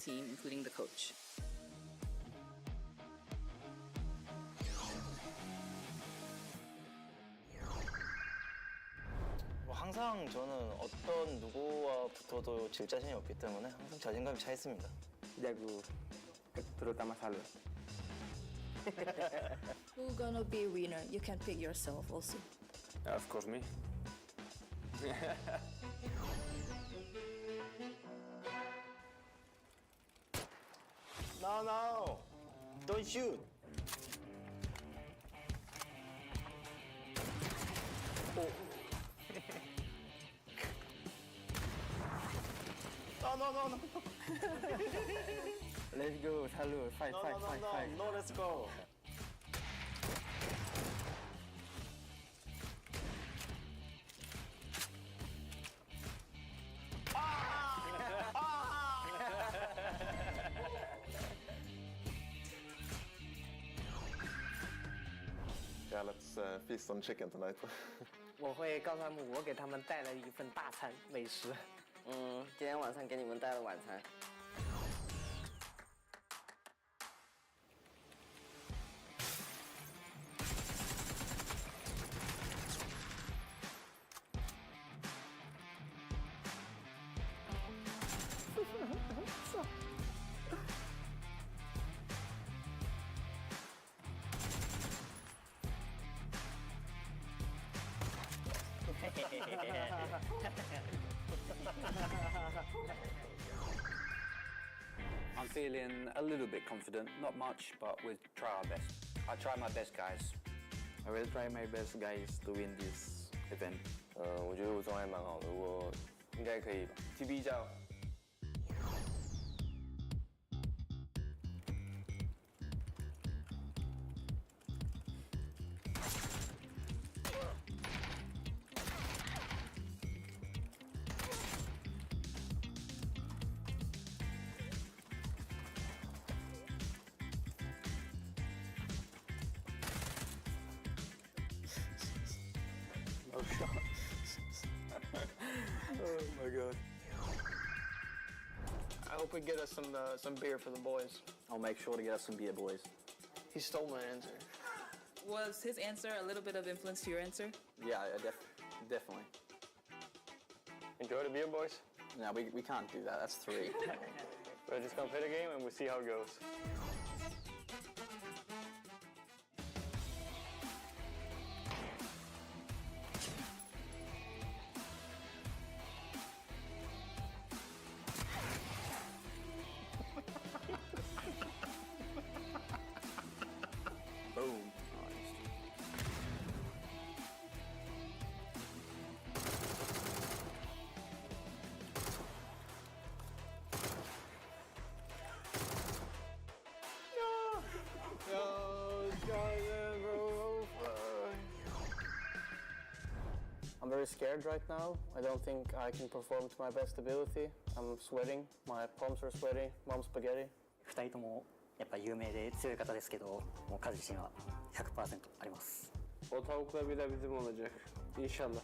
team, including the coach. 항상 저는 어떤 누구와 붙어도 질 자신이 없기 때문에 항상 자신감이 차 있습니다. Jago, terutama Salu. Who's gonna be a winner? You can pick yourself also. Of course me. No, don't shoot. No. Let's go, Salu. Fight. No, let's go. Yeah, let's feast on chicken tonight. 我会告诉他们，我给他们带了一份大餐美食。今天晚上给你们带了晚餐。I'm feeling a little bit confident, not much, but we'll try our best. I try my best, guys. I will try my best, guys, to win this event. 我觉得我状态蛮好的，我应该可以吧。TB 加油！ Oh my god. I hope we get us some beer for the boys. I'll make sure to get us some beer, boys. He stole my answer. Was his answer a little bit of influence to your answer? Yeah, definitely. Enjoy the beer, boys. No, we can't do that. That's 3. We're just gonna play the game and we'll see how it goes. Boom. I'm very scared right now. I don't think I can perform to my best ability. I'm sweating. My palms are sweaty. Mom's spaghetti. 2人ともやっぱ有名で強い方ですけど、もう彼自身は 100% あります。 O tavukla bir de bizim olacak. İnşallah.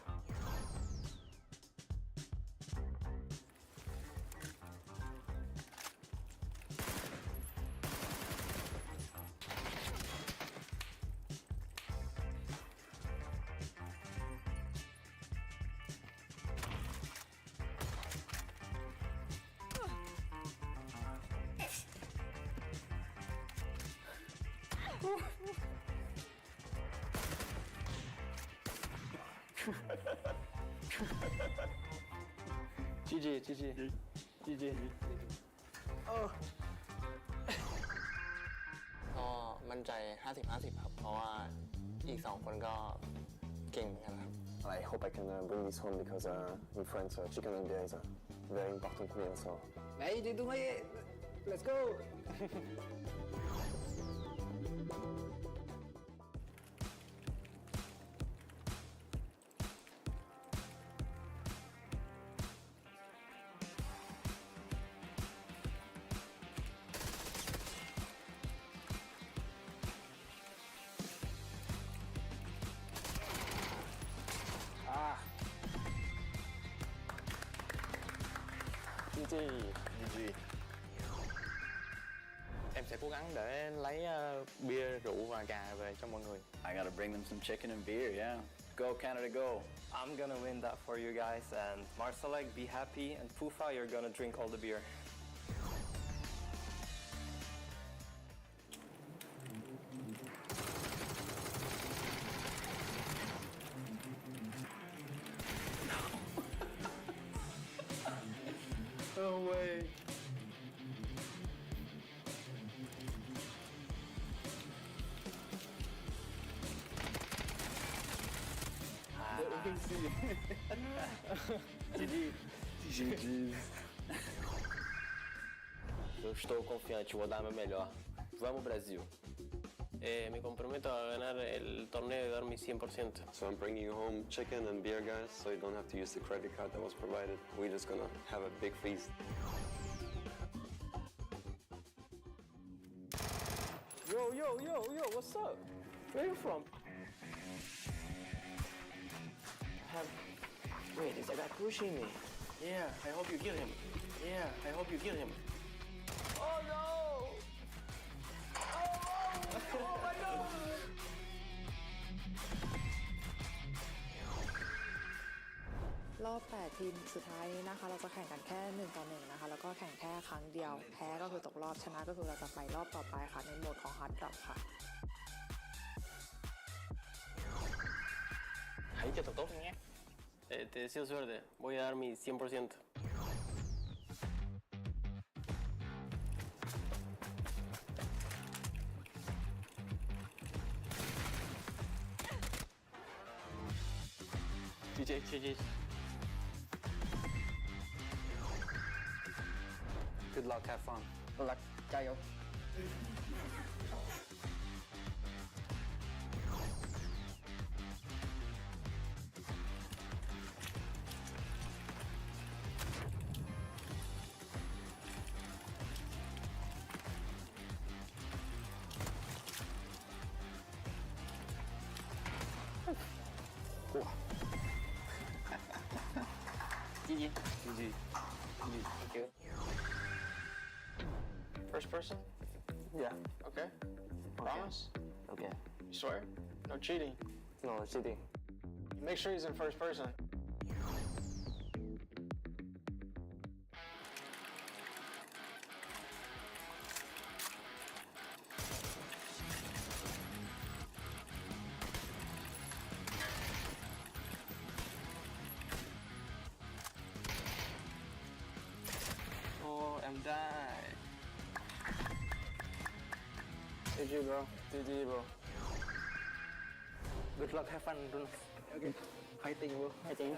GG ก็มั่นใจ 50-50 ครับ เพราะว่าอีก 2 คนก็เก่งเหมือนกันครับ I hope I can bring this home because in France, chicken and beer is very important to me. So. Hey, they do my... Let's go! GG. sẽ cố gắng để lấy bia, rượu và gà về cho mọi người. I gotta bring them some chicken and beer, yeah. Go Canada, go. I'm gonna win that for you guys, and Marsalek, be happy, and Pufa, you're gonna drink all the beer. No way. Eu estou confiante, vou dar meu melhor. Vamos, Brasil. Me comprometo a ganar el torneo y dar mi 100%. So I'm bringing you home chicken and beer, guys, so you don't have to use the credit card that was provided. We're just gonna have a big feast. Yo, what's up? Where are you from? Wait, is that guy pushing me? Yeah, I hope you kill him. Yeah, I hope you kill him. Oh no! Oh my god! รอบ8ทีมสุดท้ายนี้นะคะ เราจะแข่งกันแค่1 ต่อ 1นะคะ แล้วก็แข่งแค่ครั้งเดียว แพ้ก็คือตกรอบ ชนะก็คือเราจะไปรอบต่อไปค่ะ ในโหมดของ Hard Drop ค่ะ Ahí te tocó. Te deseo suerte. Voy a dar mi 100%. GG. Good luck, have fun. Good luck. 加油. GG. Thank you. First person? Yeah. Okay. Promise? Okay. You swear? No cheating. No cheating. Make sure he's in first person. Oh, I'm dying. GG, bro. GG, bro. Good luck, have fun, Bruno. Okay. Fighting, bro. Fighting.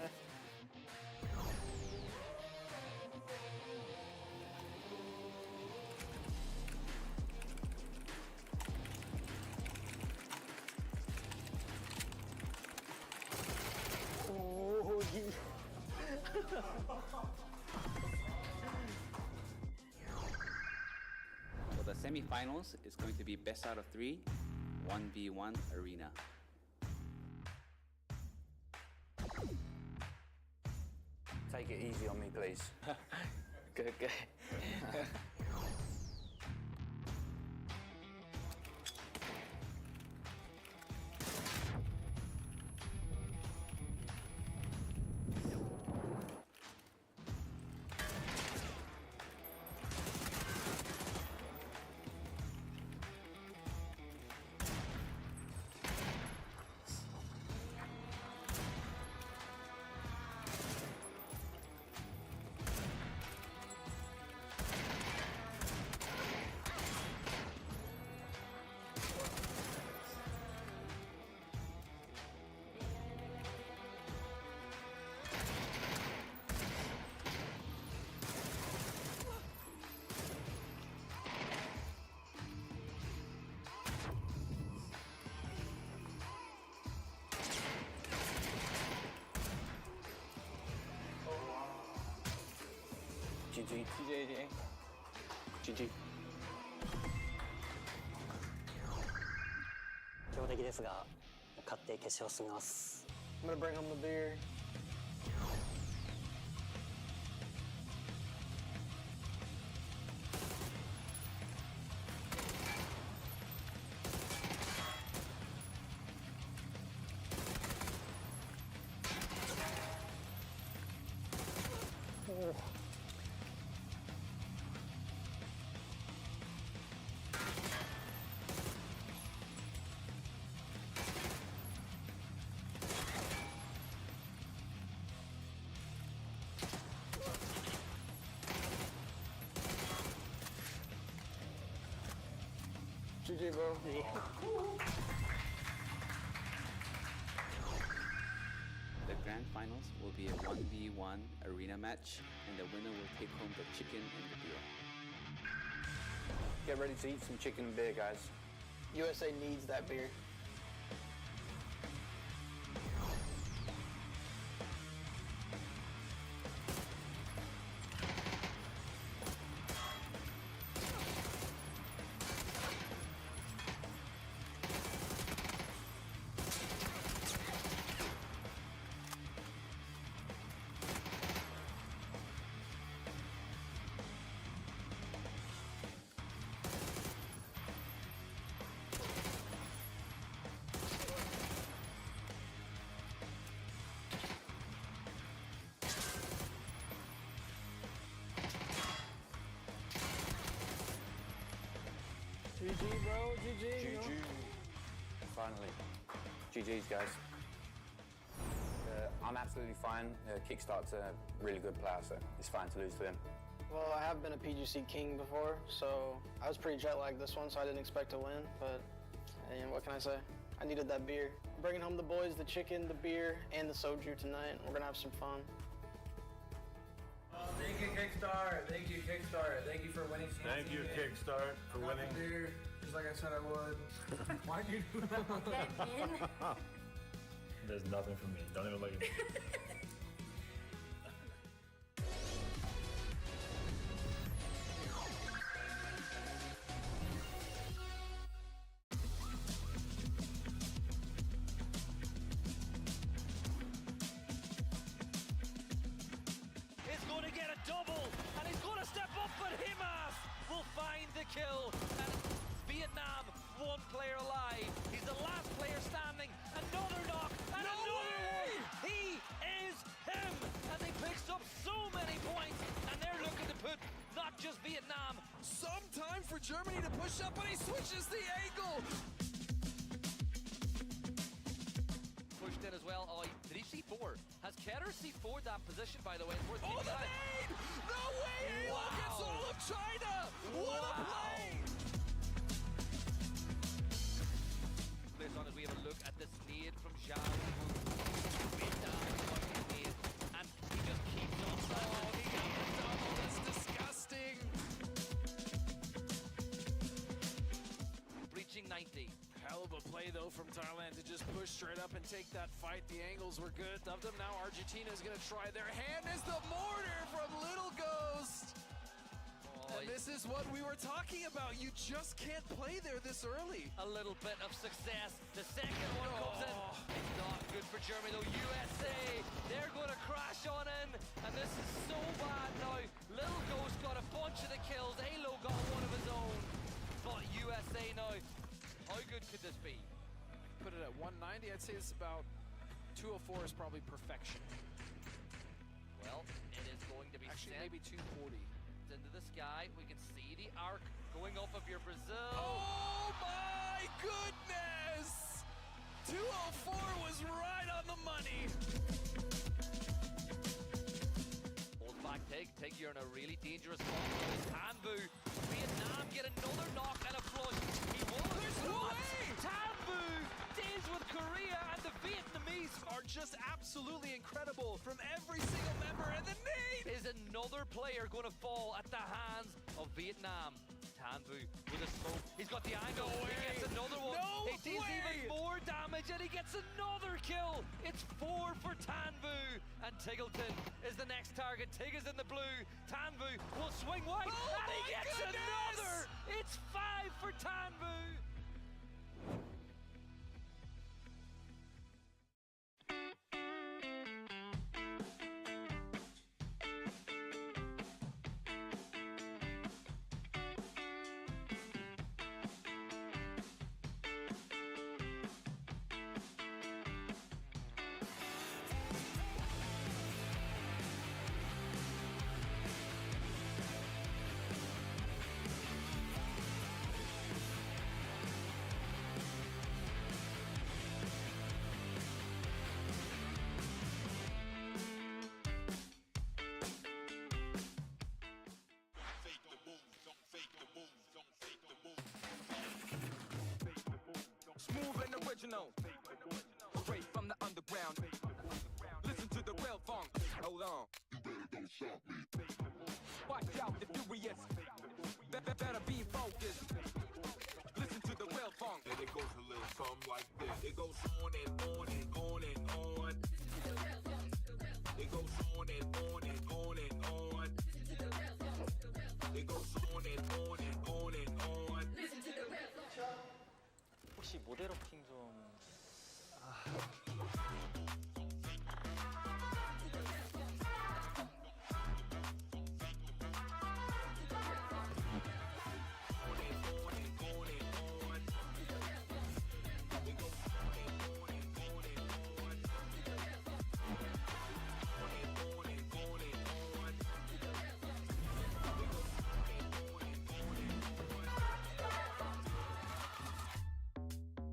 Oh, yeah. So the semifinals is going to be best out of 3, 1v1 arena. Take it easy on me, please. Okay. GG. GG. 強敵ですが、勝って決勝進みます。 I'm gonna bring home the beer. GG, bro. The grand finals will be a 1v1 arena match, and the winner will take home the chicken and the beer. Get ready to eat some chicken and beer, guys. USA needs that beer. GG, bro. GG. Finally. GG's, guys. I'm absolutely fine. Kickstart's a really good player, so it's fine to lose to him. Well, I have been a PGC king before, so I was pretty jet-lagged this one, so I didn't expect to win, but what can I say? I needed that beer. I'm bringing home the boys, the chicken, the beer, and the soju tonight. We're gonna have some fun. Thank you, Kickstart. Thank you, Kickstart. Thank you for winning. Thank you, Kickstart, for winning. Beer, just like I said I would. Why'd you do that? There's nothing for me. Don't even look at me. He's going to get a double, and he's going to step up, but Himas will find the kill. And Vietnam, one player alive. He's the last player standing. Another knock, and another one. He is him, and they picked up so many points, and they're looking to put not just Vietnam. Some time for Germany to push up, but he switches the angle. Pushed in as well. Oh, did he C4? Has Keter C4'd that position, by the way? Oh, the nade! No way! Halo gets all of China! What a play! Plays on as we have a look at this nade from Zhao. And he just keeps on. Oh, he got the double. That's disgusting. Breaching 90. Hell of a play, though, from Thailand to just push straight up and take that fight. The angles were good. Of them now, Argentina is going to try their hand as the mortar from Little Ghost. And this is what we were talking about. You just can't play there this early. A little bit of success. The second one comes in. It's not good for Germany, though. USA, they're going to crash on in. And this is so bad now. Little Ghost got a bunch of the kills. Halo got one of his own. But USA now, how good could this be? Put it at 190. I'd say it's about 204 is probably perfection. Well, it is going to be actually sent maybe 240. into the sky. We can see the arc going off of your Brazil. Oh my goodness! 204 was right on the money. Hold back, Tig. Tig, you're in a really dangerous spot. Tanvu, Vietnam get another knock and a flush. He was. There's no way! Tanvu deals with Korea, and the Vietnamese are just absolutely incredible from every single member, and the nade! Is another player going to fall at the hands of Vietnam? Tanvu with a smoke. He's got the angle. No way. He gets another one. No he deals way. even more damage, and he gets another kill. It's 4 for Tanvu, and Tiggleton is the next target. Tig is in the blue. Tanvu will swing wide, and he gets another. It's 5 for Tanvu. Smooth and original. Straight from the underground. Listen to the real funk. Hold on. Watch out, the furious. Better be focused. Listen to the real funk. And it goes a little something like this. It goes on and on and on and on. It goes on and on and on and on. It goes on and on and on and on. Listen to the real funk. 혹시 모델업킹 좀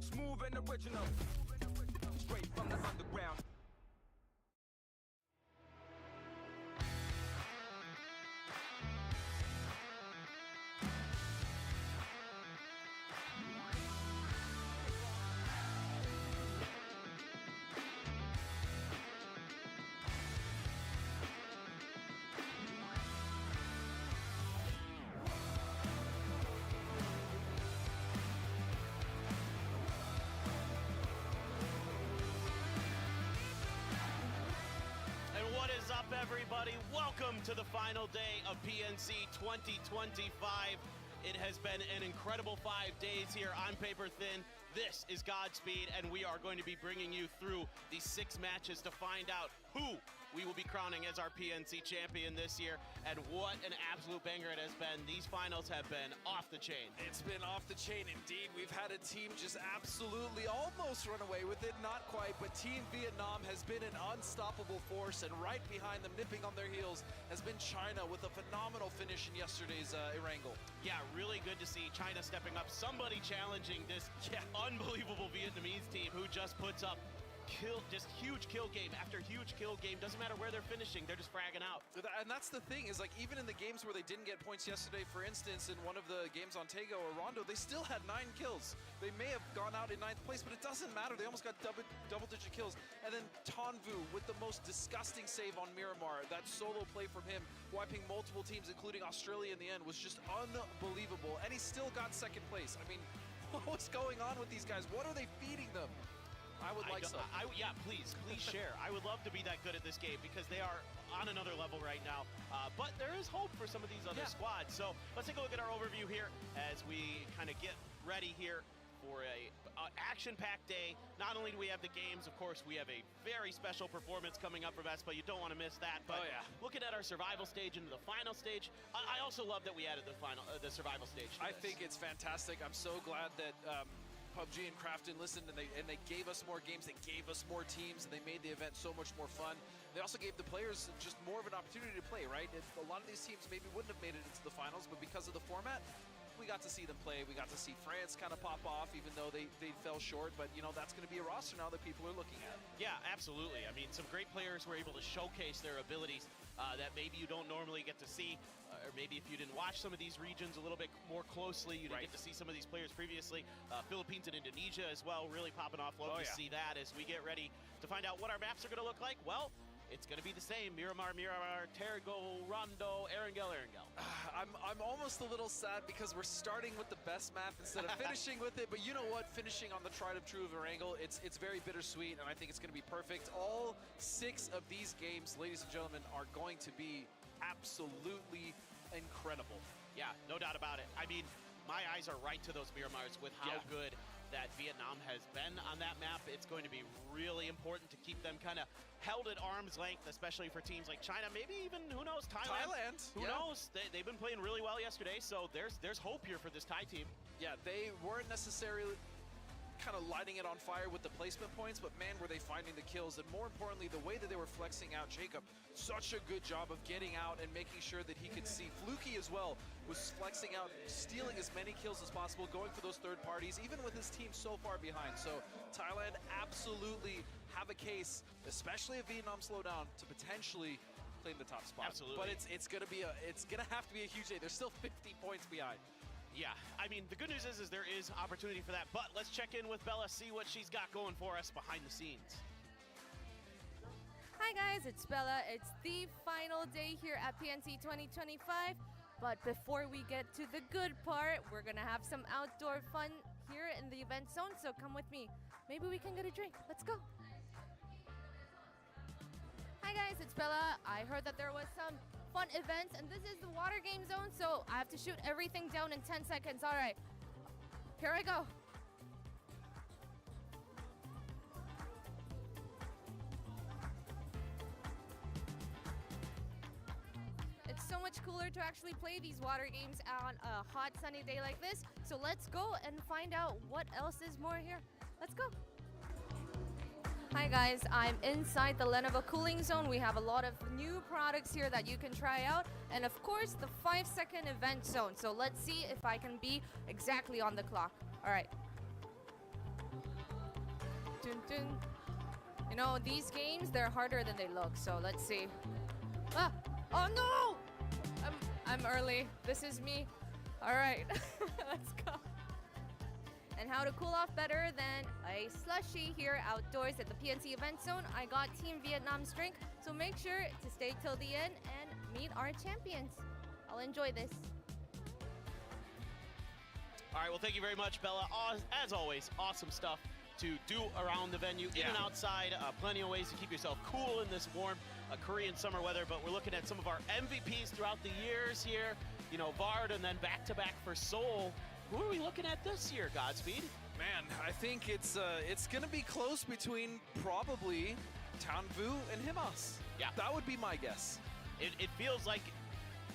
Smooth and original. Straight from the underground. What is up, everybody? Welcome to the final day of PNC 2025. It has been an incredible 5 days here on Paper Thin. This is Godspeed, and we are going to be bringing you through these 6 matches to find out who we will be crowning as our PNC champion this year. And what an absolute banger it has been. These finals have been off the chain. It's been off the chain indeed. We've had a team just absolutely almost run away with it, not quite, but Team Vietnam has been an unstoppable force, and right behind them, nipping on their heels, has been China with a phenomenal finish in yesterday's Erangel. Yeah, really good to see China stepping up, somebody challenging this unbelievable Vietnamese team who just puts up just huge kill game after huge kill game. Doesn't matter where they're finishing, they're just fragging out. And that's the thing, is like even in the games where they didn't get points yesterday, for instance, in one of the games on Tego or Rondo, they still had 9 kills. They may have gone out in 9th place, but it doesn't matter. They almost got double-digit kills. And then Tonvu with the most disgusting save on Miramar. That solo play from him, wiping multiple teams, including Australia in the end, was just unbelievable. And he still got 2nd place. I mean, what's going on with these guys? What are they feeding them? I would like some. Yeah, please share. I would love to be that good at this game because they are on another level right now. But there is hope for some of these other squads. So let's take a look at our overview here as we kind of get ready here for a action-packed day. Not only do we have the games, of course, we have a very special performance coming up from Espa. You don't want to miss that. But looking at our survival stage into the final stage, I also love that we added the survival stage. I think it's fantastic. I'm so glad that PUBG and Crafton listened, and they gave us more games, they gave us more teams, and they made the event so much more fun. They also gave the players just more of an opportunity to play, right? A lot of these teams maybe wouldn't have made it into the finals, but because of the format, we got to see them play. We got to see France kind of pop off, even though they fell short. But, you know, that's going to be a roster now that people are looking at. Yeah, absolutely. I mean, some great players were able to showcase their abilities that maybe you don't normally get to see. Or maybe if you didn't watch some of these regions a little bit more closely, you didn't get to see some of these players previously. Philippines and Indonesia as well, really popping off. Love to see that as we get ready to find out what our maps are going to look like. Well, it's going to be the same. Miramar, Tergo, Rondo, Erangel. I'm almost a little sad because we're starting with the best map instead of finishing with it. But you know what? Finishing on the tried and true of Erangel, it's very bittersweet, and I think it's going to be perfect. All 6 of these games, ladies and gentlemen, are going to be absolutely incredible. Yeah, no doubt about it. I mean, my eyes are right to those Miramars with how good that Vietnam has been on that map. It's going to be really important to keep them kind of held at arm's length, especially for teams like China, maybe even, who knows, Thailand. Who knows? They've been playing really well yesterday, so there's hope here for this Thai team. Yeah, they weren't necessarily kind of lighting it on fire with the placement points, but man, were they finding the kills. And more importantly, the way that they were flexing out Jacob, such a good job of getting out and making sure that he could see. Fluky as well was flexing out, stealing as many kills as possible, going for those third parties, even with his team so far behind. So Thailand absolutely have a case, especially if Vietnam slow down, to potentially claim the top spot. Absolutely. But it's gonna have to be a huge day. They're still 50 points behind. Yeah, I mean, the good news is there is opportunity for that, but let's check in with Bella, see what she's got going for us behind the scenes. Hi guys, it's Bella. It's the final day here at PNC 2025. But before we get to the good part, we're gonna have some outdoor fun here in the event zone, so come with me. Maybe we can get a drink. Let's go. Hi guys, it's Bella. I heard that there was some fun events, and this is the water game zone, so I have to shoot everything down in 10 seconds. All right, here I go. It's so much cooler to actually play these water games on a hot sunny day like this. So let's go and find out what else is more here. Let's go. Hi guys, I'm inside the Lenovo cooling zone. We have a lot of new products here that you can try out. And of course, the 5-second event zone. So let's see if I can be exactly on the clock. All right. Dun, dun. You know, these games, they're harder than they look. So let's see. Ah! Oh no! I'm early. This is me. All right, let's go. And how to cool off better than a slushie here outdoors at the PNC event zone. I got Team Vietnam's drink, so make sure to stay till the end and meet our champions. I'll enjoy this. All right, well, thank you very much, Bella. As always, awesome stuff to do around the venue, in and outside. Plenty of ways to keep yourself cool in this warm Korean summer weather, but we're looking at some of our MVPs throughout the years here. You know, Vard, and then back-to-back for Seoul. Who are we looking at this year, Godspeed? Man, I think it's going to be close between probably Tanvu and Himas. Yeah. That would be my guess. It feels like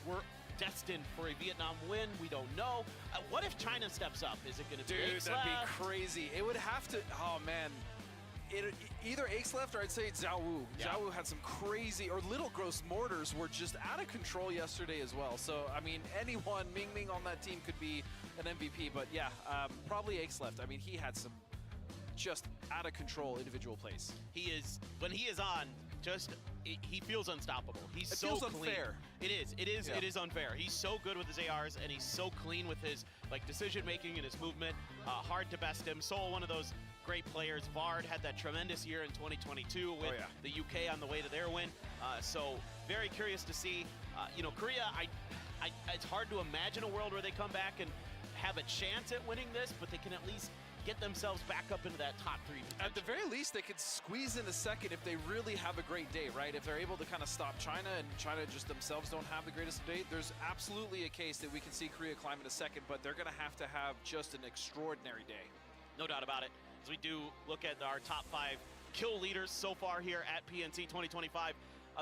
we're destined for a Vietnam win. We don't know. What if China steps up? Is it going to be Dude, Ace that'd left? be crazy. It would have to, oh man. Either Ace left or I'd say Zhao Wu. Yeah. Zhao Wu had some crazy, or Little Gross Mortars were just out of control yesterday as well. So, I mean, anyone, Ming Ming on that team could be an MVP. But yeah, probably Ace left. I mean, he had some just out of control individual plays. He is, when he is on, he feels unstoppable. He's it so feels clean. Unfair. It is unfair. He's so good with his ARs, and he's so clean with his decision making and his movement. Hard to best him. Seoul, one of those great players. Vard had that tremendous year in 2022 with the UK on the way to their win. So very curious to see. You know, Korea. It's hard to imagine a world where they come back and have a chance at winning this, but they can at least get themselves back up into that top 3 potential. At the very least, they could squeeze in a second if they really have a great day, right? If they're able to kind of stop China, and China just themselves don't have the greatest day, there's absolutely a case that we can see Korea climb in a second, but they're going to have just an extraordinary day. No doubt about it. As we do look at our top 5 kill leaders so far here at PNC 2025,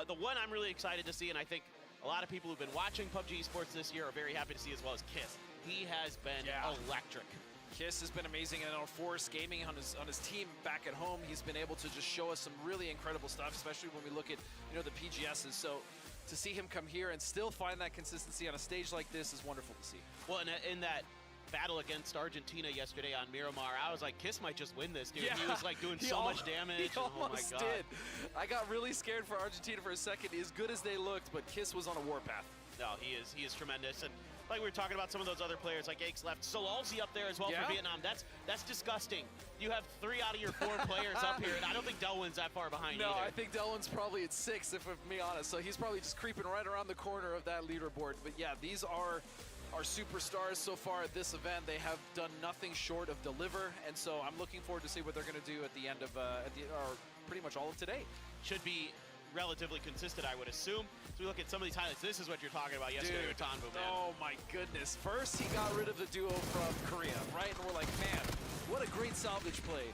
the one I'm really excited to see, and I think a lot of people who've been watching PUBG Esports this year are very happy to see as well, as Kiss. He has been electric. Kiss has been amazing, and on Force Gaming on his team back at home, he's been able to just show us some really incredible stuff, especially when we look at the PGSs. So to see him come here and still find that consistency on a stage like this is wonderful to see. Well, in that battle against Argentina yesterday on Miramar, I was like, Kiss might just win this, dude. Yeah. He was like doing so much damage. He almost oh my God. did. I got really scared for Argentina for a second. As good as they looked, but Kiss was on a warpath. No, he is tremendous. And like we were talking about some of those other players, like Aix left, Solalzi up there as well for Vietnam. That's disgusting. You have 3 out of your 4 players up here, and I don't think Delwyn's that far behind either. No, I think Delwyn's probably at 6, if I'm being honest. So he's probably just creeping right around the corner of that leaderboard. But yeah, these are our superstars so far at this event. They have done nothing short of deliver, and so I'm looking forward to see what they're going to do at the end of or pretty much all of today. Should be relatively consistent, I would assume. So we look at some of these highlights. This is what you're talking about yesterday with Tanvu, man. Oh my goodness. First, he got rid of the duo from Korea, right? And we're like, man, what a great salvage play.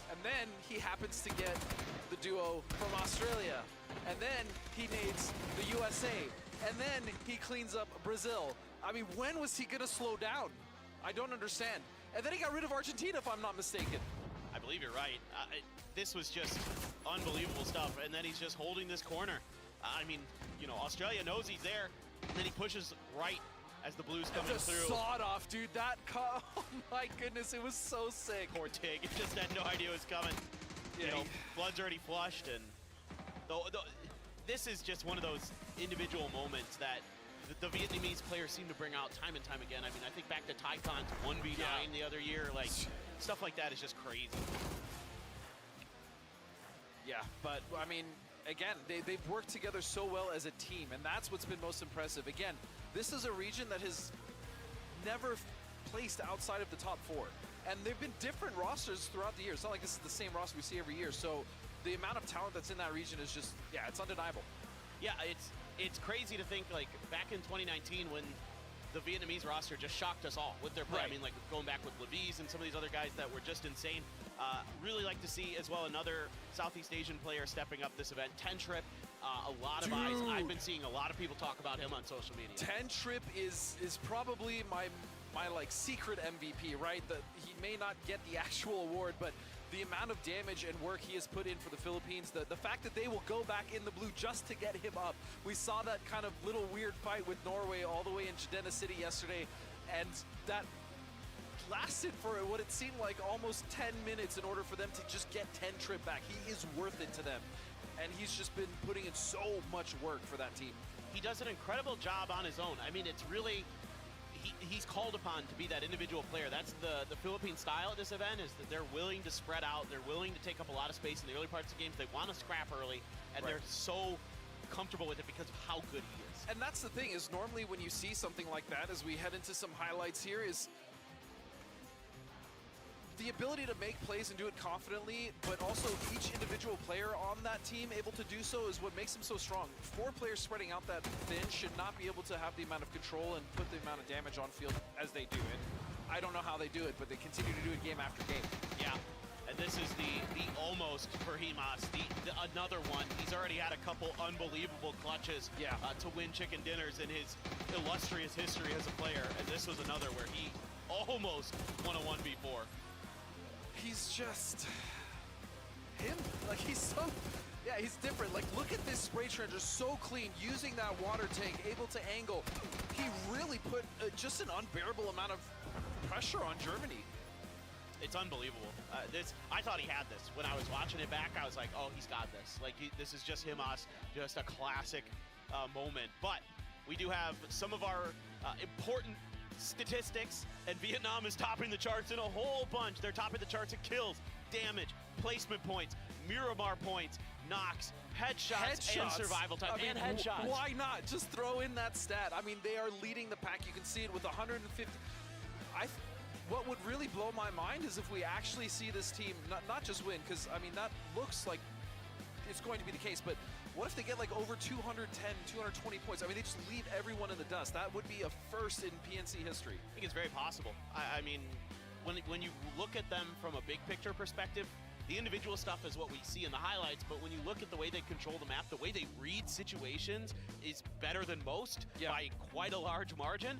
And then he happens to get the duo from Australia. And then he nades the USA. And then he cleans up Brazil. I mean, when was he going to slow down? I don't understand. And then he got rid of Argentina, if I'm not mistaken. I believe you're right. This was just unbelievable stuff. And then he's just holding this corner. I mean, Australia knows he's there. And then he pushes right as the Blues coming through. Sawed off, dude. Oh my goodness, it was so sick. Poor Tig, just had no idea it was coming. Yeah, Blood's already flushed, and this is just one of those individual moments that the Vietnamese players seem to bring out time and time again. I mean, I think back to Taikon's 1v9 the other year, like stuff like that is just crazy. Yeah, but I mean, again, they've worked together so well as a team, and that's what's been most impressive. Again, this is a region that has never placed outside of the top 4. And they've been different rosters throughout the year. It's not like this is the same roster we see every year. So the amount of talent that's in that region is just, yeah, it's undeniable. Yeah, it's crazy to think, like, back in 2019 when the Vietnamese roster just shocked us all with their play. Right. I mean, like, going back with Levies and some of these other guys that were just insane. Really like to see, as well, another Southeast Asian player stepping up this event. Tentrip, a lot of eyes. I've been seeing a lot of people talk about him on social media. Tentrip is probably my like secret MVP, right? He may not get the actual award, but the amount of damage and work he has put in for the Philippines, the fact that they will go back in the blue just to get him up. We saw that kind of little weird fight with Norway all the way in Chidena City yesterday, and that lasted for what it seemed like almost 10 minutes in order for them to just get Tentrip back. He is worth it to them, and he's just been putting in so much work for that team. He does an incredible job on his own. I mean, it's really... He's called upon to be that individual player. That's the Philippine style at this event, is that they're willing to spread out. They're willing to take up a lot of space in the early parts of games. They want to scrap early, and they're so comfortable with it because of how good he is. And that's the thing, is normally when you see something like that, as we head into some highlights here, is the ability to make plays and do it confidently, but also each individual player on that team able to do so is what makes them so strong. 4 players spreading out that thin should not be able to have the amount of control and put the amount of damage on field as they do it. I don't know how they do it, but they continue to do it game after game. Yeah, and this is the almost for Himas, another one. He's already had a couple unbelievable clutches to win chicken dinners in his illustrious history as a player, and this was another where he almost won a 1v4. He's just him. Like, he's so, yeah, he's different. Like, look at this spray trencher, so clean, using that water tank, able to angle. He really put just an unbearable amount of pressure on Germany. It's unbelievable. I thought he had this. When I was watching it back, I was like, oh, he's got this. Like, this is just Himas, just a classic moment. But we do have some of our important statistics, and Vietnam is topping the charts in a whole bunch. They're topping the charts in kills, damage, placement points, Miramar points, knocks, headshots, and survival time, and headshots. Why not? Just throw in that stat. I mean, they are leading the pack. You can see it with 150. What would really blow my mind is if we actually see this team not just win, because, I mean, that looks like it's going to be the case, but what if they get like over 210, 220 points? I mean, they just leave everyone in the dust. That would be a first in PNC history. I think it's very possible. I mean, when you look at them from a big picture perspective, the individual stuff is what we see in the highlights, but when you look at the way they control the map, the way they read situations is better than most by quite a large margin.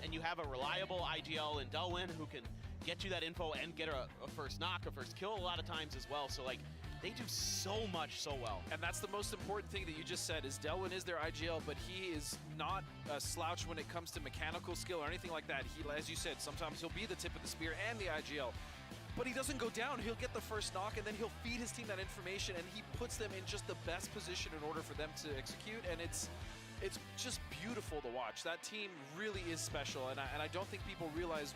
And you have a reliable IGL in Delwyn who can get you that info and get a first knock, a first kill a lot of times as well. So, like, they do so much so well. And that's the most important thing that you just said, is Delwyn is their IGL, but he is not a slouch when it comes to mechanical skill or anything like that. He, as you said, sometimes he'll be the tip of the spear and the IGL. But he doesn't go down. He'll get the first knock, and then he'll feed his team that information, and he puts them in just the best position in order for them to execute, and it's just beautiful to watch. That team really is special, and I don't think people realize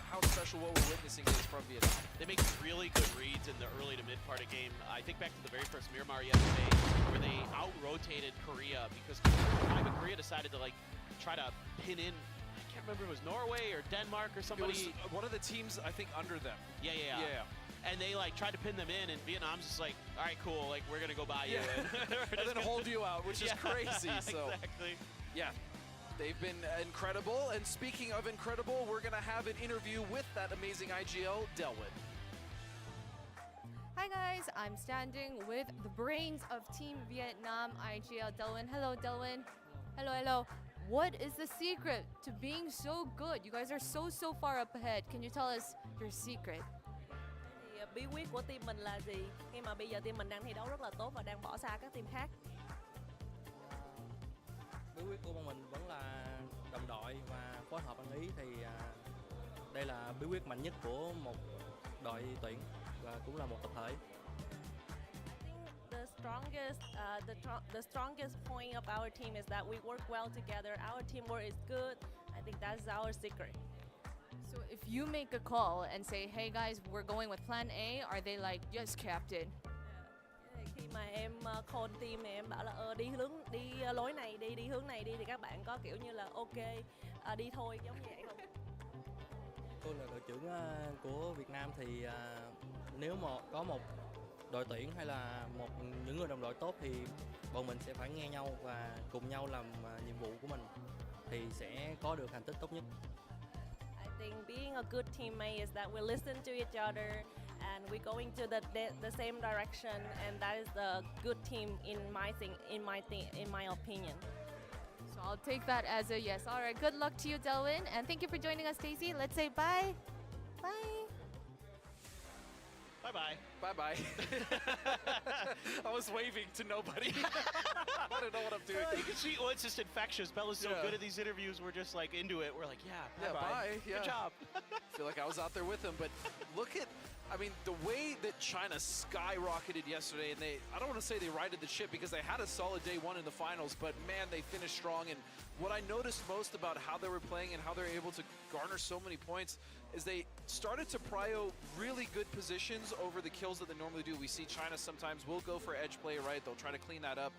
how special what we're witnessing is from Vietnam. They make really good reads in the early to mid part of game. I think back to the very first Miramar yesterday, where they out-rotated Korea because Korea decided to, like, try to pin in, I can't remember if it was Norway or Denmark or somebody. It was one of the teams, I think, under them. Yeah. And they, like, tried to pin them in, and Vietnam's just like, all right, cool, like, we're gonna go buy you. And then hold you out, which is crazy. So, exactly. Yeah. They've been incredible, and speaking of incredible, we're going to have an interview with that amazing IGL, Delwyn. Hi guys, I'm standing with the brains of Team Vietnam, IGL, Delwyn. Hello, Delwyn. Hello. What is the secret to being so good? You guys are so far up ahead. Can you tell us your secret? Thì bí quyết của team mình là gì? Khi mà bây giờ team mình đang thi đấu rất là tốt và đang bỏ xa các team khác. Bí quyết của bọn mình vẫn là đồng đội và phối hợp ăn ý, thì đây là bí quyết mạnh nhất của một đội tuyển và cũng là một tập thể. the strongest point of our team is that we work well together. Our teamwork is good. I think that's our secret. So if you make a call and say, hey guys, we're going with plan A, are they like, yes, captain? Khi mà em call team em bảo là đi lối này đi hướng này đi thì các bạn có kiểu như là ok đi thôi giống như vậy không? Tôi là đội trưởng của Việt Nam thì nếu mà có một đội tuyển hay là những người đồng đội tốt thì bọn mình sẽ phải nghe nhau và cùng nhau làm nhiệm vụ của mình thì sẽ có được thành tích tốt nhất. I think being a good teammate is that we listen to each other and we're going to the same direction, and that is the good team in my opinion. So I'll take that as a yes. All right, good luck to you, Delwyn, and thank you for joining us, Stacey. Let's say bye. Bye. Bye-bye. Bye-bye. I was waving to nobody. I don't know what I'm doing. You can see, well, it's just infectious. Bella's so Yeah. good at these interviews. We're just like into it. We're like, yeah, Yeah, bye-bye. bye. Yeah. Good job. I feel like I was out there with him, but look at, I mean, the way that China skyrocketed yesterday, and I don't want to say they righted the ship because they had a solid day one in the finals, but man, they finished strong. And what I noticed most about how they were playing and how they were able to garner so many points is they started to prio really good positions over the kills that they normally do. We see China sometimes will go for edge play, right? They'll try to clean that up.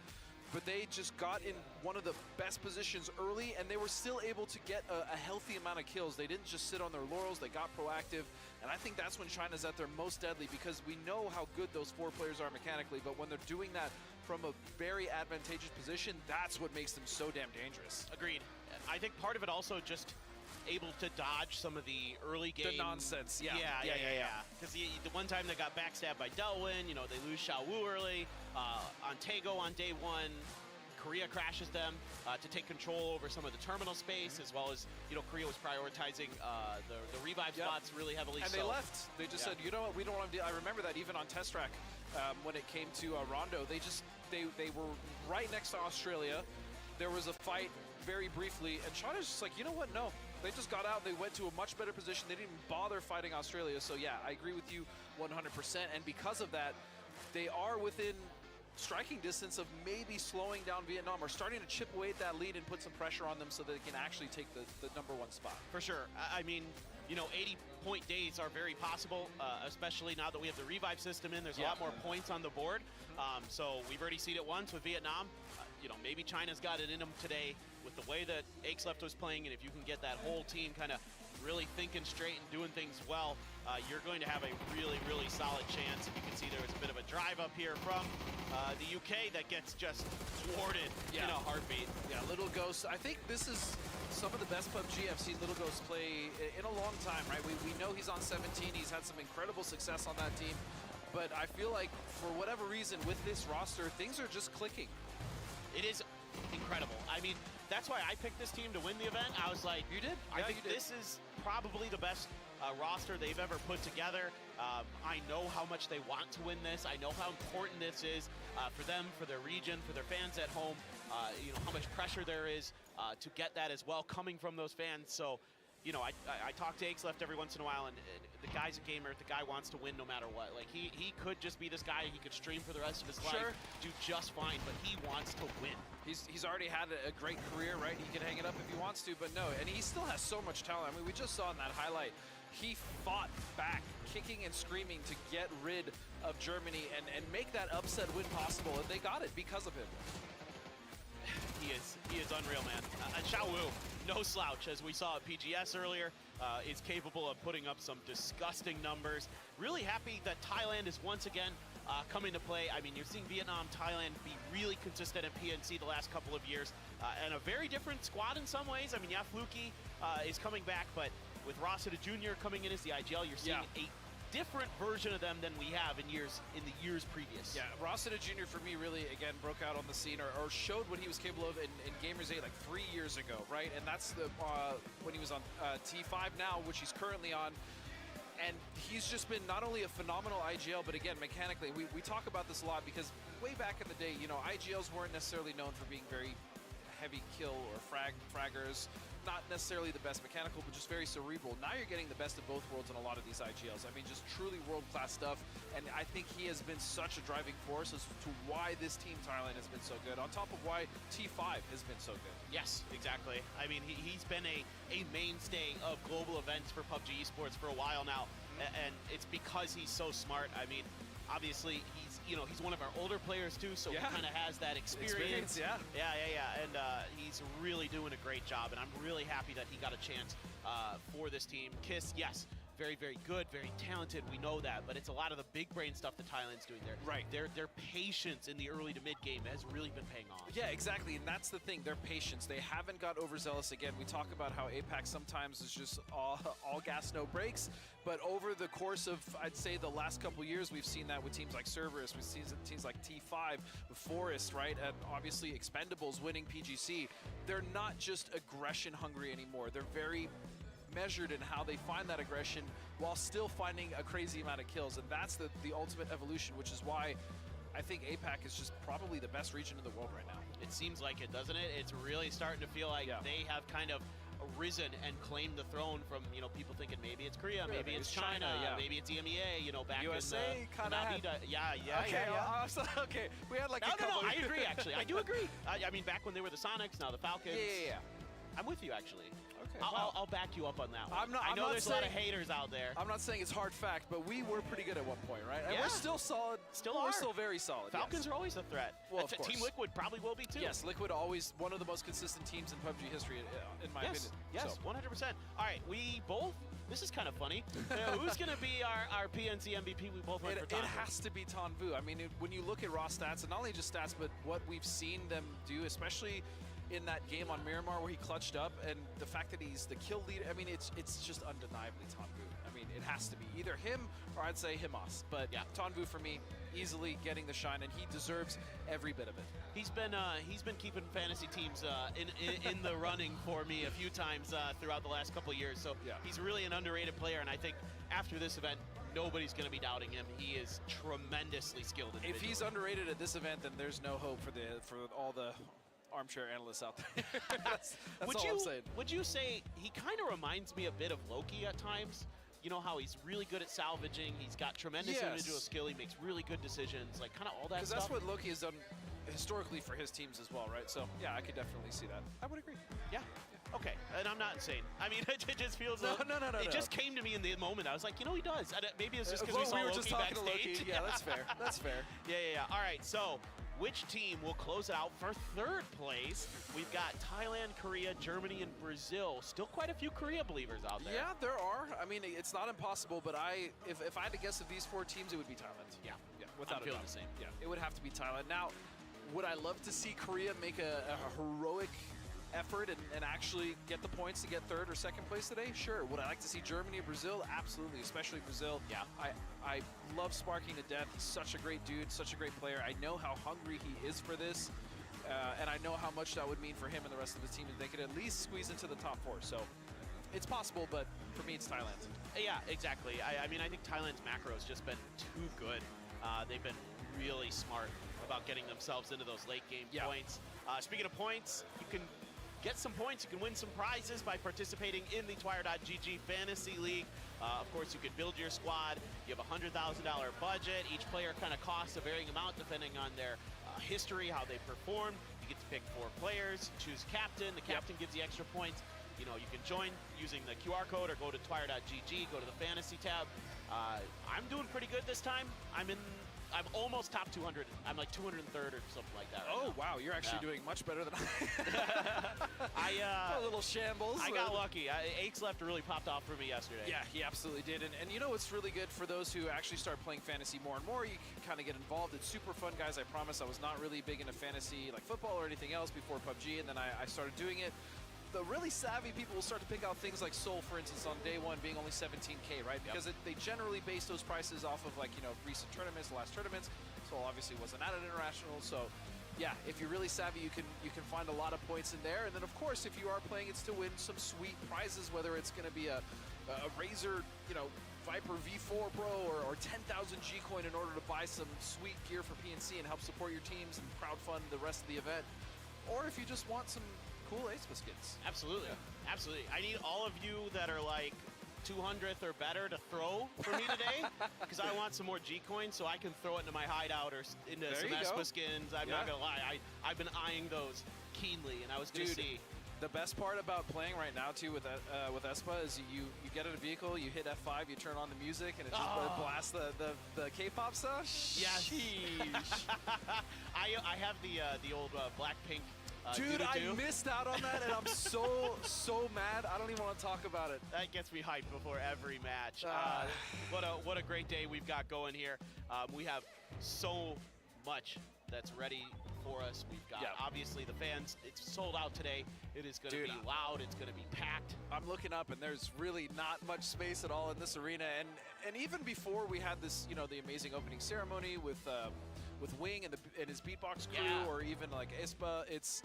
But they just got in one of the best positions early, and they were still able to get a healthy amount of kills. They didn't just sit on their laurels, they got proactive. And I think that's when China's at their most deadly, because we know how good those four players are mechanically, but when they're doing that from a very advantageous position, that's what makes them so damn dangerous. Agreed. I think part of it also just able to dodge some of the early game. The nonsense, yeah. Yeah. Because the one time they got backstabbed by Delwyn, you know, they lose Xiao Wu early. Ontego on day one, Korea crashes them to take control over some of the terminal space, as well as, you know, Korea was prioritizing the revive spots really heavily. And they left. They just said, you know what, we don't want to do. I remember that even on test track when it came to Rondo, they were right next to Australia. There was a fight very briefly, and China's just like, you know what, no. They just got out, they went to a much better position. They didn't even bother fighting Australia. So yeah, I agree with you 100%. And because of that, they are within striking distance of maybe slowing down Vietnam or starting to chip away at that lead and put some pressure on them so that they can actually take the #1 spot. For sure. I mean, you know, 80-point days are very possible, especially now that we have the revive system in. There's a lot more points on the board. So we've already seen it once with Vietnam. You know, maybe China's got it in them today with the way that Akesleft was playing, and if you can get that whole team kind of really thinking straight and doing things well, you're going to have a really, really solid chance. And you can see there was a bit of a drive up here from the UK that gets just thwarted in a heartbeat. Yeah, Little Ghost. I think this is some of the best PUBG I've seen Little Ghost play in a long time, right? We know he's on 17. He's had some incredible success on that team. But I feel like for whatever reason with this roster, things are just clicking. It is incredible. I mean, that's why I picked this team to win the event. I was like, you did? I think this is probably the best roster they've ever put together. I know how much they want to win this. I know how important this is for them, for their region, for their fans at home. You know, how much pressure there is to get that as well coming from those fans. So, you know, I talk to Akesleft every once in a while, and the guy's a gamer. The guy wants to win no matter what. Like, he could just be this guy. He could stream for the rest of his life, do just fine, but he wants to win. He's already had a great career, right? He can hang it up if he wants to, but no. And he still has so much talent. I mean, we just saw in that highlight, he fought back, kicking and screaming to get rid of Germany and make that upset win possible, and they got it because of him. He is unreal, man. Xiao Wu, no slouch, as we saw at PGS earlier, is capable of putting up some disgusting numbers. Really happy that Thailand is once again coming to play. I mean, you're seeing Vietnam, Thailand be really consistent at PNC the last couple of years, and a very different squad in some ways. I mean, yeah, Fluky is coming back, but with Rossiter Jr. coming in as the IGL, you're seeing a different version of them than we have in the years previous. Yeah, Rossiter Jr. for me really, again, broke out on the scene or showed what he was capable of in Gamers 8 like 3 years ago, right? And that's when he was on T5 now, which he's currently on. And he's just been not only a phenomenal IGL, but again, mechanically, we talk about this a lot because way back in the day, you know, IGLs weren't necessarily known for being very heavy kill or fraggers. not necessarily the best mechanical, but just very cerebral. Now you're getting the best of both worlds in a lot of these IGLs. I mean, just truly world-class stuff, and I think he has been such a driving force as to why this team Thailand has been so good, on top of why T5 has been so good. Yes, exactly. I mean, he's been a mainstay of global events for PUBG esports for a while now, and it's because he's so smart. I mean, obviously, he's one of our older players too, so he kind of has that experience. Yeah. And he's really doing a great job, and I'm really happy that he got a chance for this team. Kiss, yes, very, very good, very talented. We know that, but it's a lot of the big brain stuff that Thailand's doing there. Right. Their patience in the early to mid game has really been paying off. Yeah, exactly, and that's the thing. Their patience. They haven't got overzealous again. We talk about how APAC sometimes is just all gas, no brakes. But over the course of, I'd say, the last couple years, we've seen that with teams like Cerberus, with teams like T5, with Forest, right? And obviously Expendables winning PGC. They're not just aggression hungry anymore. They're very measured in how they find that aggression while still finding a crazy amount of kills. And that's the ultimate evolution, which is why I think APAC is just probably the best region in the world right now. It seems like it, doesn't it? It's really starting to feel like they have kind of risen and claimed the throne from, people thinking maybe it's Korea, maybe it's China, maybe it's EMEA, back USA in kind of Okay, we had like no, a couple. No, I agree, actually. I do agree. I mean, back when they were the Sonics, now the Falcons. Yeah. I'm with you, actually. Okay, I'll back you up on that one. I know there's a lot of haters out there. I'm not saying it's hard fact, but we were pretty good at one point, right? And we're still solid. We're still very solid. Falcons are always a threat. Well, of course. Team Liquid probably will be too. Yes, Liquid always one of the most consistent teams in PUBG history, in my opinion. Yes, 100%. All right, we both. This is kind of funny. Who's going to be our PNC MVP? We both went for Tanvu. It has to be Tanvu. I mean, when you look at raw stats, and not only just stats, but what we've seen them do, especially in that game on Miramar where he clutched up, and the fact that he's the kill leader, I mean, it's just undeniably Tanvu. I mean, it has to be either him or I'd say Himas. But yeah, Tanvu for me, easily getting the shine, and he deserves every bit of it. He's been keeping fantasy teams in the running for me a few times throughout the last couple of years. So he's really an underrated player, and I think after this event, nobody's going to be doubting him. He is tremendously skilled individually. If he's underrated at this event, then there's no hope for all the armchair analysts out there. that's all I'm saying. Would you say he kind of reminds me a bit of Loki at times? You know how he's really good at salvaging. He's got tremendous individual skill. He makes really good decisions, like kind of all that stuff. Because that's what Loki has done historically for his teams as well, right? So yeah, I could definitely see that. I would agree. Yeah. Okay, and I'm not insane. I mean, it just feels no. It just came to me in the moment. I was like, he does. Maybe it's just because we saw were Loki just talking backstage. To Loki. Yeah, that's fair. That's fair. Yeah. All right, so which team will close out for third place? We've got Thailand, Korea, Germany, and Brazil. Still quite a few Korea believers out there. Yeah, there are. I mean, it's not impossible, but if I had to guess of these four teams, it would be Thailand. Yeah, without I'm feeling the same. Yeah, it would have to be Thailand. Now, would I love to see Korea make a heroic effort and actually get the points to get third or second place today? Sure. Would I like to see Germany or Brazil? Absolutely, especially Brazil. Yeah. I love Sparking to death. He's such a great dude, such a great player. I know how hungry he is for this, and I know how much that would mean for him and the rest of the team if they could at least squeeze into the top four. So it's possible, but for me, it's Thailand. Yeah, exactly. I mean, I think Thailand's macro has just been too good. They've been really smart about getting themselves into those late game points. Speaking of points, you can get some points. You can win some prizes by participating in the Twire.gg Fantasy League. Of course, you can build your squad. You have a $100,000 budget. Each player kind of costs a varying amount depending on their history, how they performed. You get to pick 4 players, choose captain. The captain gives you extra points. You can join using the QR code or go to Twire.gg, go to the fantasy tab. I'm doing pretty good this time. I'm almost top 200. I'm like 203rd or something like that right now. Wow, you're actually doing much better than I. A little shambles. I got lucky. Aches Left really popped off for me yesterday. Yeah, he absolutely did. And you know what's really good for those who actually start playing fantasy more and more, you can kind of get involved. It's super fun, guys. I promise. I was not really big into fantasy like football or anything else before PUBG, and then I started doing it. The really savvy people will start to pick out things like Seoul, for instance, on day one being only 17K, right? Because they generally base those prices off of recent tournaments, the last tournaments. Seoul obviously wasn't at an international, so yeah, if you're really savvy, you can find a lot of points in there. And then of course, if you are playing, it's to win some sweet prizes, whether it's going to be a Razer, Viper V4 Pro or 10,000 G coin in order to buy some sweet gear for PNC and help support your teams and crowdfund the rest of the event, or if you just want some cool Aespa skins. Absolutely. Absolutely. I need all of you that are like 200th or better to throw for me today, because I want some more G coins so I can throw it into my hideout or into There some you go. Aespa skins. I'm not gonna lie, I've been eyeing those keenly, and I was gonna see. The best part about playing right now too with Aespa is you get in a vehicle, you hit F5, you turn on the music, and it just blasts the K-pop stuff. Yes. Sheesh. I have the old Blackpink. Dude, I doo-doo-doo. missed out on that, and I'm so mad. I don't even want to talk about it. That gets me hyped before every match. What a great day we've got going here. We have so much that's ready for us. We've got obviously the fans. It's sold out today. It is going to be loud. It's going to be packed. I'm looking up, and there's really not much space at all in this arena. And even before we had this, you know, the amazing opening ceremony with Wing and his beatbox crew, or even like Aespa, it's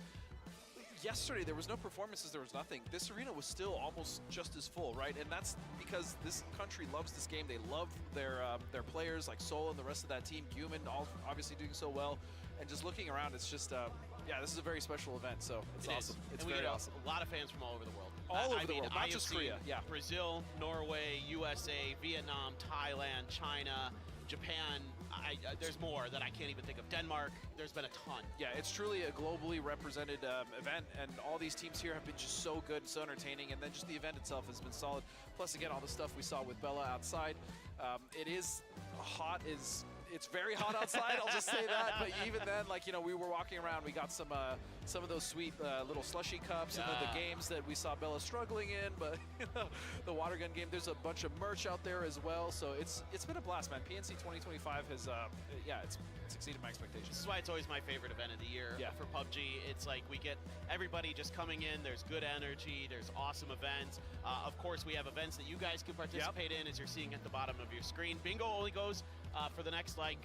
yesterday there was no performances, there was nothing. This arena was still almost just as full, right? And that's because this country loves this game. They love their players like Seoul and the rest of that team. Guman all obviously doing so well. And just looking around, it's just, yeah, this is a very special event, so it's awesome. It's and we very get awesome. a lot of fans from all over the world. All over I the mean, world, I not have just seen Korea. Yeah. Brazil, Norway, USA, Vietnam, Thailand, China, Japan. There's more that I can't even think of. Denmark, there's been a ton. Yeah, it's truly a globally represented event, and all these teams here have been just so good and so entertaining, and then just the event itself has been solid. Plus, again, all the stuff we saw with Bella outside. It is hot. It's very hot outside, I'll just say that. But even then, like, you know, we were walking around, we got some of those sweet little slushy cups, and then the games that we saw Bella struggling in, but you know, the water gun game, there's a bunch of merch out there as well. So it's been a blast, man. PNC 2025 has, it's exceeded my expectations. This is why it's always my favorite event of the year for PUBG. It's like we get everybody just coming in. There's good energy. There's awesome events. Of course, we have events that you guys can participate in, as you're seeing at the bottom of your screen. Bingo only goes for the next, like,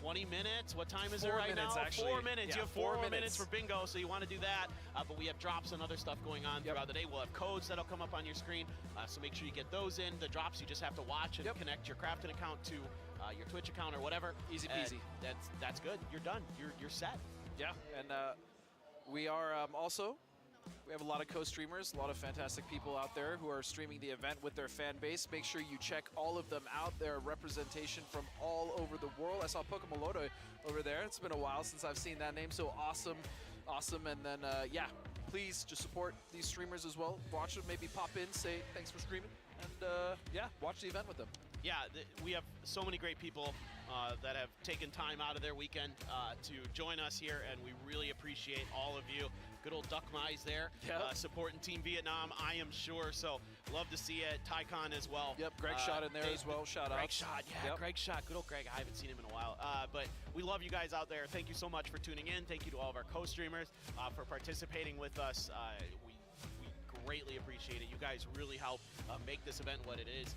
20 minutes. What time is it right now? Actually. 4 minutes. Yeah, you have 4 more minutes for bingo, so you want to do that. But we have drops and other stuff going on throughout the day. We'll have codes that'll come up on your screen, so make sure you get those in. The drops, you just have to watch and connect your Crafton account to your Twitch account or whatever. Easy peasy. That's good. You're done. You're set. Yeah, and we are also, we have a lot of co-streamers, a lot of fantastic people out there who are streaming the event with their fan base. Make sure you check all of them out. They're a representation from all over the world. I saw Pokemoloto over there. It's been a while since I've seen that name, so awesome. And then, yeah, please just support these streamers as well. Watch them, maybe pop in, say thanks for streaming, and yeah, watch the event with them. Yeah, we have so many great people that have taken time out of their weekend to join us here, and we really appreciate all of you. Good old Duck Mize there, supporting Team Vietnam, I am sure. So love to see it. Tycon as well. Yep, Greg Shot in there as well. Shout out. Greg Shot, yeah, Greg Shot. Good old Greg. I haven't seen him in a while. But we love you guys out there. Thank you so much for tuning in. Thank you to all of our co-streamers for participating with us. We greatly appreciate it. You guys really help make this event what it is.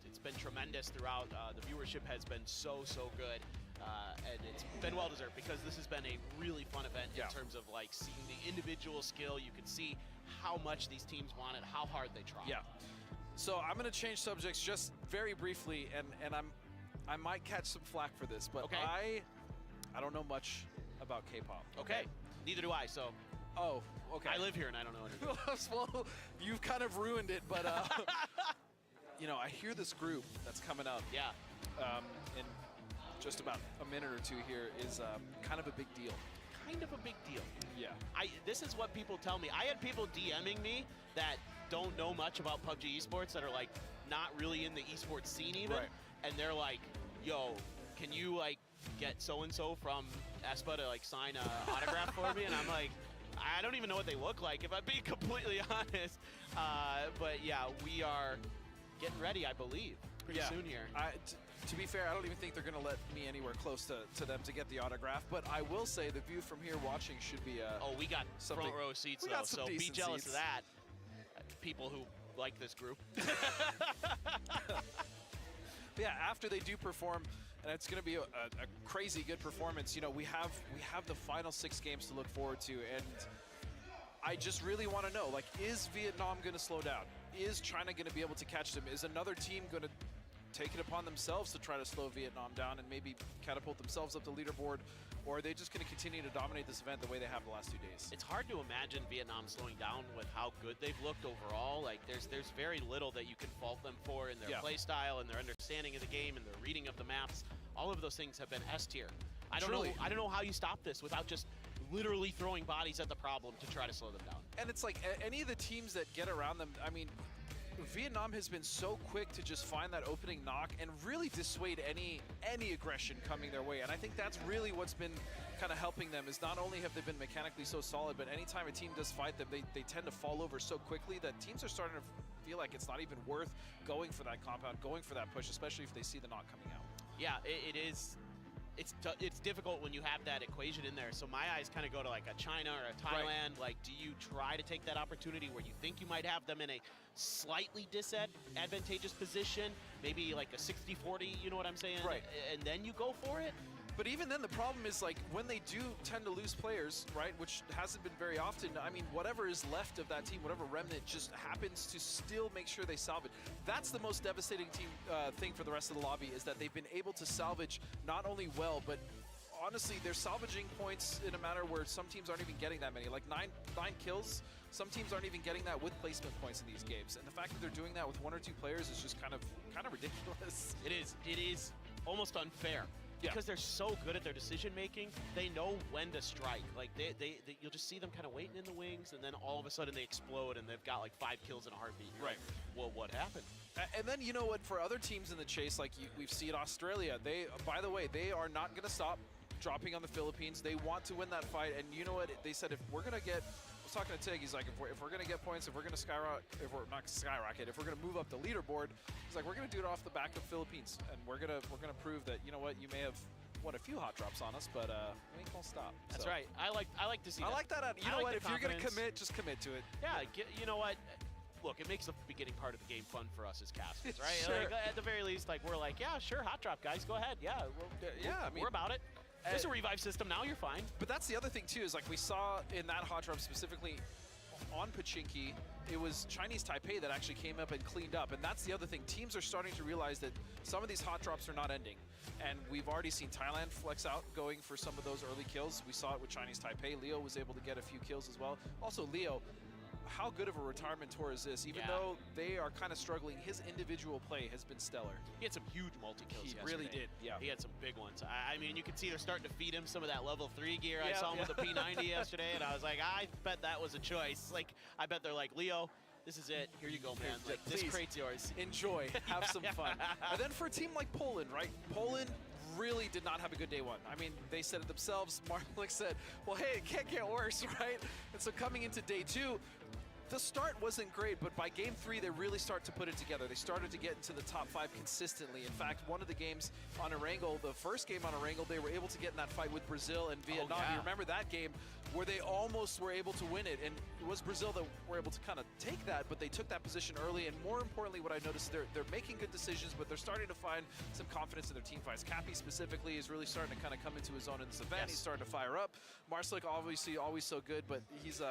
It's been tremendous throughout. The viewership has been so good. And it's been well deserved, because this has been a really fun event in terms of like seeing the individual skill. You can see how much these teams want it, how hard they try. Yeah. So I'm going to change subjects just very briefly, and I might catch some flack for this, but I don't know much about K-pop. Okay. Neither do I. So. Oh, okay. I live here and I don't know anything. Well, you've kind of ruined it, but you know, I hear this group that's coming up. Yeah. In just about a minute or two here is kind of a big deal. Kind of a big deal. Yeah. This is what people tell me. I had people DMing me that don't know much about PUBG esports, that are like not really in the esports scene even, and they're like, "Yo, can you like get so and so from Aespa to like sign a autograph for me?" And I'm like, I don't even know what they look like, if I'm being completely honest. But yeah, we are getting ready, I believe, pretty soon here. To be fair, I don't even think they're going to let me anywhere close to them to get the autograph, but I will say the view from here watching should be oh, we got something. Front row seats, though, so be jealous of that. People who like this group. Yeah, after they do perform, and it's going to be a crazy good performance, you know, we have the final 6 games to look forward to, and I just really want to know, like, is Vietnam going to slow down? Is China going to be able to catch them? Is another team going to take it upon themselves to try to slow Vietnam down and maybe catapult themselves up the leaderboard, or are they just going to continue to dominate this event the way they have the last 2 days? It's hard to imagine Vietnam slowing down with how good they've looked overall. Like there's very little that you can fault them for in their play style and their understanding of the game and their reading of the maps. All of those things have been S tier. I don't know how you stop this without just literally throwing bodies at the problem to try to slow them down. And it's like any of the teams that get around them, I mean, Vietnam has been so quick to just find that opening knock and really dissuade any aggression coming their way. And I think that's really what's been kind of helping them, is not only have they been mechanically so solid, but anytime a team does fight them, they tend to fall over so quickly that teams are starting to feel like it's not even worth going for that compound, going for that push, especially if they see the knock coming out. Yeah, it is. It's difficult when you have that equation in there. So my eyes kind of go to like a China or a Thailand. Like, do you try to take that opportunity where you think you might have them in a slightly disadvantageous position, maybe like a 60-40, you know what I'm saying? Right. And then you go for it? But even then, the problem is, like, when they do tend to lose players, right, which hasn't been very often, I mean, whatever is left of that team, whatever remnant, just happens to still make sure they salvage. That's the most devastating thing for the rest of the lobby, is that they've been able to salvage not only well, but honestly, they're salvaging points in a manner where some teams aren't even getting that many. Like nine kills, some teams aren't even getting that with placement points in these games. And the fact that they're doing that with 1 or 2 players is just kind of ridiculous. It is almost unfair. Because they're so good at their decision making, they know when to strike. Like they you'll just see them kind of waiting in the wings, and then all of a sudden they explode, and they've got like 5 kills in a heartbeat. You're like, well, what happened? And then, you know what, for other teams in the chase, like we've seen Australia, by the way, they are not going to stop dropping on the Philippines. They want to win that fight, and you know what, they said, if we're going to get, I was talking to Tig, he's like, if we're going to get points, if we're going to skyrocket, if we're going to move up the leaderboard, he's like, we're going to do it off the back of Philippines, and we're going to prove that, you know what, you may have won a few hot drops on us, but we ain't gonna stop. That's right. I like to see that. I like that. You know what? If you're gonna commit, just commit to it. Yeah. You know what? Look, it makes the beginning part of the game fun for us as casters, right? Sure. Like, at the very least, like we're like, yeah, sure, hot drop, guys, go ahead. Yeah. I mean, we're about it. There's a revive system now. You're fine. But that's the other thing too, is like we saw in that hot drop specifically on Pachinki, it was Chinese Taipei that actually came up and cleaned up. And that's the other thing. Teams are starting to realize that some of these hot drops are not ending. And we've already seen Thailand flex out, going for some of those early kills. We saw it with Chinese Taipei. Leo was able to get a few kills as well. Also, Leo, how good of a retirement tour is this? Even though they are kind of struggling, his individual play has been stellar. He had some huge multi-kills yesterday. He really did, yeah. He had some big ones. I mean, you can see they're starting to feed him some of that level 3 gear. I saw him with the P90 yesterday, and I was like, I bet that was a choice. Like, I bet they're like, Leo, this is it. Here you go, man. Like, this crate's yours. Enjoy. Have some fun. And then for a team like Poland, right? Poland really did not have a good day 1. I mean, they said it themselves. Marlik said, well, hey, it can't get worse, right? And so coming into day 2, the start wasn't great, but by game 3, they really start to put it together. They started to get into the top 5 consistently. In fact, one of the games on Erangel, the first game on Erangel, they were able to get in that fight with Brazil and Vietnam. You remember that game where they almost were able to win it, and it was Brazil that were able to kind of take that, but they took that position early, and more importantly, what I noticed, they're making good decisions, but they're starting to find some confidence in their team fights. Cappy specifically is really starting to kind of come into his own in this event. He's starting to fire up. Marcelik, obviously always so good, but he's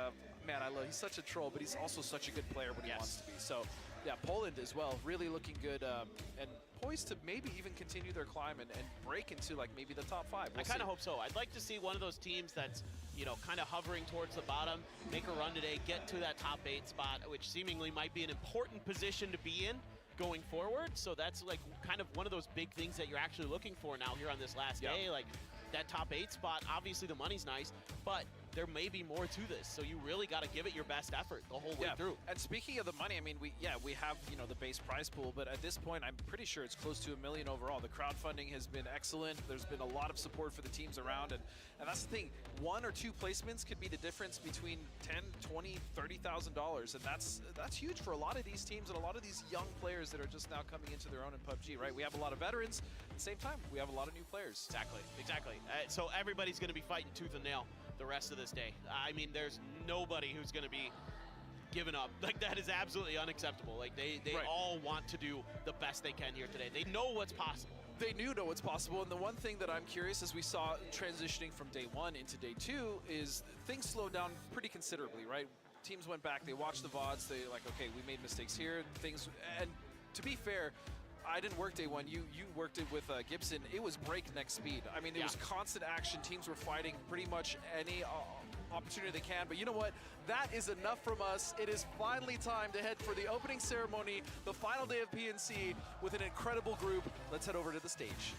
man, he's such a troll, but he's also such a good player when he wants to be. So yeah, Poland as well, really looking good, and poised to maybe even continue their climb and break into like maybe the top 5. I kind of hope so. I'd like to see one of those teams that's, you know, kind of hovering towards the bottom, make a run today, get to that top 8 spot, which seemingly might be an important position to be in going forward. So that's like kind of one of those big things that you're actually looking for now here on this last day. Like that top 8 spot, obviously the money's nice, but there may be more to this, so you really got to give it your best effort the whole way through. And speaking of the money, I mean, we have, you know, the base prize pool, but at this point, I'm pretty sure it's close to $1 million overall. The crowdfunding has been excellent. There's been a lot of support for the teams around, and that's the thing. 1 or 2 placements could be the difference between $10,000, $20,000, $30,000, and that's huge for a lot of these teams and a lot of these young players that are just now coming into their own in PUBG, right? We have a lot of veterans. At the same time, we have a lot of new players. Exactly. So everybody's going to be fighting tooth and nail the rest of this day. I mean, there's nobody who's going to be giving up. Like, that is absolutely unacceptable. Like, they all want to do the best they can here today. They know what's possible. They know what's possible, and the one thing that I'm curious, as we saw transitioning from day 1 into day 2, is things slowed down pretty considerably, right? Teams went back, they watched the VODs, they like, okay, we made mistakes here, and to be fair, I didn't work day one. You worked it with Gibson. It was breakneck speed. I mean, there was constant action. Teams were fighting pretty much any opportunity they can. But you know what? That is enough from us. It is finally time to head for the opening ceremony, the final day of PNC with an incredible group. Let's head over to the stage.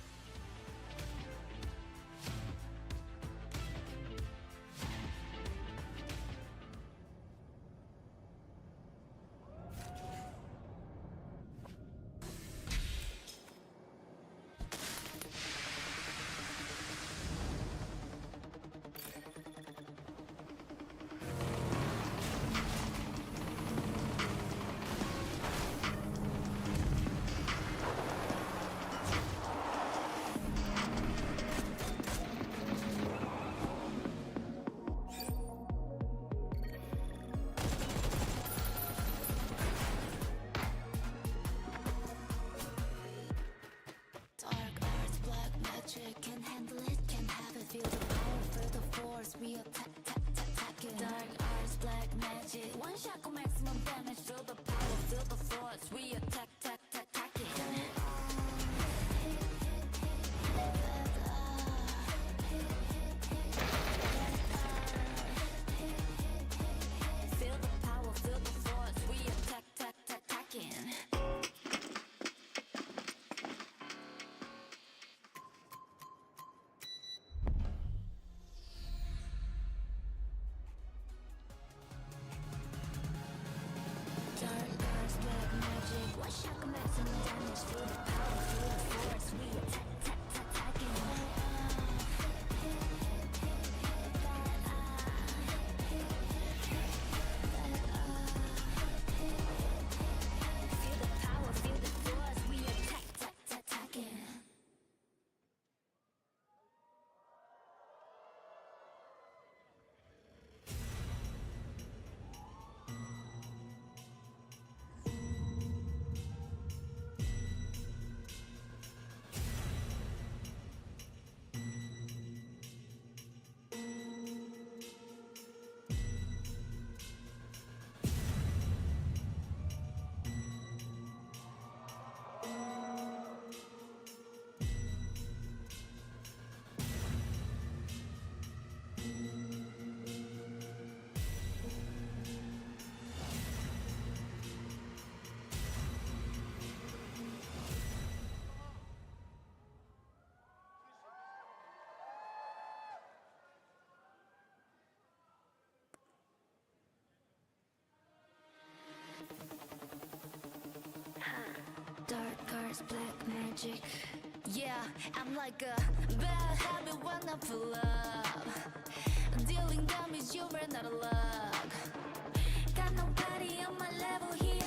Can handle it, can have it, feel the power, feel the force, we attack it. Dark arts, black magic, one shot go maximum damage, feel the power, feel the force, we attack it. Feel the power, feel the force, we attack it. Dark arts, black magic, one shot go maximum damage, feel the power, feel the force, we attack Feel the power, feel the force, we attack Dark arts, black magic. Yeah, I'm like a bad habit when I pull up. Dealing damage, you ran out of luck. Got nobody on my level here.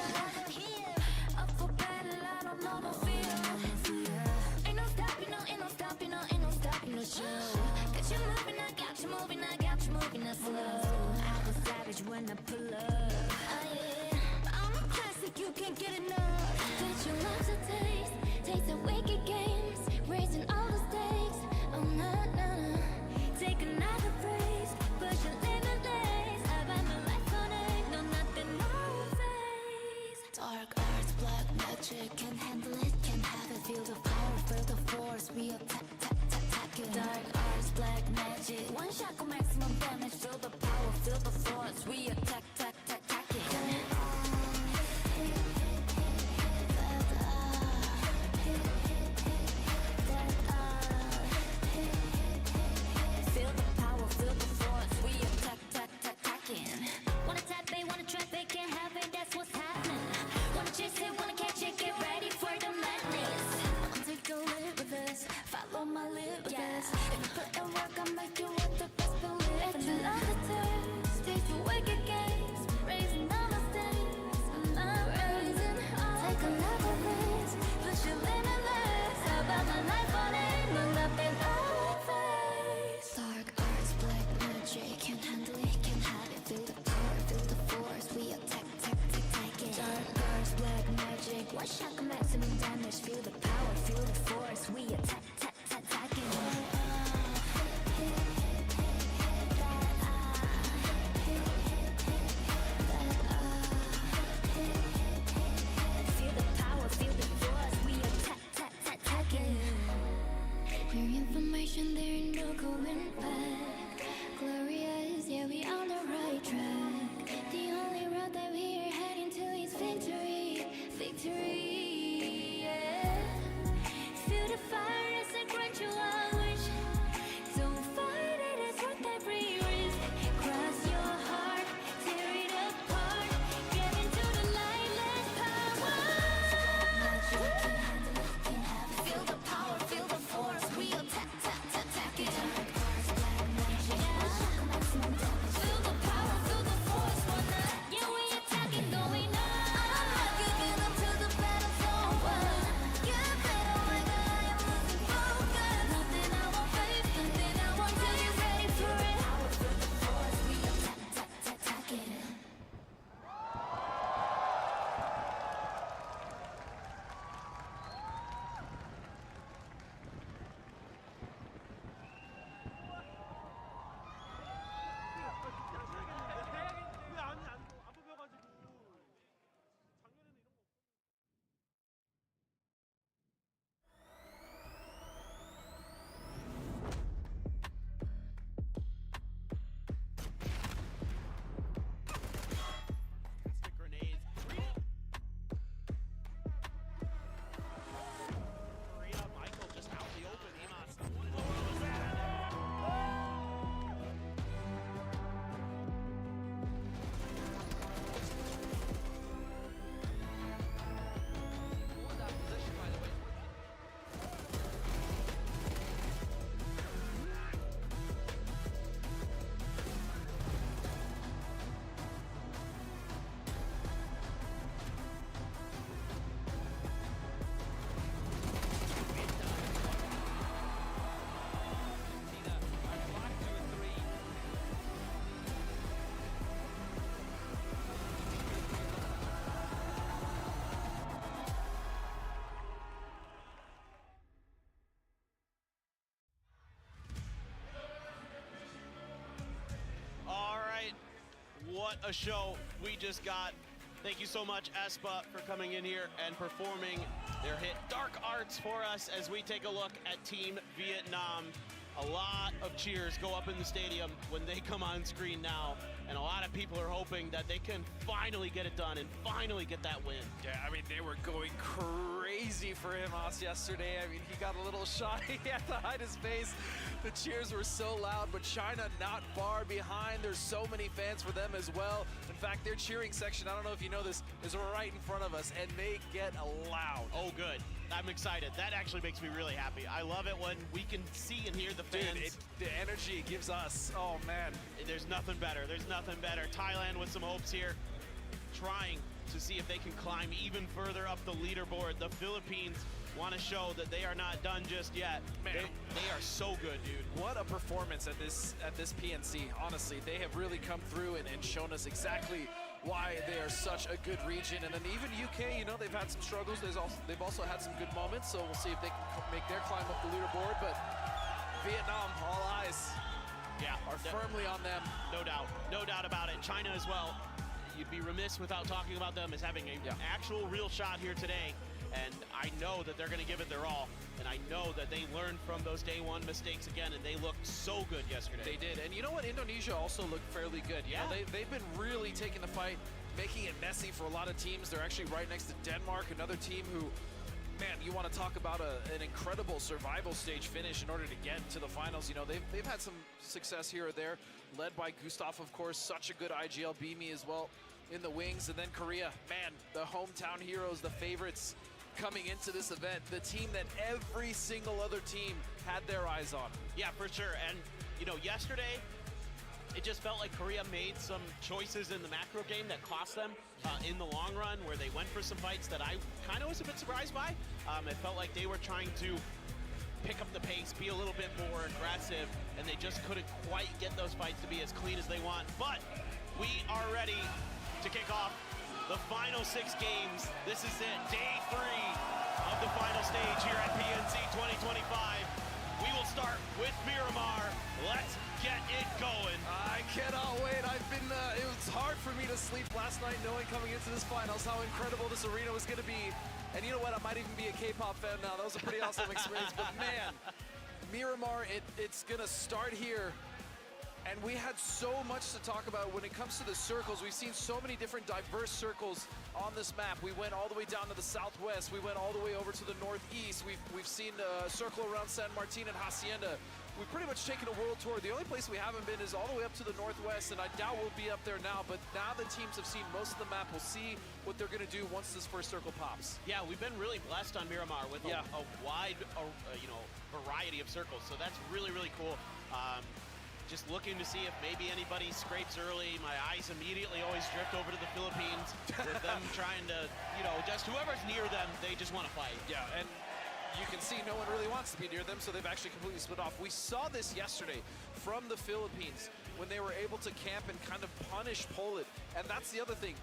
Up for battle, I don't know the feel. Ain't no stopping, no, ain't no stopping, no, ain't no stopping, no show. Got you moving, I got you moving, I got you moving, I slow. I was savage when I pull up. Oh yeah, I'm a classic, you can't get enough. That you love to taste the wicked games, raising all the stakes. Oh no, no, no. Take another phrase, push your limitless. I bet my life on it, no nothing, no face. Dark arts, black magic, can handle it, can have it, feel the power, feel the force, we attack it. Dark arts, black magic, one shot go maximum damage, feel the power, feel the force, we attack it. Feel the power, feel the force, we attack it. Wanna tap it, wanna trap it, can't have it, that's what's happening. Wanna chase it, wanna catch it, get ready for the madness. I'll take a live with this, follow my live with this. If you put in work, I'll make you want the best believe. If you love the taste, taste the wicked games, raising all the stakes. I'm not raising, take another risk, push your limitless. How about my life on it, no nothing on face. Dark arts, black magic, can handle it, can have it, feel the power, feel the force, we attack it. Dark arts, black magic, one shot go maximum damage, feel the power, feel the force, we attack it. Feel the power, feel the force, we attack. what a show we just got. Thank you so much, Espa, for coming in here and performing their hit Dark Arts for us as we take a look at Team Vietnam. A lot of cheers go up in the stadium when they come on screen now, and a lot of people are hoping that they can finally get it done and finally get that win. Yeah, I mean, they were going crazy for Himas yesterday. I mean, he got a little shy. He had to hide his face. The cheers were so loud, but China not far behind. There's so many fans for them as well. In fact, their cheering section, I don't know if you know this, is right in front of us, and they get loud. Oh, good. I'm excited. That actually makes me really happy. I love it when we can see and hear the fans. Dude, the energy it gives us, oh man. There's nothing better. There's nothing better. Thailand with some hopes here, trying to see if they can climb even further up the leaderboard. The Philippines want to show that they are not done just yet. Man, they are so good, dude. What a performance at this PNC. Honestly, they have really come through and shown us exactly why they are such a good region. And then even UK, you know, they've had some struggles. They've also had some good moments, so we'll see if they can make their climb up the leaderboard. But Vietnam, all eyes are firmly on them. No doubt. No doubt about it. China as well. You'd be remiss without talking about them as having an actual real shot here today. And I know that they're going to give it their all. And I know that they learned from those day one mistakes again, and they looked so good yesterday. They did. And you know what? Indonesia also looked fairly good. You know, they've been really taking the fight, making it messy for a lot of teams. They're actually right next to Denmark, another team who, man, you want to talk about an incredible survival stage finish in order to get to the finals. You know, they've had some success here or there, led by Gustav, of course, such a good IGL Beamy as well in the wings. And then Korea, man, the hometown heroes, the favorites coming into this event, the team that every single other team had their eyes on. Yeah, for sure. And, you know, yesterday, it just felt like Korea made some choices in the macro game that cost them in the long run, where they went for some fights that I kind of was a bit surprised by. It felt like they were trying to pick up the pace, be a little bit more aggressive, and they just couldn't quite get those fights to be as clean as they want. But we are ready to kick off the final 6 games. This is it, day 3 of the final stage here at PNC 2025. We will start with Miramar. Let's get it going. I cannot wait. It was hard for me to sleep last night knowing coming into this finals how incredible this arena was going to be. And you know what? I might even be a K-pop fan now. That was a pretty awesome experience. But man, Miramar, it's going to start here. And we had so much to talk about when it comes to the circles. We've seen so many different diverse circles on this map. We went all the way down to the southwest. We went all the way over to the northeast. We've seen a circle around San Martin and Hacienda. We've pretty much taken a world tour. The only place we haven't been is all the way up to the northwest, and I doubt we'll be up there now. But now the teams have seen most of the map. We'll see what they're going to do once this first circle pops. Yeah, we've been really blessed on Miramar with a wide, you know, variety of circles. So that's really, really cool. Just looking to see if maybe anybody scrapes early. My eyes immediately always drift over to the Philippines with them trying to, you know, just whoever's near them, they just want to fight. Yeah, and you can see no one really wants to be near them, so they've actually completely split off. We saw this yesterday from the Philippines when they were able to camp and kind of punish Poland. And that's the other thing.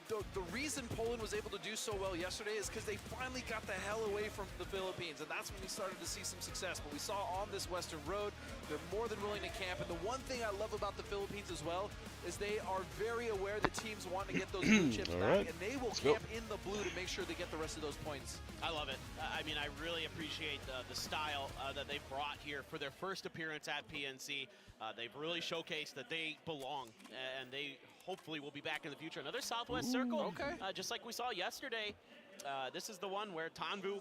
The reason Poland was able to do so well yesterday is because they finally got the hell away from the Philippines, and that's when we started to see some success. But we saw on this Western Road, they're more than willing to camp. And the one thing I love about the Philippines as well is they are very aware that teams want to get those blue chips back, and they will camp in the blue to make sure they get the rest of those points. I love it. I mean, I really appreciate the style that they've brought here for their first appearance at PNC. They've really showcased that they belong, and they hopefully will be back in the future. Another Southwest circle, just like we saw yesterday. This is the one where Tanvu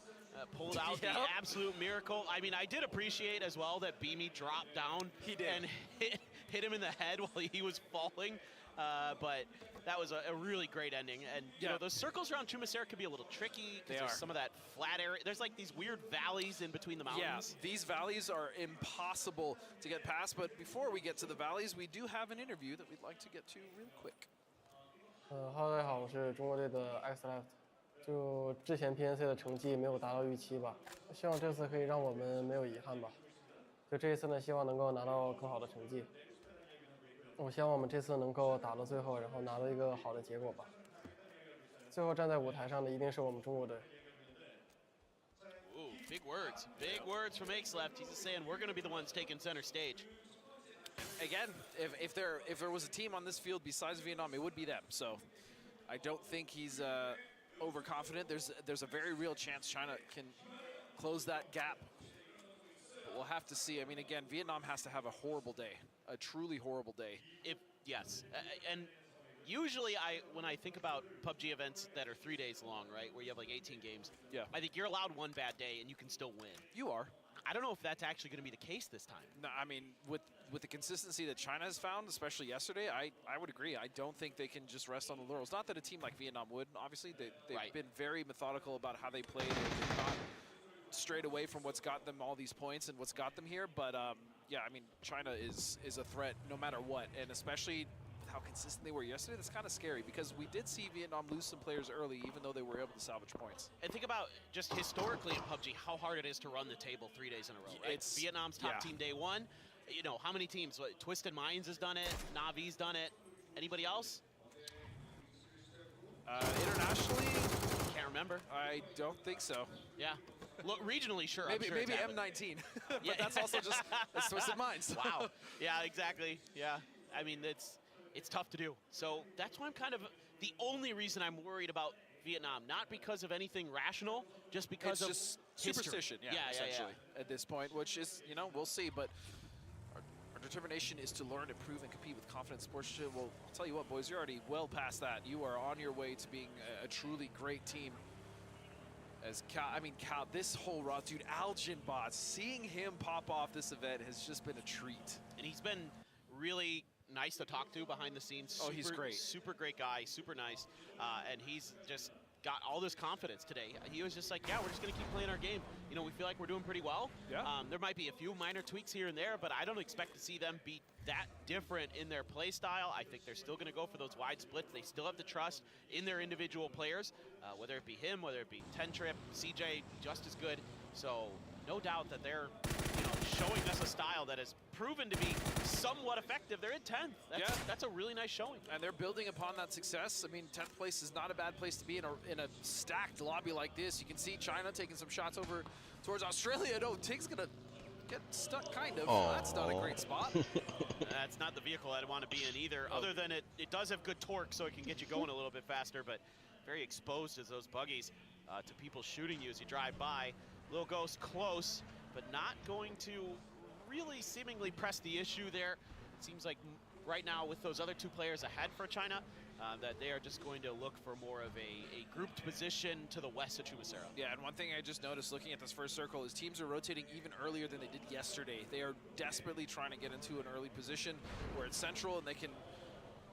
pulled out the absolute miracle. I mean, I did appreciate as well that Beamy dropped down and hit him in the head while he was falling. But that was a really great ending. And, you know, those circles around Chumasera could be a little tricky because there's some of that flat area. There's like these weird valleys in between the mountains. Yeah, these valleys are impossible to get past. But before we get to the valleys, we do have an interview that we'd like to get to real quick. Hello， 大家好，我是中国队的 X Left。就之前 PNC 的成绩没有达到预期吧，希望这次可以让我们没有遗憾吧。就这一次呢，希望能够拿到更好的成绩。我希望我们这次能够打到最后，然后拿到一个好的结果吧。最后站在舞台上的一定是我们中国队。 Ooh, big words from X Left. He's just saying we're going to be the ones taking center stage. Again, if there was a team on this field besides Vietnam, it would be them. So I don't think he's overconfident. There's a very real chance China can close that gap. But we'll have to see. I mean, again, Vietnam has to have a horrible day, a truly horrible day. Yes, and usually when I think about PUBG events that are 3 days long, right, where you have like 18 games, yeah, I think you're allowed one bad day and you can still win. You are. I don't know if that's actually going to be the case this time. No, I mean, with the consistency that China has found, especially yesterday, I would agree. I don't think they can just rest on the laurels. Not that a team like Vietnam would. Obviously, they've been very methodical about how they played. They've not strayed away from what's got them all these points and what's got them here. But, yeah, I mean, China is a threat no matter what, and especially how consistent they were yesterday. That's kind of scary because we did see Vietnam lose some players early, even though they were able to salvage points. And think about just historically in PUBG how hard it is to run the table 3 days in a row. Right? It's Vietnam's top team day one. You know, how many teams? Twisted Minds has done it. Navi's done it. Anybody else? Internationally? Can't remember. I don't think so. Yeah. Look, regionally, sure. Maybe, I'm sure maybe M19. But that's also just that's Twisted Minds. Wow. Yeah, exactly. Yeah. I mean, it's tough to do. So that's why I'm kind of the only reason I'm worried about Vietnam, not because of anything rational, just because of just superstition, essentially, at this point, which is, you know, we'll see. But our determination is to learn, improve, and compete with confidence sportsmanship. Well, I'll tell you what, boys, you're already well past that. You are on your way to being a truly great team. As Cal, this whole dude, Algenbot, seeing him pop off this event has just been a treat. And he's been really nice to talk to behind the scenes. Oh, he's great. Super great guy, super nice. And he's just got all this confidence today. He was just like, yeah, we're just going to keep playing our game. You know, we feel like we're doing pretty well. Yeah. There might be a few minor tweaks here and there, but I don't expect to see them be that different in their play style. I think they're still going to go for those wide splits. They still have the trust in their individual players, whether it be him, whether it be 10-Trip, CJ, just as good. So no doubt that they're showing us a style that has proven to be somewhat effective. They're in 10th. That's a really nice showing. And they're building upon that success. I mean, 10th place is not a bad place to be in a stacked lobby like this. You can see China taking some shots over towards Australia. No, Tig's going to get stuck, kind of. Aww. That's not a great spot. That's not the vehicle I'd want to be in either, other than it does have good torque, so it can get you going a little bit faster, but very exposed as those buggies to people shooting you as you drive by. Little Ghost close, but not going to really seemingly press the issue there. It seems like right now with those other two players ahead for China, that they are just going to look for more of a grouped position to the west of Chumacero. Yeah, and one thing I just noticed looking at this first circle is teams are rotating even earlier than they did yesterday. They are desperately trying to get into an early position where it's central and they can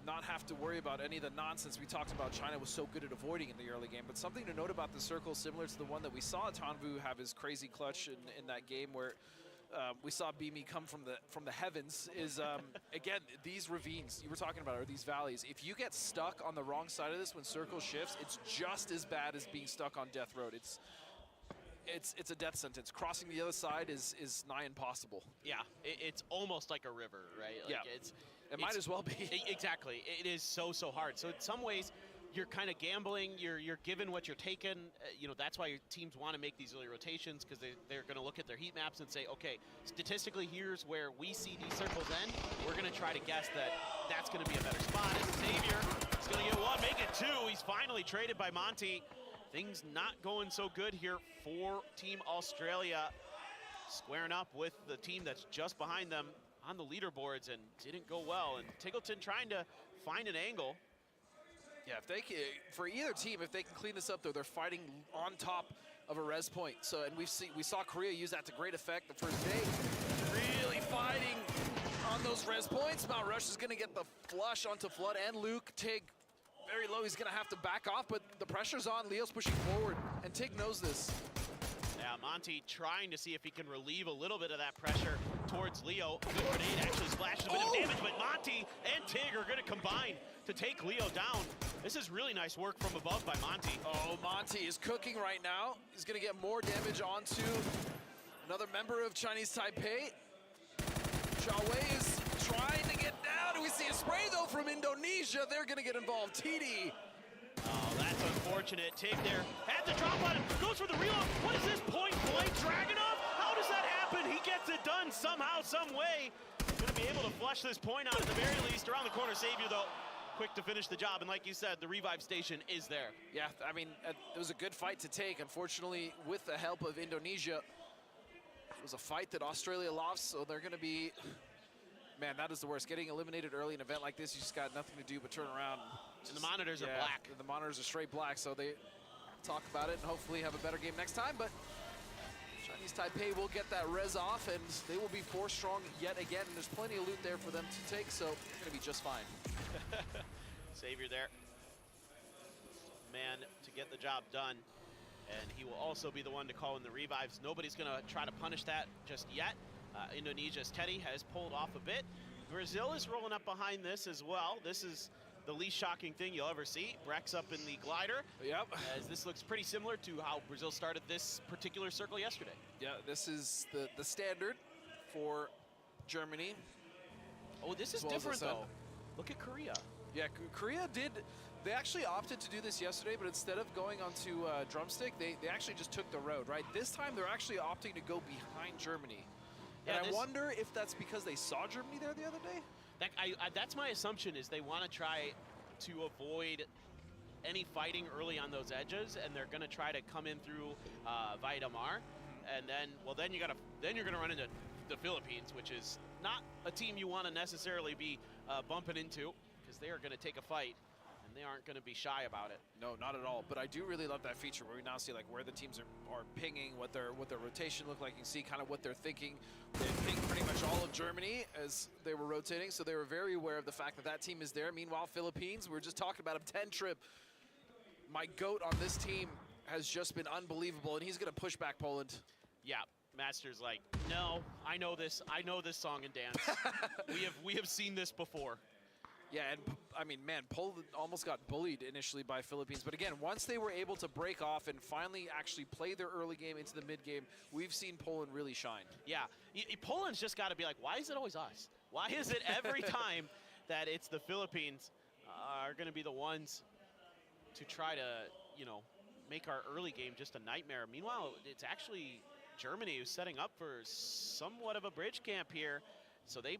not have to worry about any of the nonsense we talked about China was so good at avoiding in the early game. But something to note about the circle, similar to the one that we saw Tanvu have his crazy clutch in that game where we saw Beamy come from the heavens, is again, these ravines you were talking about, or these valleys, if you get stuck on the wrong side of this when circle shifts, it's just as bad as being stuck on death road. It's a death sentence. Crossing the other side is nigh impossible. Yeah, it's almost like a river, right? Like it might as well be. Exactly. It is so hard. So in some ways, you're kind of gambling. You're given what you're taking. You know, that's why your teams want to make these early rotations, because they're going to look at their heat maps and say, okay, statistically, here's where we see these circles end. We're going to try to guess that's going to be a better spot. And Xavier is going to get one, make it two. He's finally traded by Monty. Things not going so good here for Team Australia, squaring up with the team that's just behind them on the leaderboards, and didn't go well. And Tiggleton trying to find an angle. Yeah, if they can, for either team, if they can clean this up, though, they're fighting on top of a res point. So, and we saw Korea use that to great effect the first day, really fighting on those res points. Mount Rush is going to get the flush onto Flood and Luke. Tig very low. He's going to have to back off, but the pressure's on. Leo's pushing forward, and Tig knows this. Yeah, Monty trying to see if he can relieve a little bit of that pressure towards Leo. Good grenade actually splashes a bit of damage, but Monty and Tig are going to combine to take Leo down. This is really nice work from above by Monty. Oh, Monty is cooking right now. He's going to get more damage onto another member of Chinese Taipei. Chao Wei is trying to get down. We see a spray, though, from Indonesia. They're going to get involved. TD. Oh, that's unfortunate. Tig there had the drop on him. Goes for the reload. What is this? Point blank Dragunov? How does that happen? He gets it done somehow, some way. Gonna be able to flush this point out at the very least. Around the corner, Savior though, quick to finish the job. And like you said, the revive station is there. Yeah, I mean, it was a good fight to take. Unfortunately, with the help of Indonesia, it was a fight that Australia lost, so they're gonna be, man, that is the worst. Getting eliminated early in an event like this, you just got nothing to do but turn around. And the monitors are black. The monitors are straight black, so they talk about it and hopefully have a better game next time. But Chinese Taipei will get that res off, and they will be 4 strong yet again. And there's plenty of loot there for them to take, so it's going to be just fine. Savior there. Man to get the job done. And he will also be the one to call in the revives. Nobody's going to try to punish that just yet. Indonesia's Teddy has pulled off a bit. Brazil is rolling up behind this as well. This is the least shocking thing you'll ever see. Brex up in the glider. Yep. As this looks pretty similar to how Brazil started this particular circle yesterday. Yeah, this is the standard for Germany. Oh, this is different though. Look at Korea. Yeah, Korea they actually opted to do this yesterday, but instead of going onto drumstick, they actually just took the road, right? This time they're actually opting to go behind Germany. Yeah, and I wonder if that's because they saw Germany there the other day? That's my assumption, is they want to try to avoid any fighting early on those edges, and they're going to try to come in through Vaidamar, and then you're going to run into the Philippines, which is not a team you want to necessarily be bumping into, because they are going to take a fight, and they aren't going to be shy about it. No, not at all. But I do really love that feature where we now see like where the teams are pinging, what their rotation look like. You can see kind of what they're thinking. They pinged pretty much all of Germany as they were rotating, so they were very aware of the fact that that team is there. Meanwhile, Philippines, we were just talking about him, 10 trip. My GOAT on this team has just been unbelievable, and he's going to push back Poland. Yeah, Master's like, no, I know this song and dance. we have seen this before. Yeah, and I mean, man, Poland almost got bullied initially by Philippines. But again, once they were able to break off and finally actually play their early game into the mid game, we've seen Poland really shine. Yeah, Poland's just got to be like, why is it always us? Why is it every time that it's the Philippines are going to be the ones to try to, make our early game just a nightmare? Meanwhile, it's actually Germany who's setting up for somewhat of a bridge camp here. So they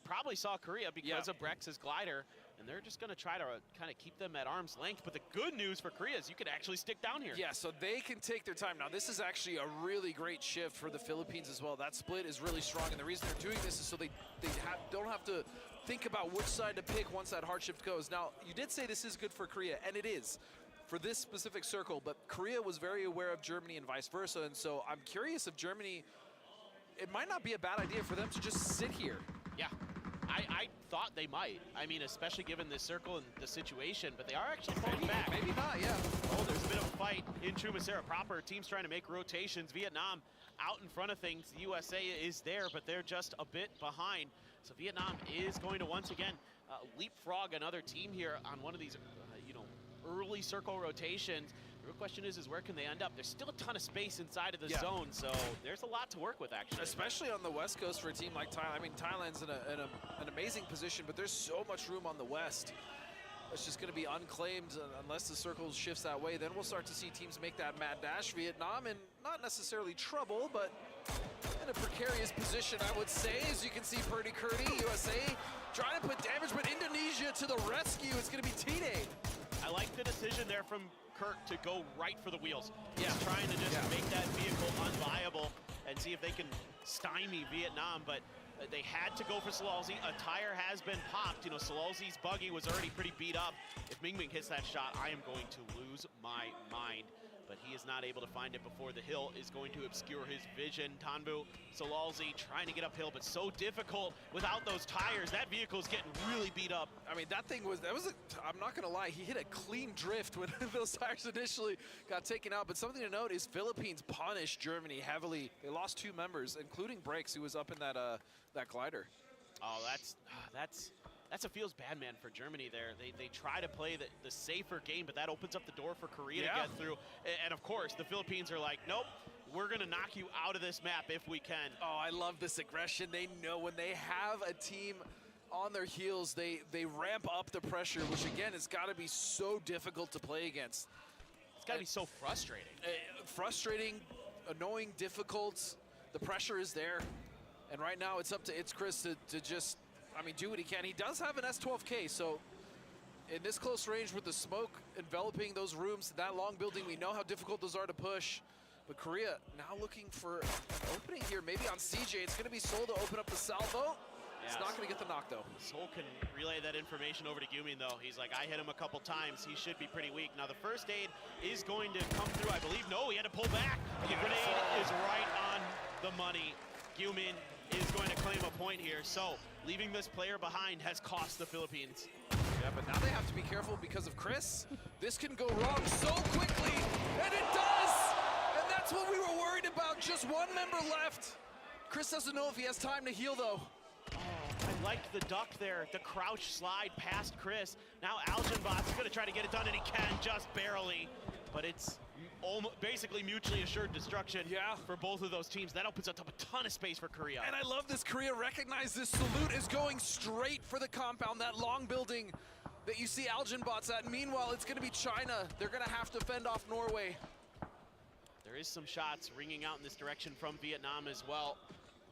probably saw Korea because of Brex's glider, and they're just going to try to kind of keep them at arm's length. But the good news for Korea is you could actually stick down here. Yeah, so they can take their time. Now, this is actually a really great shift for the Philippines as well. That split is really strong, and the reason they're doing this is so they don't have to think about which side to pick once that hard shift goes. Now, you did say this is good for Korea, and it is for this specific circle, but Korea was very aware of Germany and vice versa, and so I'm curious if Germany, it might not be a bad idea for them to just sit here. Yeah, I thought they might. I mean, especially given this circle and the situation, but they are actually pulling back. Maybe not, yeah. Oh, there's a bit of a fight in Chumasera proper. Teams trying to make rotations. Vietnam out in front of things. The USA is there, but they're just a bit behind. So Vietnam is going to once again leapfrog another team here on one of these, early circle rotations. The real question is where can they end up? There's still a ton of space inside of the zone, so there's a lot to work with, actually. Especially on the West Coast for a team like Thailand. I mean, Thailand's in an amazing position, but there's so much room on the West. It's just going to be unclaimed unless the circle shifts that way. Then we'll start to see teams make that mad dash. Vietnam in not necessarily trouble, but in a precarious position, I would say. As you can see, Purdy Curdy, USA, trying to put damage, but Indonesia to the rescue. It's going to be Tine. I like the decision there from Kurt to go right for the wheels. He's trying to just make that vehicle unviable and see if they can stymie Vietnam, but they had to go for Salalzi. A tire has been popped. Salalzi's buggy was already pretty beat up. If Mingming hits that shot, I am going to lose my mind. But he is not able to find it before the hill is going to obscure his vision. Tanbu, Salalzi trying to get uphill, but so difficult without those tires. That vehicle is getting really beat up. I mean, I'm not gonna lie, he hit a clean drift when those tires initially got taken out. But something to note is Philippines punished Germany heavily. They lost 2 members, including Breaks, who was up in that glider. Oh, that's a feels bad, man, for Germany there. They try to play the safer game, but that opens up the door for Korea to get through. And of course, the Philippines are like, nope, we're gonna knock you out of this map if we can. Oh, I love this aggression. They know when they have a team on their heels, they ramp up the pressure, which again, has gotta be so difficult to play against. It's gotta be so frustrating. Frustrating, annoying, difficult. The pressure is there. And right now it's up to Chris to just, I mean, do what he can. He does have an S12K, so in this close range with the smoke enveloping those rooms, that long building, we know how difficult those are to push. But Korea now looking for an opening here, maybe on CJ. It's gonna be Seoul to open up the salvo. It's not gonna get the knock though. Seoul can relay that information over to Gyumin though. He's like, I hit him a couple times. He should be pretty weak. Now the first aid is going to come through, I believe. No, he had to pull back. The grenade is right on the money. Gyumin is going to claim a point here. So leaving this player behind has cost the Philippines. Yeah, but now they have to be careful because of Chris. This can go wrong so quickly, and it does! And that's what we were worried about, just one member left. Chris doesn't know if he has time to heal though. I liked the duck there, the crouch slide past Chris. Now Algenbot's gonna try to get it done, and he can just barely. But it's almost basically mutually assured destruction for both of those teams. That opens up a ton of space for Korea. And I love this. Korea recognized this salute is going straight for the compound, that long building that you see Algenbots at. Meanwhile, it's gonna be China. They're gonna have to fend off Norway. There is some shots ringing out in this direction from Vietnam as well.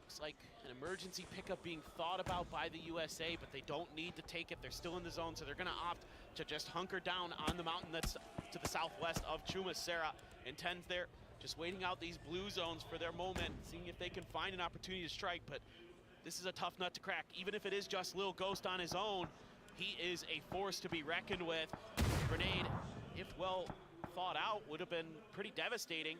Looks like an emergency pickup being thought about by the USA, but they don't need to take it. They're still in the zone, so they're gonna opt to just hunker down on the mountain that's to the southwest of Chuma. Sarah intends there, just waiting out these blue zones for their moment, seeing if they can find an opportunity to strike, but this is a tough nut to crack. Even if it is just Lil Ghost on his own, he is a force to be reckoned with. Grenade, if well thought out, would have been pretty devastating.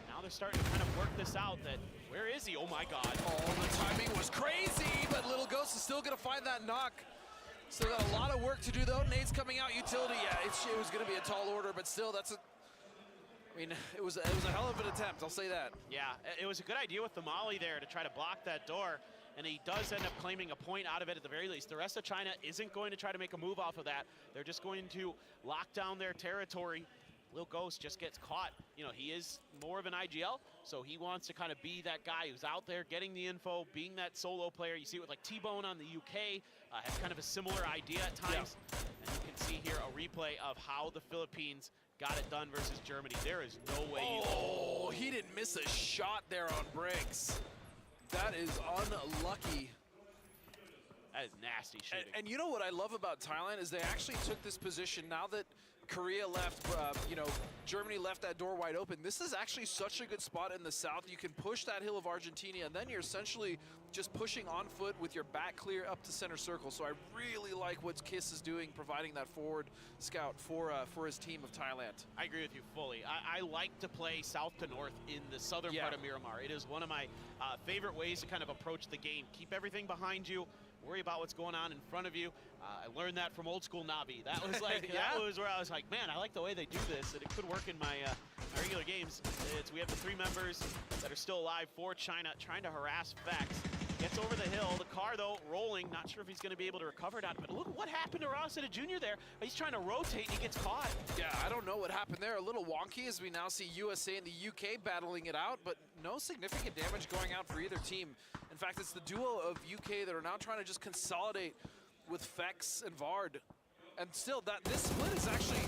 Now they're starting to kind of work this out that, where is he? Oh my God. Oh, the timing was crazy, but Little Ghost is still gonna find that knock. Still got a lot of work to do though. Nade's coming out utility. Yeah, it was gonna be a tall order, but still that's a, I mean, it was a hell of an attempt, I'll say that. Yeah, it was a good idea with the Molly there to try to block that door, and he does end up claiming a point out of it at the very least. The rest of China isn't going to try to make a move off of that. They're just going to lock down their territory. Lil Ghost just gets caught. You know, he is more of an IGL, so he wants to kind of be that guy who's out there getting the info, being that solo player. You see it with like T-Bone on the UK, has kind of a similar idea at times. Yeah. And you can see here a replay of how the Philippines got it done versus Germany. There is no way he didn't miss a shot there on Briggs. That is unlucky. That is nasty shooting. And you know what I love about Thailand is they actually took this position now that Korea left, you know, Germany left that door wide open. This is actually such a good spot in the south. You can push that hill of Argentina, and then you're essentially just pushing on foot with your back clear up to center circle. So I really like what Kiss is doing, providing that forward scout for his team of Thailand. I agree with you fully. I like to play south to north in the southern part of Miramar. It is one of my favorite ways to kind of approach the game. Keep everything behind you. Worry about what's going on in front of you. I learned that from old school Navi. That was like that was where I was like, man, I like the way they do this, and it could work in my regular games. We have the 3 members that are still alive for China, trying to harass Vex. Gets over the hill. The car though rolling. Not sure if he's going to be able to recover it out. But look what happened to Rossetta Jr. there. He's trying to rotate and he gets caught. Yeah, I don't know what happened there. A little wonky as we now see USA and the UK battling it out, but no significant damage going out for either team. In fact, it's the duo of UK that are now trying to just consolidate with Fex and Vard. And still, this split is actually,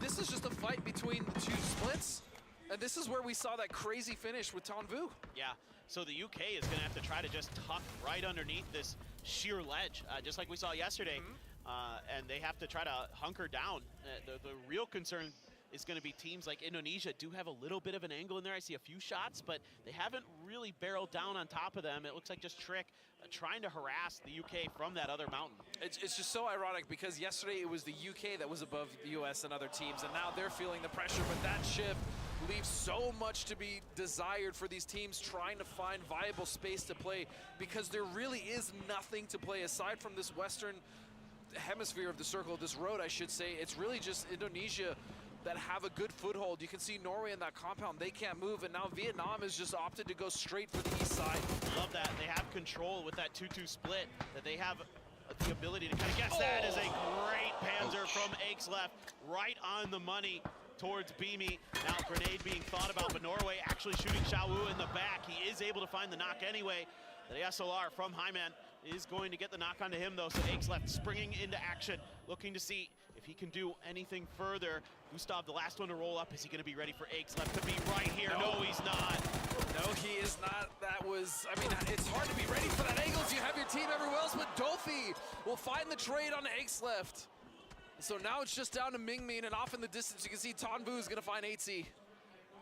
this is just a fight between the 2 splits. And this is where we saw that crazy finish with Tonvu. Yeah, so the UK is going to have to try to just tuck right underneath this sheer ledge, just like we saw yesterday. And they have to try to hunker down. The real concern is going to be teams like Indonesia do have a little bit of an angle in there. I see a few shots, but they haven't really barreled down on top of them. It looks like just Trick trying to harass the UK from that other mountain. It's just so ironic because yesterday it was the UK that was above the US and other teams, and now they're feeling the pressure, but that shift leaves so much to be desired for these teams trying to find viable space to play, because there really is nothing to play aside from this western hemisphere of the circle, this road I should say. It's really just Indonesia that have a good foothold. You can see Norway in that compound, they can't move, and now Vietnam has just opted to go straight for the east side. Love that. They have control with that 2-2 split, that they have the ability to kind of guess. That is a great panzer from Aches left, right on the money towards Beamy. Now grenade being thought about, but Norway actually shooting Xiaowu in the back. He is able to find the knock anyway. The SLR from Hyman is going to get the knock onto him though, so Aches left springing into action, looking to see if he can do anything further. Gustav, the last one to roll up. Is he going to be ready for Aches left to be right here? No, he's not. No, he is not. That was was, I mean, it's hard to be ready for that angle if you have your team everywhere else, but Dofi will find the trade on Ace left. So now it's just down to Mingmin, and off in the distance you can see Tanvu is going to find 8C.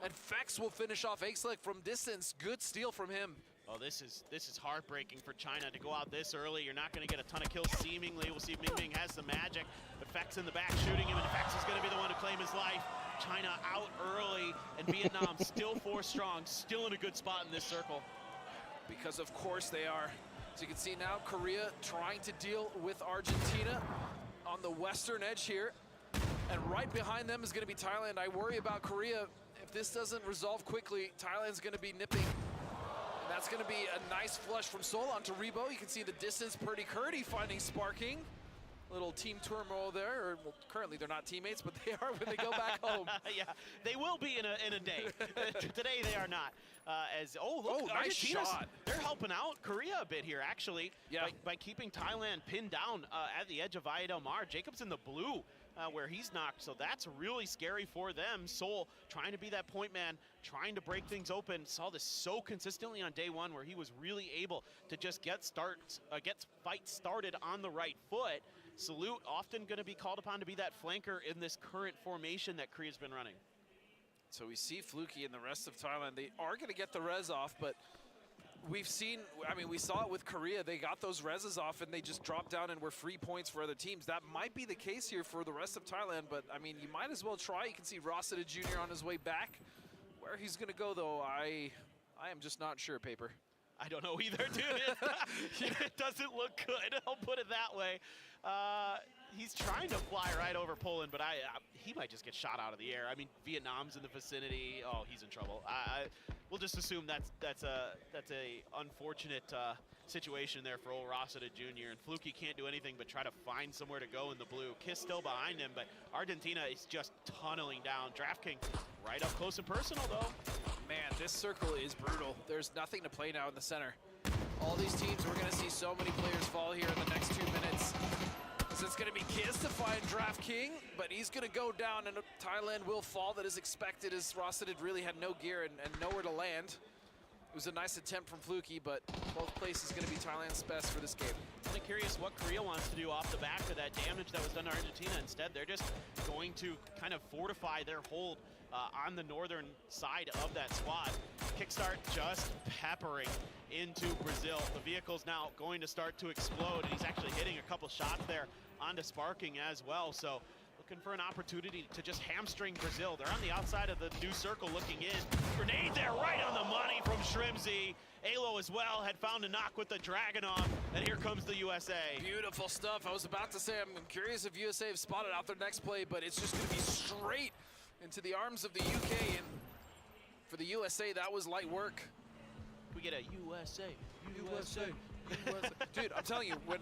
And Fex will finish off Axelec from distance. Good steal from him. Oh, this is heartbreaking for China to go out this early. You're not going to get a ton of kills seemingly. We'll see if Mingming has the magic, but Fex in the back shooting him, and Fex is going to be the one to claim his life. China out early, and Vietnam still 4 strong, still in a good spot in this circle. Because of course they are. As you can see now, Korea trying to deal with Argentina on the western edge here. And right behind them is going to be Thailand. I worry about Korea. If this doesn't resolve quickly, Thailand's going to be nipping. And that's going to be a nice flush from Seoul onto Rebo. You can see the distance. Purdy Curdy finding Sparking. Little team turmoil there. Or, well, currently they're not teammates, but they are when they go back home. Yeah, they will be in a day. Today they are not. Look, nice shot. They're helping out Korea a bit here, actually, by keeping Thailand pinned down at the edge of Via Del Mar. Jacob's in the blue. Where he's knocked, so that's really scary for them. Seoul trying to be that point man, trying to break things open. Saw this so consistently on day one where he was really able to just get fight started on the right foot. Salute often going to be called upon to be that flanker in this current formation that Korea's been running. So we see Fluky and the rest of Thailand. They are going to get the res off, but we've seen, I mean, we saw it with Korea. They got those reses off and they just dropped down and were free points for other teams. That might be the case here for the rest of Thailand, but I mean, you might as well try. You can see Rossiter Jr. on his way back. Where he's going to go, though, I am just not sure, Paper. I don't know either, dude. It doesn't look good, I'll put it that way. He's trying to fly right over Poland, but he might just get shot out of the air. I mean, Vietnam's in the vicinity. Oh, he's in trouble. We'll just assume that's a unfortunate situation there for old Rossiter Jr. And Fluky can't do anything but try to find somewhere to go in the blue. Kiss still behind him, but Argentina is just tunneling down. DraftKings right up close and personal, though. Man, this circle is brutal. There's nothing to play now in the center. All these teams, we're going to see so many players fall here in the next 2 minutes. So it's going to be Kiss to find DraftKings, but he's going to go down, and Thailand will fall. That is expected, as Rossiter really had no gear and nowhere to land. It was a nice attempt from Fluky, but both places going to be Thailand's best for this game. I'm curious what Korea wants to do off the back of that damage that was done to Argentina. Instead, they're just going to kind of fortify their hold on the northern side of that squad. Kickstart just peppering into Brazil. The vehicle's now going to start to explode, and he's actually hitting a couple shots there onto Sparking as well. So looking for an opportunity to just hamstring Brazil. They're on the outside of the new circle looking in. Grenade there right on the money from Shrimzy. Alo as well had found a knock with the Dragunov, and here comes the USA. Beautiful stuff. I was about to say, I'm curious if USA have spotted out their next play, but it's just going to be straight into the arms of the UK, and for the USA, that was light work. We get a USA. Dude, I'm telling you, when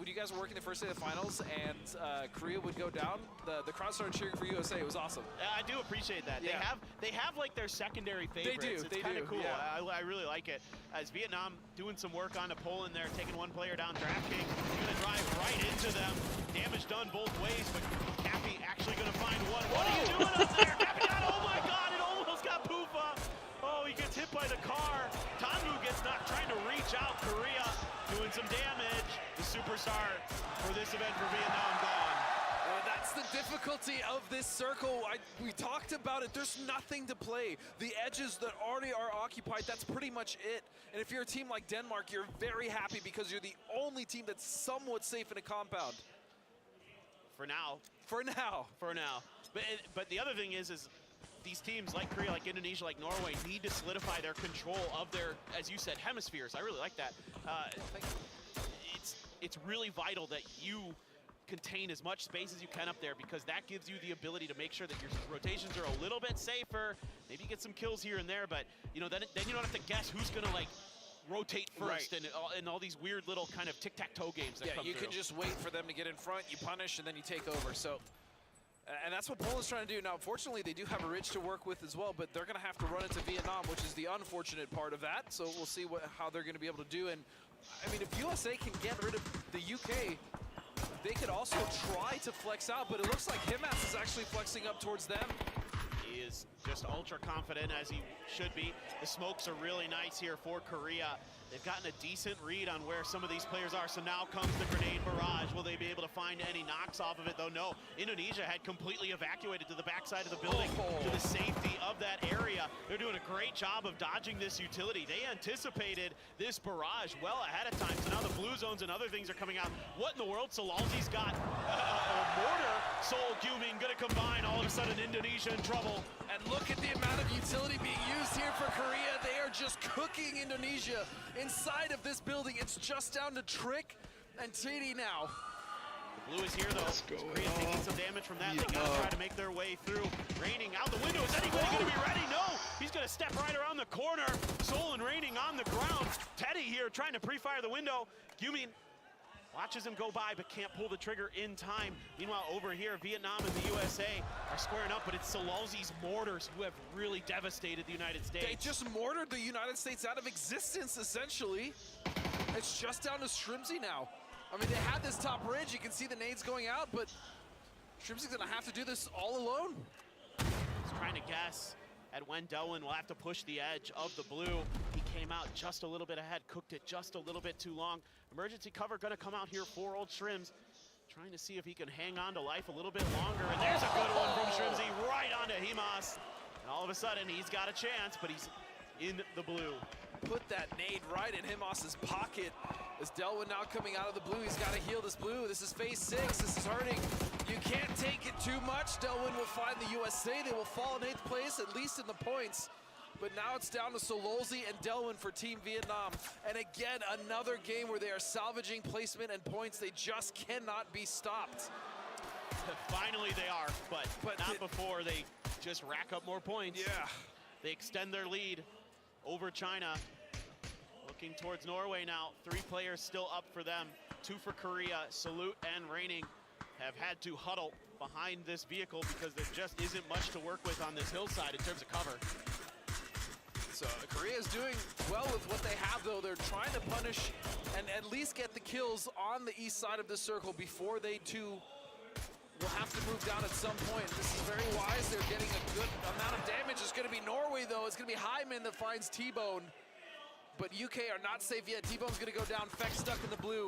you guys were working the first day of the finals and Korea would go down, the crowd started cheering for USA. It was awesome. I do appreciate that. Yeah. They have like their secondary favorites. They do. It's kind of cool. Yeah. I really like it. As Vietnam doing some work on Poland there, taking one player down. DraftKings gonna drive right into them. Damage done both ways, but Cappy actually gonna find one. What are you doing up there? Cappy got, oh my God! It almost got Poofa. Oh, he gets hit by the car. Tanmu gets knocked, trying to reach out. Korea doing some damage. The superstar for this event for Vietnam gone. That's the difficulty of this circle. We talked about it. There's nothing to play. The edges that already are occupied, that's pretty much it. And if you're a team like Denmark, you're very happy because you're the only team that's somewhat safe in a compound. For now. For now. For now. But the other thing is these teams like Korea, like Indonesia, like Norway need to solidify their control of their, as you said, hemispheres. I really like that. It's really vital that you contain as much space as you can up there, because that gives you the ability to make sure that your rotations are a little bit safer. Maybe get some kills here and there, but you know, then you don't have to guess who's gonna like rotate first, right, and all these weird little kind of tic-tac-toe games that come through. Can just wait for them to get in front, you punish, and then you take over. So, and that's what Poland's trying to do. Now, fortunately, they do have a Ridge to work with as well, but they're going to have to run into Vietnam, which is the unfortunate part of that. So we'll see how they're going to be able to do. And I mean, if USA can get rid of the UK, they could also try to flex out, but it looks like Himas is actually flexing up towards them. He is He's just ultra confident, as he should be. The smokes are really nice here for Korea. They've gotten a decent read on where some of these players are, so now comes the grenade barrage. Will they be able to find any knocks off of it, though? No, Indonesia had completely evacuated to the backside of the building to the safety of that area. They're doing a great job of dodging this utility. They anticipated this barrage well ahead of time, so now the blue zones and other things are coming out. What in the world? Solalzi's got a mortar. Seoul Gyuming gonna combine. All of a sudden, Indonesia in trouble. And look at the amount of utility being used here for Korea. They are just cooking Indonesia inside of this building. It's just down to Trick and TD now. The blue is here, though. Korea taking some damage from that. They gotta try to make their way through. Raining out the window. Is anybody gonna be ready? No! He's gonna step right around the corner. Soul and Raining on the ground. Teddy here trying to pre-fire the window. Gyuming watches him go by, but can't pull the trigger in time. Meanwhile, over here, Vietnam and the USA are squaring up, but it's Solalzi's mortars who have really devastated the United States. They just mortared the United States out of existence, essentially. It's just down to Shrimsy now. I mean, they had this top ridge. You can see the nades going out, but Shrimsy's gonna have to do this all alone. He's trying to guess at when Delwin will have to push the edge of the blue. He came out just a little bit ahead, cooked it just a little bit too long. Emergency cover gonna come out here for Old Shrims, trying to see if he can hang on to life a little bit longer. And there's a good one from Shrimsy right onto Himas. And all of a sudden, he's got a chance, but he's in the blue. Put that nade right in Himas's pocket. As Delwin now coming out of the blue, he's got to heal this blue. This is phase 6, this is hurting. You can't take it too much. Delwin will find the USA. They will fall in 8th place, at least in the points. But now it's down to Solalzi and Delwin for Team Vietnam. And again, another game where they are salvaging placement and points. They just cannot be stopped. Finally they are, but not before they just rack up more points. Yeah. They extend their lead over China. Looking towards Norway now. 3 players still up for them. 2 for Korea. Salute and Raining have had to huddle behind this vehicle because there just isn't much to work with on this hillside in terms of cover. So Korea is doing well with what they have, though. They're trying to punish and at least get the kills on the east side of the circle before they too will have to move down at some point. This is very wise. They're getting a good amount of damage. It's going to be Norway, though. It's going to be Hyman that finds T-Bone. But UK are not safe yet. T-Bone's going to go down. Feck stuck in the blue.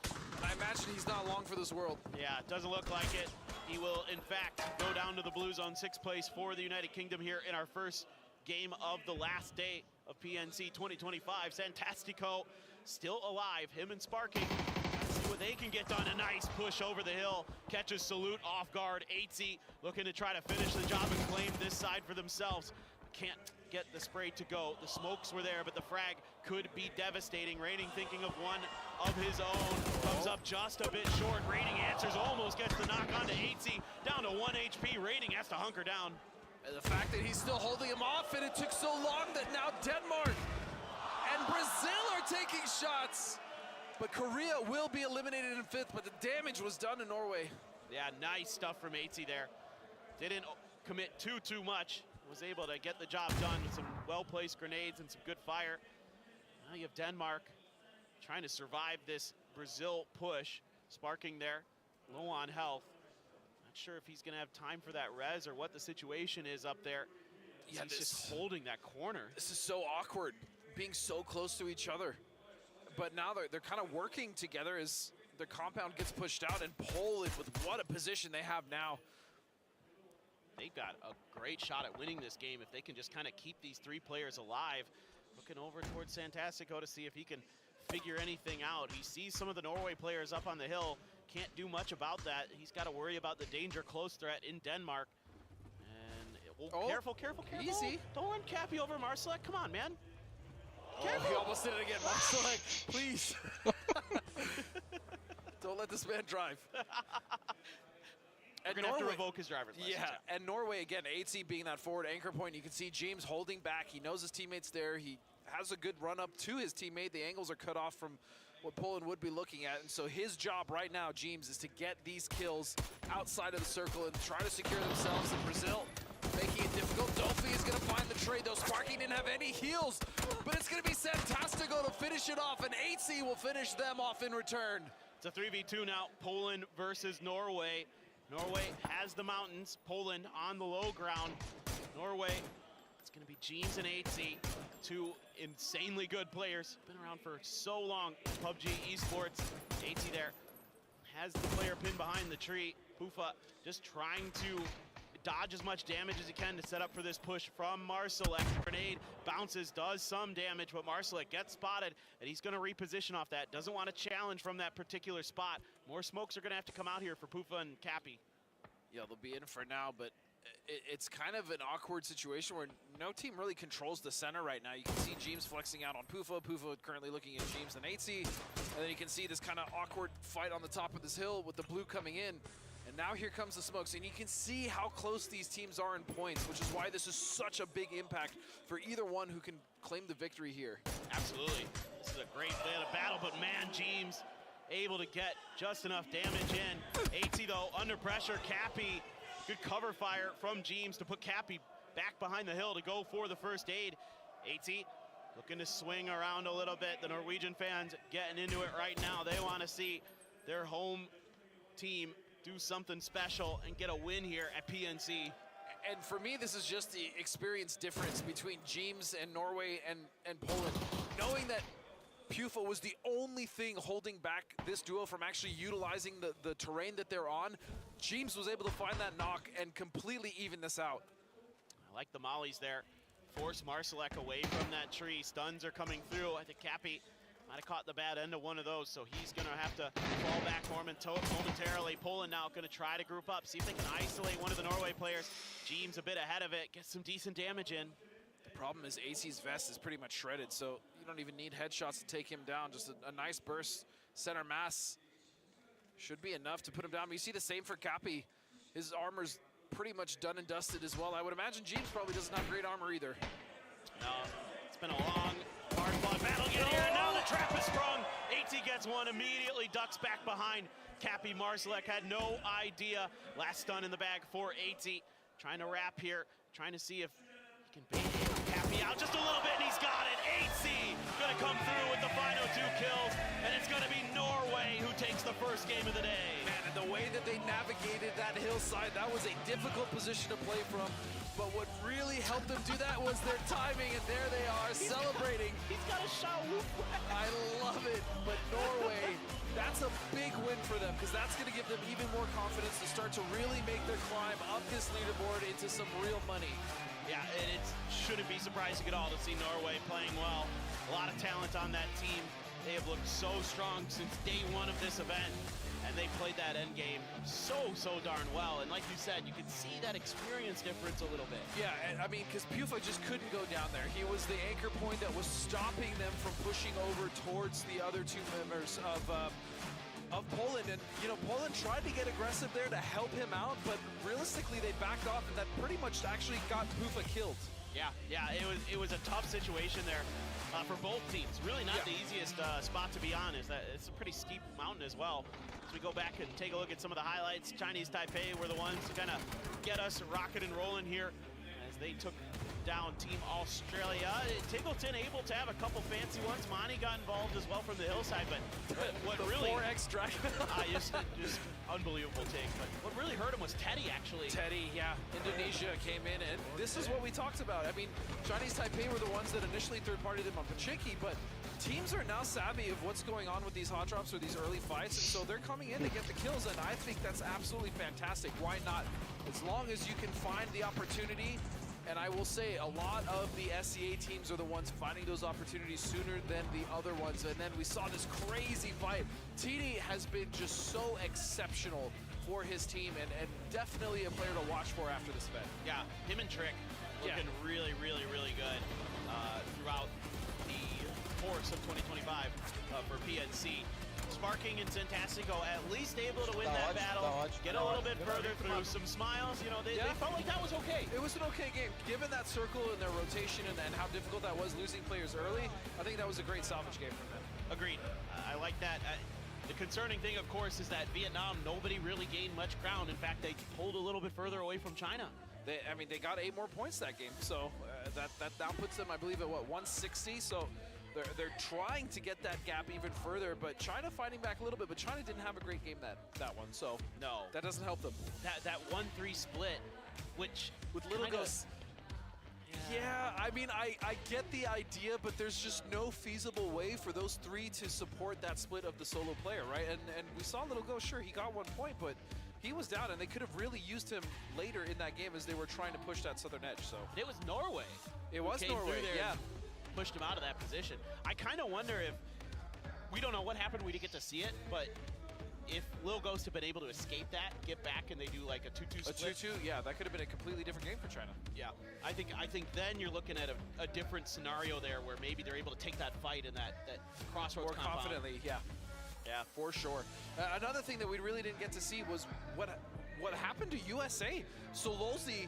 And I imagine he's not long for this world. Yeah, it doesn't look like it. He will, in fact, go down to the blue zone, 6th place for the United Kingdom here in our first game of the last day of PNC 2025. Santastico still alive. Him and Sparking. Let's see what they can get done. A nice push over the hill. Catches Salute off guard. 8Z looking to try to finish the job and claim this side for themselves. Can't get the spray to go. The smokes were there, but the frag could be devastating. Raining thinking of one of his own. Comes up just a bit short. Raining answers, almost gets the knock onto 8Z. Down to 1 HP. Raining has to hunker down. And the fact that he's still holding him off, and it took so long that now Denmark and Brazil are taking shots. But Korea will be eliminated in 5th, but the damage was done in Norway. Yeah, nice stuff from 8Z there. Didn't commit too much. Was able to get the job done with some well-placed grenades and some good fire. Now you have Denmark trying to survive this Brazil push. Sparking there, low on health. Not sure if he's gonna have time for that res or what the situation is up there. Yeah, he's just holding that corner. This is so awkward, being so close to each other. But now they're kind of working together as their compound gets pushed out, and Poland with what a position they have now. They've got a great shot at winning this game if they can just kind of keep these 3 players alive. Looking over towards Santastico to see if he can figure anything out. He sees some of the Norway players up on the hill. Can't do much about that. He's got to worry about the danger close threat in Denmark. And careful. Easy. Don't run Cappy over Marsalek. Come on, man. He almost did it again. Marsalek, please. Don't let this man drive. We're going to have to revoke his driver's license. Yeah, and Norway, again, 8Z being that forward anchor point. You can see James holding back. He knows his teammate's there. He has a good run up to his teammate. The angles are cut off from what Poland would be looking at. And so his job right now, James, is to get these kills outside of the circle and try to secure themselves in Brazil, making it difficult. Dofi is going to find the trade, though. Sparking didn't have any heals, but it's going to be Santastico to finish it off, and 8Z will finish them off in return. It's a 3v2 now, Poland versus Norway. Norway has the mountains, Poland on the low ground. Norway, it's going to be Jeems and 8Z, two insanely good players. Been around for so long. PUBG Esports. 8Z there has the player pinned behind the tree. Pufa just trying to dodge as much damage as he can to set up for this push from Marsalek. Grenade bounces, does some damage, but Marsalek gets spotted, and he's going to reposition off that. Doesn't want to challenge from that particular spot. More smokes are going to have to come out here for Pufa and Cappy. Yeah, they'll be in for now, but it's kind of an awkward situation where no team really controls the center right now. You can see Jeems flexing out on Pufa. Pufa currently looking at Jeems and 8Z. And then you can see this kind of awkward fight on the top of this hill with the blue coming in. And now here comes the smokes. And you can see how close these teams are in points, which is why this is such a big impact for either one who can claim the victory here. Absolutely. This is a great battle, but man, Jeems able to get just enough damage in. 8Z though, under pressure. Cappy, good cover fire from Jeems to put Cappy back behind the hill to go for the first aid. 8Z looking to swing around a little bit. The Norwegian fans getting into it right now. They want to see their home team do something special and get a win here at PNC. And for me, this is just the experience difference between Jeems and Norway and Poland. Knowing that Pufa was the only thing holding back this duo from actually utilizing the terrain that they're on, Jeems was able to find that knock and completely even this out. I like the mollies there. Force Marsalek away from that tree. Stuns are coming through. I think Cappy might have caught the bad end of one of those, so he's going to have to fall back momentarily. Poland now going to try to group up, see if they can isolate one of the Norway players. Jeems a bit ahead of it, gets some decent damage in. The problem is AC's vest is pretty much shredded, so you don't even need headshots to take him down. Just a nice burst center mass should be enough to put him down. But you see the same for Cappy. His armor's pretty much done and dusted as well. I would imagine Jeems probably doesn't have great armor either. No, it's been a long, hard-fought battle here, and now the trap is sprung. 8Z gets one, immediately ducks back behind. Cappy Marsalek had no idea. Last stun in the bag for 8Z. Trying to wrap here, trying to see if he can bait Cappy out just a little bit, and he's got it. 8Z gonna come through with the final 2 kills, and it's gonna be Norway who takes the first game of the day. Man, and the way that they navigated that hillside, that was a difficult position to play from. But what really helped them do that was their timing, and there they are celebrating. He's got a shot. I love it, but Norway, that's a big win for them because that's going to give them even more confidence to start to really make their climb up this leaderboard into some real money. Yeah, and it shouldn't be surprising at all to see Norway playing well. A lot of talent on that team. They have looked so strong since day one of this event. And they played that end game so darn well. And like you said, you could see that experience difference a little bit. Yeah, I mean, because Pufa just couldn't go down there. He was the anchor point that was stopping them from pushing over towards the other two members of Poland. And, you know, Poland tried to get aggressive there to help him out, but realistically, they backed off, and that pretty much actually got Pufa killed. Yeah, it was a tough situation there for both teams. Really not the easiest spot, to be honest. It's a pretty steep mountain as well. As we go back and take a look at some of the highlights, Chinese Taipei were the ones to kind of get us rocking and rolling here as they took down Team Australia. Tiggleton able to have a couple fancy ones. Mani got involved as well from the hillside, but what the really 4X dragon. just unbelievable take. But what really hurt him was Teddy, actually. Teddy, yeah. Indonesia came in, and this is what we talked about. I mean, Chinese Taipei were the ones that initially third-partied them on Pachiki, but teams are now savvy of what's going on with these hot drops or these early fights, and so they're coming in to get the kills, and I think that's absolutely fantastic. Why not? As long as you can find the opportunity. And I will say, a lot of the SCA teams are the ones finding those opportunities sooner than the other ones. And then we saw this crazy fight. TD has been just so exceptional for his team, and definitely a player to watch for after this event. Yeah, him and Trick looking really good throughout the course of 2025 for PNC. Sparking and Santastico at least able to win that battle, get a little bit further through. Some smiles, you know, they felt like that was okay. It was an okay game. Given that circle and their rotation and how difficult that was losing players early, I think that was a great salvage game from them. Agreed. I like that. The concerning thing, of course, is that Vietnam, nobody really gained much ground. In fact, they pulled a little bit further away from China. They got 8 more points that game, so that now puts them, I believe, at what, 160? So they're trying to get that gap even further, but China fighting back a little bit, but China didn't have a great game that one, so no, that doesn't help them. That 1-3 split, which with Little Ghost Yeah, I mean, I get the idea, but there's just no feasible way for those three to support that split of the solo player, right? And we saw Little Go, sure, he got 1 point, but he was down, and they could have really used him later in that game as they were trying to push that southern edge. So It was Norway. It was Norway, yeah. Pushed him out of that position. I kind of wonder if, we don't know what happened, we didn't get to see it, but if Lil Ghost had been able to escape that, get back, and they do like a 2-2 split. A 2-2, yeah, that could have been a completely different game for China. Yeah, I think then you're looking at a different scenario there where maybe they're able to take that fight in that crossroads More compound. confidently, yeah. Yeah, for sure. Another thing that we really didn't get to see was what happened to USA. Sololzi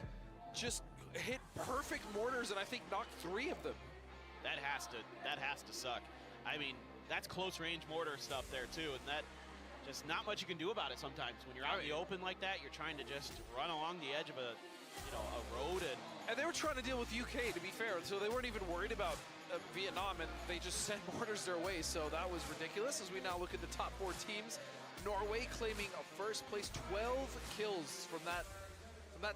just hit perfect mortars and I think knocked 3 of them. That has to suck. I mean, that's close range mortar stuff there too, and that just not much you can do about it sometimes. When you're out in the open like that, you're trying to just run along the edge of a road and they were trying to deal with UK, to be fair, so they weren't even worried about Vietnam, and they just sent mortars their way, so that was ridiculous. As we now look at the top 4 teams, Norway claiming a first place, 12 kills from that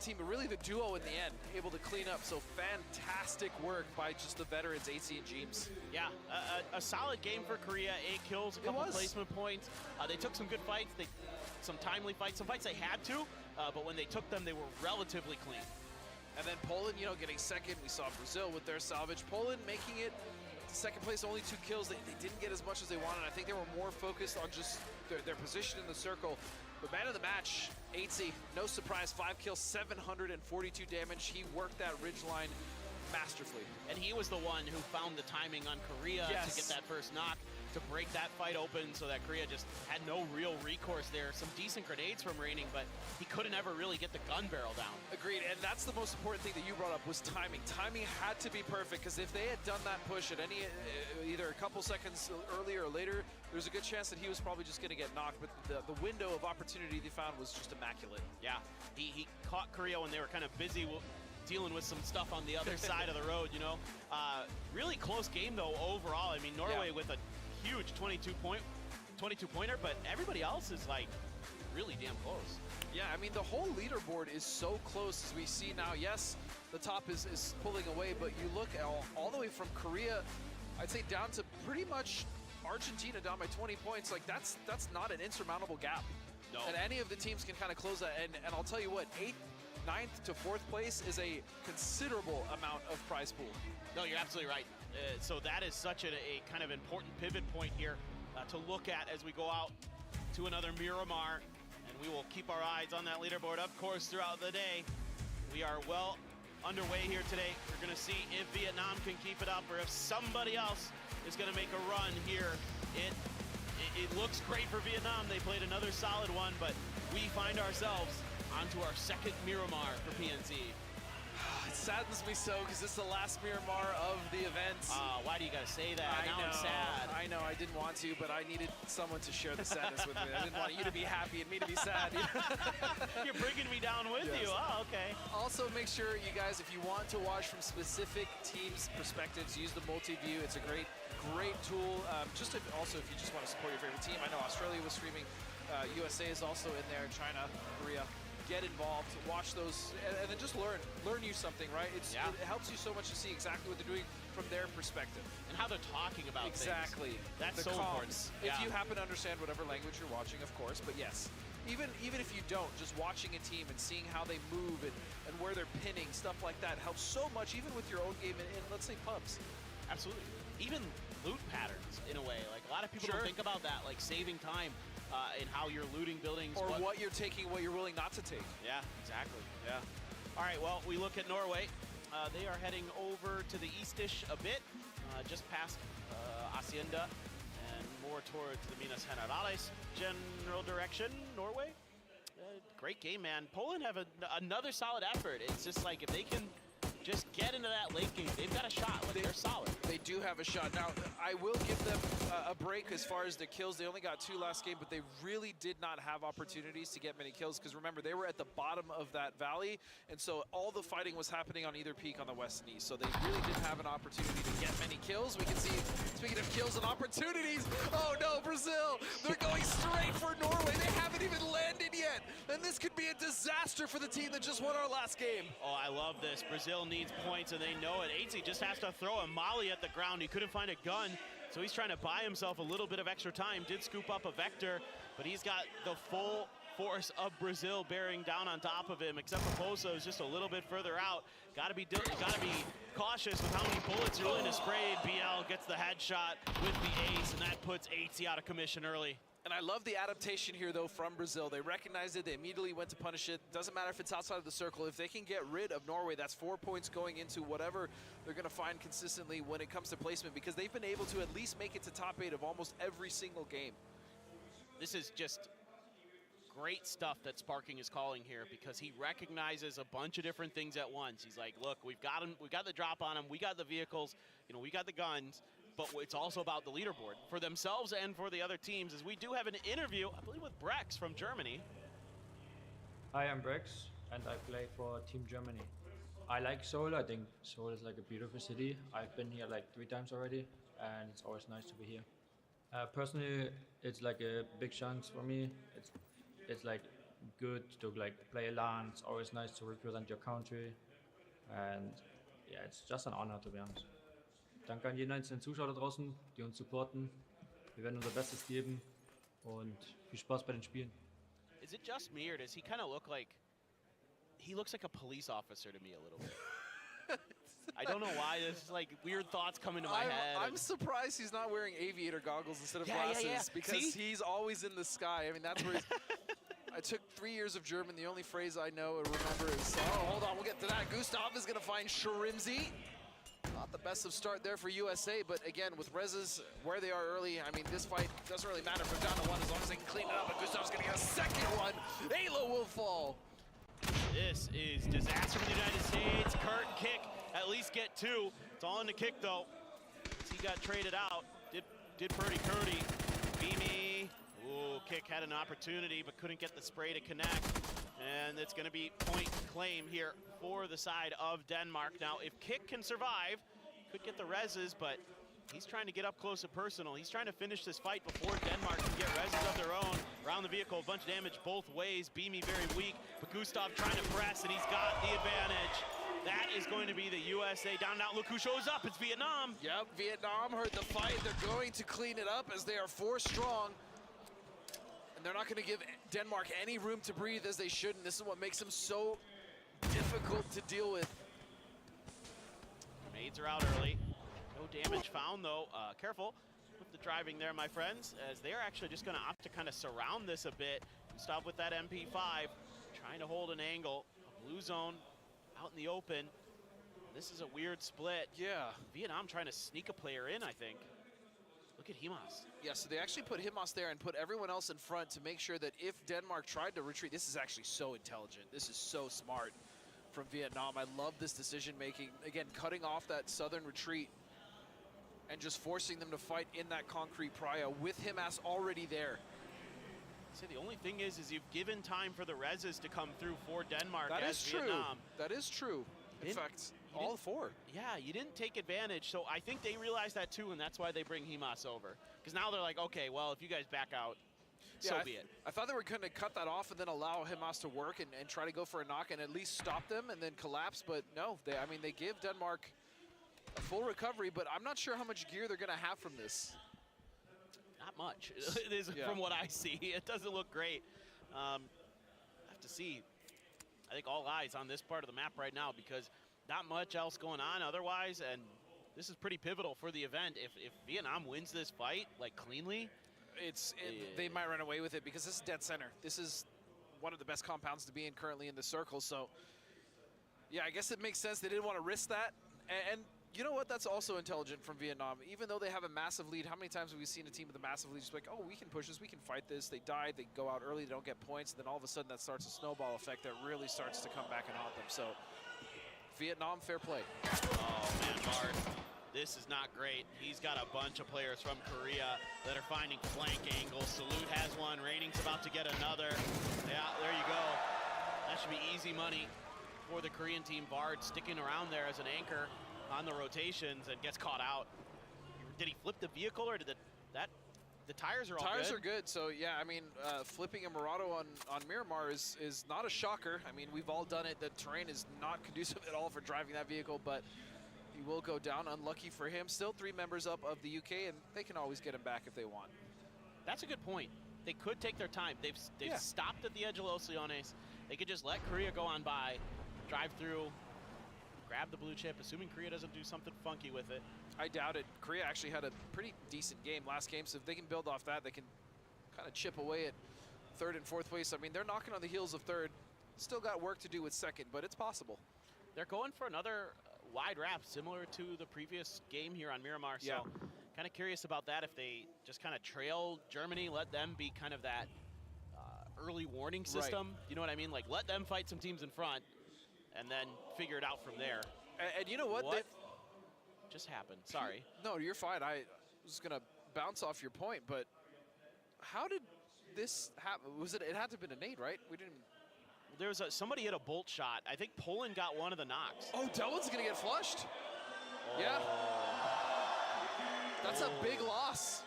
team, but really the duo in the end able to clean up. So fantastic work by just the veterans, AC and James. Yeah, a solid game for Korea. 8 kills, a couple placement points. They took some good fights, some timely fights, some fights they had to, but when they took them, they were relatively clean. And then Poland, getting second. We saw Brazil with their salvage. Poland making it to second place, only 2 kills. They didn't get as much as they wanted. I think they were more focused on just their position in the circle. But man of the match, 8C, no surprise, 5 kills, 742 damage. He worked that ridgeline masterfully. And he was the one who found the timing on Korea to get that first knock, to break that fight open so that Korea just had no real recourse there. Some decent grenades from Raining, but he couldn't ever really get the gun barrel down. Agreed, and that's the most important thing that you brought up was timing. Timing had to be perfect, because if they had done that push at either a couple seconds earlier or later, there's a good chance that he was probably just going to get knocked, but the window of opportunity they found was just immaculate. Yeah, he caught Korea when they were kind of busy dealing with some stuff on the other side of the road, Really close game, though, overall. I mean, Norway with a huge 22-pointer, but everybody else is, like, really damn close. Yeah, I mean, the whole leaderboard is so close as we see now. Yes, the top is pulling away, but you look at all the way from Korea, I'd say down to pretty much Argentina down by 20 points. Like, that's not an insurmountable gap. No. And any of the teams can kind of close that. And I'll tell you what, 9th to 4th place is a considerable amount of prize pool. No, you're absolutely right. So that is such a kind of important pivot point here to look at as we go out to another Miramar. And we will keep our eyes on that leaderboard, of course, throughout the day. We are well underway here today. We're going to see if Vietnam can keep it up or if somebody else is going to make a run here. It looks great for Vietnam. They played another solid one, but we find ourselves onto our second Miramar for PNC. It saddens me so, because it's the last Miramar of the event. Why do you gotta say that? Now I'm sad. I know, I didn't want to, but I needed someone to share the sadness with me. I didn't want you to be happy and me to be sad. You're bringing me down with you. Oh, okay. Also, make sure you guys, if you want to watch from specific teams' perspectives, use the multi-view. It's a great tool. Also, if you just want to support your favorite team. I know Australia was streaming. USA is also in there. China, Korea. Get involved, watch those, and then just learn you something, right? It helps you so much to see exactly what they're doing from their perspective. And how they're talking about exactly. things. That's the so important. If you happen to understand whatever language you're watching, of course, but yes. Even if you don't, just watching a team and seeing how they move and where they're pinning, stuff like that helps so much, even with your own game in let's say, pubs. Absolutely. Even loot patterns, in a way. Like, a lot of people don't think about that, like saving time. In how you're looting buildings. Or what you're taking, what you're willing not to take. Yeah, exactly. Yeah. All right, well, we look at Norway. They are heading over to the eastish a bit, just past Hacienda, and more towards the Minas Generales general direction, Norway. Great game, man. Poland have another solid effort. It's just like if they can just get into that late game, they've got a shot. They're solid. They do have a shot. Now, I will give them a break as far as their kills. They only got 2 last game, but they really did not have opportunities to get many kills, because remember, they were at the bottom of that valley, and so all the fighting was happening on either peak on the west and east, so they really didn't have an opportunity to get many kills. We can see, speaking of kills and opportunities, oh no, Brazil! They're going straight for Norway. They haven't even landed yet, and this could be a disaster for the team that just won our last game. Oh, I love this. Brazil needs points, and they know it. 8Z just has to throw a molly at the ground. He couldn't find a gun, so he's trying to buy himself a little bit of extra time. Did scoop up a Vector, but he's got the full force of Brazil bearing down on top of him, except for Poso is just a little bit further out. Gotta be cautious with how many bullets you're willing to spray. BL gets the headshot with the ace, and that puts 8Z out of commission early. And I love the adaptation here, though, from Brazil. They recognized it. They immediately went to punish it. Doesn't matter if it's outside of the circle. If they can get rid of Norway, that's 4 points going into whatever they're going to find consistently when it comes to placement, because they've been able to at least make it to top 8 of almost every single game. This is just great stuff that Sparking is calling here, because he recognizes a bunch of different things at once. He's like, look, we've got him, we got the drop on him, we got the vehicles, you know, we got the guns, but it's also about the leaderboard for themselves and for the other teams, as we do have an interview, I believe, with Brex from Germany. Hi, I'm Brex, and I play for Team Germany. I like Seoul. I think Seoul is like a beautiful city. I've been here like 3 times already, and it's always nice to be here. Personally, it's like a big chance for me. It's like good to like play LAN. It's always nice to represent your country, and yeah, it's just an honor, to be honest. Danke an jeden einzelnen Zuschauer da draußen, die uns supporten. Wir werden unser Bestes geben und viel Spaß bei den Spielen. Is it just me, or does he kind of look like, he looks like a police officer to me a little bit? I don't know why, there's like weird thoughts come into my head. I'm surprised he's not wearing aviator goggles instead of glasses, because he's always in the sky. I mean, that's where he's... I took 3 years of German. The only phrase I know or remember is, oh, hold on, we'll get to that. Gustav is going to find Sharimzi. Not the best of start there for USA, but again, with Rezes where they are early, I mean, this fight doesn't really matter if they're down to 1 as long as they can clean it up, and Gustav's going to get a second one. Halo will fall. This is disaster for the United States. Kurt and Kick at least get 2. It's all in the Kick, though. He got traded out. Did Purdy Curdy. Beamy. Ooh, Kick had an opportunity, but couldn't get the spray to connect. And it's going to be point claim here for the side of Denmark. Now, if Kick can survive, could get the reses, but he's trying to get up close and personal. He's trying to finish this fight before Denmark can get reses of their own. Around the vehicle, a bunch of damage both ways. Beamy very weak, but Gustav trying to press, and he's got the advantage. That is going to be the USA down and out. Look who shows up, it's Vietnam. Yep, Vietnam heard the fight. They're going to clean it up as they are 4 strong. And they're not going to give Denmark any room to breathe as they should, and this is what makes them so difficult to deal with. Grenades are out early. No damage found, though. Careful with the driving there, my friends, as they are actually just going to opt to kind of surround this a bit. Stop with that MP5, trying to hold an angle. A blue zone out in the open. This is a weird split. Yeah. Vietnam trying to sneak a player in, I think. Look at Himas. Yeah, so they actually put Himas there and put everyone else in front to make sure that if Denmark tried to retreat, this is actually so intelligent. This is so smart from Vietnam. I love this decision making. Again, cutting off that southern retreat and just forcing them to fight in that concrete prio with Himas already there. See, the only thing is you've given time for the reses to come through for Denmark. That as is true. Vietnam. That is true. In fact, all 4. Yeah, you didn't take advantage, so I think they realized that too, and that's why they bring Himas over. Because now they're like, okay, well, if you guys back out, so be it. I thought they were going to cut that off and then allow Himas to work and try to go for a knock and at least stop them and then collapse, but no, they give Denmark a full recovery, but I'm not sure how much gear they're going to have from this. Not much. It is, from what I see. It doesn't look great. I have to see. I think all eyes on this part of the map right now, because not much else going on otherwise, and this is pretty pivotal for the event. If Vietnam wins this fight, like, cleanly, they might run away with it, because this is dead center. This is one of the best compounds to be in currently in the circle, so yeah, I guess it makes sense. They didn't want to risk that, and you know what? That's also intelligent from Vietnam. Even though they have a massive lead, how many times have we seen a team with a massive lead just like, oh, we can push this, we can fight this. They die, they go out early, they don't get points, and then all of a sudden that starts a snowball effect that really starts to come back and haunt them. So Vietnam, fair play. Oh, man, Bard. This is not great. He's got a bunch of players from Korea that are finding flank angles. Salute has one. Raining's about to get another. Yeah, there you go. That should be easy money for the Korean team. Bard sticking around there as an anchor on the rotations and gets caught out. Did he flip the vehicle, or did that The tires are all Tires good. are good, so yeah, I mean, flipping a Murado on Miramar is not a shocker. I mean, we've all done it. The terrain is not conducive at all for driving that vehicle, but he will go down. Unlucky for him. Still 3 members up of the UK, and they can always get him back if they want. That's a good point. They could take their time. They've Yeah. stopped at the edge of Los Leones. They could just let Korea go on by, drive through, grab the blue chip, assuming Korea doesn't do something funky with it. I doubt it. Korea actually had a pretty decent game last game, so if they can build off that, they can kind of chip away at 3rd and 4th place. I mean, they're knocking on the heels of 3rd. Still got work to do with 2nd, but it's possible. They're going for another wide wrap, similar to the previous game here on Miramar. So Yeah. kind of curious about that, if they just kind of trail Germany, let them be kind of that early warning system. Right. You know what I mean? Like, let them fight some teams in front and then figure it out from there. And you know what? What just happened? Sorry. No, you're fine. I was going to bounce off your point, but how did this happen? It had to have been a nade, right? We didn't. There was somebody hit a bolt shot. I think Poland got one of the knocks. Oh, Delwin's going to get flushed. Yeah. That's a big loss.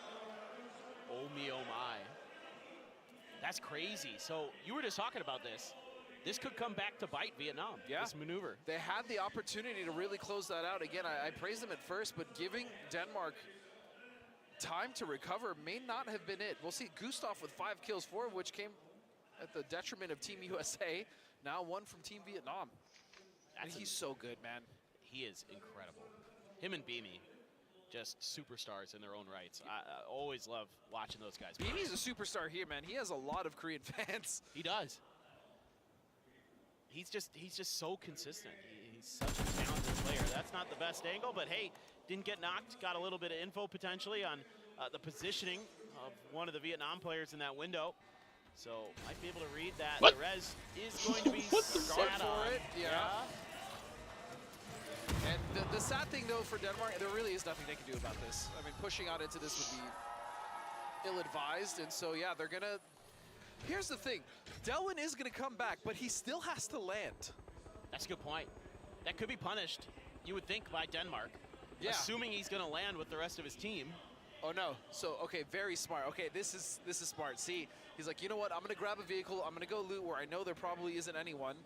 Oh me, oh my. That's crazy. So you were just talking about this. This could come back to bite Vietnam, Yeah. this maneuver. They had the opportunity to really close that out. Again, I praised them at first, but giving Denmark time to recover may not have been it. We'll see Gustav with 5 kills, 4 of which came at the detriment of Team USA. Now 1 from Team Vietnam. And he's so good, man. He is incredible. Him and Beamy, just superstars in their own rights. I always love watching those guys. Beamy's a superstar here, man. He has a lot of Korean fans. He does. He's just so consistent. He's such a talented player. That's not the best angle, but hey, didn't get knocked. Got a little bit of info potentially on the positioning of one of the Vietnam players in that window. So might be able to read that. What? The res is going to be sat on. For it, yeah. And the sad thing, though, for Denmark, there really is nothing they can do about this. I mean, pushing out into this would be ill-advised, and so, yeah, they're going to... Here's the thing. Delwin is going to come back, but he still has to land. That's a good point. That could be punished, you would think, by Denmark. Yeah. Assuming he's going to land with the rest of his team. Oh, no. So, okay, very smart. Okay, this is smart. See, he's like, you know what? I'm going to grab a vehicle. I'm going to go loot where I know there probably isn't anyone.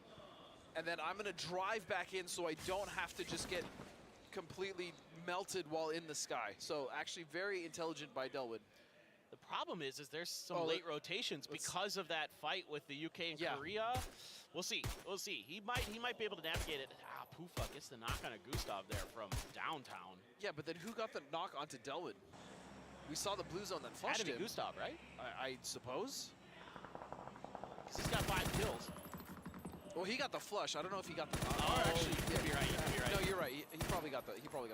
And then I'm going to drive back in so I don't have to just get completely melted while in the sky. So, actually very intelligent by Delwin. The problem is there's some late rotations because of that fight with the UK and Korea. We'll see. We'll see. He might be able to navigate it. Pufa gets the knock on a Gustav there from downtown. Yeah, but then who got the knock onto Delwin? We saw the blue zone that flushed Had to him. be Gustav, right? I suppose. Because he's got 5 kills. Well, he got the flush. I don't know if he got the knock. Oh, actually, you could be right. You could be right. No, you're right. He probably got the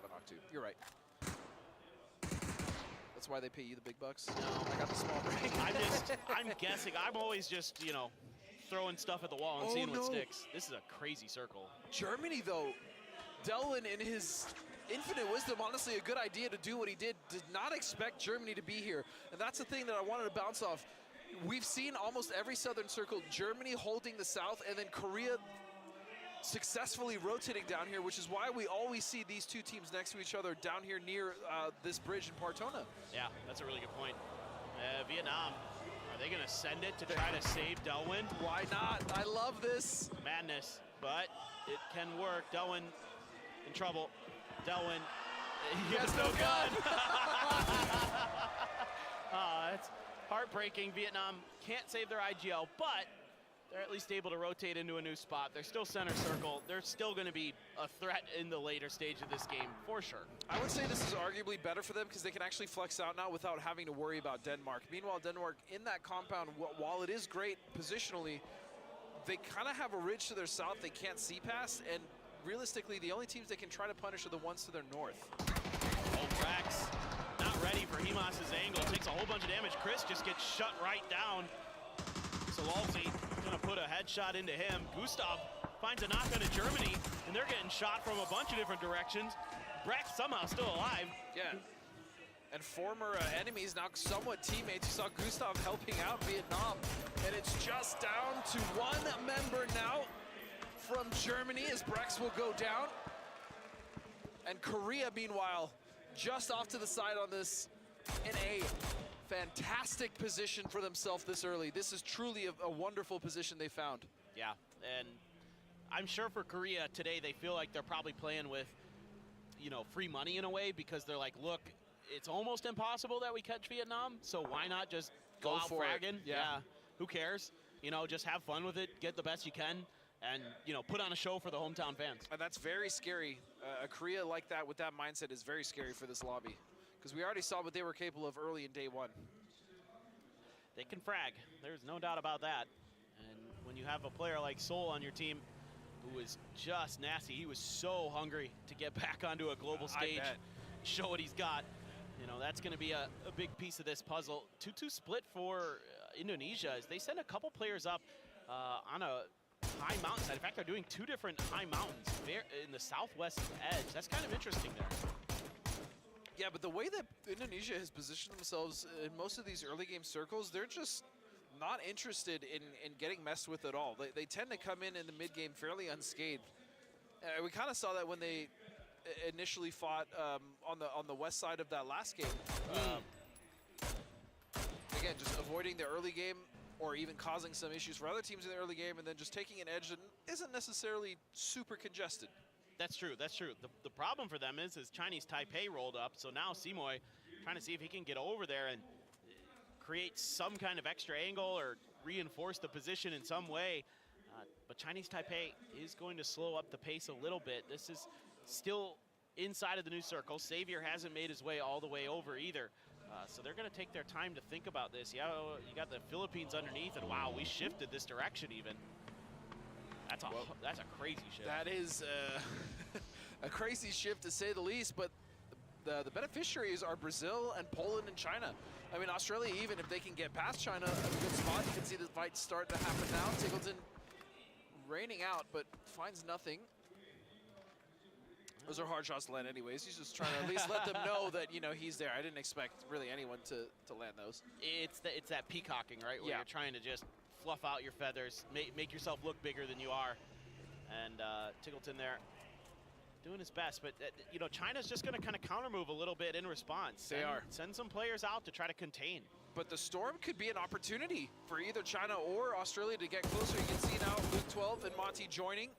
knock too. You're right. That's why they pay you the big bucks. No, I got the small break. I'm guessing. I'm always just, throwing stuff at the wall and seeing what sticks. This is a crazy circle. Germany, though, Delwin, in his infinite wisdom, honestly, a good idea to do what he did not expect Germany to be here. And that's the thing that I wanted to bounce off. We've seen almost every southern circle, Germany holding the south, and then Korea successfully rotating down here, which is why we always see these two teams next to each other down here near this bridge in Partona. Yeah, that's a really good point. Vietnam, are they going to send it to try to save Delwin? Why not? I love this. Madness, but it can work. Delwin in trouble. Delwin, he has no gun. It's heartbreaking. Vietnam can't save their IGL, but they're at least able to rotate into a new spot. They're still center circle. They're still going to be a threat in the later stage of this game, for sure. I would say this is arguably better for them because they can actually flex out now without having to worry about Denmark. Meanwhile, Denmark in that compound, while it is great positionally, they kind of have a ridge to their south they can't see past, and realistically, the only teams they can try to punish are the ones to their north. Oh, Brax, not ready for Hemas's angle. Takes a whole bunch of damage. Chris just gets shut right down. Salalzi gonna put a headshot into him. Gustav finds a knock onto Germany, and they're getting shot from a bunch of different directions. Brax somehow still alive. Yeah. And former enemies, now somewhat teammates. You saw Gustav helping out Vietnam. And it's just down to one member now from Germany as Brex will go down. And Korea, meanwhile, just off to the side on this in a fantastic position for themselves this early. This is truly a wonderful position they found. Yeah, and I'm sure for Korea today, they feel like they're probably playing with, you know, free money in a way, because they're like, look, it's almost impossible that we catch Vietnam, so why not just go out for it. fragging? Yeah. Who cares? You know, just have fun with it, get the best you can, and, you know, put on a show for the hometown fans. And that's very scary. A Korea like that with that mindset is very scary for this lobby, because we already saw what they were capable of early in day one. They can frag. There's no doubt about that. And when you have a player like Seoul on your team who is just nasty, he was so hungry to get back onto a global stage, show what he's got. You know, that's going to be a big piece of this puzzle. 2-2 split for Indonesia as they send a couple players up on a high mountainside. In fact, they're doing 2 different high mountains in the southwest edge. That's kind of interesting there. Yeah, but the way that Indonesia has positioned themselves in most of these early game circles, they're just not interested in getting messed with at all. They tend to come in the mid game fairly unscathed. We kind of saw that when they initially fought on the west side of that last game. Again, just avoiding the early game or even causing some issues for other teams in the early game, and then just taking an edge that isn't necessarily super congested. That's true, that's true. The problem for them is Chinese Taipei rolled up, so now Simoy trying to see if he can get over there and create some kind of extra angle or reinforce the position in some way. But Chinese Taipei is going to slow up the pace a little bit. This is still inside of the new circle. Xavier hasn't made his way all the way over either. So they're going to take their time to think about this. Yeah, you got the Philippines underneath, and wow, we shifted this direction even. That's a crazy shift. That is a crazy shift to say the least, but the beneficiaries are Brazil and Poland and China. I mean, Australia, even if they can get past China, a good spot. You can see the fight starting to happen now. Tiggleton raining out, but finds nothing. Those are hard shots to land anyways. He's just trying to at least let them know that, you know, he's there. I didn't expect really anyone to land those. It's that peacocking, right? Where you're trying to just fluff out your feathers, make yourself look bigger than you are. And Tiggleton there doing his best. But, you know, China's just going to kind of counter move a little bit in response. Send some players out to try to contain. But the storm could be an opportunity for either China or Australia to get closer. You can see now Luke 12 and Monty joining,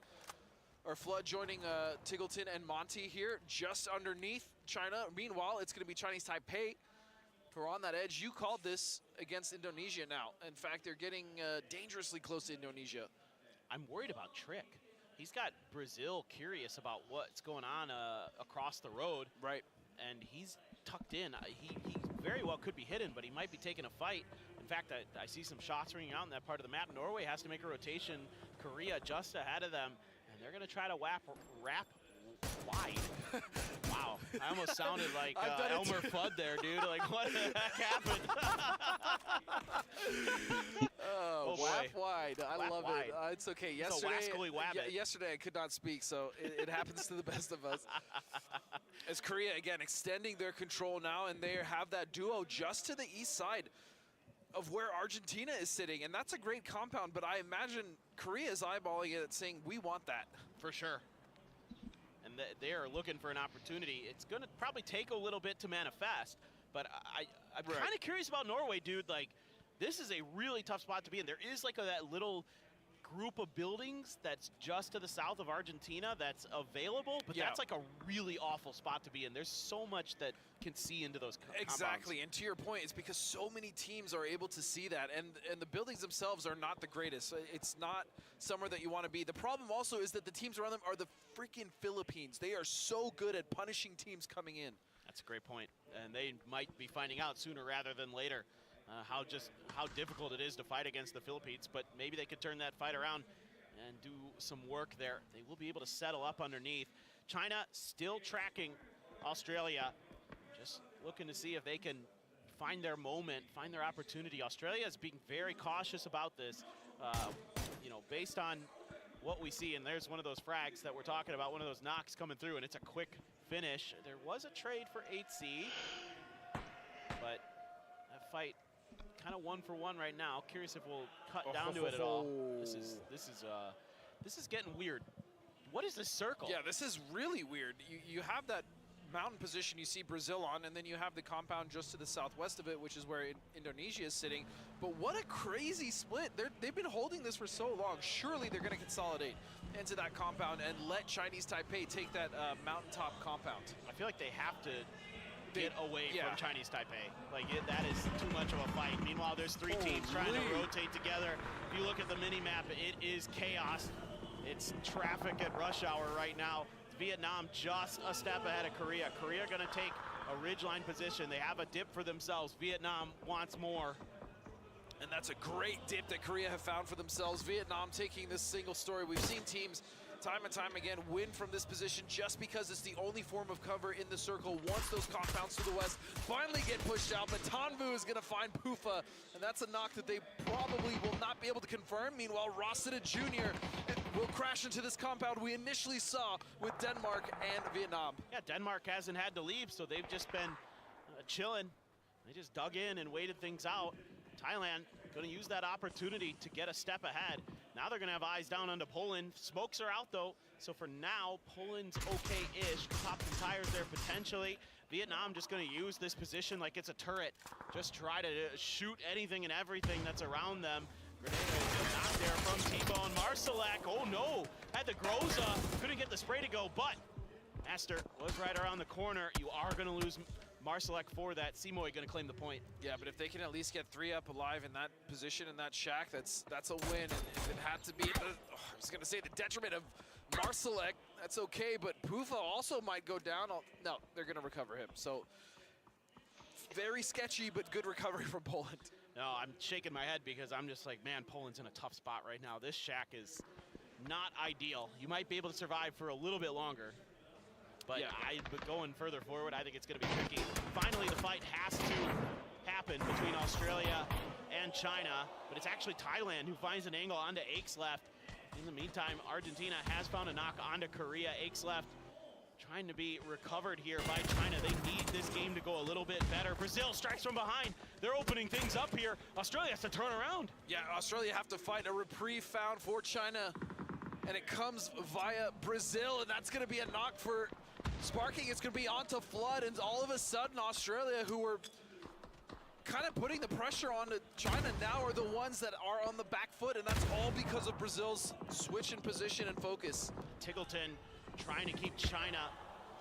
or Flood joining Tiggleton and Monty here just underneath China. Meanwhile, it's going to be Chinese Taipei who are on that edge. You called this against Indonesia now. In fact, they're getting dangerously close to Indonesia. I'm worried about Trick. He's got Brazil curious about what's going on across the road. Right. And he's tucked in. He very well could be hidden, but he might be taking a fight. In fact, I see some shots ringing out in that part of the map. Norway has to make a rotation. Korea just ahead of them. And they're going to try to wrap wide. Wow. I almost sounded like Elmer Fudd there, dude. Like, what the heck happened? Oh, whap wide. I love it. It's okay. Yesterday I could not speak, so it happens to the best of us. As Korea, again, extending their control now, and they have that duo just to the east side of where Argentina is sitting. And that's a great compound, but I imagine Korea is eyeballing it, saying, we want that. For sure. And they are looking for an opportunity. It's going to probably take a little bit to manifest, but I'm kind of curious about Norway, dude. Like, this is a really tough spot to be in. There is like that little group of buildings that's just to the south of Argentina that's available, but that's like a really awful spot to be in. There's so much that can see into those Exactly, compounds. and to your point, it's because so many teams are able to see that, and the buildings themselves are not the greatest. It's not somewhere that you want to be. The problem also is that the teams around them are the freaking Philippines. They are so good at punishing teams coming in. That's a great point, and they might be finding out sooner rather than later how difficult it is to fight against the Philippines, but maybe they could turn that fight around and do some work there. They will be able to settle up underneath. China still tracking Australia, just looking to see if they can find their moment, find their opportunity. Australia is being very cautious about this, you know, based on what we see, and there's one of those frags that we're talking about, one of those knocks coming through, and it's a quick finish. There was a trade for 8C, but that fight kind of 1-for-1 right now. Curious if we'll cut down to it at all. This is getting weird. What is this circle? Yeah, this is really weird. You have that mountain position you see Brazil on, and then you have the compound just to the southwest of it, which is where Indonesia is sitting. But what a crazy split. They've been holding this for so long. Surely they're going to consolidate into that compound and let Chinese Taipei take that mountaintop compound. I feel like they have to get away from Chinese Taipei. Like, that is too much of a fight. Meanwhile, there's three teams trying to rotate together. If you look at the mini-map, it is chaos. It's traffic at rush hour right now. Vietnam just a step ahead of Korea. Korea gonna take a ridgeline position. They have a dip for themselves. Vietnam wants more. And that's a great dip that Korea have found for themselves. Vietnam taking this single story. We've seen teams time and time again win from this position just because it's the only form of cover in the circle. Once those compounds to the west finally get pushed out, but Tanvu is gonna find Pufa, and that's a knock that they probably will not be able to confirm. Meanwhile, Rossida Jr. will crash into this compound we initially saw with Denmark and Vietnam. Yeah, Denmark hasn't had to leave, so they've just been chilling. They just dug in and waited things out. Thailand going to use that opportunity to get a step ahead. Now they're going to have eyes down onto Poland. Smokes are out, though, so for now, Poland's okay-ish. Pop some tires there potentially. Vietnam just going to use this position like it's a turret. Just try to shoot anything and everything that's around them. Grenade is not there from T-Bone. Marsalek, oh no, had the Groza, couldn't get the spray to go, but Master was right around the corner. You are going to lose Marsalek for that. Simoy going to claim the point. Yeah, but if they can at least get 3 up alive in that position, in that shack, that's a win. And if it had to be, I was going to say the detriment of Marsalek, that's okay, but Pufa also might go down. No, they're going to recover him. So very sketchy, but good recovery from Poland. No, I'm shaking my head because I'm just like, man, Poland's in a tough spot right now. This shack is not ideal. You might be able to survive for a little bit longer, but but going further forward, I think it's going to be tricky. Finally, the fight has to happen between Australia and China, but it's actually Thailand who finds an angle onto Aches left. In the meantime, Argentina has found a knock onto Korea. Aches left trying to be recovered here by China. They need this game to go a little bit better. Brazil strikes from behind. They're opening things up here. Australia has to turn around. Yeah, Australia have to fight. A reprieve found for China, and it comes via Brazil, and that's going to be a knock for Sparking. It's going to be onto Flood, and all of a sudden Australia, who were kind of putting the pressure on China, now are the ones that are on the back foot, and that's all because of Brazil's switch in position and focus. Tickleton trying to keep China.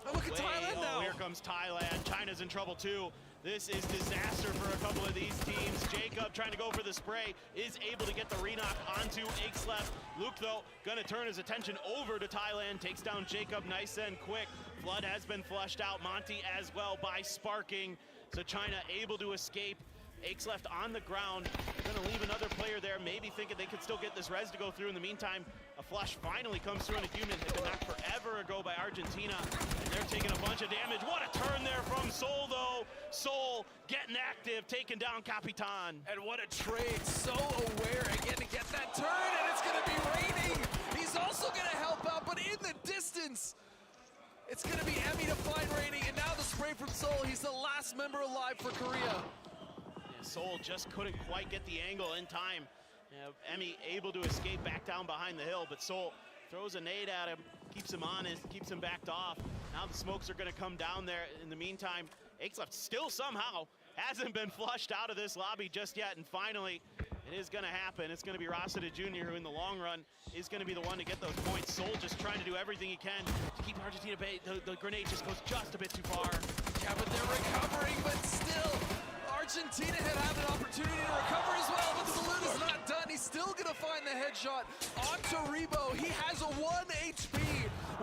Oh, look at Thailand now. Here comes Thailand. China's in trouble too. This is disaster for a couple of these teams. Jacob trying to go for the spray, is able to get the re-knock onto Aches left. Luke, though, gonna turn his attention over to Thailand. Takes down Jacob nice and quick. Flood has been flushed out. Monty as well by Sparking. So China able to escape. Aches left on the ground. Gonna leave another player there, maybe thinking they could still get this res to go through. In the meantime, a flush finally comes through on a human. Had been knocked forever ago by Argentina, and they're taking a bunch of damage. What a turn there from Sol, though. Sol getting active, taking down Capitan. And what a trade, so aware again to get that turn, and it's gonna be raining. He's also gonna help out, but in the distance, it's gonna be Emmy to find Raining, and now the spray from Sol. He's the last member alive for Korea. Sol just couldn't quite get the angle in time. Emmy able to escape back down behind the hill, but Sol throws a nade at him, keeps him honest, keeps him backed off. Now the smokes are gonna come down there. In the meantime, Aches left still somehow hasn't been flushed out of this lobby just yet, and finally, it is gonna happen. It's gonna be Rossida Jr. who in the long run is gonna be the one to get those points. Sol just trying to do everything he can to keep Argentina bay. The grenade just goes just a bit too far. Yeah, but they're recovering, but still, Argentina had an opportunity to recover as well, but the balloon is not done. He's still gonna find the headshot onto Rebo. He has a 1 HP,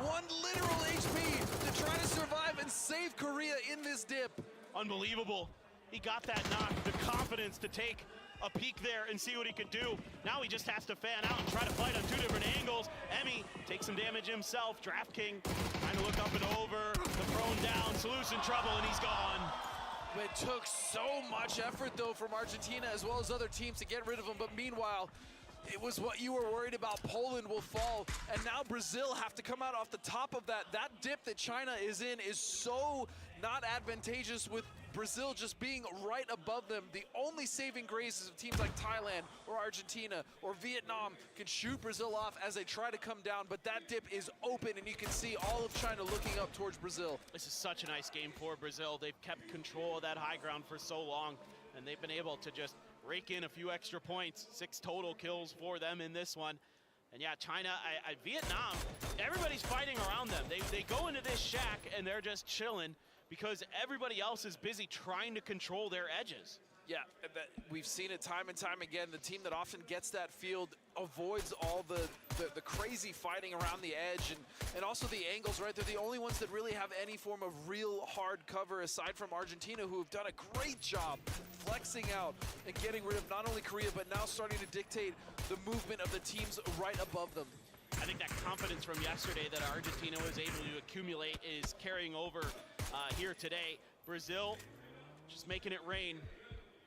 1 literal HP to try to survive and save Korea in this dip. Unbelievable. He got that knock, the confidence to take a peek there and see what he could do. Now he just has to fan out and try to fight on 2 different angles. Emmy takes some damage himself. Draft King trying to look up and over. The prone down, Salus in trouble, and he's gone. It took so much effort, though, from Argentina as well as other teams to get rid of him. But meanwhile, it was what you were worried about. Poland will fall, and now Brazil have to come out off the top of that. That dip that China is in is so not advantageous with Brazil just being right above them. The only saving grace is if teams like Thailand or Argentina or Vietnam can shoot Brazil off as they try to come down, but that dip is open and you can see all of China looking up towards Brazil. This is such a nice game for Brazil. They've kept control of that high ground for so long, and they've been able to just rake in a few extra points. 6 total kills for them in this one. And yeah, China, Vietnam, everybody's fighting around them. They go into this shack and they're just chilling because everybody else is busy trying to control their edges. Yeah, we've seen it time and time again. The team that often gets that field avoids all the crazy fighting around the edge and also the angles, right? They're the only ones that really have any form of real hard cover aside from Argentina, who have done a great job flexing out and getting rid of not only Korea, but now starting to dictate the movement of the teams right above them. I think that confidence from yesterday that Argentina was able to accumulate is carrying over here today. Brazil just making it rain.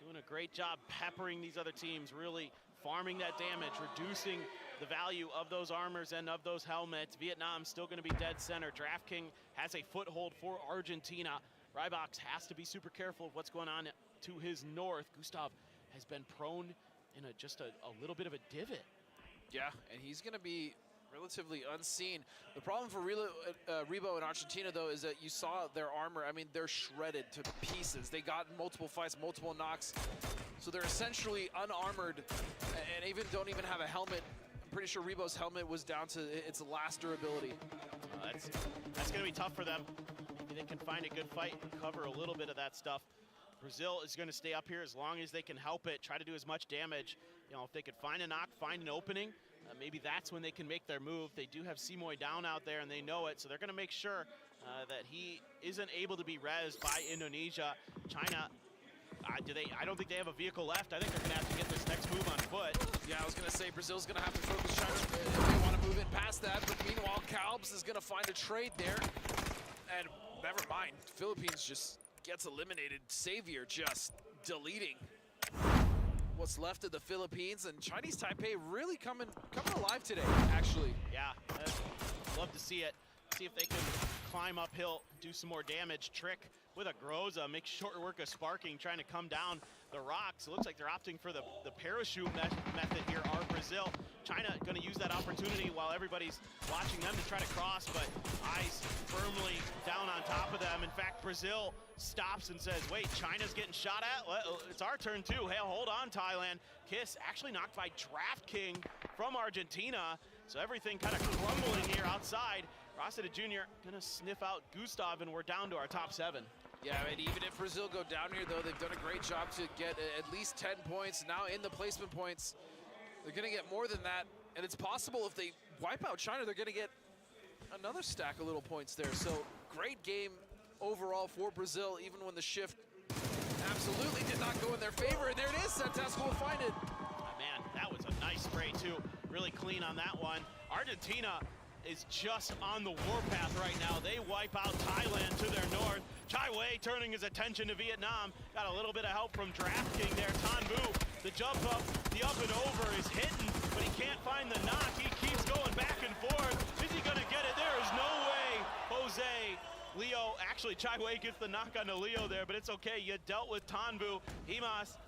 Doing a great job peppering these other teams, really farming that damage, reducing the value of those armors and of those helmets. Vietnam still going to be dead center. DraftKings has a foothold for Argentina. Rybox has to be super careful of what's going on to his north. Gustav has been prone in just a little bit of a divot. Yeah, and he's going to be relatively unseen. The problem for Rebo and Argentina, though, is that you saw their armor. I mean, they're shredded to pieces. They got in multiple fights, multiple knocks. So they're essentially unarmored and don't even have a helmet. I'm pretty sure Rebo's helmet was down to its last durability. That's going to be tough for them. Maybe they can find a good fight and cover a little bit of that stuff. Brazil is going to stay up here as long as they can help it, try to do as much damage. You know, if they could find a knock, find an opening, maybe that's when they can make their move. They do have Simoy down out there, and they know it, so they're going to make sure that he isn't able to be rezzed by Indonesia. China, I don't think they have a vehicle left. I think they're going to have to get this next move on foot. Yeah, I was going to say Brazil's going to have to focus China if they want to move in past that, but meanwhile, Calbs is going to find a trade there. And never mind, Philippines just gets eliminated. Xavier just deleting what's left of the Philippines, and Chinese Taipei really coming alive today, actually. Yeah, I'd love to see it. See if they can climb uphill, do some more damage. Trick with a Groza, make short work of Sparking, trying to come down the rocks. It looks like they're opting for the parachute method here, are Brazil. China going to use that opportunity while everybody's watching them to try to cross, but eyes firmly down on top of them. In fact, Brazil stops and says, wait, China's getting shot at? Well, it's our turn too. Hey, hold on, Thailand. Kiss actually knocked by DraftKings from Argentina. So everything kind of crumbling here outside. Rossiter Jr. gonna sniff out Gustav, and we're down to our top 7. Yeah, and even if Brazil go down here, though, they've done a great job to get at least 10 points. Now in the placement points, they're gonna get more than that. And it's possible if they wipe out China, they're gonna get another stack of little points there. So great game overall for Brazil, even when the shift absolutely did not go in their favor. And there it is, Santasco will find it. Man, that was a nice spray too. Really clean on that one. Argentina is just on the warpath right now. They wipe out Thailand to their north. Chai Wei turning his attention to Vietnam. Got a little bit of help from DraftKings there. Tan Bu, the jump up, the up and over is hitting, but he can't find the knock. He keeps going back and forth. Is he gonna get it? There is no way. Jose, Leo, actually Chai Wei gets the knock on the Leo there, but it's okay. You dealt with Tan Bu. Himas,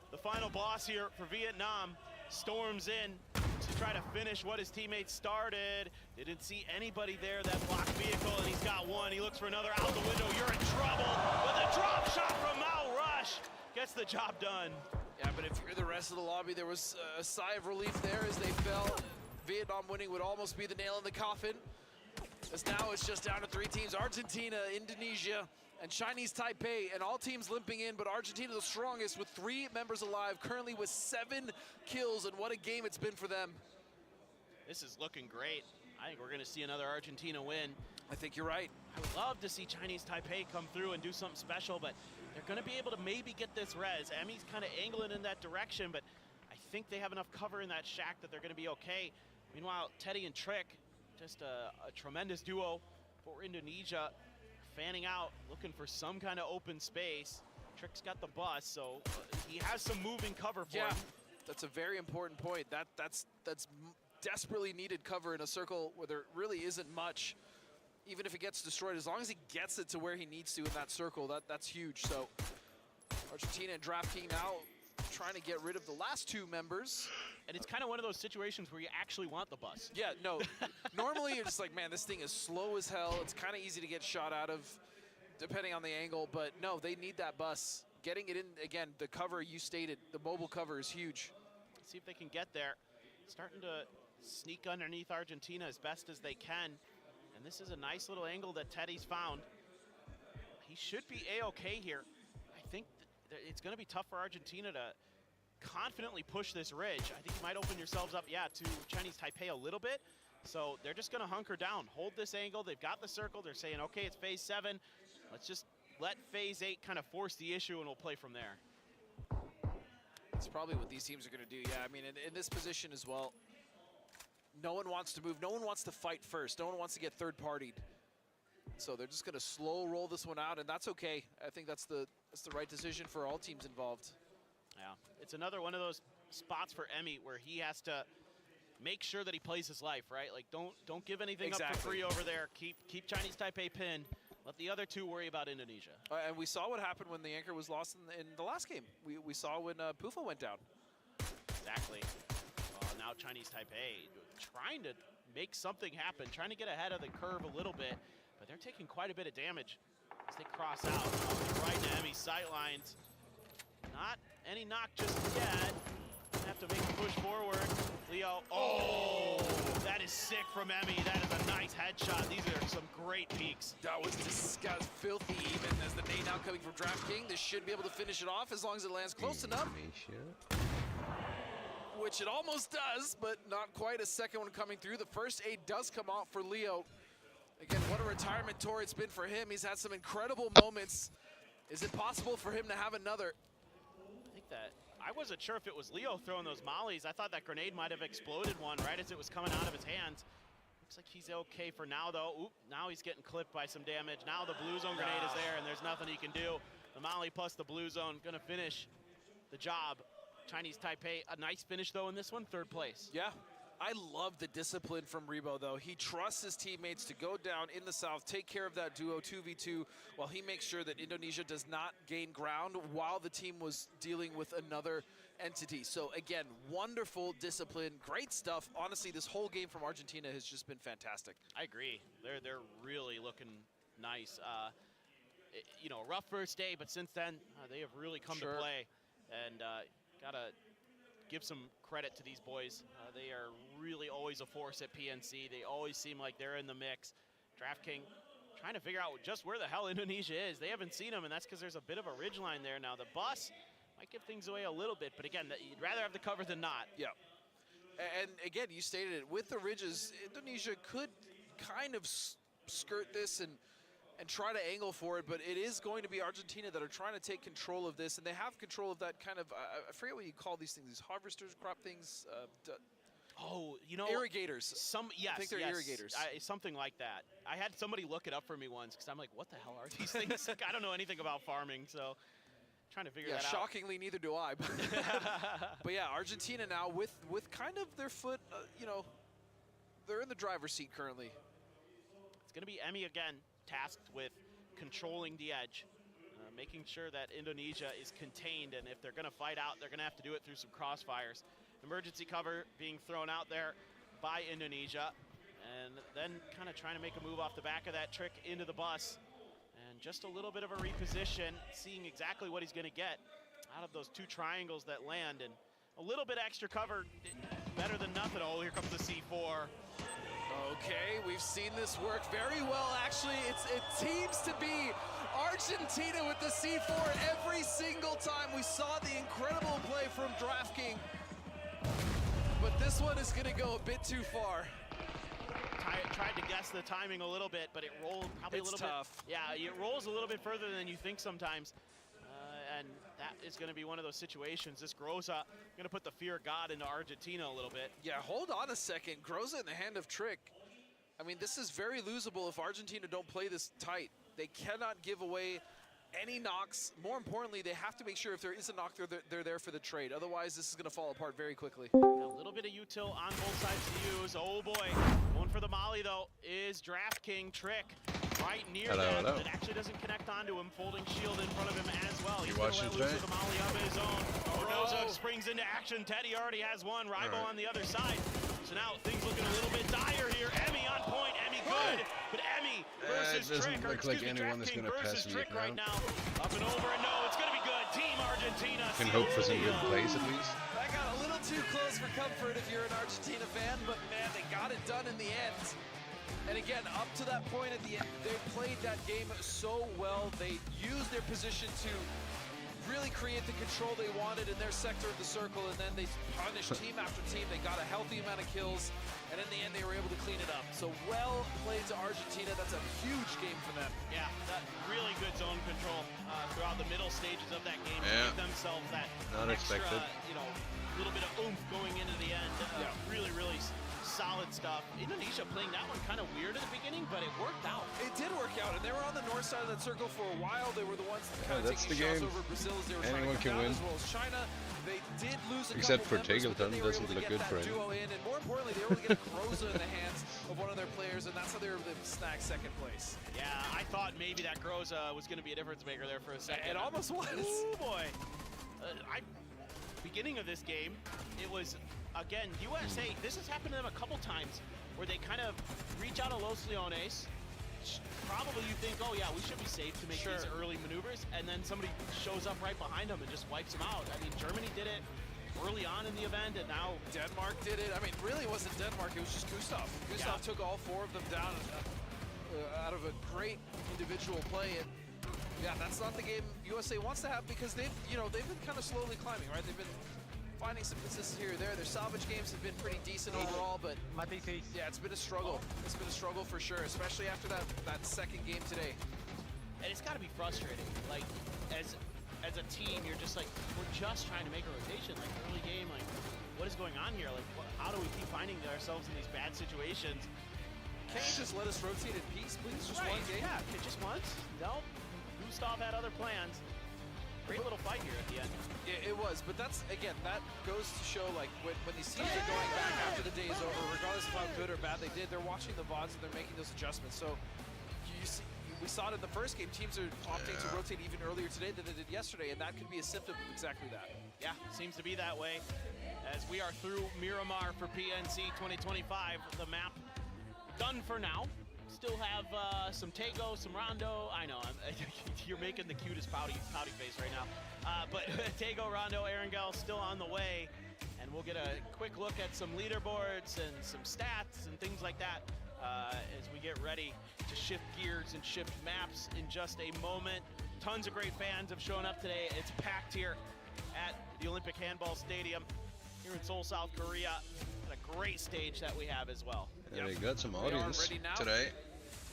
the final boss here for Vietnam, storms in to try to finish what his teammates started. Didn't see anybody there that blocked vehicle, and he's got one. He looks for another out the window. You're in trouble. But the drop shot from Mao Rush gets the job done. Yeah, but if you're the rest of the lobby, there was a sigh of relief there as they fell. Vietnam winning would almost be the nail in the coffin. As now it's just down to 3 teams: Argentina, Indonesia, and Chinese Taipei, and all teams limping in, but Argentina the strongest with 3 members alive, currently with 7 kills, and what a game it's been for them. This is looking great. I think we're gonna see another Argentina win. I think you're right. I would love to see Chinese Taipei come through and do something special, but they're gonna be able to maybe get this res. Emmy's kind of angling in that direction, but I think they have enough cover in that shack that they're gonna be okay. Meanwhile, Teddy and Trick, just a tremendous duo for Indonesia. Fanning out, looking for some kind of open space. Trick's got the bus, so he has some moving cover for him. That's a very important point. That's desperately needed cover in a circle where there really isn't much. Even if it gets destroyed, as long as he gets it to where he needs to in that circle, that's huge. So Argentina and DraftKings now trying to get rid of the last two members. And it's kind of one of those situations where you actually want the bus. Yeah, no. Normally you're just like, man, this thing is slow as hell. It's kind of easy to get shot out of, depending on the angle. But no, they need that bus. Getting it in, again, the cover you stated, the mobile cover is huge. See if they can get there. Starting to sneak underneath Argentina as best as they can. And this is a nice little angle that Teddy's found. He should be A-okay here. I think it's going to be tough for Argentina to confidently push this ridge. I think you might open yourselves up, to Chinese Taipei a little bit. So they're just going to hunker down, hold this angle. They've got the circle. They're saying, okay, it's phase 7. Let's just let phase 8 kind of force the issue, and we'll play from there. That's probably what these teams are going to do. Yeah, I mean, in this position as well, no one wants to move. No one wants to fight first. No one wants to get third-partied. So they're just going to slow roll this one out, and that's okay. I think that's the right decision for all teams involved. Yeah, it's another one of those spots for Emmy where he has to make sure that he plays his life, right? Like, don't give anything up for free over there. Keep Chinese Taipei pinned. Let the other two worry about Indonesia. And we saw what happened when the anchor was lost in the last game. We saw when Pufa went down. Exactly. Now Chinese Taipei trying to make something happen, trying to get ahead of the curve a little bit, but they're taking quite a bit of damage as they cross out. Right into Emmy's sightlines. Not any knock just yet. Have to make a push forward. Leo, that is sick from Emmy. That is a nice headshot. These are some great peaks. That was disgusting, filthy even as the nade now coming from DraftKings. This should be able to finish it off as long as it lands close enough. Which it almost does, but not quite. A second one coming through. The first aid does come out for Leo. Again, what a retirement tour it's been for him. He's had some incredible moments. Is it possible for him to have another? I think that I wasn't sure if it was Leo throwing those mollies. I thought that grenade might have exploded one right as it was coming out of his hands. Looks like he's okay for now, though. Oop, now he's getting clipped by some damage. Now the blue zone grenade is there, and there's nothing he can do. The molly plus the blue zone gonna finish the job. Chinese Taipei, a nice finish, though, in this one, 3rd place. Yeah. I love the discipline from Rebo, though. He trusts his teammates to go down in the south, take care of that duo 2v2, while he makes sure that Indonesia does not gain ground while the team was dealing with another entity. So, again, wonderful discipline, great stuff. Honestly, this whole game from Argentina has just been fantastic. I agree. They're really looking nice. You know, rough first day, but since then, they have really come to play. And gotta give some credit to these boys. They are really always a force at PNC. They always seem like they're in the mix. DraftKings trying to figure out just where the hell Indonesia is. They haven't seen them, and that's because there's a bit of a ridge line there now. The bus might give things away a little bit, but again, you'd rather have the cover than not. Yeah. And again, you stated it, with the ridges, Indonesia could kind of skirt this and try to angle for it, but it is going to be Argentina that are trying to take control of this, and they have control of that kind of, I forget what you call these things, these harvesters, crop things. You know, irrigators. Yes, I think they're irrigators. Something like that. I had somebody look it up for me once because I'm like, what the hell are these things? Like, I don't know anything about farming, so trying to figure that out. Shockingly, neither do I. But yeah, Argentina now with kind of their foot, you know, they're in the driver's seat currently. It's going to be Emmy again, tasked with controlling the edge, making sure that Indonesia is contained, and if they're going to fight out, they're going to have to do it through some crossfires. Emergency cover being thrown out there by Indonesia, and then kind of trying to make a move off the back of that trick into the bus, and just a little bit of a reposition, seeing exactly what he's going to get out of those 2 triangles that land, and a little bit extra cover, better than nothing. Oh, here comes the C4. Okay, we've seen this work very well, actually. It seems to be Argentina with the C4 every single time. We saw the incredible play from DraftKings, but this one is gonna go a bit too far. Tried to guess the timing a little bit, but it rolled probably a little tough. bit. Yeah, it rolls a little bit further than you think sometimes. And that is going to be one of those situations. This Groza going to put the fear of God into Argentina a little bit. Yeah, hold on a second. Groza in the hand of Trick. I mean, this is very losable if Argentina don't play this tight. They cannot give away any knocks. More importantly, they have to make sure if there is a knock, they're there for the trade. Otherwise, this is going to fall apart very quickly. A little bit of util on both sides to use. Oh boy, going for the molly though is DraftKings. Trick right near Hello, them. hello. It actually doesn't connect onto him, folding shield in front of him as well. He's You going to watching, let loose Trey? with a molly of his own. Oh, Nozug springs into action. Teddy already has one. Ribo Right. on the other side. So now things looking a little bit dire here. Emmy on point. Emmy good. But Emmy versus it doesn't Trick. Or look like excuse me, anyone is DraftKings gonna pass versus me Trick now. right now. Up and over. And no, it's going to be good. Team Argentina. Can hope for some good seals the plays at least. That got a little too close for comfort if you're an Argentina fan, but man, they got it done in the end. And again, up to that point at the end, they played that game so well. They used their position to really create the control they wanted in their sector of the circle, and then they punished team after team. They got a healthy amount of kills, and in the end, they were able to clean it up. So well played to Argentina. That's a huge game for them. Yeah, that really good zone control throughout the middle stages of that game to Yeah. give themselves that Not extra, expected. Little bit of oomph going into the end. Really, really solid stuff. Indonesia playing that one kind of weird at the beginning, but it worked out. It did work out, and they were on the north side of that circle for a while. They were the ones kind of that's taking the shots game. over Brazil as they were Anyone trying to come can down, win. as well as China. They did lose a Except couple for members, but then Tagelton, they were doesn't able to look get good that for him. duo in, and more importantly, they were able to get a Groza in the hands of one of their players, and that's how they were able to snag second place. Yeah, I thought maybe that Groza was going to be a difference maker there for a second. It almost was. Ooh, boy. Beginning of this game, it was, again, USA, this has happened to them a couple times where they kind of reach out of Los Leones. Probably you think, oh yeah, we should be safe to make these early maneuvers, and then somebody shows up right behind them and just wipes them out. I mean, Germany did it early on in the event, and now Denmark did it. I mean, really it wasn't Denmark, it was just Gustav. Gustav took all four of them down out of a great individual play. And yeah, that's not the game USA wants to have, because they've been kind of slowly climbing, right? They've been finding some consistency here or there. Their salvage games have been pretty decent overall, but yeah, it's been a struggle. It's been a struggle for sure, especially after that second game today. and it's got to be frustrating. Like, as a team, you're just like, we're just trying to make a rotation. Like, early game, like, what is going on here? Like, how do we keep finding ourselves in these bad situations? Can't you just let us rotate in peace, please? Just right, one game? Yeah, just once. No, Gustav had other plans. Great little fight here at the end. It was, but that's, again, that goes to show, like, when these teams are going back after the day is over, regardless of how good or bad they did, they're watching the VODs and they're making those adjustments. So you see, we saw it in the first game. Teams are opting to rotate even earlier today than they did yesterday, and that could be a symptom of exactly that. Yeah, seems to be that way. As we are through Miramar for PNC 2025, the map done for now. Still have some Tego, some Rondo. I know, you're making the cutest pouty face right now. But Tego, Rondo, Erangel still on the way. And we'll get a quick look at some leaderboards and some stats and things like that as we get ready to shift gears and shift maps in just a moment. Tons of great fans have shown up today. It's packed here at the Olympic Handball Stadium here in Seoul, South Korea. And a great stage that we have as well. Yeah, they got some We are audience ready now. today.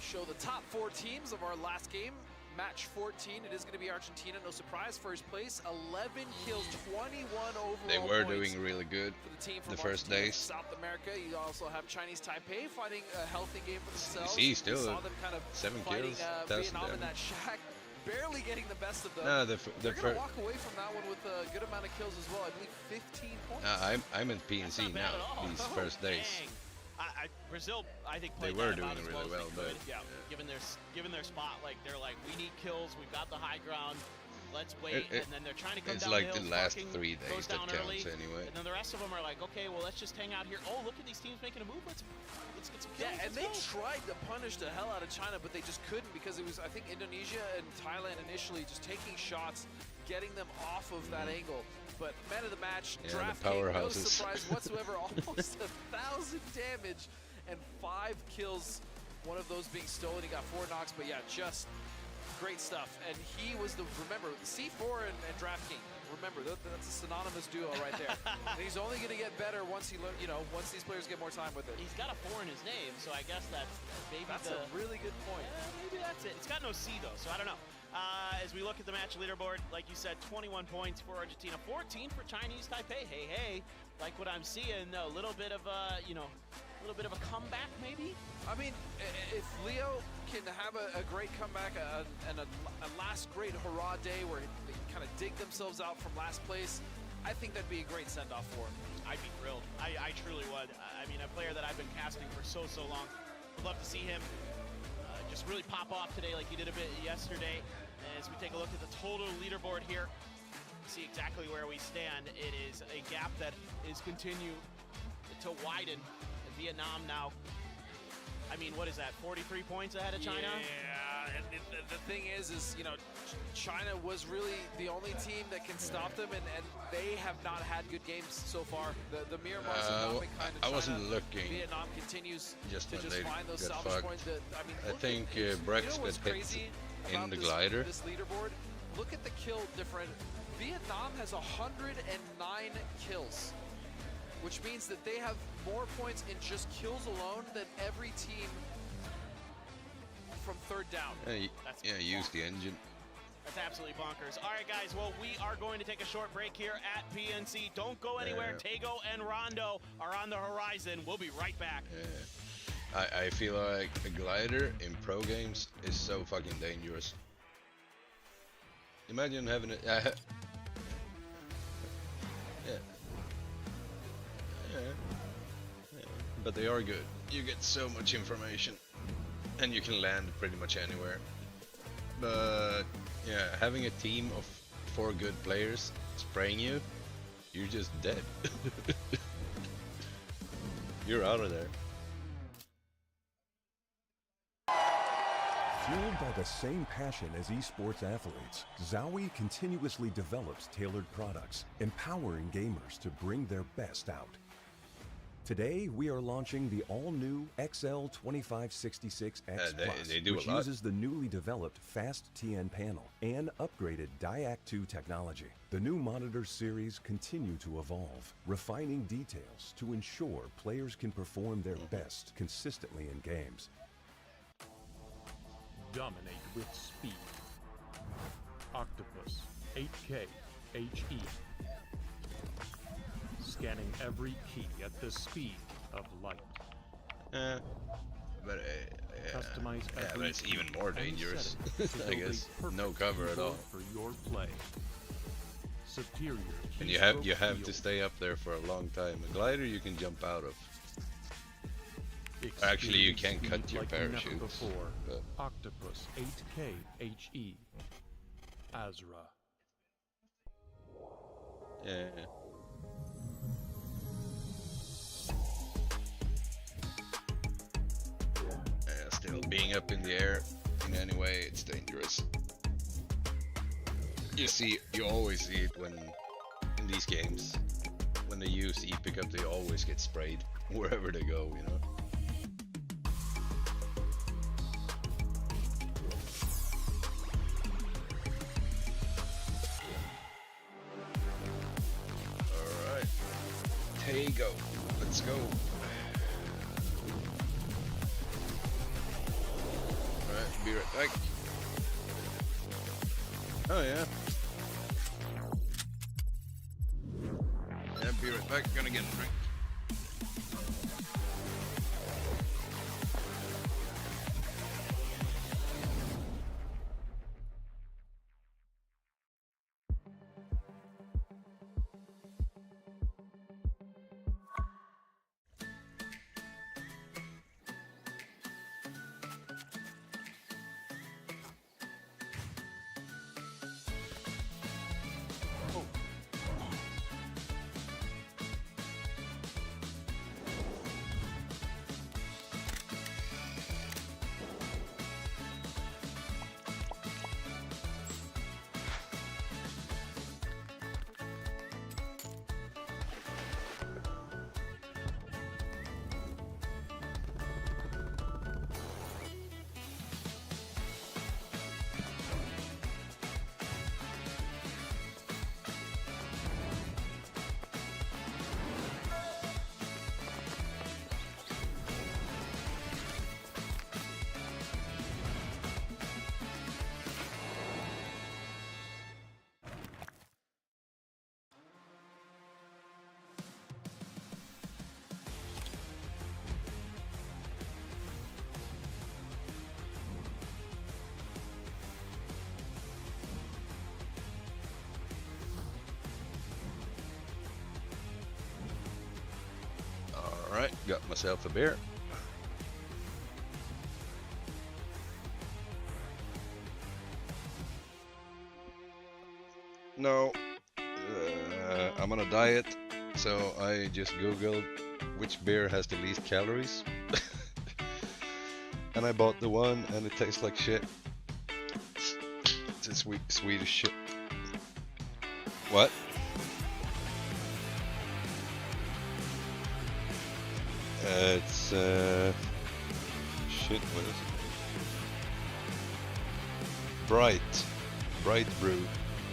Show the top 4 teams of our last game. Match 14, it is going to be Argentina. No surprise, first place, 11 kills, 21 overall They were points doing really good for the team from the first Argentina. days. South America, you also have Chinese Taipei fighting a healthy game for themselves. See, still we saw them kind of 7 fighting kills, 1,000 Vietnam in damage. that shack, barely getting the best of them. No, They're going to walk away from that one with a good amount of kills as well. I believe 15 points. I'm in PNC now, these first days. Brazil, I think, They played were that about doing as really well as well, they but could. Yeah, given their spot, like they're like, we need kills, we've got the high ground, let's wait, and then they're trying to come it's down like hills, the last Parking 3 days goes that down counts early, anyway. and then the rest of them are like, okay, well, let's just hang out here. Oh, look at these teams making a move. Let's get some kills. Yeah, and they tried to punish the hell out of China, but they just couldn't, because it was, I think, Indonesia and Thailand initially just taking shots, getting them off of that angle. But man of the match, Yeah, Draft the King, no powerhouses. surprise whatsoever, almost 1,000 damage and 5 kills. One of those being stolen. He got 4 knocks, but yeah, just great stuff. And he was remember, C4 and Draft King. Remember, that's a synonymous duo right there. And he's only going to get better once once these players get more time with it. He's got a 4 in his name, so I guess that's maybe That's a really good point. Maybe that's it. It's got no C though, so I don't know. As we look at the match leaderboard, like you said, 21 points for Argentina, 14 for Chinese Taipei. Hey, like what I'm seeing, a little bit of a, a little bit of a comeback maybe. I mean, if Leo can have a great comeback and a last great hurrah day where they kind of dig themselves out from last place, I think that'd be a great send-off for him. I'd be thrilled. I truly would. I mean, a player that I've been casting for so long. Would love to see him just really pop off today like he did a bit yesterday. As we take a look at the total leaderboard here, see exactly where we stand. It is a gap that is continue to widen. Vietnam now, I mean, what is that, 43 points ahead of China? Yeah, and the thing is, you know, China was really the only team that can stop them, and they have not had good games so far. The Myanmar's have not been kind to China. I wasn't looking. Vietnam continues just to when just they find those got salvage fucked. points. I mean, I think Brex got hit in the glider. This leaderboard, look at the kill difference. Vietnam has 109 kills, which means that they have more points in just kills alone than every team from third down. Use the engine. That's absolutely bonkers. All right, guys, well, we are going to take a short break here at PNC. Don't go anywhere. Tego and Rondo are on the horizon. We'll be right back. I feel like a glider in pro games is so fucking dangerous. Imagine having it. Yeah. But they are good. You get so much information, and you can land pretty much anywhere. But yeah, having a team of 4 good players spraying you, you're just dead. You're out of there. Fueled by the same passion as esports athletes, Zowie continuously develops tailored products, empowering gamers to bring their best out. Today, we are launching the all-new XL2566X Plus, which uses the newly developed Fast TN panel and upgraded Diac 2 technology. The new monitor series continue to evolve, refining details to ensure players can perform their best consistently in games. Dominate with speed. Octopus 8K HE. Scanning every key at the speed of light. Customize every but it's even more dangerous. setting to I build a guess perfect no cover at all. keyboard for your play. Superior And you have to stay up there for a long time. A glider you can jump out of. Actually, you can cut your parachutes. Before. But Octopus 8K HE. Azra. yeah. Still, being up in the air in any way, it's dangerous. You always see it when in these games, when they use the pickup, they always get sprayed wherever they go, you know. All right, Tego, let's go. Be right back. Oh yeah. Yeah, be right back. Gonna get a drink. Alright, got myself a beer. No, I'm on a diet, so I just googled which beer has the least calories. And I bought the one, and it tastes like shit. It's a Swedish shit. What? It's shit. What is it? Bright brew.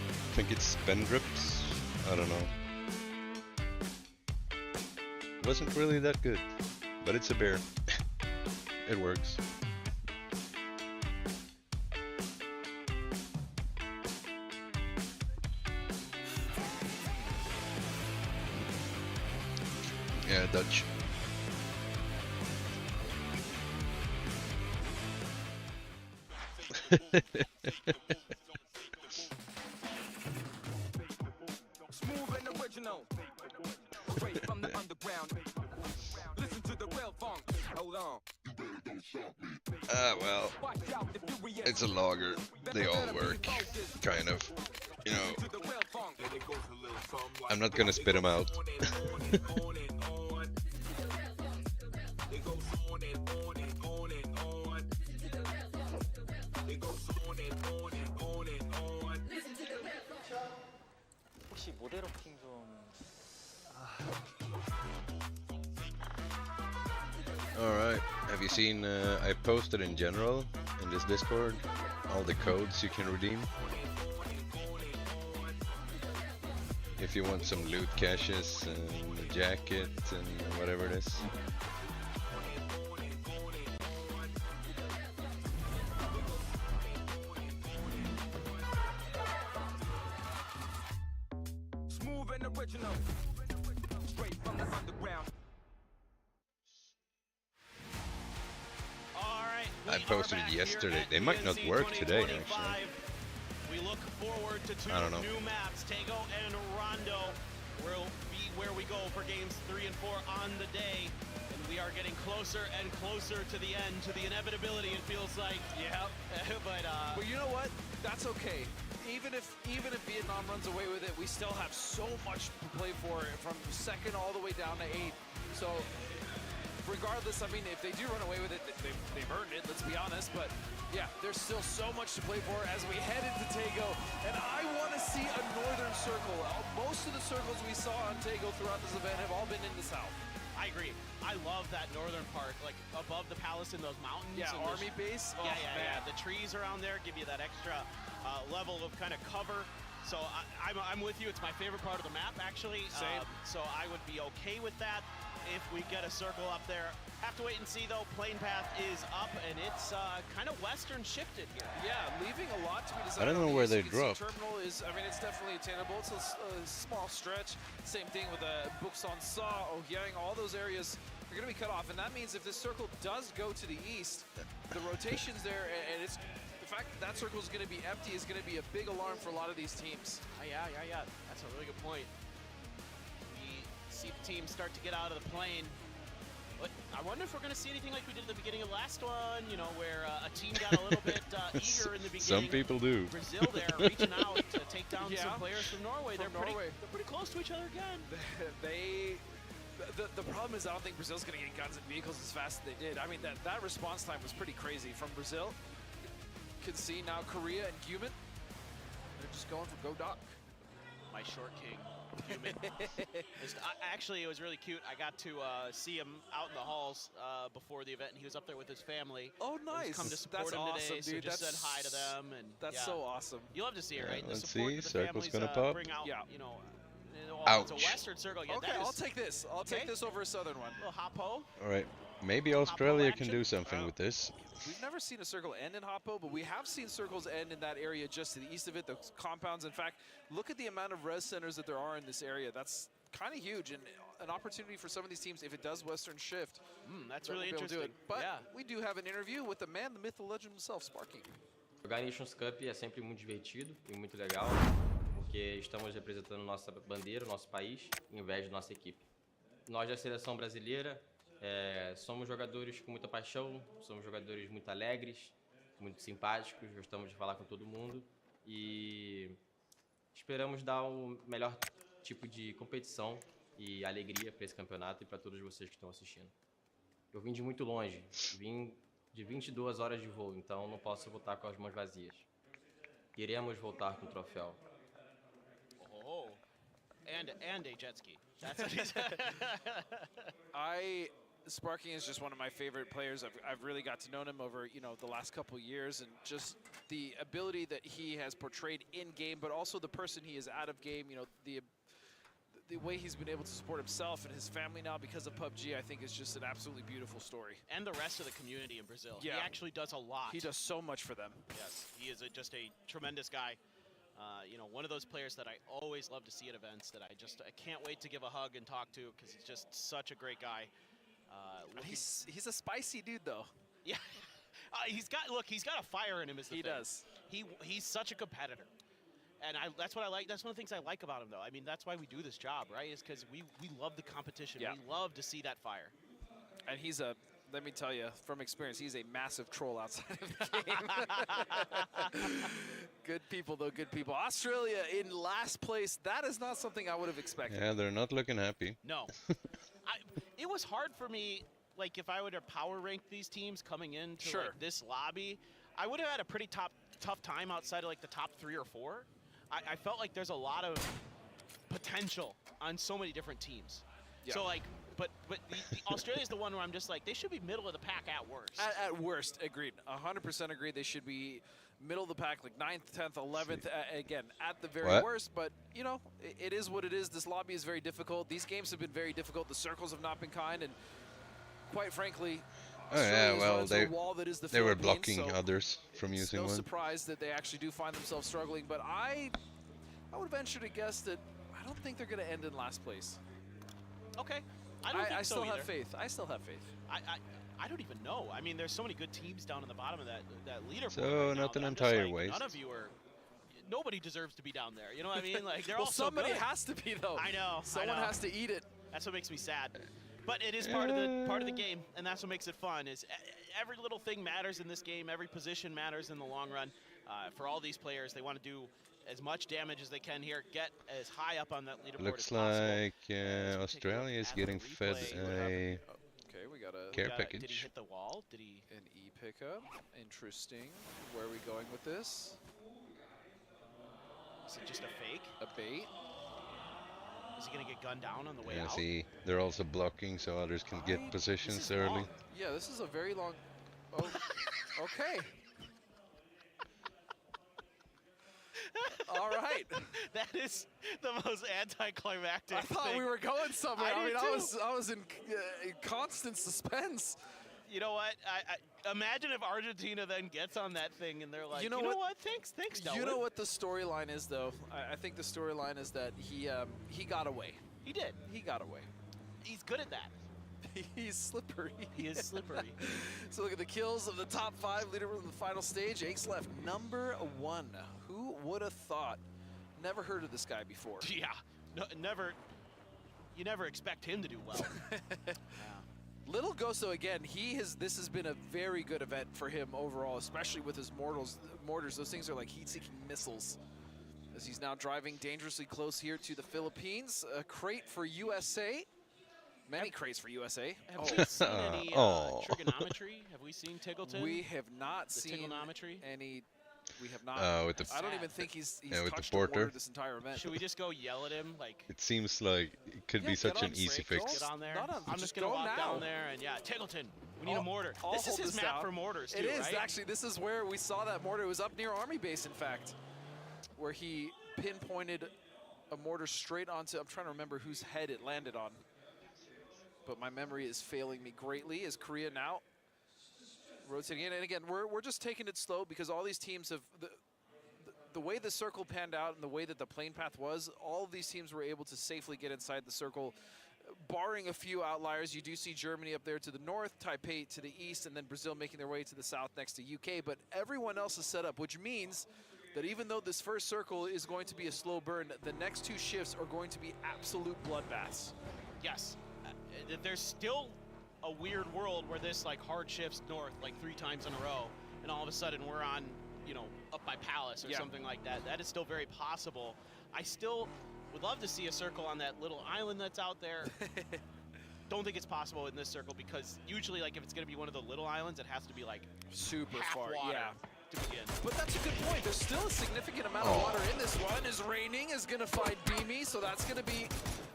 I think it's Spendrips. I don't know. Wasn't really that good, but it's a beer. It works. Yeah, Dutch. Smooth and original. Straight from the underground. Listen to the real funk. Hold on. Ah, well, it's a lager. They all work, kind of. You know, I'm not gonna spit them out. 혹시 모델업팅 좀 Alright, have you seen, I posted in general, in this Discord, all the codes you can redeem? If you want some loot caches and a jacket and whatever it is. Smooth and original. Straight from the underground. I posted it yesterday. They might not work today, actually. We look forward to two I don't know. new maps, Tego and Rondo, will be where we go for games 3 and 4 on the day. And we are getting closer and closer to the end, to the inevitability, it feels like. Yeah. But you know what? That's okay. Even if Vietnam runs away with it, we still have so much to play for from second all the way down to 8. So regardless, I mean, if they do run away with it, they've earned it, let's be honest. But yeah, there's still so much to play for as we head into Tego. And I want to see a northern circle. Most of the circles we saw on Tego throughout this event have all been in the south. I agree. I love that northern part, like above the palace in those mountains. Yeah, and army base. Oh, yeah. man. The trees around there give you that extra level of kind of cover. So I'm with you. It's my favorite part of the map, actually. Same. So I would be okay with that if we get a circle up there. Have to wait and see, though. Plane path is up, and it's kind of western shifted here. Yeah, leaving a lot to be decided. I don't know on where the they ECC drop. Terminal is, I mean, it's definitely attainable. It's a small stretch. Same thing with Buxon Sa, Ohyang, all those areas are going to be cut off. And that means if this circle does go to the east, the rotations there, and it's the fact that that circle is going to be empty is going to be a big alarm for a lot of these teams. Yeah. That's a really good point. We see the team start to get out of the plane. But I wonder if we're going to see anything like we did at the beginning of the last one, you know, where a team got a little bit eager in the beginning. Some people do. Brazil there reaching out to take down Yeah. some players from Norway. They're pretty close to each other again. The problem is I don't think Brazil's going to get guns and vehicles as fast as they did. I mean, that response time was pretty crazy from Brazil. You can see now Korea and Guman, they're just going for Go Doc. My short king. Actually, it was really cute. I got to see him out in the halls before the event, and he was up there with his family. Oh, nice. He's come to support That's him awesome, today, dude. so just said hi to them. And That's yeah. so awesome. You love to see it, right? The let's support see. that the Circle's families gonna pop. bring out, Yeah. you know, it's a Ouch. western circle. Yeah, Okay, that is, I'll take this. I'll take this over a southern one. little hoppo. Alright, maybe Australia can do something with this. We've never seen a circle end in Hoppo, but we have seen circles end in that area just to the east of it, the compounds. In fact, look at the amount of res centers that there are in this area. That's kind of huge and an opportunity for some of these teams if it does western shift. That's that really we'll be able to do interesting. it. But Yeah. we do have an interview with the man, the myth, the legend himself, Sparky. Jogar Nations Cup é sempre muito divertido e muito legal, porque estamos representando nossa bandeira, nosso país, em vez da nossa equipe. Nós da seleção brasileira somos jogadores com muita paixão, somos jogadores muito alegres, muito simpáticos, gostamos de falar com todo mundo e Esperamos dar o melhor tipo de competição e alegria para esse campeonato e para todos vocês que estão assistindo. Eu vim de muito longe, vim de 22 horas de voo, então não posso voltar com as mãos vazias. Iremos voltar com o troféu. Oh, and a jet ski. That's what he said. Sparking is just one of my favorite players. I've really got to know him over, you know, the last couple years, and just the ability that he has portrayed in game, but also the person he is out of game. You know, the way he's been able to support himself and his family now because of PUBG, I think is just an absolutely beautiful story. And the rest of the community in Brazil. Yeah. He actually does a lot. He does so much for them. Yes, he is just a tremendous guy. You know, one of those players that I always love to see at events that I can't wait to give a hug and talk to because he's just such a great guy. He's a spicy dude, though. Yeah, he's got a fire in him. Is the he thing. Does. He's such a competitor, and that's what I like. That's one of the things I like about him, though. I mean, that's why we do this job, right? Is because we love the competition. Yeah. We love to see that fire. And he's a, let me tell you from experience, he's a massive troll outside of the game. Good people, though. Good people. Australia in last place. That is not something I would have expected. Yeah, they're not looking happy. No. It was hard for me, like if I were to power rank these teams coming into like, this lobby, I would have had a pretty tough time outside of like the top 3 or 4. I felt like there's a lot of potential on so many different teams. Yeah. So like, but Australia's the one where I'm just like, they should be middle of the pack at worst. At worst, agreed. 100% agreed. They should be middle of the pack, like 9th, 10th, 11th, again, at the very worst. But, you know, it is what it is. This lobby is very difficult. These games have been very difficult. The circles have not been kind. And quite frankly, the wall that is the they were Philippines, blocking others from using no one. surprise that they actually do find themselves struggling. But I would venture to guess that I don't think they're going to end in last place. Okay. I don't think so still either. have faith. I still have faith. I don't even know. I mean, there's so many good teams down in the bottom of that leaderboard. So right not now an that I'm just entire like, waste. None of you are. Nobody deserves to be down there. You know what I mean? Like they're well, all so somebody good. has to be though. I know. Someone has to eat it. That's what makes me sad. But it is part of the game, and that's what makes it fun. Is every little thing matters in this game. Every position matters in the long run. For all these players, they want to do as much damage as they can here, get as high up on that leaderboard Looks as possible. like Australia is getting fed a Okay, we got a care package. Did he hit the wall? Did he? An E pickup. Interesting. Where are we going with this? Is it just a fake? A bait. Is he gonna get gunned down on the way Yeah, out? see, they're also blocking so others can get positions This is early. long. Yeah, this is a very long. Oh, okay. All right. That is the most anticlimactic. I thought thing. we were going somewhere. I mean, too. I was in constant suspense. You know what? I imagine if Argentina then gets on that thing and they're like, you know what? Thanks, Dylan. You know what the storyline is, though. I think the storyline is that he got away. He did. He got away. He's good at that. He's slippery. He is slippery. So look at the kills of the top 5 leaderboard in the final stage. Ace left number 1. Who would have thought? Never heard of this guy before. Yeah, no, never. You never expect him to do well. Little Goso again. This has been a very good event for him overall, especially with his mortars. Those things are like heat-seeking missiles. As he's now driving dangerously close here to the Philippines. A crate for USA. Many crates for USA. Have we seen any trigonometry? Have we seen Tiggleton? We have not the seen trigonometry. Any. We have not. With the, I don't even think he's with touched the porter. water this entire event. Should we just go yell at him? Like It seems like it could be such an easy fix. Get on there. I'm just gonna walk down there and Tiggleton. We need a mortar. This is his map for mortars too, It is right? actually. This is where we saw that mortar. It was up near Army Base, in fact, where he pinpointed a mortar straight onto. I'm trying to remember whose head it landed on, but my memory is failing me greatly. As Korea now rotating in, and again, we're just taking it slow because all these teams have the way the circle panned out and the way that the plane path was, all of these teams were able to safely get inside the circle, barring a few outliers. You do see Germany up there to the north, Taipei to the east, and then Brazil making their way to the south next to UK. But everyone else is set up, which means that even though this first circle is going to be a slow burn, the next 2 shifts are going to be absolute bloodbaths. Yes. There's still a weird world where this like hard shifts north like 3 times in a row, and all of a sudden we're on, you know, up by Palace or something like that. That is still very possible. I still would love to see a circle on that little island that's out there. Don't think it's possible in this circle because usually, like, if it's going to be one of the little islands, it has to be like super half far. water Yeah. to begin. But that's a good point. There's still a significant amount of water in this one. Is raining is going to find Beamy, so that's going to be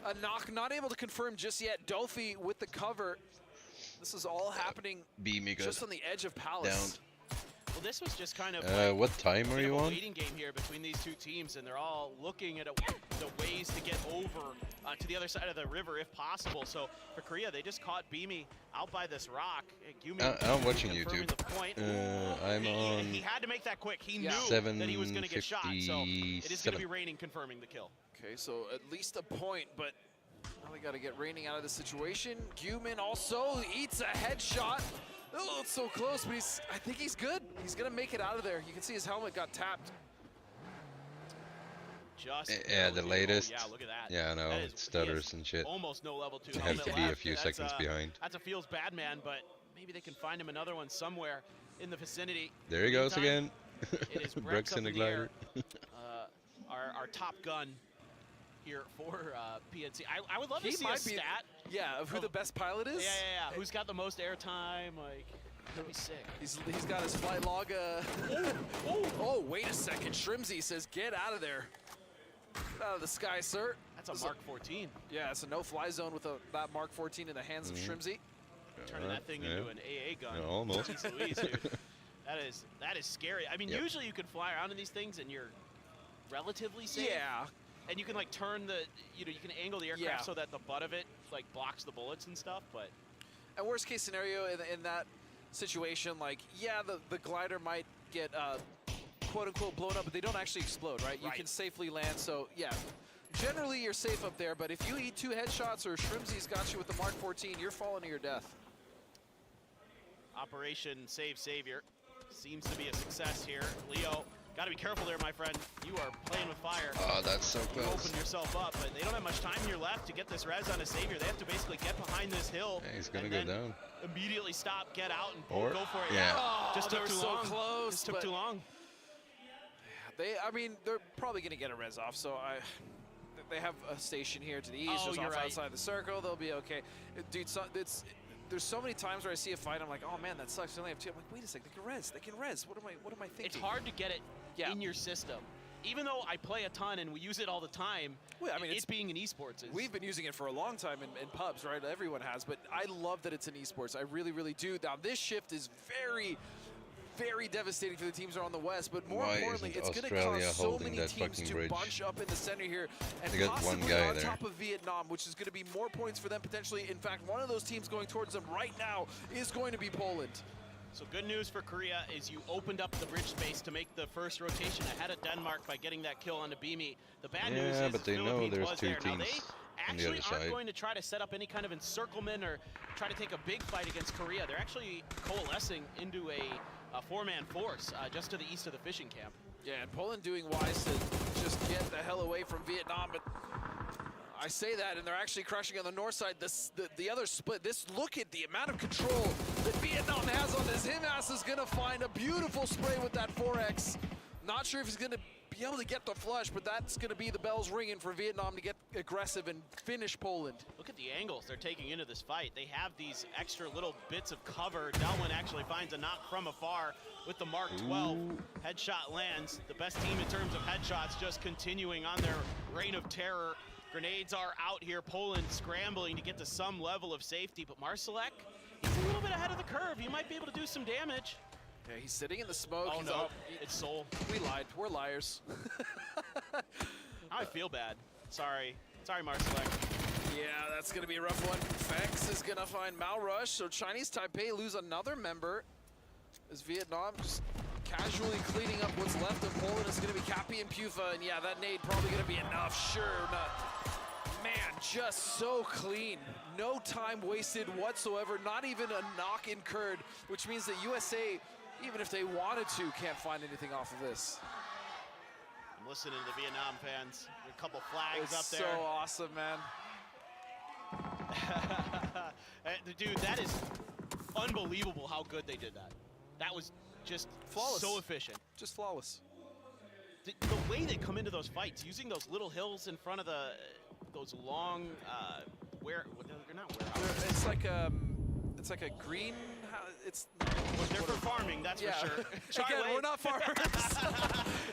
a knock. Not able to confirm just yet. Dolphy with the cover. This is all happening Beamy good. just on the edge of Palace. Well, this was just kind of like What time are you a on? waiting game here between these two teams, and they're all looking at the ways to get over to the other side of the river if possible. So for Korea, they just caught Beamy out by this rock. I'm watching confirming YouTube. the point. I'm on. He had to make that quick. He knew that he was going to get shot. So it is going to be Raining confirming the kill. Okay, so at least a point, but now we got to get Raining out of the situation. Guman also eats a headshot. Oh, it's so close, but I think he's good. He's gonna make it out of there. You can see his helmet got tapped. Just Yeah, the latest. yeah, look at that. Yeah, I know. That It is- stutters he and has shit. Almost no level 2 Have helmet to be a left. few That's seconds behind. That's a feels bad man, but maybe they can find him another one somewhere in the vicinity. There he goes Meantime, again. It is Brooks in the air. glider. Our top gun here for PNC. I would love He to see a might be- stat. Yeah, of who the best pilot is. Yeah. Who's got the most airtime? Like, that'd be sick. He's got his flight log. Oh, wait a second. Shrimsy says, get out of there. Get out of the sky, sir. That's a Mark 14. Yeah, it's a no-fly zone with that Mark 14 in the hands of Shrimsy. Turning that thing into an AA gun. Yeah, almost. Jeez Louise, dude. That is scary. I mean, Yep. usually you can fly around in these things and you're relatively safe. Yeah. And you can like turn the, you can angle the aircraft so that the butt of it like blocks the bullets and stuff. But And worst case scenario in that situation, like, yeah, the glider might get quote unquote blown up, but they don't actually explode, right? You can safely land. So yeah, generally you're safe up there. But if you eat 2 headshots or Shrimsy's got you with the Mark 14, you're falling to your death. Operation Save Savior seems to be a success here. Leo, got to be careful there, my friend. You are playing with fire. Oh, that's so You close. opened yourself up, but they don't have much time here left to get this res on a Savior. They have to basically get behind this hill. Yeah, he's gonna and go then down. Immediately stop, get out, and Or- go for it. yeah. Oh, just they took were too so long. close, Just took but- too long. I mean, they're probably going to get a res off, so they have a station here to the east. Oh, There's you're off right. outside the circle. They'll be okay. Dude, there's so many times where I see a fight, I'm like, oh man, that sucks. They only have 2. I'm like, wait a second, they can res. What am I thinking? It's hard to get it in your system. Even though I play a ton and we use it all the time, Well, I mean, it's being in esports. We've been using it for a long time in pubs, right? Everyone has, but I love that it's in esports. I really, really do. Now, this shift is very, very devastating for the teams that are on the west, but more Why importantly, isn't it's going to Australia cause so holding many that teams fucking to bridge? bunch up in the center here and They got one possibly guy on there. top of Vietnam, which is going to be more points for them potentially. In fact, one of those teams going towards them right now is going to be Poland. So good news for Korea is you opened up the bridge space to make the first rotation ahead of Denmark by getting that kill onto Beamy. The bad news Yeah, is but they know Philippines there's was 2 there. Now, teams they on the actually other aren't side. going to try to set up any kind of encirclement or try to take a big fight against Korea. They're actually coalescing into a 4-man force just to the east of the fishing camp. Yeah, and Poland doing wise to just get the hell away from Vietnam, but I say that, and they're actually crushing on the north side. The other split. Look at the amount of control that Vietnam has on this. Himas is gonna find a beautiful spray with that 4X. Not sure if he's gonna be able to get the flush, but that's gonna be the bells ringing for Vietnam to get aggressive and finish Poland. Look at the angles they're taking into this fight. They have these extra little bits of cover. Delwyn actually finds a knock from afar with the Mark 12. Headshot lands. The best team in terms of headshots just continuing on their reign of terror. Grenades are out here. Poland scrambling to get to some level of safety, but Marsalek, he's a little bit ahead of the curve. He might be able to do some damage. Yeah, he's sitting in the smoke. Oh He's no, up. it's Soul. We lied. We're liars. I feel bad. Sorry, Marsalek. Yeah, that's going to be a rough one. Fex is going to find Malrush, so Chinese Taipei lose another member as Vietnam just casually cleaning up what's left of Poland. Is going to be Cappy and Pufa, and yeah, that nade probably going to be enough. Sure, not. Man, just so clean. No time wasted whatsoever. Not even a knock incurred, which means that USA, even if they wanted to, can't find anything off of this. I'm listening to the Vietnam fans. A couple flags It's up there. so awesome, man. Dude, that is unbelievable how good they did that. That was just Flawless. so efficient. Just flawless. the way they come into those fights, using those little hills in front of those long, they're not warehouses. It's like a green. It's they're for farming, that's for sure. Again, we're not farmers.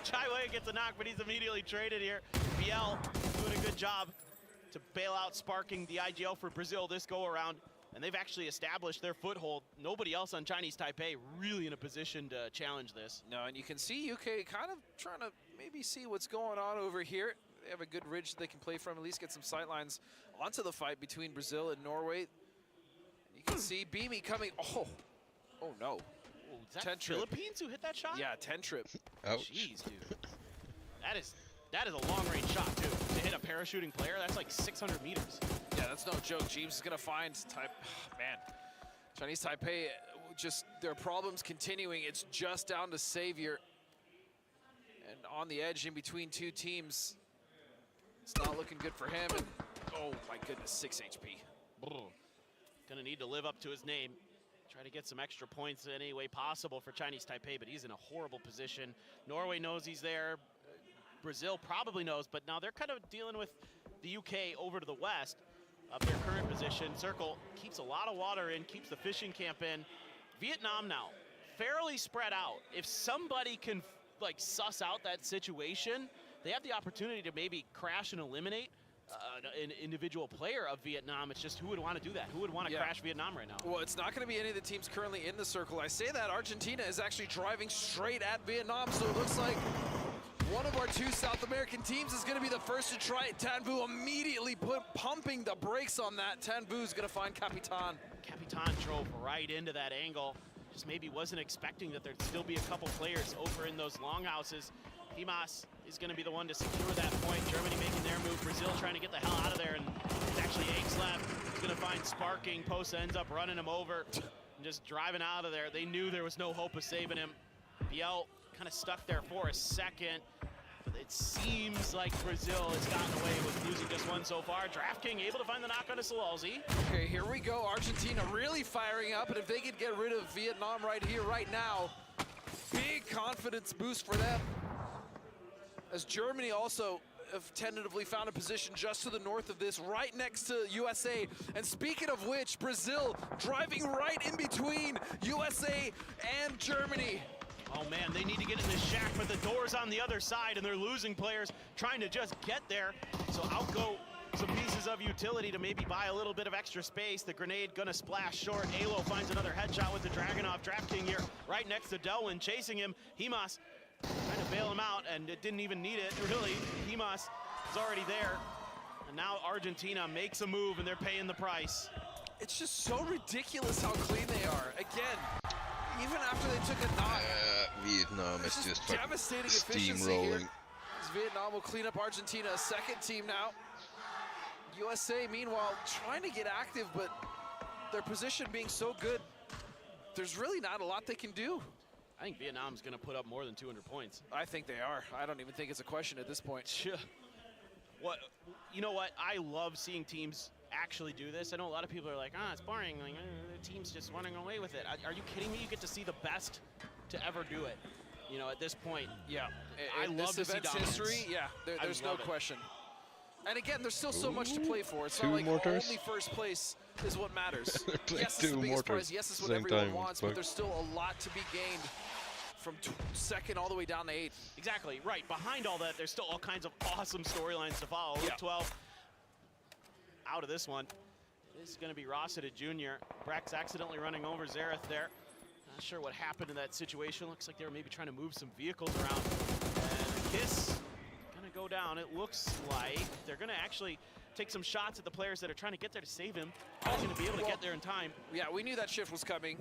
Chai Wei gets a knock, but he's immediately traded here. BL doing a good job to bail out Sparking the IGL for Brazil this go around. And they've actually established their foothold. Nobody else on Chinese Taipei really in a position to challenge this. No, and you can see UK kind of trying to maybe see what's going on over here. They have a good ridge they can play from, at least get some sight lines onto the fight between Brazil and Norway. You can see Beamy coming. Oh no. Oh, is that Philippines who hit that shot? Yeah, 10 trip. Ouch. Jeez, dude. That is a long-range shot, too. To hit a parachuting player, that's like 600 meters. Yeah, that's no joke. James is going to find man, Chinese Taipei, just their problems continuing. It's just down to Savior. And on the edge in between two teams. It's not looking good for him. And, oh, my goodness, 6 HP. Gonna need to live up to his name. Try to get some extra points any way possible for Chinese Taipei, but he's in a horrible position. Norway knows he's there. Brazil probably knows, but now they're kind of dealing with the UK over to the west of their current position. Circle keeps a lot of water in, keeps the fishing camp in. Vietnam now, fairly spread out. If somebody can like suss out that situation, they have the opportunity to maybe crash and eliminate an individual player of Vietnam. It's just who would want to do that? Who would want to crash Vietnam right now? Well, it's not going to be any of the teams currently in the circle. I say that Argentina is actually driving straight at Vietnam, so it looks like one of our two South American teams is going to be the first to try it. Tan Vu immediately pumping the brakes on that. Tan Vu is going to find Capitan. Capitan drove right into that angle. Just maybe wasn't expecting that there'd still be a couple players over in those longhouses. Himas is going to be the one to secure that point. Germany making their move. Brazil trying to get the hell out of there. And it's actually Eggs left. He's going to find Sparking. Posa ends up running him over and just driving out of there. They knew there was no hope of saving him. Biel kind of stuck there for a second. It seems like Brazil has gotten away with using just one so far. DraftKings able to find the knock on to Salalzi. Okay, here we go. Argentina really firing up, and if they could get rid of Vietnam right here, right now, big confidence boost for them. As Germany also have tentatively found a position just to the north of this, right next to USA. And speaking of which, Brazil driving right in between USA and Germany. Oh man, they need to get in this shack, but the door's on the other side and they're losing players trying to just get there. So out go some pieces of utility to maybe buy a little bit of extra space. The grenade gonna splash short. Alo finds another headshot with the Dragunov. DraftKings here right next to Delwyn chasing him. Himas trying to bail him out, and it didn't even need it, really. Himas is already there. And now Argentina makes a move and they're paying the price. It's just so ridiculous how clean they are. Again, even after they took a knock, Vietnam is just devastating efficiency steamrolling. here. As Vietnam will clean up Argentina, a second team now. USA, meanwhile, trying to get active, but their position being so good, there's really not a lot they can do. I think Vietnam's gonna put up more than 200 points. I think they are. I don't even think it's a question at this point. What, you know what? I love seeing teams actually do this. I know a lot of people are like, it's boring. Like, the team's just running away with it. Are you kidding me? You get to see the best to ever do it. You know, at this point. Yeah. I love to see dominance. History, yeah, there's no question. And again, there's still so much to play for. It's Two not like mortars? only first place is what matters. Like Yes, it's the two biggest prize. mortars Yes, it's what same everyone time, wants, fuck. but there's still a lot to be gained from second all the way down to 8th. Exactly, right. Behind all that, there's still all kinds of awesome storylines to follow. Yeah. 12 out of this one. This is going to be Rossiter Jr. Breck's accidentally running over Zareth there. Not sure what happened in that situation. Looks like they were maybe trying to move some vehicles around. And the Kiss going to go down. It looks like they're going to actually take some shots at the players that are trying to get there to save him. He's going to be able to get there in time. Yeah, we knew that shift was coming.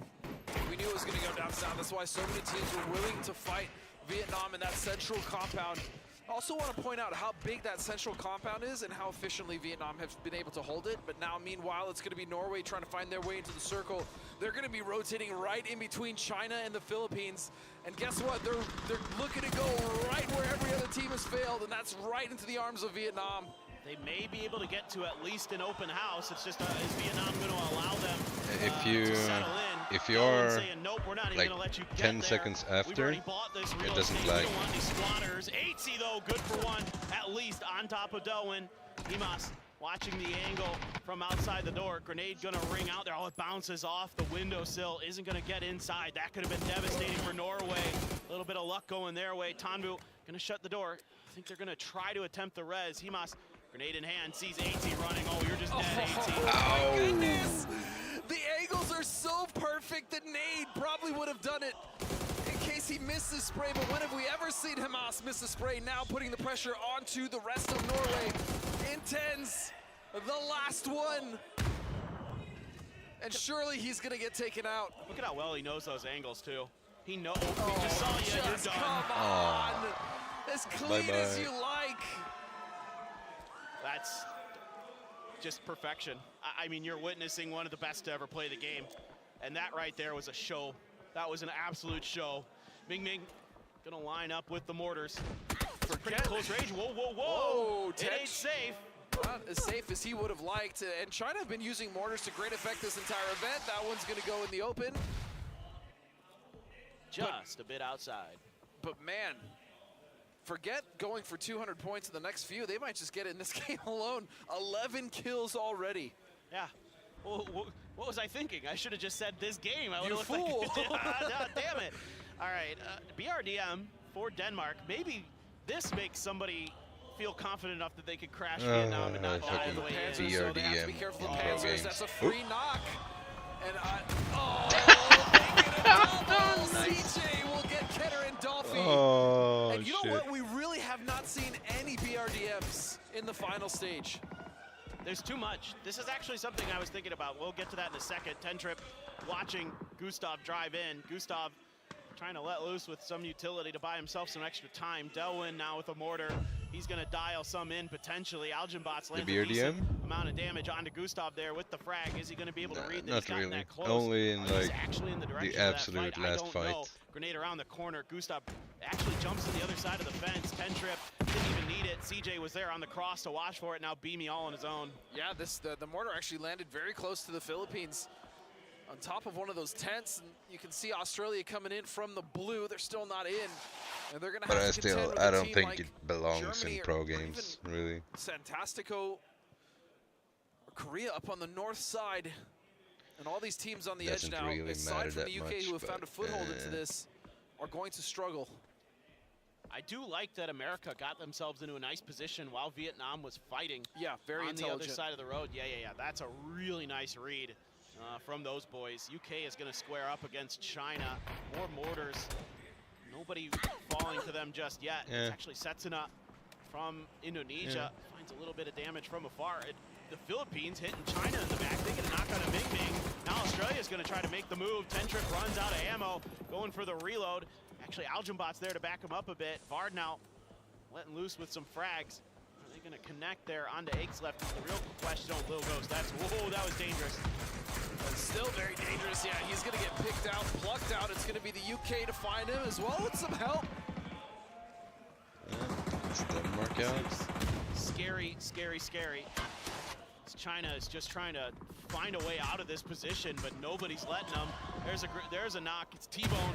We knew it was going to go down south. That's why so many teams were willing to fight Vietnam in that central compound. I also want to point out how big that central compound is and how efficiently Vietnam have been able to hold it. But now, meanwhile, it's going to be Norway trying to find their way into the circle. They're going to be rotating right in between China and the Philippines. And guess what? They're looking to go right where every other team has failed, and that's right into the arms of Vietnam. They may be able to get to at least an open house. It's just, is Vietnam going to allow them to settle in? If you're saying, nope, we're not even like gonna let you 10 get seconds there. after, We've already bought this real it doesn't estate. lag. We don't want any squatters. 8C though, good for one, at least on top of Delwyn. Himas watching the angle from outside the door. Grenade gonna ring out there. Oh, it bounces off the windowsill. Isn't gonna get inside. That could have been devastating for Norway. A little bit of luck going their way. Tanvu gonna shut the door. I think they're gonna try to attempt the res. Himas, grenade in hand, sees AT running. Oh, you're just dead, AT. Oh my goodness! The angles are so perfect that Nade probably would have done it in case he missed the spray, but when have we ever seen Hamas miss a spray? Now putting the pressure onto the rest of Norway. Intense, the last one. And surely he's gonna get taken out. Look at how well he knows those angles too. He knows, he just saw you, you're done. Come on! As clean as you like. That's just perfection. I mean, you're witnessing one of the best to ever play the game. And that right there was a show. That was an absolute show. Ming Ming gonna line up with the mortars. For pretty close range. Whoa, whoa, whoa! It ain't safe. Not as safe as he would have liked. And China have been using mortars to great effect this entire event. That one's gonna go in the open. Just a bit outside. But man, forget going for 200 points in the next few. They might just get it in this game alone. 11 kills already. Yeah. Well, what was I thinking? I should have just said this game. I would You have fool. like, damn it. All right, BRDM for Denmark. Maybe this makes somebody feel confident enough that they could crash Vietnam and not die on the way in. So they have to be careful with Panzers. That's a free knock. And CJ will get Ketter and Dolphy. Oh, and you know what? We really have not seen any BRDMs in the final stage. There's too much. This is actually something I was thinking about. We'll get to that in a second. Tentrip watching Gustav drive in. Gustav trying to let loose with some utility to buy himself some extra time. Delwyn now with a mortar. He's going to dial some in potentially. Algenbots lands a decent amount of damage onto Gustav there with the frag. Is he going to be able to read that? Not He's gotten really. that close. Only in like actually in the direction absolute of that fight. last I don't fight. know. Grenade around the corner. Gustav actually jumps to the other side of the fence. Tentrip didn't even need it. CJ was there on the cross to watch for it. Now Beamy all on his own. Yeah, the mortar actually landed very close to the Philippines. On top of one of those tents, and you can see Australia coming in from the blue. They're still not in, and they're gonna have to contend with I a don't team think like it belongs Germany in pro or games, even really. Santastico or Korea up on the north side, and all these teams on the edge Doesn't now, really aside matter from that the UK much, who have found a but, foothold into this, are going to struggle. I do like that America got themselves into a nice position while Vietnam was fighting. Yeah, very on intelligent. the other side of the road. Yeah. That's a really nice read from those boys. UK is going to square up against China. More mortars. Nobody falling to them just yet. Yeah. It's actually Setsuna from Indonesia. Finds a little bit of damage from afar. The Philippines hitting China in the back. They get a knock on a Ming Ming. Now Australia's going to try to make the move. Tentrip runs out of ammo, going for the reload. Actually, Algenbot's there to back him up a bit. Vard now letting loose with some frags. Are they going to connect there onto Aches left? The real question on Lil Ghost. Whoa, that was dangerous. But still very dangerous. Yeah, he's going to get picked out, plucked out. It's going to be the UK to find him as well with some help. It's Denmark out. Scary. China is just trying to find a way out of this position, but nobody's letting them. There's a knock. It's T-Bone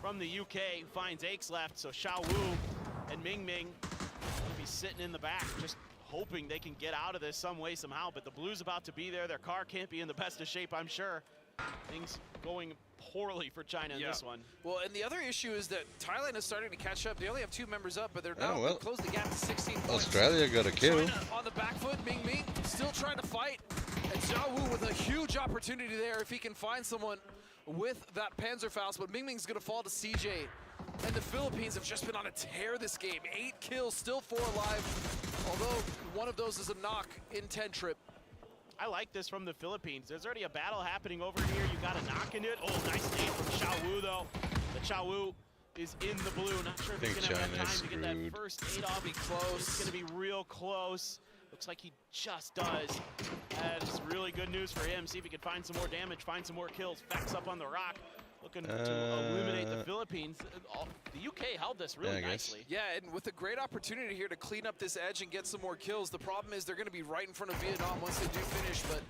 from the UK, finds Aches left, so Xiao Wu and Ming Ming will be sitting in the back, just hoping they can get out of this some way, somehow, but the Blues about to be there. Their car can't be in the best of shape, I'm sure. Things going poorly for China in this one. Well, and the other issue is that Thailand is starting to catch up. They only have 2 members up, but they're now close the gap to 16 points. Australia got a kill. China on the back foot, Ming Ming still trying to fight. And Xiao Wu with a huge opportunity there if he can find someone with that Panzerfaust, but Ming Ming's gonna fall to CJ. And the Philippines have just been on a tear this game. 8 kills, still 4 alive, although one of those is a knock in Tentrip. I like this from the Philippines. There's already a battle happening over here. You got a knock into it. Oh, nice nade from Xiao Wu, though. But Xiao Wu is in the blue. Not sure if he's going to have enough time to get that first nade off. It's going to be real close. Looks like he just does. That's really good news for him. See if he can find some more damage, find some more kills. Facts up on the rock. looking to eliminate the Philippines. The UK held this really nicely. Yeah, and with a great opportunity here to clean up this edge and get some more kills. The problem is they're going to be right in front of Vietnam once they do finish, but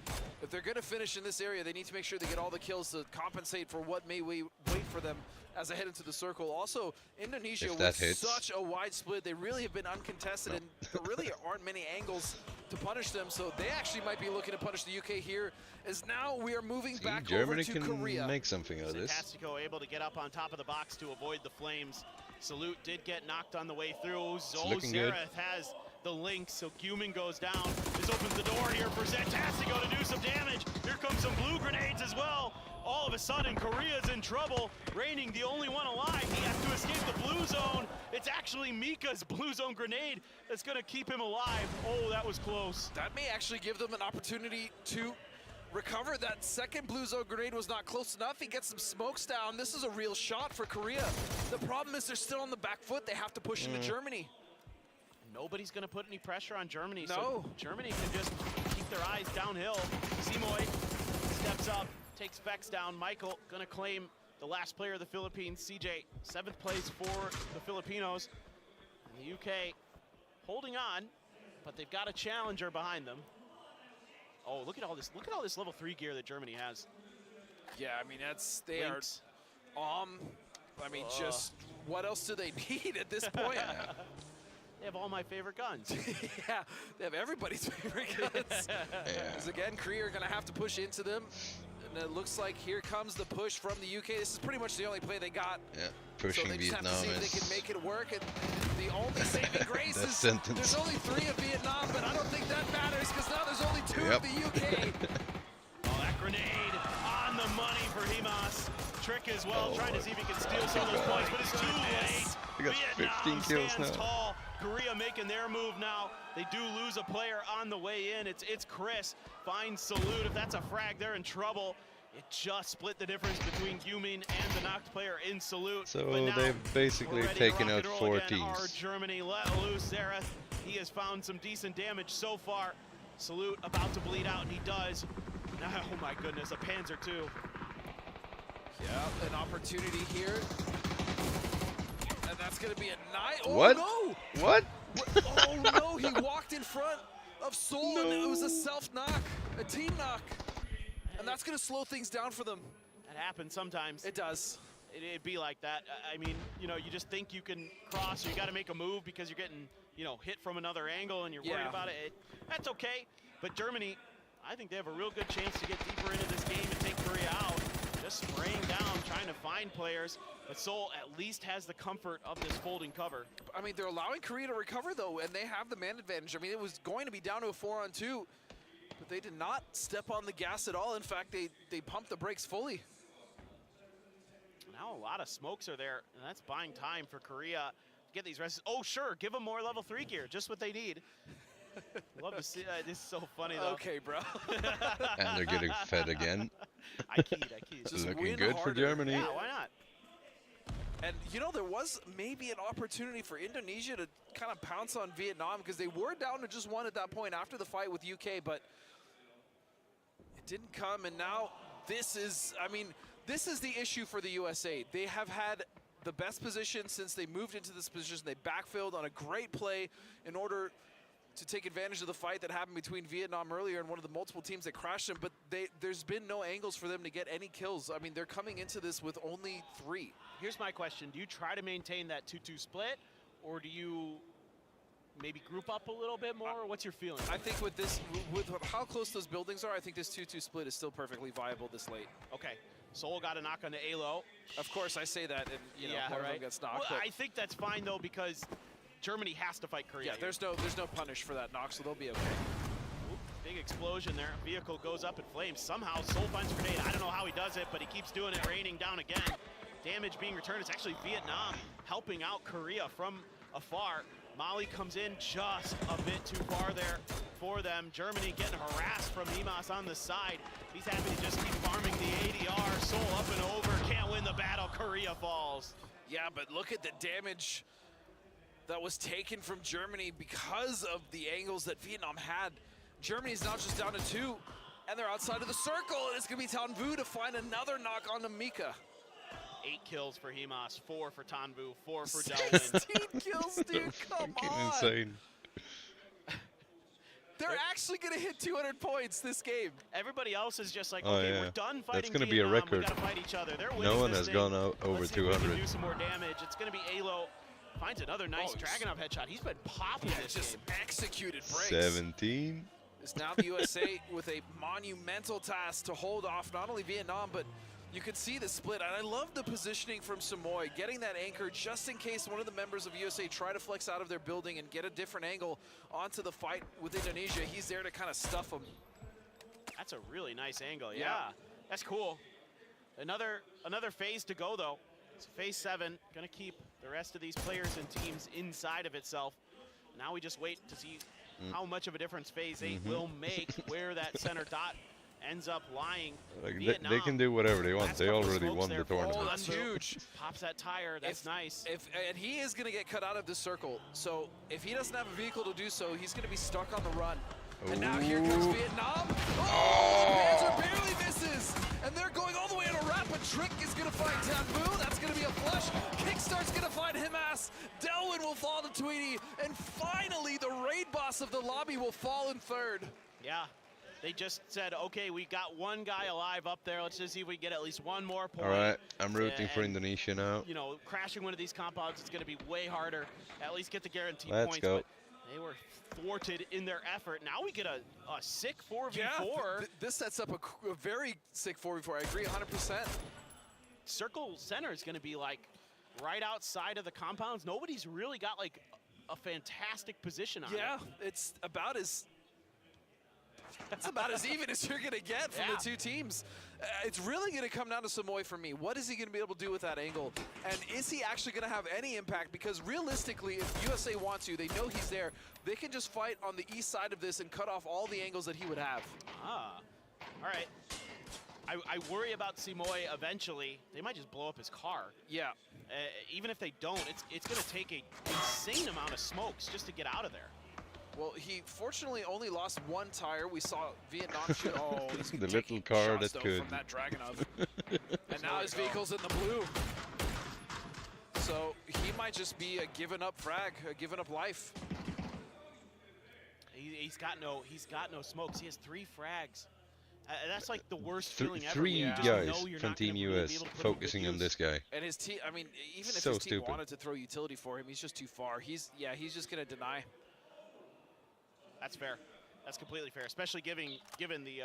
if they're going to finish in this area, they need to make sure they get all the kills to compensate for what may wait for them as they head into the circle. Also, Indonesia with such a wide split, they really have been uncontested, and there really aren't many angles to punish them, so they actually might be looking to punish the UK here, as now we are moving back Germany over to Korea. can make something out of this. Fantastico able to get up on top of the box to avoid the flames. Salute did get knocked on the way through. Zareth has the link, so Gumin goes down. This opens the door here for Fantastico to do some damage. Here comes some blue grenades as well. All of a sudden, Korea's in trouble. Reigning the only one alive. He has to escape the blue zone. It's actually Mika's blue zone grenade that's going to keep him alive. Oh, that was close. That may actually give them an opportunity to recover. That second blue zone grenade was not close enough. He gets some smokes down. This is a real shot for Korea. The problem is they're still on the back foot. They have to push into Germany. Nobody's going to put any pressure on Germany. No. So Germany can just keep their eyes downhill. Simoy steps up, takes Vex down. Michael going to claim the last player of the Philippines. CJ, 7th place for the Filipinos. And the UK holding on, but they've got a challenger behind them. Oh, look at all this. Look at all this level 3 gear that Germany has. Yeah, I mean, they are, I mean, just what else do they need at this point? They have all my favorite guns. Yeah, they have everybody's favorite guns. Because again, Korea are going to have to push into them. And it looks like here comes the push from the UK. This is pretty much the only play they got. Yeah, pushing so they just Vietnam have to see if they can make it work. And the only saving grace is there's only 3 of Vietnam, but I don't think that matters because now there's only 2 of the UK. Oh, that grenade on the money for Himas. Trick as well, trying to see if he can steal some of those points, but it's too late. He got 15 kills stands now. tall. Korea making their move now. They do lose a player on the way in. It's Chris. Finds Salute. If that's a frag, they're in trouble. It just split the difference between Gumin and the knocked player in Salute. So but now they've basically taken out 4 teams. Our Germany let loose Zareth. He has found some decent damage so far. Salute about to bleed out, and he does. Oh my goodness, a Panzer II. Yeah, an opportunity here. And that's going to be a night. Oh, What? no! What? Oh, no, he walked in front of Seoul, and it was a self-knock, a team knock. And that's going to slow things down for them. That happens sometimes. It does. It'd be like that. I mean, you know, you just think you can cross, or you got to make a move because you're getting, you know, hit from another angle and you're worried about it. That's okay. But Germany, I think they have a real good chance to get deeper into this game and take Korea out. Just spraying down, trying to find players. But Seoul at least has the comfort of this folding cover. I mean, they're allowing Korea to recover, though, and they have the man advantage. I mean, it was going to be down to a 4-on-2, but they did not step on the gas at all. In fact, they pumped the brakes fully. Now a lot of smokes are there, and that's buying time for Korea to get these rests. Oh, sure, give them more level 3 gear, just what they need. Love to see this is so funny, though. Okay, bro. And they're getting fed again. I keyed. Just looking win good for harder. Germany. Yeah, why not? And, you know, there was maybe an opportunity for Indonesia to kind of pounce on Vietnam because they were down to just 1 at that point after the fight with UK, but it didn't come. And now this is, I mean, this is the issue for the USA. They have had the best position since they moved into this position. They backfilled on a great play in order to take advantage of the fight that happened between Vietnam earlier and one of the multiple teams that crashed them, but there's been no angles for them to get any kills. I mean, they're coming into this with only 3. Here's my question. Do you try to maintain that 2-2 split, or do you maybe group up a little bit more? What's your feeling? I think with this, with how close those buildings are, I think this 2-2 split is still perfectly viable this late. Okay. Seoul got a knock on the ALO. Of course, I say that, and you know, one of them gets knocked. Well, I think that's fine, though, because Germany has to fight Korea. Yeah, there's no punish for that knock, so they'll be okay. Oop, big explosion there. Vehicle goes up in flames. Somehow Seoul finds a grenade. I don't know how he does it, but he keeps doing it, raining down again. Damage being returned. It's actually Vietnam helping out Korea from afar. Mali comes in just a bit too far there for them. Germany getting harassed from Himas on the side. He's happy to just keep farming the ADR. Seoul up and over. Can't win the battle. Korea falls. Yeah, but look at the damage that was taken from Germany because of the angles that Vietnam had. Germany's now just down to 2, and they're outside of the circle, and it's going to be Tan Vu to find another knock on Mika. 8 kills for Himas, 4 for Tanvu, 4 for Delwyn. 16 kills, dude, come on. Insane. They're actually going to hit 200 points this game. Everybody else is just like, Oh, okay, yeah. we're done fighting That's gonna be a Vietnam, record. we gotta fight each other. They're winning No one this has thing. gone out over Let's see if we 200. can do some more damage. It's gonna be Alo. Finds another nice Dragunov headshot. He's been popping this just game. executed breaks. 17. It's now the USA with a monumental task to hold off not only Vietnam, but you can see the split. And I love the positioning from Samoy, getting that anchor just in case one of the members of USA try to flex out of their building and get a different angle onto the fight with Indonesia. He's there to kind of stuff them. That's a really nice angle. Yeah, that's cool. Another phase to go though. It's phase 7. Gonna keep the rest of these players and teams inside of itself. Now we just wait to see how much of a difference phase 8 will make, where that center dot ends up lying. Like Vietnam, they can do whatever they want. last They couple of already smokes won there the for tournament. Oh, that's huge. Pops that tire. That's nice. And he is going to get cut out of this circle. So if he doesn't have a vehicle to do so, he's going to be stuck on the run. And now here comes Vietnam. Oh, the Panzer barely misses. And they're going all the way on a rapid. Trick is going to find Tanvu. That's going to be a flush. Kickstart's going to find Himas. Delwyn will fall to Tweety. And finally, the raid boss of the lobby will fall in third. Yeah. They just said, okay, we got one guy alive up there. Let's just see if we get at least one more point. All right, I'm rooting for And, Indonesia now. You know, crashing one of these compounds is going to be way harder. At least get the guaranteed Let's points. go. But they were thwarted in their effort. Now we get a sick 4v4. Yeah, this sets up a very sick 4v4. I agree 100%. Circle center is going to be like right outside of the compounds. Nobody's really got like a fantastic position on it. Yeah, it's about as even as you're going to get from the two teams. It's really going to come down to Samoy for me. What is he going to be able to do with that angle? And is he actually going to have any impact? Because realistically, if USA wants to, they know he's there. They can just fight on the east side of this and cut off all the angles that he would have. All right. I worry about Simoy eventually. They might just blow up his car. Yeah. Even if they don't, it's going to take an insane amount of smokes just to get out of there. Well, he fortunately only lost one tire. We saw Vietnam shoot. Oh, he's The little car that could. from that Dragunov. And now his vehicle's in the blue. So he might just be a given up frag, a given up life. He's got no smokes. He has 3 frags. That's like the worst feeling ever. Three You just guys know you're from not Team gonna really be US able to put him to focusing good on use. this guy. And his team, I mean, even if So his team stupid. wanted to throw utility for him, he's just too far. He's just going to deny. That's fair. That's completely fair, especially given the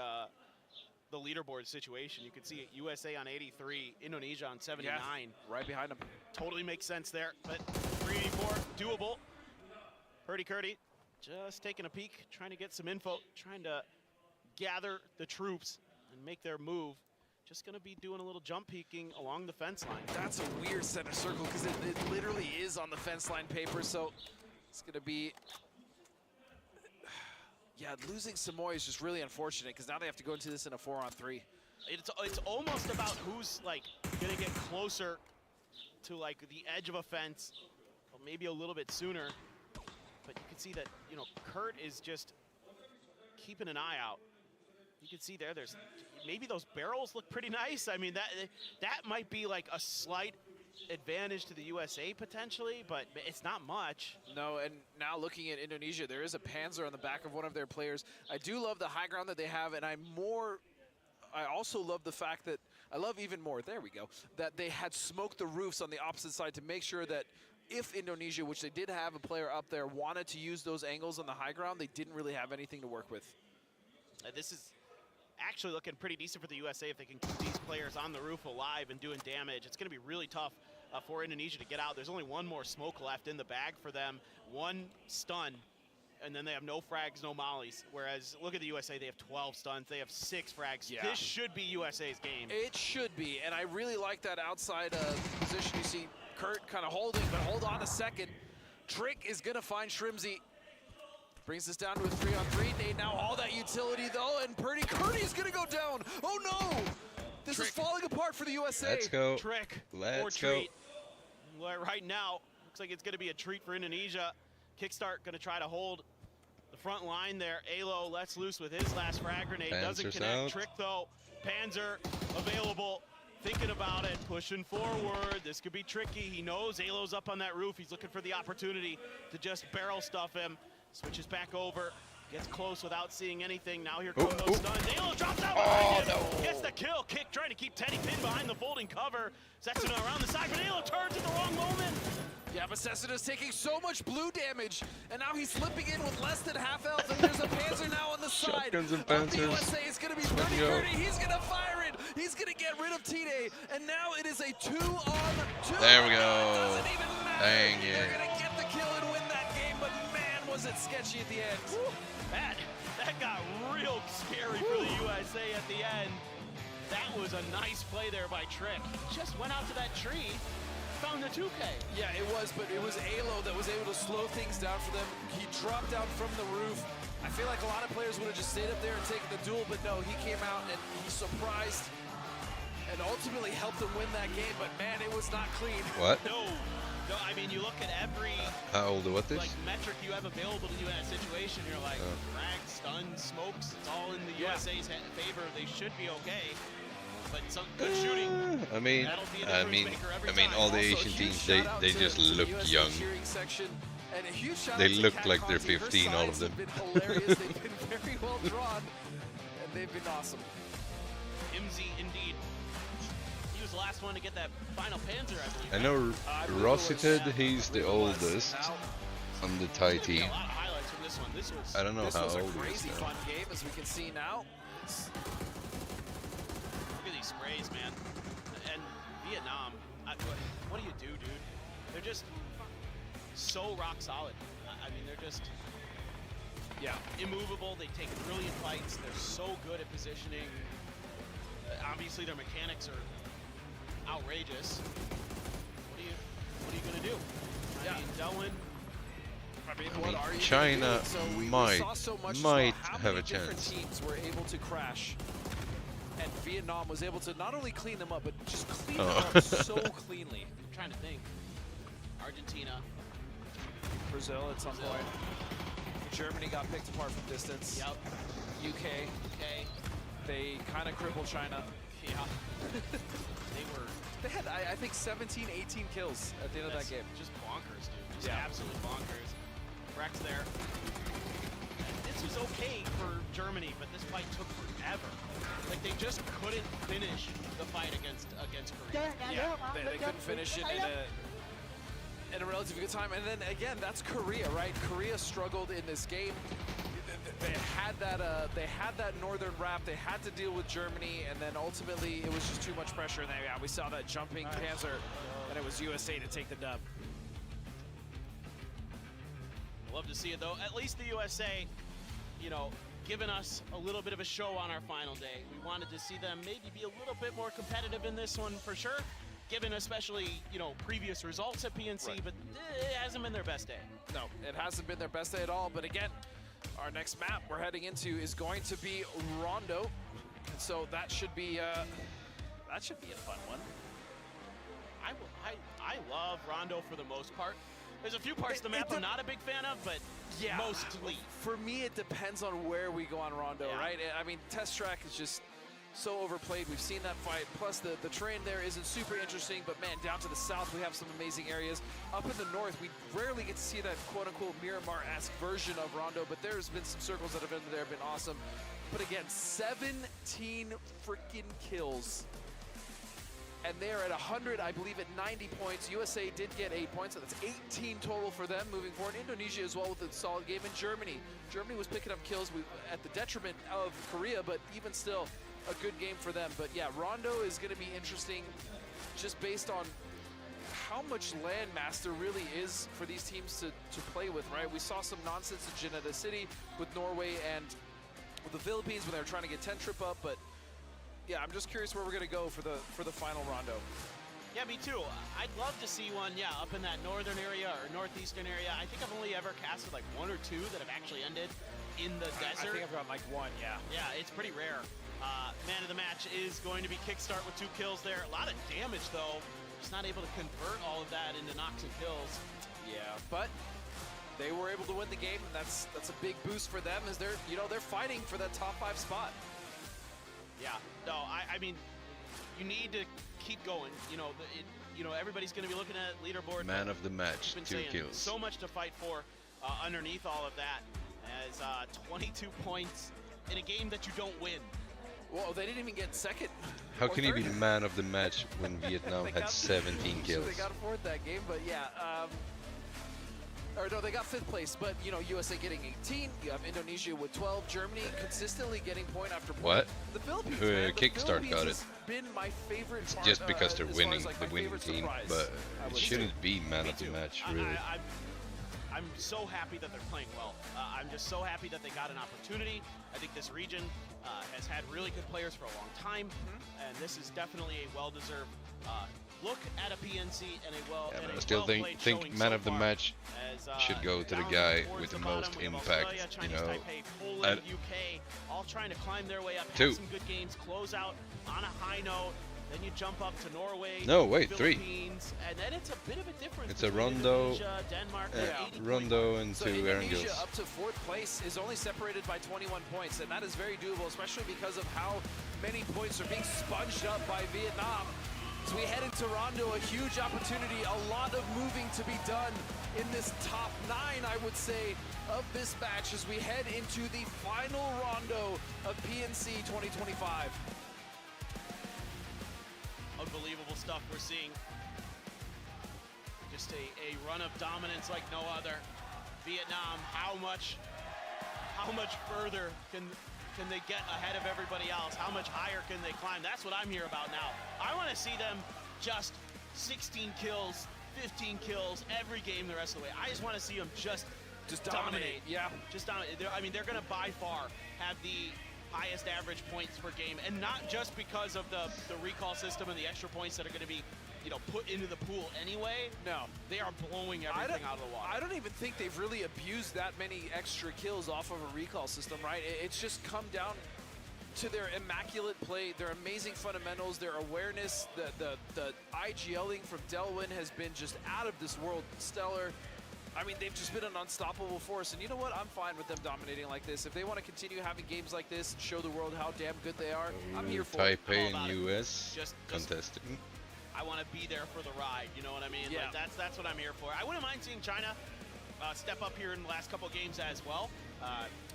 leaderboard situation. You can see it, USA on 83, Indonesia on 79. Yeah, right behind him. Totally makes sense there, but 3v4, doable. Hurdy-curdy, just taking a peek, trying to get some info, trying to gather the troops and make their move. Just gonna be doing a little jump peeking along the fence line. That's a weird center circle because it literally is on the fence line paper, so it's gonna be... Yeah, losing Samoy is just really unfortunate because now they have to go into this in a 4-on-3. It's almost about who's like gonna get closer to like the edge of a fence, or maybe a little bit sooner. But you can see that, you know, Kurt is just keeping an eye out. You can see there's maybe those barrels look pretty nice. I mean, that might be like a slight advantage to the USA potentially, but it's not much. No, and now looking at Indonesia, there is a Panzer on the back of one of their players. I do love the high ground that they have, and I also love the fact that, I love even more, there we go, that they had smoked the roofs on the opposite side to make sure that if Indonesia, which they did have a player up there, wanted to use those angles on the high ground, they didn't really have anything to work with. This is actually looking pretty decent for the USA if they can keep these players on the roof alive and doing damage. It's going to be really tough for Indonesia to get out. There's only one more smoke left in the bag for them. 1 stun, and then they have no frags, no mollies. Whereas, look at the USA, they have 12 stuns. They have 6 frags. Yeah. This should be USA's game. It should be, and I really like that outside position. You see Kurt kind of holding, but hold on a second. Trick is going to find Shrimzy. Brings us down to a 3-on-3. Nate now all that utility though, and Purdy is gonna go down. Oh no! This is falling apart for the USA. Let's go. Trick or Let's go. treat. Well, right now, looks like it's gonna be a treat for Indonesia. Kickstart gonna try to hold the front line there. Alo lets loose with his last frag grenade. Doesn't Panzer's connect. out. Trick though. Panzer available. thinking about it, pushing forward. This could be tricky. He knows Alo's up on that roof. He's looking for the opportunity to just barrel stuff him. Switches back over, gets close without seeing anything. Now here come those stuns. Alo drops out behind him. Gets the kill. Kick trying to keep Teddy pinned behind the folding cover. Sexton around the side, but Alo turns at the wrong moment. Yeah, but Sessina's taking so much blue damage, and now he's slipping in with less than half health, and there's a Panzer now on the side. Shotguns and The Panzers. USA is going to be running dirty. He's going to fire it. He's going to get rid of T-Day, and now it is a 2-on-2. There we go. Doesn't even matter. Dang it. They're going to get the kill and win that game, but man, was it sketchy at the end. That got real scary for the USA at the end. That was a nice play there by Trick. Just went out to that tree. Found the 2K. Yeah, it was, but it was Alo that was able to slow things down for them. He dropped down from the roof. I feel like a lot of players would have just stayed up there and taken the duel, but no, he came out and he surprised and ultimately helped them win that game, but man, it was not clean. What? No, I mean, you look at every How old? What this? like metric you have available to you in that situation, you're like, frag, stun, smokes, it's all in the USA's favor. They should be okay. But some good shooting. I mean, all the Asian teams, they just look young. They look like they're 15, all of them. They've been hilarious. They've been very well drawn, and they've been awesome. Imzy, indeed. He was the last one to get that final Panzer, I believe. I know Rosited, he's the oldest on the Thai team. A lot of highlights from this one. I don't know how old he is. This was a crazy fun game, as we can see now. Look at these sprays, man. And Vietnam, what do you do, dude? They're just so rock solid. I mean, they're just immovable. They take brilliant fights. They're so good at positioning. Obviously, their mechanics are outrageous. What are you gonna do? I mean, Delwyn. I mean, China might have a chance. Teams were able to crash, and Vietnam was able to not only clean them up, but just clean them up so cleanly. I'm trying to think. Argentina, Brazil at some point. Germany got picked apart from distance. Yep. UK. They kind of crippled China. Yeah. They had, I think, 17, 18 kills at the end of that game. Just bonkers, dude. Just absolute bonkers. Rex there. This was okay for Germany, but this fight took forever. Like, they just couldn't finish the fight against Korea. Yeah, they couldn't finish it in a relatively good time. And then again, that's Korea, right? Korea struggled in this game. They had that northern wrap. They had to deal with Germany, and then ultimately it was just too much pressure. And we saw that jumping Panzer, and it was USA to take the dub. Love to see it, though. At least the USA, you know, giving us a little bit of a show on our final day. We wanted to see them maybe be a little bit more competitive in this one for sure, given especially, you know, previous results at PNC, but it hasn't been their best day. No, it hasn't been their best day at all. But again, our next map we're heading into is going to be Rondo, and so that should be a fun one. I love Rondo for the most part. There's a few parts of the map I'm not a big fan of, but mostly. For me, it depends on where we go on Rondo, right? I mean, Test Track is just so overplayed. We've seen that fight. Plus, the terrain there isn't super interesting, but man, down to the south, we have some amazing areas. Up in the north, we rarely get to see that quote-unquote Miramar-esque version of Rondo, but there's been some circles that have been there, been awesome. But again, 17 freaking kills. And they're at 100, I believe, at 90 points. USA did get 8 points, so that's 18 total for them moving forward. Indonesia as well with a solid game. And Germany was picking up kills at the detriment of Korea, but even still, a good game for them. But yeah, Rondo is going to be interesting just based on how much land mass there really is for these teams to play with, right? We saw some nonsense in Geneva City with Norway and with the Philippines when they were trying to get 10 trip up, but yeah, I'm just curious where we're going to go for the final Rondo. Yeah, me too. I'd love to see one, up in that northern area or northeastern area. I think I've only ever casted like 1 or 2 that have actually ended in the desert. I think I've got like 1, yeah. Yeah, it's pretty rare. Man of the match is going to be Kickstart with 2 kills there. A lot of damage, though. Just not able to convert all of that into knocks and kills. Yeah, but they were able to win the game, and that's a big boost for them as they're fighting for that top 5 spot. Yeah, no, I mean, you need to keep going. You know, everybody's going to be looking at leaderboard. Man of the match, Been 2 saying kills. So much to fight for underneath all of that. As 22 points in a game that you don't win. Well, they didn't even get second. How or can he be third. the man of the match when Vietnam They had got- 17 kills? They got fourth that game, but yeah. Or no, they got 5th place, but you know, USA getting 18, you have Indonesia with 12, Germany consistently getting point after point. What? The Philippines, man, the Kickstart Philippines got it. has been my favorite part, Just because they're as far winning, as, like, the my winning favorite team, surprise, but I it would shouldn't say. be man of the match, really. I'm so happy that they're playing well. I'm just so happy that they got an opportunity. I think this region has had really good players for a long time, and this is definitely a well-deserved look at a PNC and a well. Yeah, and but a I still well-played think showing man so of the far match as, should go to the down guy towards with the bottom, most we have impact. Australia, You Chinese know, Taipei, Poland, UK, all trying to climb their way up, have Two. some good games, close out on a high note. Then you jump up to Norway, No, wait, 3. Philippines, and then it's a bit of a difference. It's a between Rondo, Indonesia, Denmark, Yeah. 80 Rondo and So 2 Indonesia Erangels. up to 4th place is only separated by 21 points, and that is very doable, especially because of how many points are being sponged up by Vietnam. As we head into Rondo, a huge opportunity, a lot of moving to be done in this top 9, I would say, of this match as we head into the final Rondo of PNC 2025. Unbelievable stuff we're seeing. Just a run of dominance like no other. Vietnam, how much further can they get ahead of everybody else? How much higher can they climb? That's what I'm here about now. I want to see them just 16 kills, 15 kills every game the rest of the way. I just want to see them just dominate. Yeah. Just dominate. I mean, they're going to by far have the highest average points per game, and not just because of the recall system and the extra points that are going to be, you know, put into the pool anyway. No, they are blowing everything out of the water. I don't even think they've really abused that many extra kills off of a recall system, right? It's just come down to their immaculate play, their amazing fundamentals, their awareness. The IGLing from Delwyn has been just out of this world stellar. I mean, they've just been an unstoppable force, and you know what? I'm fine with them dominating like this. If they want to continue having games like this and show the world how damn good they are, I'm here for it. Taipei and US contesting. I want to be there for the ride, you know what I mean? Yeah. Like that's what I'm here for. I wouldn't mind seeing China step up here in the last couple of games as well.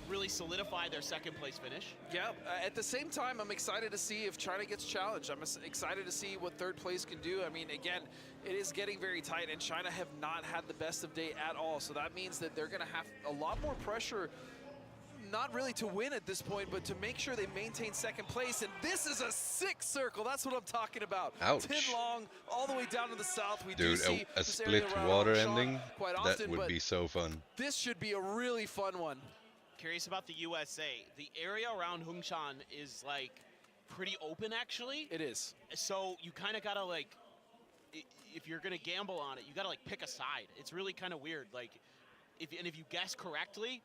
Really solidify their second place finish. Yeah, at the same time, I'm excited to see if China gets challenged. I'm excited to see what 3rd place can do. I mean, again, it is getting very tight, and China have not had the best of day at all. So that means that they're going to have a lot more pressure, not really to win at this point, but to make sure they maintain 2nd place. And this is a 6 circle. That's what I'm talking about. Ouch. 10 long, all the way down to the south. We do Dude, see a this area split around water Hongshan ending, quite that often, would but be so fun. this should be a really fun one. Curious about the USA. The area around Hongshan is like pretty open, actually. It is. So you kind of gotta like, if you're gonna gamble on it, you gotta like pick a side. It's really kind of weird. Like, if you guess correctly,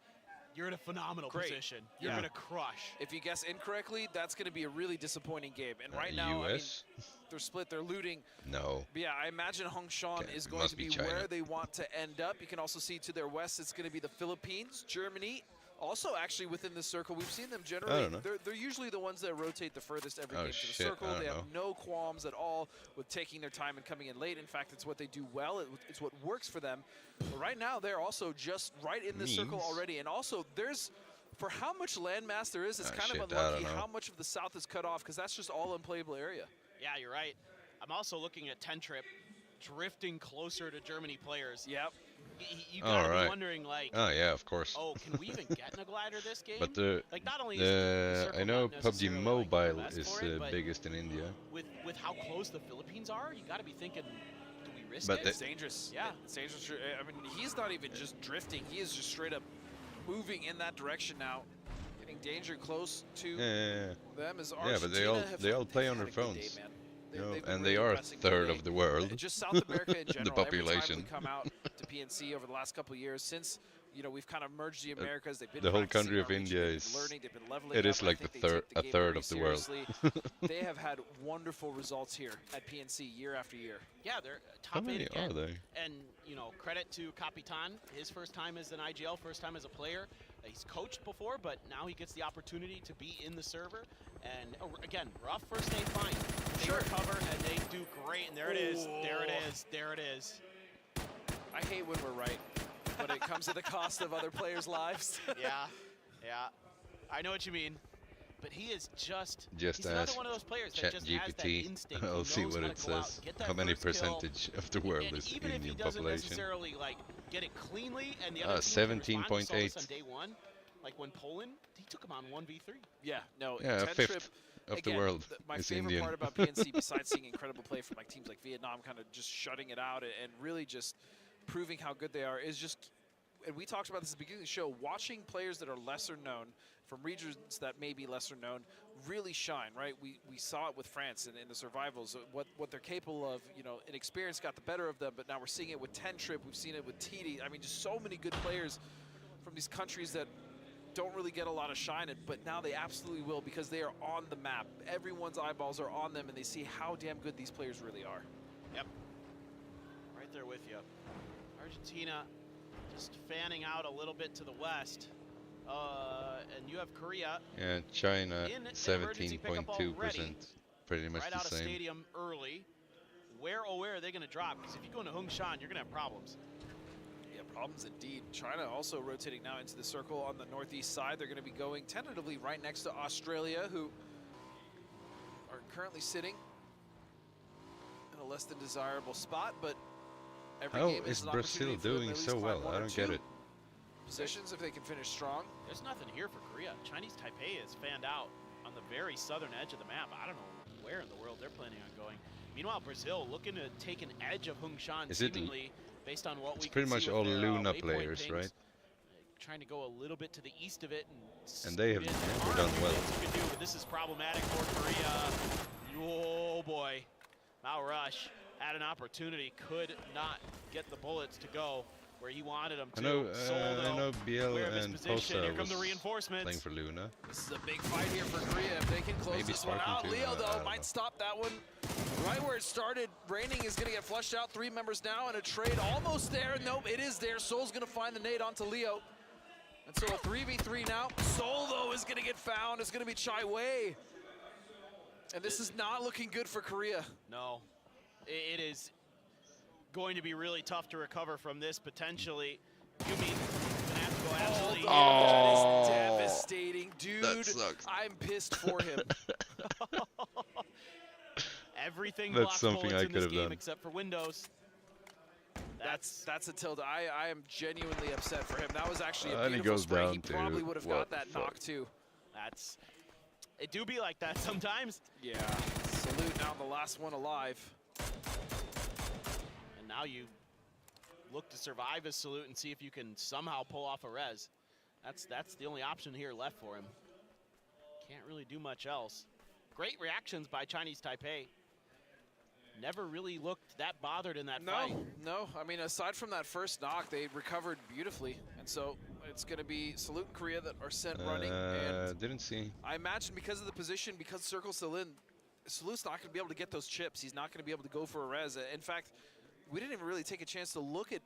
you're in a phenomenal position. You're gonna crush. If you guess incorrectly, that's going to be a really disappointing game. And right now, I mean, US? they're split. They're looting. No. But yeah, I imagine Hongshan is going must to be be China. where they want to end up. You can also see to their west, it's going to be the Philippines, Germany. Also, actually, within the circle, we've seen them generally. don't know. They're usually the ones that rotate the furthest every Oh, game to the shit, circle. I don't They have know. no qualms at all with taking their time and coming in late. In fact, it's what they do well. It's what works for them. But right now, they're also just right in this circle Means. already. And also, there's, for how much landmass there is, it's kind shit, I of don't unlucky know. how much of the south is cut off, because that's just all unplayable area. Yeah, you're right. I'm also looking at 10 Trip drifting closer to Germany players. Yep. You gotta All right. be wondering, like, Oh yeah, of course. oh, can we even get in a glider this game? But the like, not only is the circle I know not PUBG necessarily, like, Mobile the best is for it, but biggest in India. with how close the Philippines are, you gotta be thinking, do we risk But it? they- It's dangerous. Yeah. It's dangerous. I mean, he's not even just drifting. He is just straight up moving in that direction now. Getting danger close to Yeah. them as Yeah, Argentina but they all play on had their a good phones. day, man. No, they've been and really they are a pressing third today. of the world. Just South America in general. The population. Every time we come out to PNC over the last couple of years, since we've kind of merged the Americas. They've been the whole practicing country of our region, India they've been is. learning, they've been leveling It up, is and I like think the they third, take the a game third very of the world. seriously. They have had wonderful results here at PNC year after year. Yeah, they're How top many 8 again. are they? And, credit to Capitan, his first time as an IGL, first time as a player. He's coached before, but now he gets the opportunity to be in the server. And again, rough first day, fine. They recover and they do great. And there it is. There it is. There it is. I hate when we're right, but it comes at the cost of other players' lives. Yeah, yeah. I know what you mean. But he is just Just he's another ask one of those players that just has that ChatGPT. instinct. I'll He see knows what how it to go out, says. get that How many first kill, percentage of the world and is even if he Indian doesn't population? necessarily like get it cleanly, and the other team can respond, we saw this on day one, like when Poland, he took him on 1v3. Yeah, no. Yeah, a 10 fifth trip, of again, the world my is favorite Indian. part about PNC, besides seeing incredible play from like teams like Vietnam, kind of just shutting it out and really just proving how good they are, is just, and we talked about this at the beginning of the show, watching players that are lesser known from regions that may be lesser known really shine, right? We saw it with France in the survivals, what they're capable of. You know, inexperience got the better of them, but now we're seeing it with 10 Trip, we've seen it with TD. I mean, just so many good players from these countries that don't really get a lot of shine, but now they absolutely will because they are on the map. Everyone's eyeballs are on them and they see how damn good these players really are. Yep. Right there with you. Argentina just fanning out a little bit to the west. And you have Korea. Yeah, China in the emergency pickup 17.2%, already, pretty much right the out of same. stadium early. Where are they going to drop? Because if you go into Hongshan, you're going to have problems. Yeah, problems indeed. China also rotating now into the circle on the northeast side. They're going to be going tentatively right next to Australia, who are currently sitting in a less than desirable spot, but every How game is is an Brazil opportunity for them to doing at least so find well? one I or don't get two it. positions if they can finish strong. There's nothing here for Korea. Chinese Taipei is fanned out on the very southern edge of the map. I don't know where in the world they're planning on going. Meanwhile, Brazil looking to take an edge of Hongshan Is it seemingly based on what we It's can pretty much see all with their, Luna waypoint players, pings. right? Trying to go a little bit to the east of it. And they have there never are done a few well. things you can do, but this is problematic for Korea. Oh boy. Mao Rush had an opportunity, could not get the bullets to go where he wanted them to. I know Biel aware of his and position. Posa Here come the was reinforcements. playing for Luna. This is a big fight here for Korea. If they can close Maybe this one Sparking out, too, Leo I though don't might know. stop that one right where it started. Raining is going to get flushed out. 3 members now and a trade almost there. Nope, it is there. Soul's going to find the nade onto Leo. And so a 3v3 now. Soul though is going to get found. It's going to be Chai Wei. And this is not looking good for Korea. No, it is going to be really tough to recover from this potentially. You mean gonna have to go absolutely that is devastating. Dude, That sucks. I'm pissed for him. Everything That's blocks something bullets I in could this have game done. except for Windows. That's a tilt. I am genuinely upset for him. That was actually a And he beautiful goes spray. down He probably to would have what got the that fuck? knock too. It do be like that sometimes. Yeah. Salute now the last one alive. And now you look to survive his salute and see if you can somehow pull off a res. That's the only option here left for him. Can't really do much else. Great reactions by Chinese Taipei. Never really looked that bothered in that fight. No. I mean, aside from that first knock, they recovered beautifully. And so it's going to be Salute and Korea that are sent running. And Didn't see. I imagine because of the position, because Circle's still in, Salute's not going to be able to get those chips. He's not going to be able to go for a res. In fact, we didn't even really take a chance to look at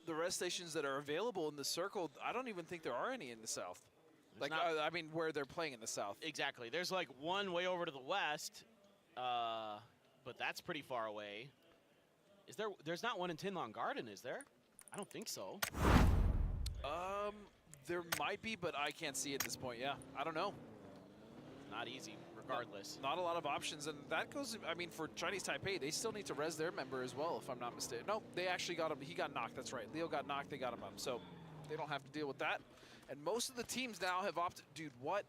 the res stations that are available in the circle. I don't even think there are any in the south. Like, I mean, where they're playing in the south. Exactly. There's like one way over to the west, but that's pretty far away. Is there? There's not one in Tin Long Garden, is there? I don't think so. There might be, but I can't see at this point. Yeah, I don't know. Not easy, regardless. Not a lot of options, and that goes. I mean, for Chinese Taipei, they still need to res their member as well, if I'm not mistaken. No, they actually got him. He got knocked. That's right. Leo got knocked. They got him up. So they don't have to deal with that. And most of the teams now have opted. Dude, what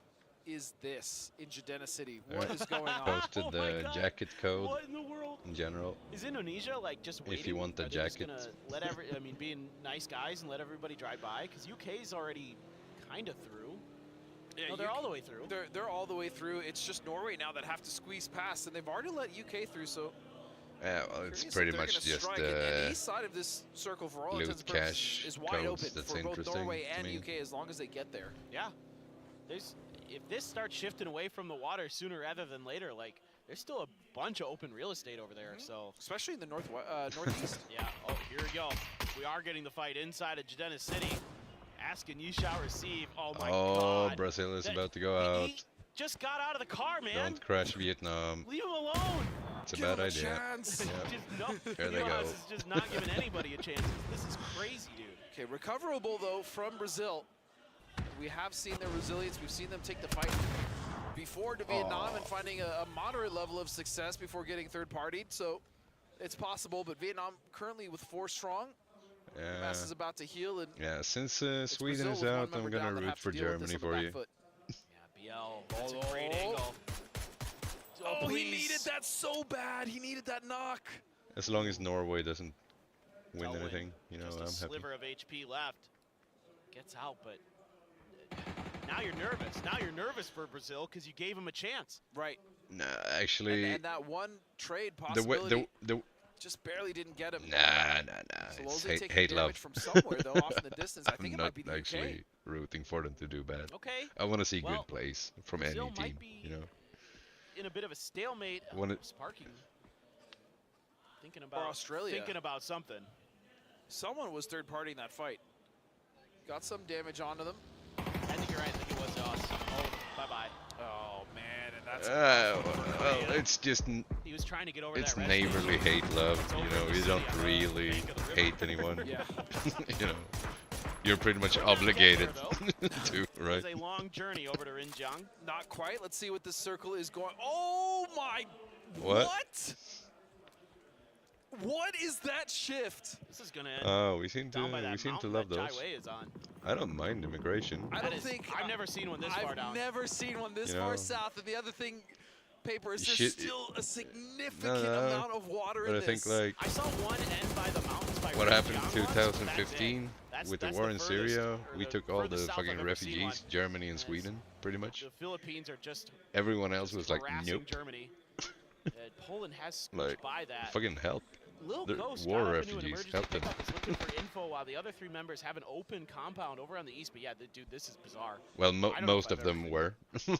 is this in Jadena City? What is going on? Posted the jacket code What in the world? in general. Is Indonesia like just waiting? If you want the Are they just jacket. gonna let I mean, being nice guys and let everybody drive by? Because UK's already kind of through. Yeah, No, they're all the way through. They're all the way through. It's just Norway now that have to squeeze past, and they've already let UK through. So Yeah, well, it's curious if pretty they're much gonna just strike. And the east side of this circle, for all loot intents and purposes, cache is wide codes. open That's for both interesting Norway to and me. UK as long as they get there. Yeah. If this starts shifting away from the water sooner rather than later, like there's still a bunch of open real estate over there. So especially in the northeast. Yeah. Oh, here we go. We are getting the fight inside of Jadena City, Asking you shall receive. Oh my Oh, God. Brazil is That- about to go out. He just got out of the car, man. Don't crash Vietnam. Leave him alone. It's a bad idea. Just no. There they Elias go. is just not giving anybody a chance. This is crazy, dude. Okay, recoverable though from Brazil. We have seen their resilience. We've seen them take the fight before to Vietnam and finding a moderate level of success before getting third-partied. So it's possible, but Vietnam currently with 4 strong. Yeah. Mass is about to heal, and Yeah, since it's Sweden Brazil is with one out, I'm member gonna down that root have to for deal with this Germany on the for back you. foot. Yeah, BL. That's a great angle. Oh, he please. needed that so bad. He needed that knock. As long as Norway doesn't win They'll win. anything, you know, Just a I'm happy. sliver of HP left. Gets out, but now you're nervous. Now you're nervous for Brazil because you gave him a chance. Right. Nah, actually, And that one trade the way, possibility the just barely didn't get him. nah. So It's Lozzi hate, taking hate damage love. from somewhere, though, off in the distance. I think I'm it not might be the actually UK. rooting for them to do bad. Okay. I want to see Well, good plays from Brazil any team, might be you know. in a bit of a stalemate. When it- Sparking. Thinking Or about Australia. Thinking about something. Someone was third-partying that fight. Got some damage onto them. I think you're right. I think it was us. Oh, bye-bye. Oh, man, and that's... Well, it's just He was trying to get over it's that red neighborly station. hate love. It's You over know, the you don't city on the really bank of the river. hate anyone. Yeah. You know, you're pretty much obligated to, right? It's a long journey over to Rinjiang. Not quite. Let's see what this circle is going... Oh, my... What? What is that shift? This is going to end Oh, we seem down by to that we seem to mountain love that those. Jai Wei is on. I don't mind immigration. I That don't is- think... I've never seen one this far down. I've never seen one this You far know. south. And the other thing, Paper, is Shit, there's still a significant no, amount of water but in I think this. like I saw one end by the mountains by what happened in Rinjiang once, but that's it. 2015 with the That's war the in furthest- Syria, or we the took all the furthest south I've fucking ever seen one. refugees, Germany and Yes. Sweden, pretty much. The Philippines are just Everyone else was like, harassing nope. Germany. Poland has Like, squeezed by that. fucking help. Lil The Ghost war got up into an refugees, emergency help them. pickup, is looking for info while the other 3 members have an open compound over on the east. But yeah, dude, this is bizarre. Well, I don't know most if of I've them ever were.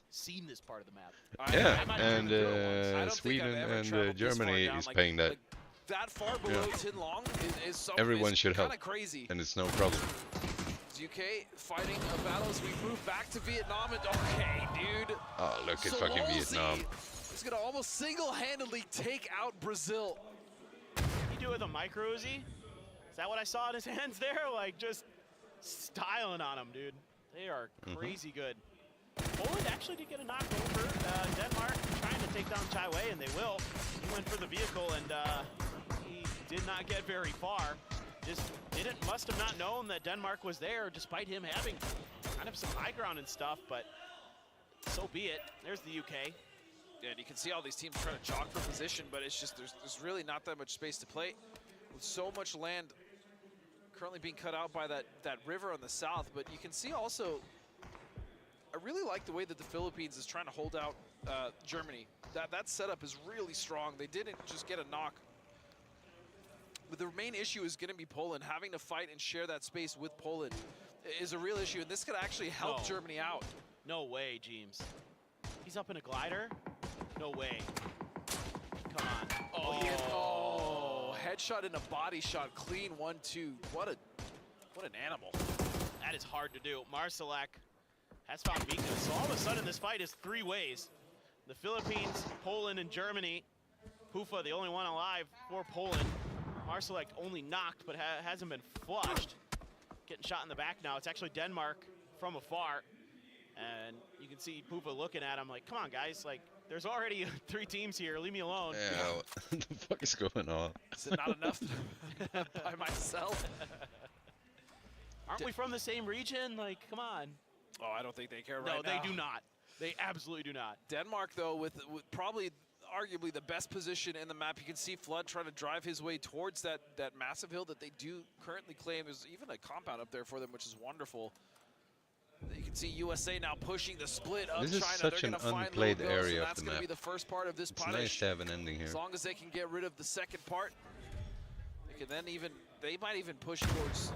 seen this part of the map. Yeah, I might have and driven through it once. I don't think I've Sweden ever and traveled this far Germany down, is like- paying that. like that far below Tin Long is something Everyone should help, kind of crazy. and it's no problem. UK fighting a battle as we move back to Vietnam. And okay, dude. Oh, look at So fucking Lozzi Vietnam. is going to almost single-handedly take out Brazil. He do it with a micro Uzi? Is that what I saw in his hands there? Like, just styling on him, dude. They are crazy good. Poland actually did get a knock over Denmark, trying to take down Chai Wei, and they will. He went for the vehicle, and he did not get very far. Just must have not known that Denmark was there, despite him having kind of some high ground and stuff, but so be it. There's the UK. Yeah, and you can see all these teams trying to jock for position, but it's just there's really not that much space to play. With so much land currently being cut out by that river on the south, but you can see also, I really like the way that the Philippines is trying to hold out Germany. That setup is really strong. They didn't just get a knock. But the main issue is going to be Poland. Having to fight and share that space with Poland is a real issue, and this could actually help No. Germany out. No way, James. He's up in a glider? No way. Come on. Oh, he hit, oh, headshot and a body shot, clean 1-2. What an animal. That is hard to do. Marsalek has found weakness. So all of a sudden, this fight is 3 ways. The Philippines, Poland, and Germany. Pufa, the only one alive for Poland. Marsalek only knocked, but hasn't been flushed. Getting shot in the back now. It's actually Denmark from afar. And you can see Pufa looking at him like, come on, guys. Like, there's already 3 teams here. Leave me alone. Yeah, what the fuck is going on? Is it not enough by myself? Aren't we from the same region? Like, come on. Oh, I don't think they care right No, now. they do not. They absolutely do not. Denmark, though, with probably arguably the best position in the map. You can see Flood trying to drive his way towards that massive hill that they do currently claim. There's even a compound up there for them, which is wonderful. You can see USA now pushing the split of This is China. such They're an gonna find unplayed Little Ghost, area and of that's the going to map. be the first part of this It's punish. nice to have an ending here. As long as they can get rid of the second part, they can then they might even push towards.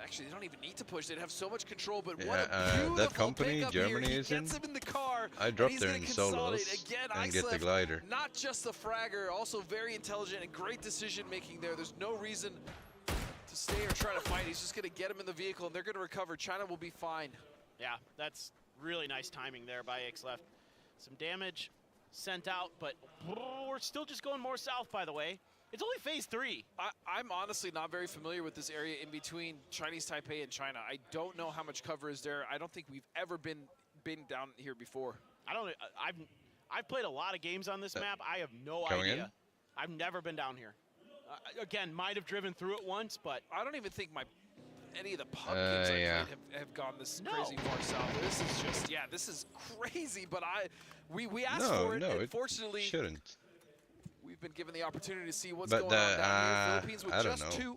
Actually, they don't even need to push. They'd have so much control. But what a Yeah, beautiful that company pickup Germany here. He is in, gets him in the car. I and dropped he's there gonna in consolidate. solos Again, and get the Islef, glider. Not just the fragger, also very intelligent and great decision making there. There's no reason to stay or try to fight. He's just going to get him in the vehicle, and they're going to recover. China will be fine. Yeah, that's really nice timing there by Xleft. Some damage sent out, but we're still just going more south, by the way. It's only phase 3. I'm honestly not very familiar with this area in between Chinese Taipei and China. I don't know how much cover is there. I don't think we've ever been down here before. I've played a lot of games on this map. I have no Coming idea. in? I've never been down here. Again, might have driven through it once, but I don't even think any of the pub games I yeah. played have gone this crazy far south. This is just, yeah, this is crazy. But we asked for it, no, and it fortunately shouldn't. we've been given the opportunity to see what's But going on down here. Philippines with I don't just know. 2.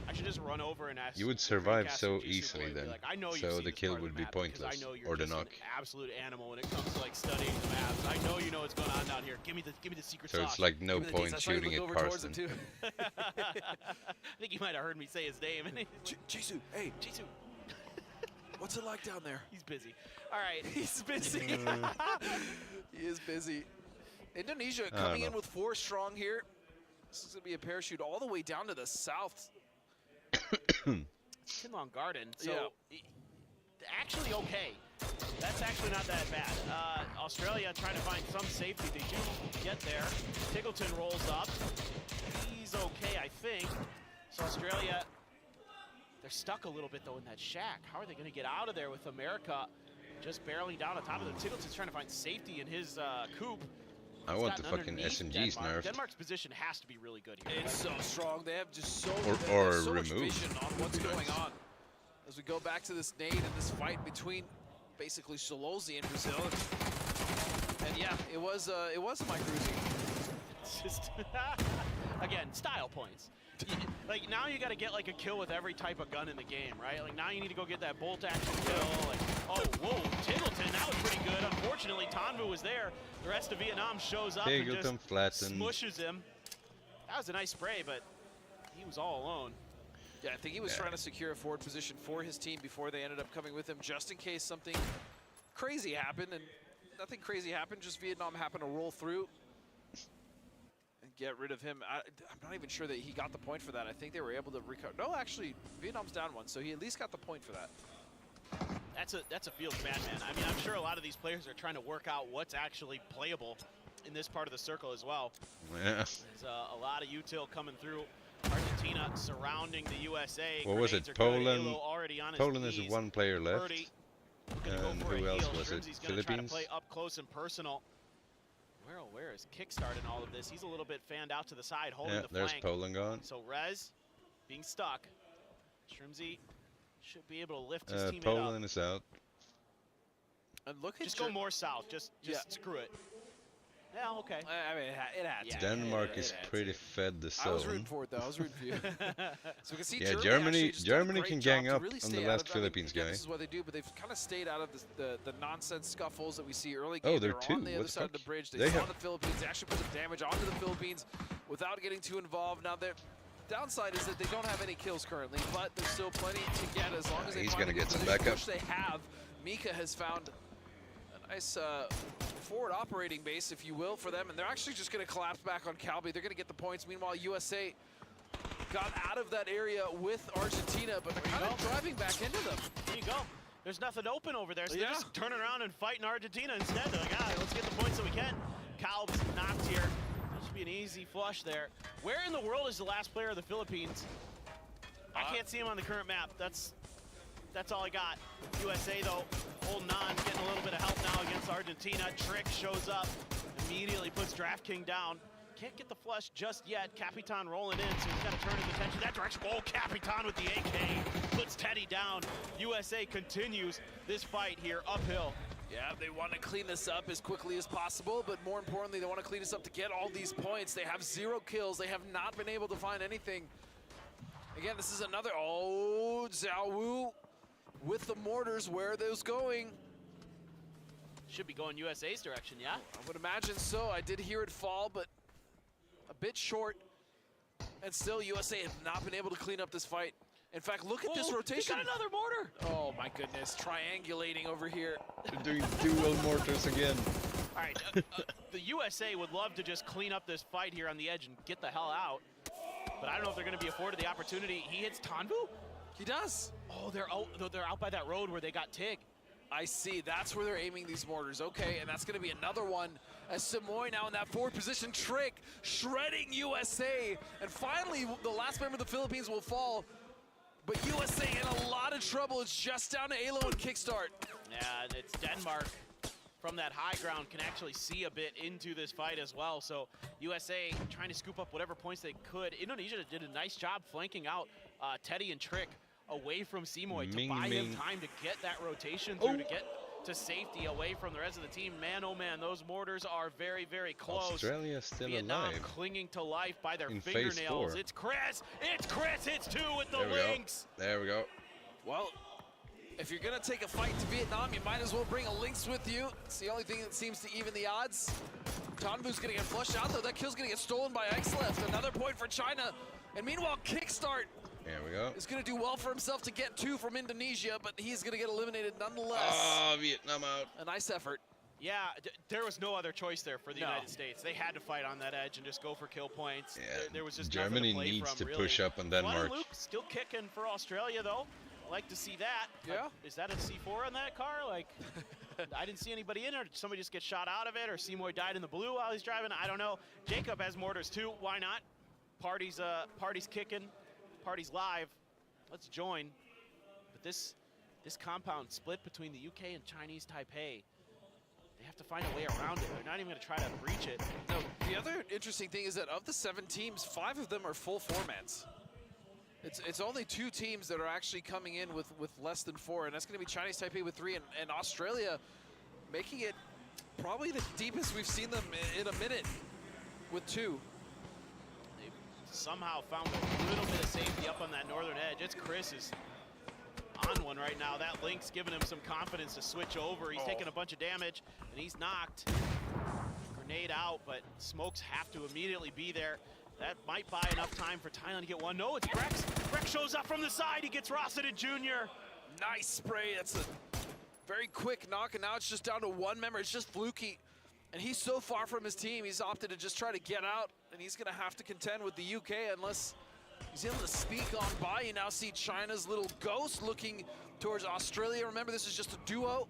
I should just run over and ask. You would survive Dreamcast so and Jisoo easily Boy and be then, like, I know you've so seen the this kill part of would the be map because pointless, I know you're or the just knock. an absolute animal when it comes to like studying the maps. I know you know what's going on down here. Give me the secret So sauce. it's like no Give me the point deets. I saw you shooting look at over towards him, Karsten. too. I think you might have heard me say his name. Jisoo, hey, Jisoo. What's it like down there? He's busy. All right. He's busy. He is busy. Indonesia I don't coming in know. with 4 strong here. This is going to be a parachute all the way down to the south. Kinlong Garden. So Yeah. actually okay. That's actually not that bad. Australia trying to find some safety. They do get there. Tiggleton rolls up. He's okay, I think. So Australia, they're stuck a little bit though in that shack. How are they going to get out of there with America just barreling down on top of them? Tiggleton's trying to find safety in his coop. I He's want the gotten fucking underneath SMGs Denmark. nerfed. Denmark's position has to be really good here. It's so strong. They have just so, Or so much removed. vision on what's going on. As we go back to this nade and this fight between basically Solozzi and Brazil. And yeah, it was a micro-Uzi. It's just, again, style points. Like, now you got to get, like, a kill with every type of gun in the game, right? Like, now you need to go get that bolt action kill. Like, oh, whoa, Tiggleton, that was pretty good. Unfortunately, Tanvu was there. The rest of Vietnam shows up and Tiggleton just flattened. smushes him. That was a nice spray, but he was all alone. Yeah, I think he was trying to secure a forward position for his team before they ended up coming with him, just in case something crazy happened. And nothing crazy happened, just Vietnam happened to roll through and get rid of him. I'm not even sure that he got the point for that. I think they were able to recover. No, actually, Vietnam's down 1, so he at least got the point for that. That's a field madman. I mean, I'm sure a lot of these players are trying to work out what's actually playable in this part of the circle as well. Yeah. There's a lot of util coming through. Argentina surrounding the USA. What was it? Grenades are good. Poland. Halo already on his Poland is knees. 1 player left. Purdy gonna go And for who a else heal. was it? Shrimsy's gonna try to Philippines? play up close and personal. Where is Kickstart in all of this? He's a little bit fanned out to the side, holding Yeah, the there's flank. Poland gone. So Rez being stuck. Shrimsy should be able to lift his teammate Poland up. is out. And look at Just go more south. Just screw it. Yeah, okay. I mean, it had to. Denmark It is had to. pretty fed the I was zone. rooting for it, though. I was rooting for you. So we can see Yeah, Germany actually just did a Germany great can job gang to up really on stay the out last of that. Philippines Again, guy. This is what they do, but they've kind of stayed out of the nonsense scuffles that we see early Oh, game. they're They're on two. the What other the side of the fuck? bridge. They They saw have- the Philippines. They actually put some damage onto the Philippines without getting too involved. Now, their downside is that they don't have any kills currently, but there's still plenty to get as long as they He's find gonna a good get some position, backup. which they have. Mika has found a nice forward operating base, if you will, for them, and they're actually just going to collapse back on Calby. They're going to get the points. Meanwhile, USA got out of that area with Argentina, but they're kind of driving back into them. There you go. There's nothing open over there, so Yeah. they're just turning around and fighting Argentina instead. They're like, let's get the points that we can. Calb's knocked here. That should be an easy flush there. Where in the world is the last player of the Philippines? I can't see him on the current map. That's all I got. USA, though, holding on, getting a little bit of help now against Argentina. Trick shows up, immediately puts DraftKing down. Can't get the flush just yet. Capitan rolling in, so he's got to turn his attention that direction. Oh, Capitan with the AK puts Teddy down. USA continues this fight here uphill. Yeah, they want to clean this up as quickly as possible, but more importantly, they want to clean this up to get all these points. They have 0 kills. They have not been able to find anything. Again, this is another, Zhao Wu with the mortars. Where are those going? Should be going USA's direction, yeah? I would imagine so. I did hear it fall, but a bit short. And still, USA have not been able to clean up this fight. In fact, look at this rotation. He got another mortar. Oh my goodness, triangulating over here. They're doing dual mortars again. All right, the USA would love to just clean up this fight here on the edge and get the hell out. but I don't know if they're going to be afforded the opportunity. He hits Tanvu? He does. Oh, they're out by that road where they got Tig. I see. That's where they're aiming these mortars. Okay, and that's going to be another one. As Simoy now in that forward position, Trick shredding USA. And finally, the last member of the Philippines will fall. But USA in a lot of trouble. It's just down to Alo and Kickstart. Yeah, and it's Denmark from that high ground can actually see a bit into this fight as well. So USA trying to scoop up whatever points they could. Indonesia did a nice job flanking out Teddy and Trick away from Simoy to buy him time to get that rotation through, to get to safety away from the rest of the team. Man, oh man, those mortars are very, very close. Australia still Vietnam alive. clinging to life by their In fingernails. phase 4. It's Chris! It's Chris! It's 2 with the There we Lynx! go. There we go. Well, if you're going to take a fight to Vietnam, you might as well bring a Lynx with you. It's the only thing that seems to even the odds. Tanvu's going to get flushed out, though. That kill's going to get stolen by Xleft. Another point for China. And meanwhile, Kickstart There we go. is going to do well for himself to get 2 from Indonesia, but he's going to get eliminated nonetheless. Ah, Vietnam out. A nice effort. Yeah, there was no other choice there for the United States. They had to fight on that edge and just go for kill points. Yeah, There was just Germany nothing to play needs from, to really. push up on Flood Denmark. and Luke still kicking for Australia, though. Like to see that. Yeah. Is that a C4 on that car? Like, I didn't see anybody in it. Or did somebody just get shot out of it? Or Seymour died in the blue while he's driving? I don't know. Jacob has mortars too. Why not? Party's kicking. Party's live. Let's join. But this compound split between the UK and Chinese Taipei. They have to find a way around it. They're not even going to try to breach it. No, the other interesting thing is that of the 7 teams, 5 of them are full formats. It's only 2 teams that are actually coming in with less than 4, and that's going to be Chinese Taipei with 3, and Australia making it probably the deepest we've seen them in a minute with 2. They've somehow found a little bit of safety up on that northern edge. It's Chris is on one right now. That Lynx giving him some confidence to switch over. He's taking a bunch of damage, and he's knocked. Grenade out, but smokes have to immediately be there. That might buy enough time for Thailand to get one. No, it's Brex. Brex shows up from the side. He gets Rossiter Jr. Nice spray. That's a very quick knock, and now it's just down to 1 member. It's just Fluky, and he's so far from his team. He's opted to just try to get out, and he's going to have to contend with the UK unless he's able to speak on by. You now see China's little ghost looking towards Australia. Remember, this is just a duo.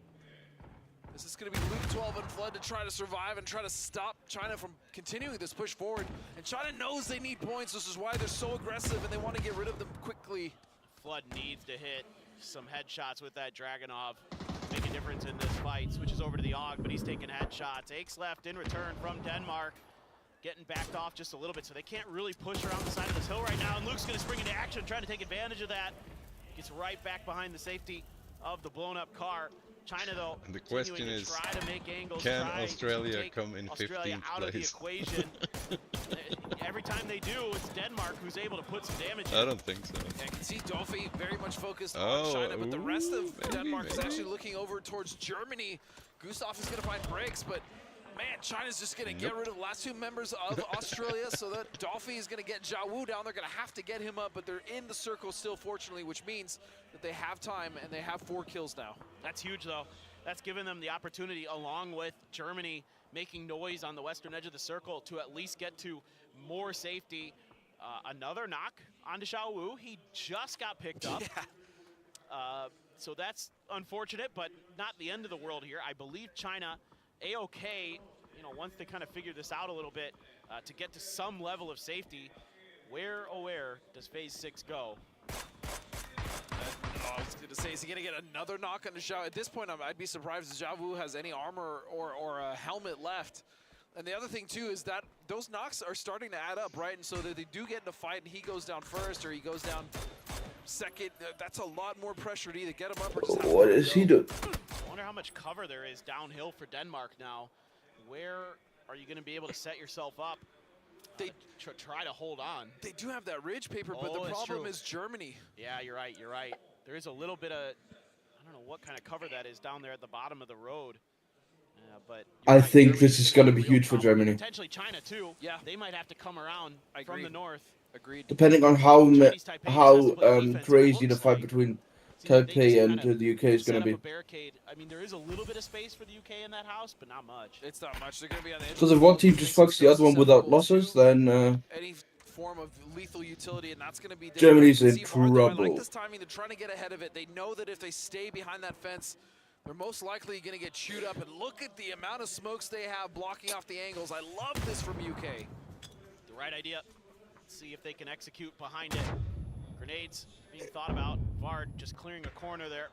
This is going to be Luke 12 and Flood to try to survive and try to stop China from continuing this push forward. And China knows they need points. This is why they're so aggressive and they want to get rid of them quickly. Flood needs to hit some headshots with that Dragunov. Make a difference in this fight. Switches over to the AUG, but he's taking headshots. Aches left in return from Denmark. Getting backed off just a little bit, so they can't really push around the side of this hill right now. And Luke's going to spring into action, trying to take advantage of that. Gets right back behind the safety of the blown up car. China, though, And the question is, try to make angles, can try Australia to come in Australia 15th out of the place? equation. Every time they do, it's Denmark who's able to put some damage in. I don't think so. I can see Dolphy very much focused Oh, on China, but the rest of maybe, Denmark is maybe. actually looking over towards Germany. Gustav is going to find breaks, but man, China's just going to get rid of the last 2 members of Australia, so that Dolphy is going to get Zhao Wu down. They're going to have to get him up, but they're in the circle still, fortunately, which means that they have time, and they have 4 kills now. That's huge, though. That's given them the opportunity, along with Germany making noise on the western edge of the circle, to at least get to more safety. Another knock onto Zhao Wu. He just got picked up. So that's unfortunate, but not the end of the world here. I believe China, A-OK, you know, once they kind of figure this out a little bit, to get to some level of safety. Where, oh where, does phase 6 go? I was going to say, is he going to get another knock on the Zhao? At this point, I'd be surprised if Zhao Wu has any armor or a helmet left. And the other thing, too, is that those knocks are starting to add up, right? And so that they do get in a fight and he goes down first or he goes down second, that's a lot more pressure to either get him up or just have What is he doing? I wonder how much cover there is downhill for Denmark now. Where are you going to be able to set yourself up? They try to hold on. They do have that ridge paper, but the problem is Germany. Yeah, you're right, you're right. There is a little bit of, I don't know what kind of cover that is down there at the bottom of the road. But I think this is going to be huge for Germany. potentially China too. Yeah, they might have to come around from the north. Agreed. Depending on how crazy the fight between Taipei and the UK is going to be. Barricade. I mean, there is a little bit of space for the UK in that house, but not much. It's not much. They're going to be on the edge. Because if one team just fucks the other one without losses, then Any form of lethal utility, and that's going to be Germany's difficult. in See Vard, though, I like trouble. this timing. They're trying to get ahead of it. They know that if they stay behind that fence, they're most likely going to get chewed up. And look at the amount of smokes they have blocking off the angles. I love this from UK. The right idea. Let's see if they can execute behind it. Grenades being thought about. Vard just clearing a corner there.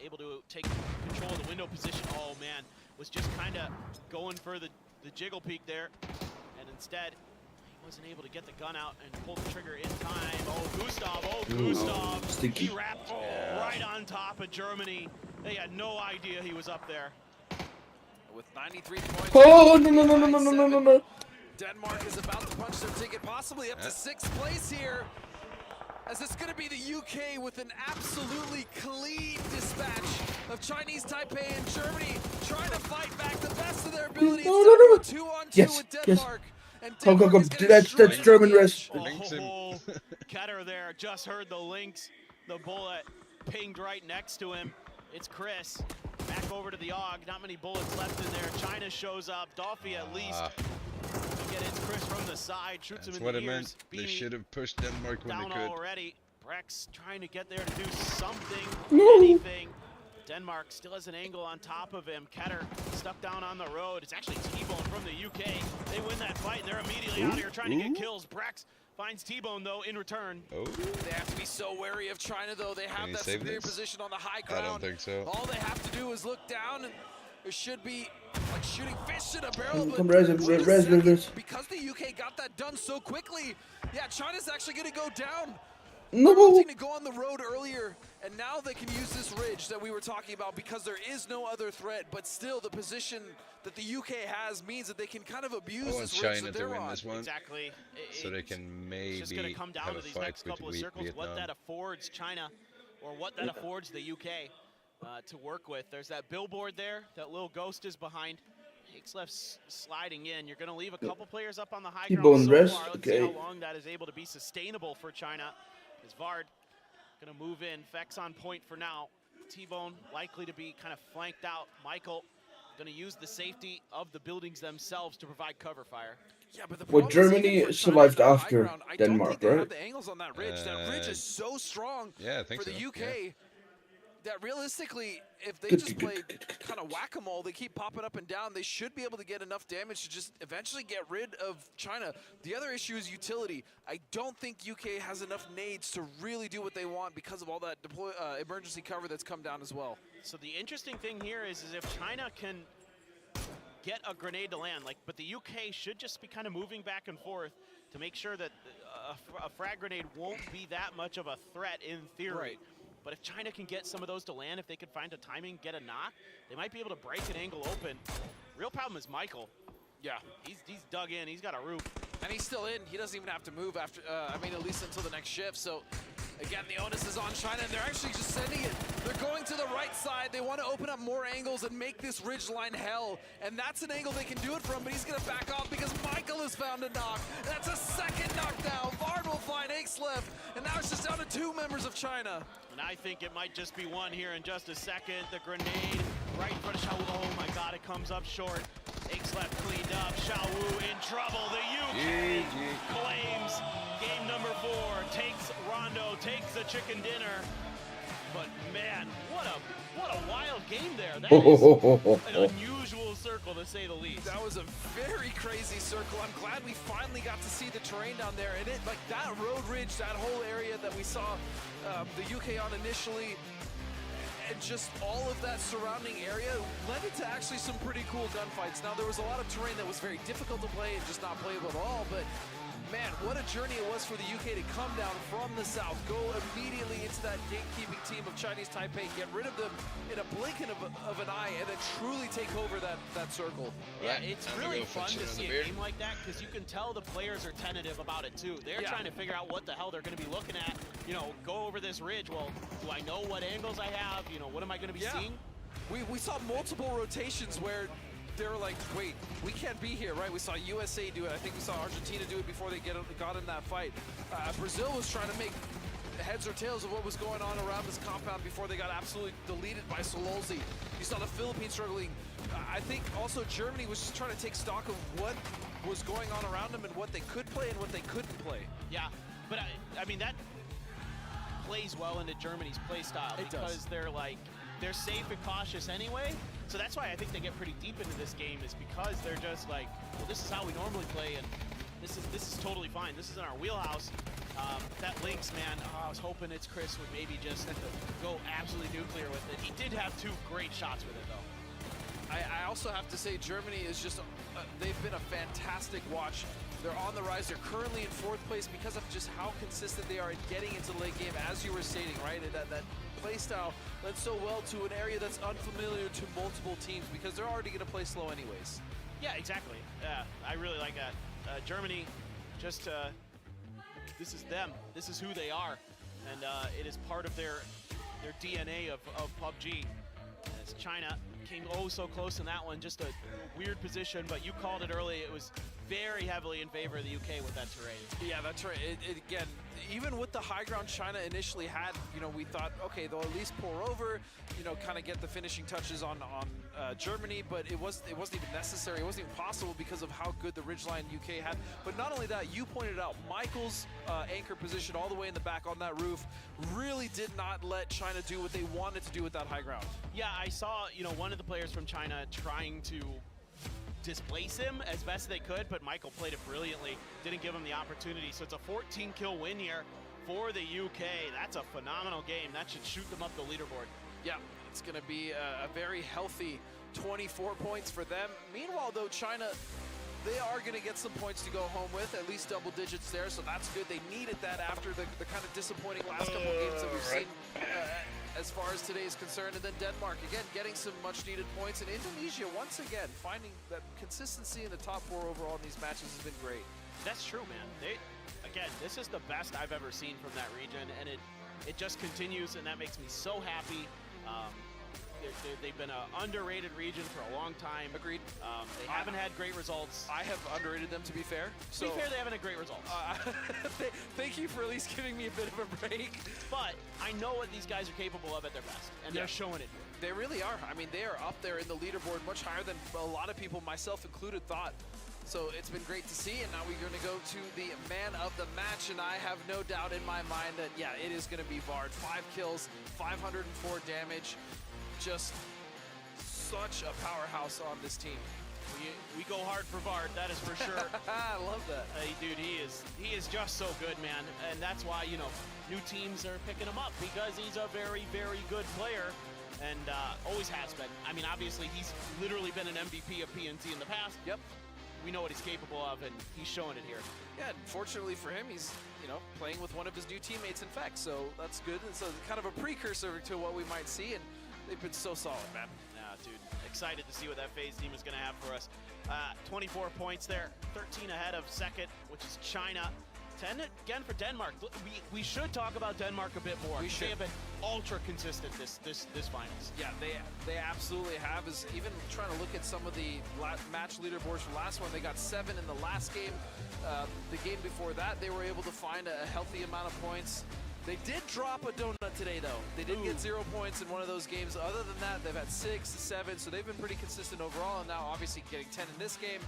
Able to take control of the window position. Oh man, was just kind of going for the jiggle peek there. And instead, he wasn't able to get the gun out and pull the trigger in time. Oh, Gustav, Gustav. Sticky. He wrapped right on top of Germany. They had no idea he was up there. With 93 points. Oh, no. Denmark is about to punch their ticket, possibly up to 6th place here. As it's going to be the UK with an absolutely clean dispatch of Chinese Taipei and Germany trying to fight back the best of their ability. No. 2-on-2 Yes, with Denmark. And Come. Denmark is gonna That's destroy German the rest. Oh, Ketter there just heard the links. The bullet pinged right next to him. It's Chris. Back over to the AUG. Not many bullets left in there. China shows up. Dolphy at least. Again, it's Chris from the side. Shoots him in the ears. They should have pushed Denmark when Down they could. already. Brex trying to get there to do something, No. anything. Denmark still has an angle on top of him. Ketter stuck down on the road. It's actually T-Bone from the UK. They win that fight. They're immediately out here trying to get kills. Brex finds T-Bone, though, in return. Oh. They have to be so wary of China, though. They have he that save superior this? position on the high ground. I don't think so. All they have to do is look down, and it should be like shooting fish in a barrel. Come But res wait a second, this. because the UK got that done so quickly, yeah, China's actually going to go down. No. They're opting to go on the road earlier, and now they can use this ridge that we were talking about because there is no other threat. But still, the position that the UK has means that they can kind of abuse I want this ridge China that to they're win on. this one. Exactly. So they can It's just going to maybe come down have to a these fight next couple of with circles, what Vietnam. that affords China, or what that affords the UK to work with. There's that billboard there that little ghost is behind. Hakes left sliding in. You're going to leave a couple players up on the high ground so rest. far. Let's Okay. see how long that is able to be sustainable for China. As Vard going to move in. Fex on point for now. T-Bone likely to be kind of flanked out. Michael going to use the safety of the buildings themselves to provide cover fire. Yeah, but the Well, problem is, even Germany for survived China on the high after ground, I Denmark, don't think they right? have the angles on that ridge. That ridge is so strong Yeah, I think for the so, UK yeah. that realistically, if they just play kind of whack-a-mole, they keep popping up and down, they should be able to get enough damage to just eventually get rid of China. The other issue is utility. I don't think UK has enough nades to really do what they want because of all that emergency cover that's come down as well. So the interesting thing here is if China can get a grenade to land, but the UK should just be kind of moving back and forth to make sure that a frag grenade won't be that much of a threat in theory. Right. But if China can get some of those to land, if they could find a timing, get a knock, they might be able to break an angle open. Real problem is Michael. Yeah. He's dug in, he's got a roof. And he's still in. He doesn't even have to move after, at least until the next shift. So, again, the onus is on China, and they're actually just sending it. They're going to the right side. They want to open up more angles and make this ridge line hell. And that's an angle they can do it from, but he's going to back off because Michael has found a knock. That's a second knockdown. Vard will find Ace left, and now it's just down to 2 members of China. And I think it might just be one here in just a second. The grenade right in front of Xiao Wu. Oh my God, it comes up short. Ace left cleaned up. Xiao Wu in trouble. The UK claims game number 4. Takes Rondo, takes the chicken dinner. But man, what a wild game there. That is an unusual circle to say the least. That was a very crazy circle. I'm glad we finally got to see the terrain down there. And it, that road ridge, that whole area that we saw the UK on initially, and just all of that surrounding area led it to actually some pretty cool gunfights. Now, there was a lot of terrain that was very difficult to play and just not playable at all, but man, what a journey it was for the UK to come down from the south, go immediately into that gatekeeping team of Chinese Taipei, get rid of them in a blink of an eye, and then truly take over that circle. Yeah, it's really fun to see a game like that because you can tell the players are tentative about it too. They're trying to figure out what the hell they're going to be looking at. You know, go over this ridge. Well, do I know what angles I have? You know, what am I going to be seeing? We saw multiple rotations where they were like, wait, we can't be here, right? We saw USA do it. I think we saw Argentina do it before they got in that fight. Brazil was trying to make heads or tails of what was going on around this compound before they got absolutely deleted by Sololzi. You saw the Philippines struggling. I think also Germany was just trying to take stock of what was going on around them and what they could play and what they couldn't play. Yeah, but I mean, that plays well into Germany's play style because they're safe and cautious anyway. So that's why I think they get pretty deep into this game, is because they're just like, well, this is how we normally play, and this is totally fine. This is in our wheelhouse. That Lynx, man, I was hoping it's Chris would maybe just go absolutely nuclear with it. He did have 2 great shots with it, though. I also have to say Germany is just, they've been a fantastic watch. They're on the rise. They're currently in 4th place because of just how consistent they are in getting into the late game, as you were stating, right? That play style lends so well to an area that's unfamiliar to multiple teams because they're already going to play slow anyways. Yeah, exactly. I really like that. Germany, just this is them. This is who they are, and it is part of their DNA of PUBG. As China came so close in that one, just a weird position, but you called it early. It was very heavily in favor of the UK with that terrain. Yeah, that's right. Again, even with the high ground China initially had, you know, we thought, okay, they'll at least pour over, you know, kind of get the finishing touches on Germany, but it wasn't even necessary. It wasn't even possible because of how good the ridgeline UK had. But not only that, you pointed out Michael's anchor position all the way in the back on that roof really did not let China do what they wanted to do with that high ground. Yeah, I saw, you know, one of the players from China trying to displace him as best they could, but Michael played it brilliantly, didn't give him the opportunity. So it's a 14 kill win here for the UK. That's a phenomenal game. That should shoot them up the leaderboard. Yeah, it's going to be a very healthy 24 points for them. Meanwhile, though, China, they are going to get some points to go home with, at least double digits there, so that's good. They needed that after the kind of disappointing last couple of games that we've seen as far as today is concerned. And then Denmark, again, getting some much-needed points. And Indonesia, once again, finding that consistency in the top 4 overall in these matches has been great. That's true, man. Again, this is the best I've ever seen from that region, and it just continues, and that makes me so happy. They've been an underrated region for a long time. Agreed. They haven't had great results. I have underrated them, to be fair. To be fair, they haven't had great results. Thank you for at least giving me a bit of a break. But I know what these guys are capable of at their best, and they're showing it here. They really are. I mean, they are up there in the leaderboard much higher than a lot of people, myself included, thought. So it's been great to see, and now we're going to go to the man of the match, and I have no doubt in my mind that, yeah, it is going to be Vard. 5 kills, 504 damage. Just such a powerhouse on this team. We go hard for Vard, that is for sure. I love that. Dude, he is just so good, man. And that's why, you know, new teams are picking him up, because he's a very, very good player, and always has been. I mean, obviously, he's literally been an MVP of PNC in the past. Yep. We know what he's capable of, and he's showing it here. Yeah, and fortunately for him, he's, you know, playing with one of his new teammates in fact, so that's good. And so kind of a precursor to what we might see, and they've been so solid, man. Yeah, dude, excited to see what that FaZe team is going to have for us. 24 points there, 13 ahead of second, which is China. 10 again for Denmark. We should talk about Denmark a bit more. We should. They have been ultra consistent this finals. Yeah, they absolutely have. Is even trying to look at some of the match leaderboards from last one. They got 7 in the last game. The game before that, they were able to find a healthy amount of points. They did drop a donut today, though. They did get 0 points in one of those games. Other than that, they've had 6, 7, so they've been pretty consistent overall, and now obviously getting 10 in this game.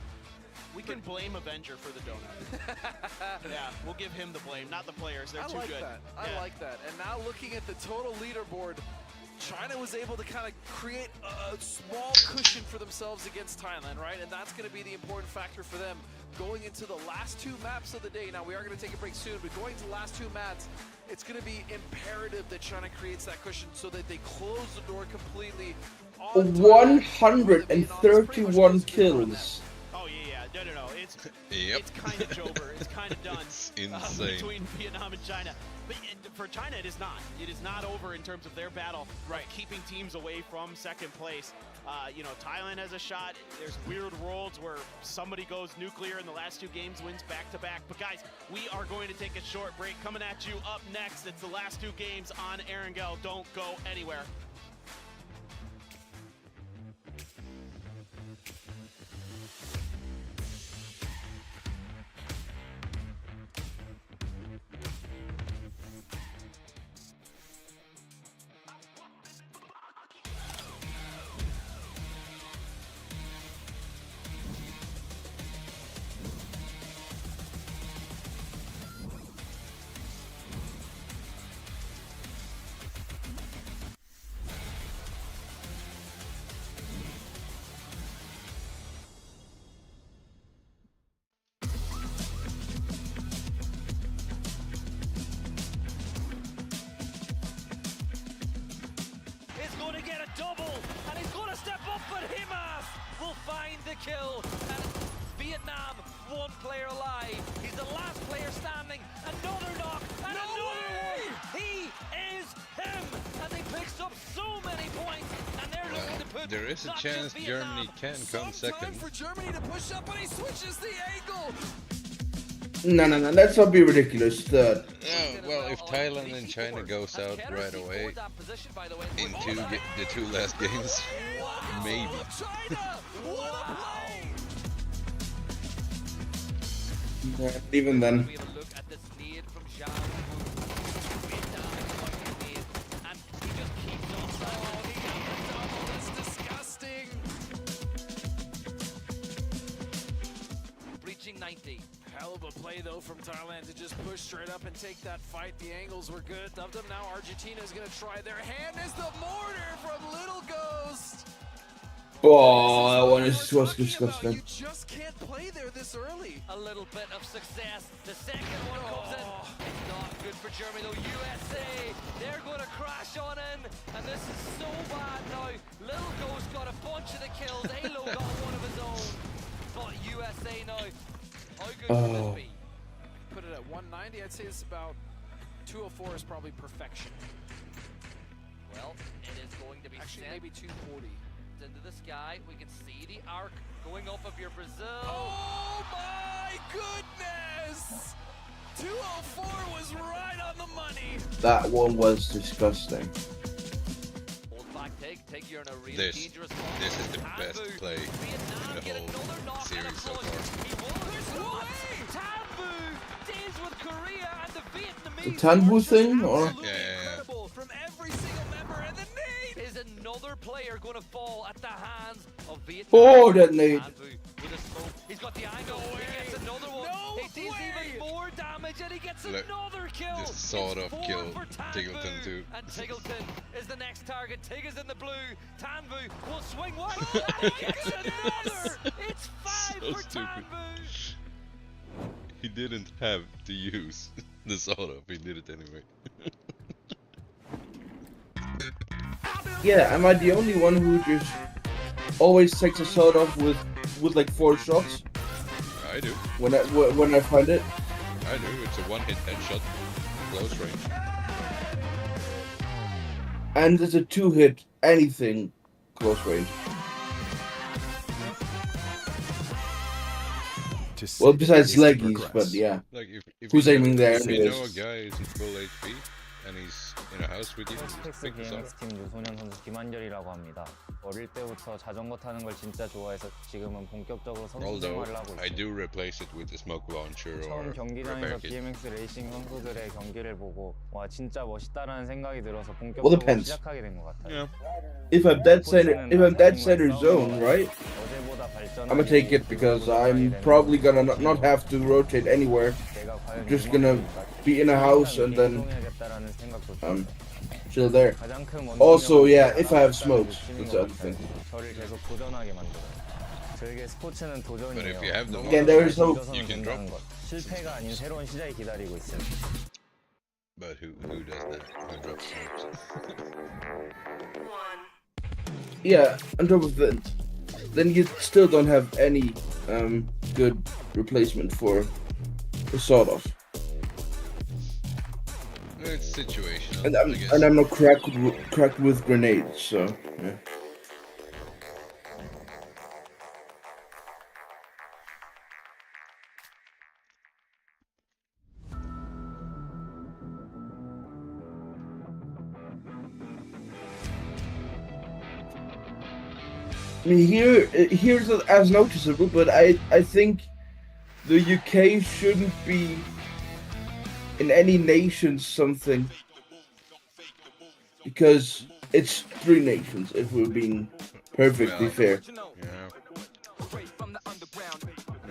We can blame Avenger for the donut. Yeah, we'll give him the blame, not the players. They're too good. I like that. And now looking at the total leaderboard, China was able to kind of create a small cushion for themselves against Thailand, right? And that's going to be the important factor for them going into the last 2 maps of the day. Now, we are going to take a break soon, but going to the last 2 maps, it's going to be imperative that China creates that cushion so that they close the door completely. 131 kills. Oh, yeah. No. It's kind of over. It's kind of done. It's insane. Between Vietnam and China. But for China, it is not. It is not over in terms of their battle, right? Keeping teams away from second place. You know, Thailand has a shot. There's weird worlds where somebody goes nuclear in the last 2 games, wins back-to-back. But guys, we are going to take a short break. Coming at you up next. It's the last 2 games on Erangel. Don't go anywhere. the kill. And Vietnam, one player alive. He's the last player standing. Another knock and another one. He is him. And they picked up so many points. And they're looking to put There is a not chance just Vietnam, Germany can come Some time second. for Germany to push up, but he switches the angle. No, let's not be ridiculous. Third. Well, if Thailand and China goes out right away in the two last games, maybe. Even then. We have a look at this nade from Zhang. And he just keeps on That's disgusting. reaching 90. Hell of a play though from Thailand to just push straight up and take that fight. The angles were good. Of them now, Argentina is going to try their hand as the mortar from Little Ghost. Oh, that one was disgusting. You just can't play there this early. A little bit of success. The second one comes in. It's not good for Germany though. USA, they're going to crash on in. And this is so bad now. Little Ghost got a bunch of the kills. Alo got one of his own. But USA now. How good can this be? Put it at 190. I'd say it's about 204 is probably perfection. Well, it is going to be Actually, sent maybe 240. into the sky. We can see the arc going off of your Brazil. Oh my goodness! 204 was right on the money. That one was disgusting. Hold back, Tig, you're in a really This dangerous is the best play in the whole series so far. There's no way! Tanbu deals with Korea and the Vietnamese. The Tanbu thing, or? Yeah. Incredible from every single member, and the nade! Is another player going to fall at the hands of Vietnam? Oh, that nade. Tanbu with a smoke. He's got the angle. He gets another one. He deals even more damage, and he gets another kill. Just sort of It's killed 4 for Tiggleton too. And Tiggleton is the next target. Tig is in the blue. Tanbu will swing one. And he gets another. It's 5 So for stupid. Tanbu. He didn't have to use the sort of. He did it anyway. Yeah, am I the only one who just always takes a sword off with like 4 shots? I do. When I find it. I do. It's a one-hit headshot, close range. And it's a 2-hit anything close range. Well, besides leggies, but yeah. Like if Who's you aiming there? If you know a anyways? guy is in full HP and he's in a house with you, just 스펙스 pick this up. BMX 팀 유소년 선수 김한결이라고 합니다. 어릴 때부터 자전거 타는 걸 진짜 좋아해서 지금은 본격적으로 선수 Although 생활을 하고 I 있어요. do replace it with the smoke launcher or 처음 경기장에서 repair kit. BMX 레이싱 선수들의 경기를 보고 와 진짜 멋있다라는 생각이 들어서 Well, 본격적으로 depends. 시작하게 된 것 같아요. If I'm dead center zone, right? I'm gonna take it because I'm probably gonna not have to rotate anywhere. Just gonna be in a house and then chill there. Also, yeah, if I have smokes, that's the other thing. 저를 계속 도전하게 만들어요. 저에게 스포츠는 But 도전이에요. if you have the Again, there is no- 도전은 you can 된다는 drop. 것. 실패가 아닌 새로운 시작이 기다리고 있어요. But who does that? Who drops smokes? Yeah, on top of that, then you still don't have any good replacement for the sawed off. It's situational. And I guess. I'm not cracked with grenades, so yeah. I mean, here's as noticeable, but I think the UK shouldn't be in any nation something, because it's 3 nations if we're being perfectly fair. Yeah.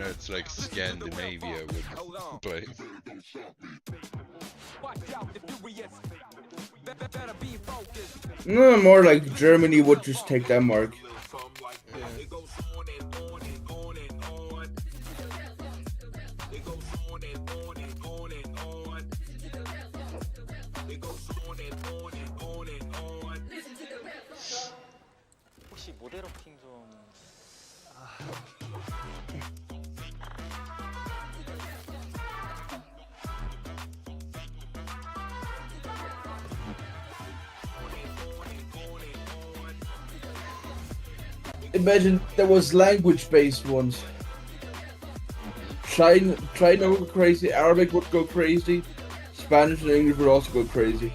It's like Scandinavia would play. No, more like Germany would just take Denmark. 혹시 모델 워킹 좀 Imagine there was language-based ones. China would go crazy, Arabic would go crazy, Spanish and English would also go crazy.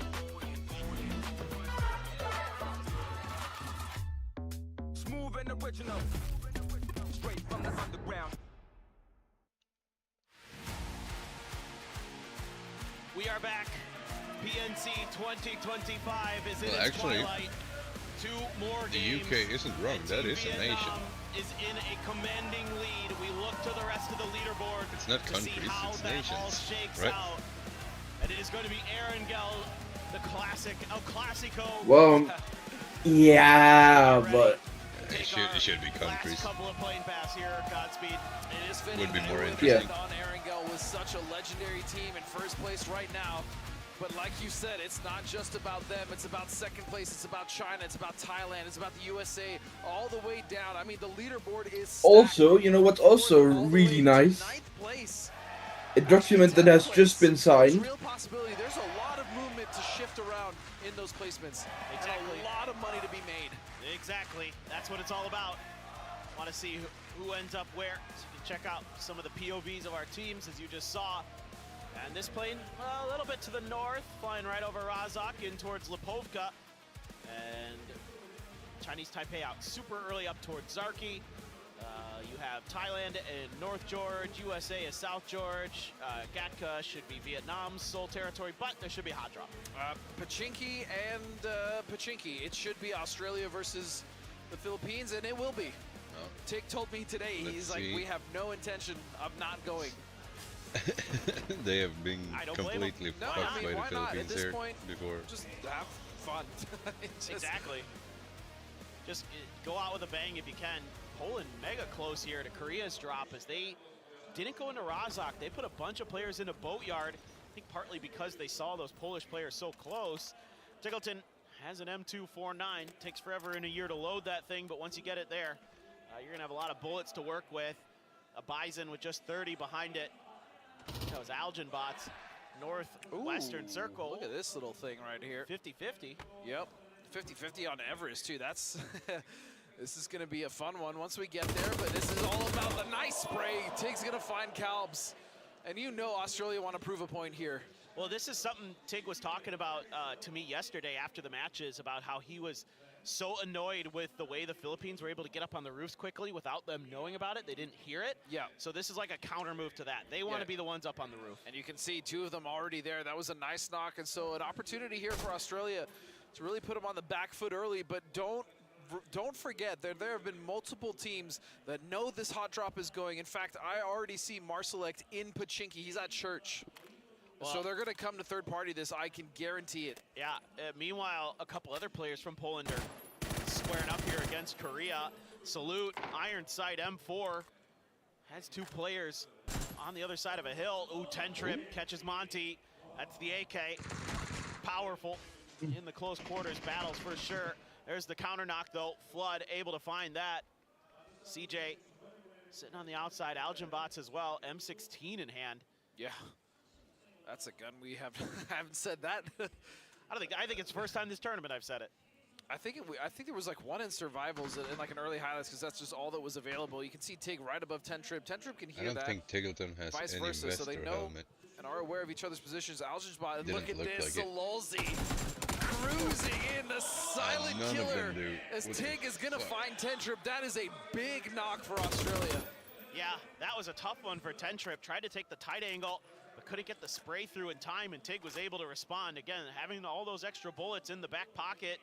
Smooth and original. Straight from the underground. We are back. PNC 2025 is in Well, its actually, twilight. 2 more The games. UK isn't wrong. and That Team is a Vietnam nation. is in a commanding lead. We look to the rest of the leaderboard. It's not to see countries, how it's that all nations, shakes right? out. And it is going to be Erangel, the classic El Clasico. Well, yeah, but It should be countries. Couple of plane pass here. Godspeed. It is fitting Would be that more we're interesting. on Erangel with such a legendary team in first place right now. But like you said, it's not just about them. It's about second place. It's about China. It's about Thailand. It's about the USA. All the way down. I mean, the leaderboard is stacked. also, you know what's also really nice? Ninth place. A document that has just been signed. Real possibility. There's a lot of movement to shift around in those placements. Exactly. And a lot of money to be made. Exactly. That's what it's all about. Want to see who ends up where. So you can check out some of the POVs of our teams, as you just saw. And this plane, a little bit to the north, flying right over Razak in towards Lipovka. And Chinese Taipei out super early up towards Zarki. You have Thailand and North George, USA is South George. Gatka should be Vietnam's sole territory, but there should be a hot drop. Pachinki and Pachinki. It should be Australia versus the Philippines, and it will be. Oh. Tick told me today, Let's he's like, see. we have no intention of not going. They have been I don't blame 'em. completely No, fucked I mean, by the why not? At Philippines this here point, before. Just have fun. Exactly. Just go out with a bang if you can. Poland mega close here to Korea's drop as they didn't go into Razak. They put a bunch of players into Boatyard. I think partly because they saw those Polish players so close. Tickleton has an M249. Takes forever and a year to load that thing, but once you get it there, you're gonna have a lot of bullets to work with. A Bison with just 30 behind it. That was Algin bots. Northwestern circle. Look at this little thing right here. 50-50. Yep, 50-50 on Everest too. That's this is gonna be a fun one once we get there. But this is all about the nice spray. Tig's gonna find Calbs, and you know Australia want to prove a point here. Well, this is something Tig was talking about to me yesterday after the matches, about how he was so annoyed with the way the Philippines were able to get up on the roofs quickly without them knowing about it. They didn't hear it. Yeah. So this is like a counter move to that. They want to be the ones up on the roof. And you can see 2 of them already there. That was a nice knock, and so an opportunity here for Australia to really put them on the back foot early. But don't forget, there have been multiple teams that know this hot drop is going. In fact, I already see Marselect in Pachinki. He's at church. So they're going to come to third party this, I can guarantee it. Yeah, meanwhile, a couple other players from Poland are squaring up here against Korea. Salute, Iron Sight M4 has 2 players on the other side of a hill. Ooh, 10 trip catches Monty. That's the AK. Powerful in the close quarters battles for sure. There's the counter knock though. Flood able to find that. CJ sitting on the outside. Algin bots as well. M16 in hand. Yeah. That's a gun we have. haven't said that. I think it's the first time this tournament I've said it. I think there was like one in survivals in like an early highlights, because that's just all that was available. You can see Tig right above 10 trip. 10 trip can hear that. I don't think Tiggleton has Vice any versa, vest so they or know helmet. and are aware of each other's positions. Algin's bot, and Didn't look at look this, like it. Salolzi cruising in, the silent none of them killer. do. As What Tig the is gonna fuck? find 10 trip. That is a big knock for Australia. Yeah, that was a tough one for 10 trip. Tried to take the tight angle, but couldn't get the spray through in time, and Tig was able to respond. Again, having all those extra bullets in the back pocket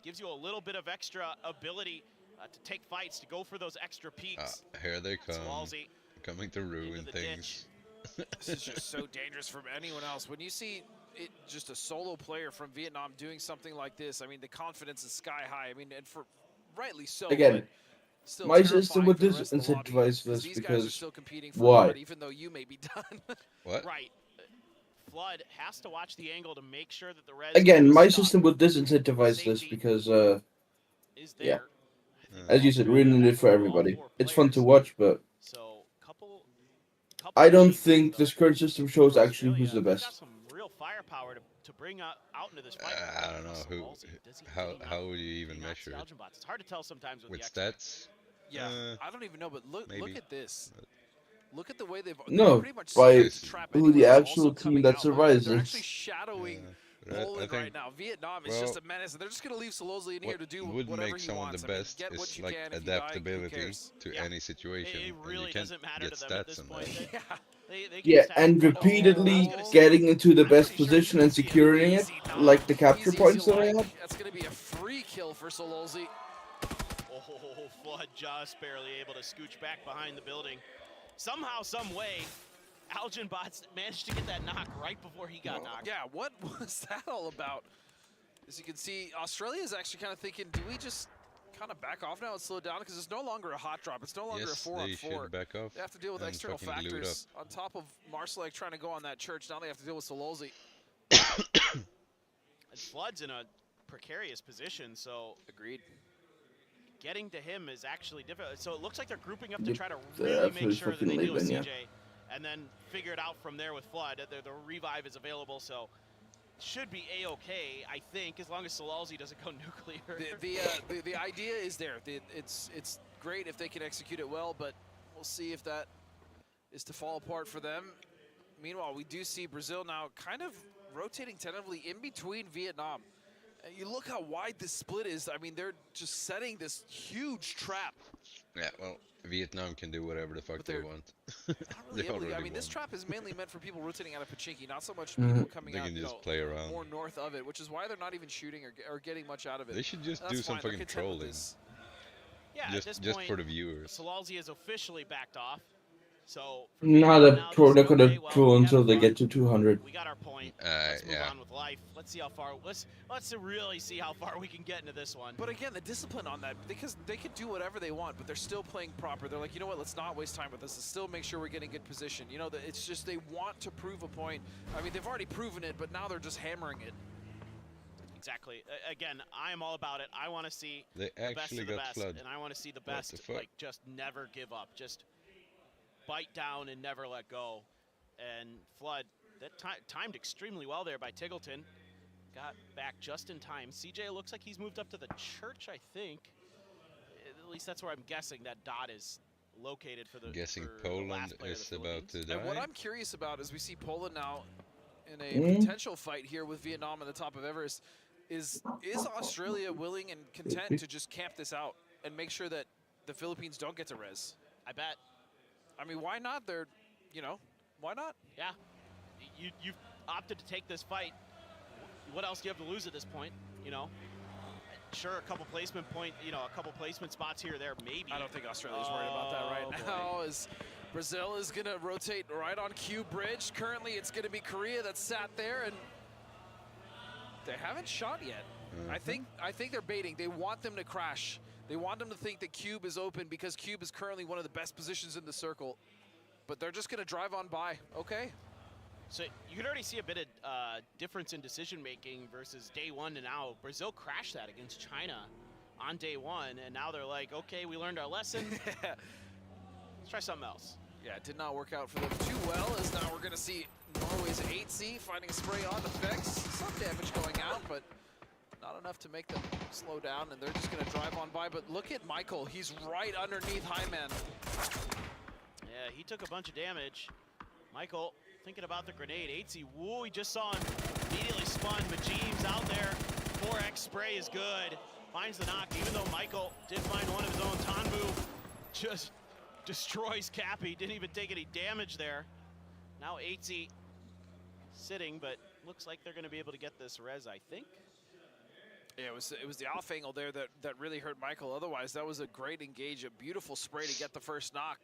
gives you a little bit of extra ability to take fights, to go for those extra peaks. Here they come, Swalsey coming to ruin things. This is just so dangerous from anyone else. When you see it, just a solo player from Vietnam doing something like this, I mean, the confidence is sky high. I mean, and for rightly so. Again, but still my terrifying system would for the rest of the lobby, disincentivize 'cause this these guys are because still competing for why? blood, even though you may be done. What? Right. Flood has to watch the angle to make sure that the res Again, is my stuck. system would disincentivize this because Is yeah. there. as you said, ruining it for everybody. It's fun to watch, but I don't think this current system shows actually who's the best. Some real firepower to bring out into this fight. I don't know how would you even measure it? It's hard to tell sometimes with the stats. Yeah, I don't even know, but look at this. Look at the way they've No, pretty much by set the trap who the anyway. actual team that survives They're it. actually shadowing Poland right now. Vietnam is just a menace, and they're just going to leave Solozzi in here to do would whatever make he some wants. of the best get what is you like can. If you die, who adaptability cares? to any situation, It really and you doesn't can't matter get to them at stats this on point. that. They Yeah, just have and to- repeatedly getting into the best position and securing it, like the capture points that I had. That's going to be a free kill for Solozzi. Oh, Flood just barely able to scooch back behind the building. Somehow, some way, Algenbots managed to get that knock right before he got knocked. Yeah, what was that all about? As you can see, Australia is actually kind of thinking, do we just kind of back off now and slow down? Because it's no longer a hot drop. It's no longer a 4-on-4. They should back off. They have to deal with and external fucking glue it factors. On top of Marsalek trying to go on that church, now they have to deal with Solozzi. And Flood's in a precarious position, so... Agreed. Getting to him is actually difficult. So it looks like they're grouping up to Yep, try to they're really make absolutely sure that fucking they deal with leaving, CJ, yeah. and then figure it out from there with Flood. The revive is available, so should be a-okay, I think, as long as Solozzi doesn't go nuclear. The idea is there. It's great if they can execute it well, but we'll see if that is to fall apart for them. Meanwhile, we do see Brazil now kind of rotating tentatively in between Vietnam. And you look how wide this split is. I mean, they're just setting this huge trap. Yeah, well, Vietnam can do whatever the fuck they want. Not really They able to, I already mean, this won. trap is mainly meant for people rotating out of Pachinki, not so much people coming They out can you just know, play around. more north of it, which is why they're not even shooting or getting much out of it. They should just That's do some fine, they're fucking content with trolling. this. Yeah, just at this for point, the viewers. Solozzi has officially backed off. So Not a pro, they're gonna troll until they get to 200. we got our point. Let's move yeah. on with life. Let's see how far. Let's really see how far we can get into this one. But again, the discipline on that, because they can do whatever they want, but they're still playing proper. They're like, you know what, let's not waste time with this. Let's still make sure we're getting good position. You know, it's just they want to prove a point. I mean, they've already proven it, but now they're just hammering it. Exactly. Again, I am all about it. I want to see They the best actually of the got best, flood. and I want to see the What best. the fuck? Like, just never give up. Just bite down and never let go. And Flood, that timed extremely well there by Tiggleton. Got back just in time. CJ looks like he's moved up to the church, I think. At least that's where I'm guessing that dot is located for the Guessing for the Poland last player of is the about to die. And what I'm curious about is we see Poland now in a potential fight here with Vietnam on the top of Everest. Is Australia willing and content to just camp this out and make sure that the Philippines don't get to res? I bet. I mean, why not? They're, you know, why not? Yeah. You've opted to take this fight. What else do you have to lose at this point? You know, sure, a couple placement spots here or there, maybe. I don't think Australia's worried about that right now. As Brazil is going to rotate right on Q Bridge. Currently, it's going to be Korea that sat there, and they haven't shot yet. I think they're baiting. They want them to crash. They want them to think that Cube is open because Cube is currently one of the best positions in the circle. But they're just going to drive on by. Okay. So you can already see a bit of difference in decision-making versus day one to now. Brazil crashed that against China on day one, and now they're like, okay, we learned our lesson. Let's try something else. Yeah, it did not work out for them too well, as now we're going to see Norway's 8C finding a spray on the Fix. Some damage going out, but not enough to make them slow down, and they're just going to drive on by. But look at Michael. He's right underneath Hyman. Yeah, he took a bunch of damage. Michael thinking about the grenade. 8C, woo, he just saw him immediately spun, but James out there. 4X spray is good. Finds the knock, even though Michael did find one of his own. Tanbu just destroys Cappy. Didn't even take any damage there. Now 8C sitting, but looks like they're going to be able to get this res, I think. Yeah, it was the off angle there that really hurt Michael. Otherwise, that was a great engage, a beautiful spray to get the first knock.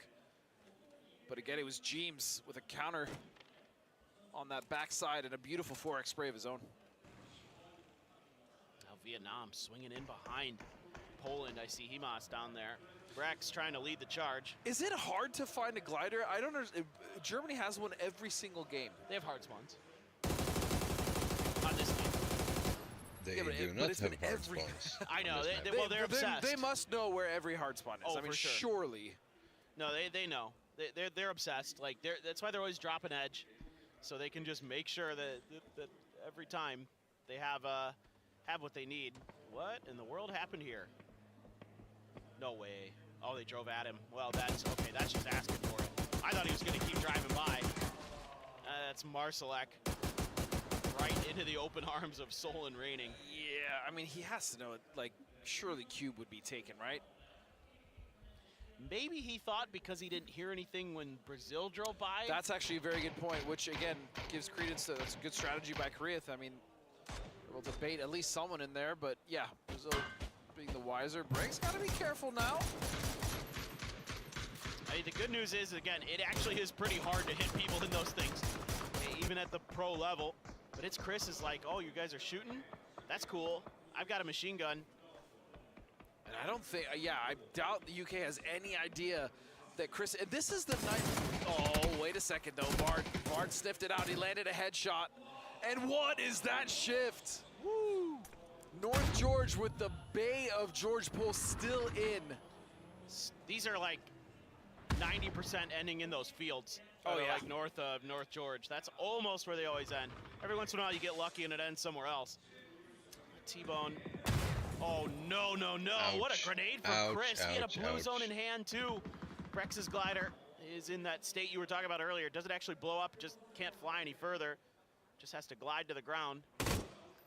But again, it was James with a counter on that backside and a beautiful 4X spray of his own. Now Vietnam swinging in behind Poland. I see Himas down there. Brex trying to lead the charge. Is it hard to find a glider? I don't know. Germany has one every single game. They have hard spawns. Not this game. They Yeah, but do but not it's have been hard every- spawns. I know. on this They, map. well, they're obsessed. They must know where every hard spawn is. Oh, I mean, for sure. surely. No, they know. They're obsessed. Like that's why they're always dropping edge, so they can just make sure that every time they have what they need. What in the world happened here? No way. Oh, they drove at him. Well, that's okay. That's just asking for it. I thought he was going to keep driving by. That's Marsalek right into the open arms of Soul and Raining. Yeah, I mean, he has to know it. Like, surely Cube would be taken, right? Maybe he thought because he didn't hear anything when Brazil drove by. That's actually a very good point, which, again, gives credence to that's a good strategy by Koreath. I mean, we'll debate at least someone in there, but yeah, Brazil being the wiser. Briggs got to be careful now. I mean, the good news is, again, it actually is pretty hard to hit people in those things, even at the pro level. But it's Chris is like, oh, you guys are shooting? That's cool. I've got a machine gun. And I don't think, yeah, I doubt the UK has any idea that Chris, and this is the night. Oh, wait a second though, Bard sniffed it out. He landed a headshot. And what is that shift? Woo! North George with the Bay of George Pool still in. These are like 90% ending in those fields. Oh, yeah. Like north of North George. That's almost where they always end. Every once in a while you get lucky and it ends somewhere else. T-Bone. Oh, no, no, no. Ouch. What a grenade from Ouch, Chris. He had a blue ouch. zone in hand, too. Brex's glider is in that state you were talking about earlier. Doesn't actually blow up, just can't fly any further. Just has to glide to the ground.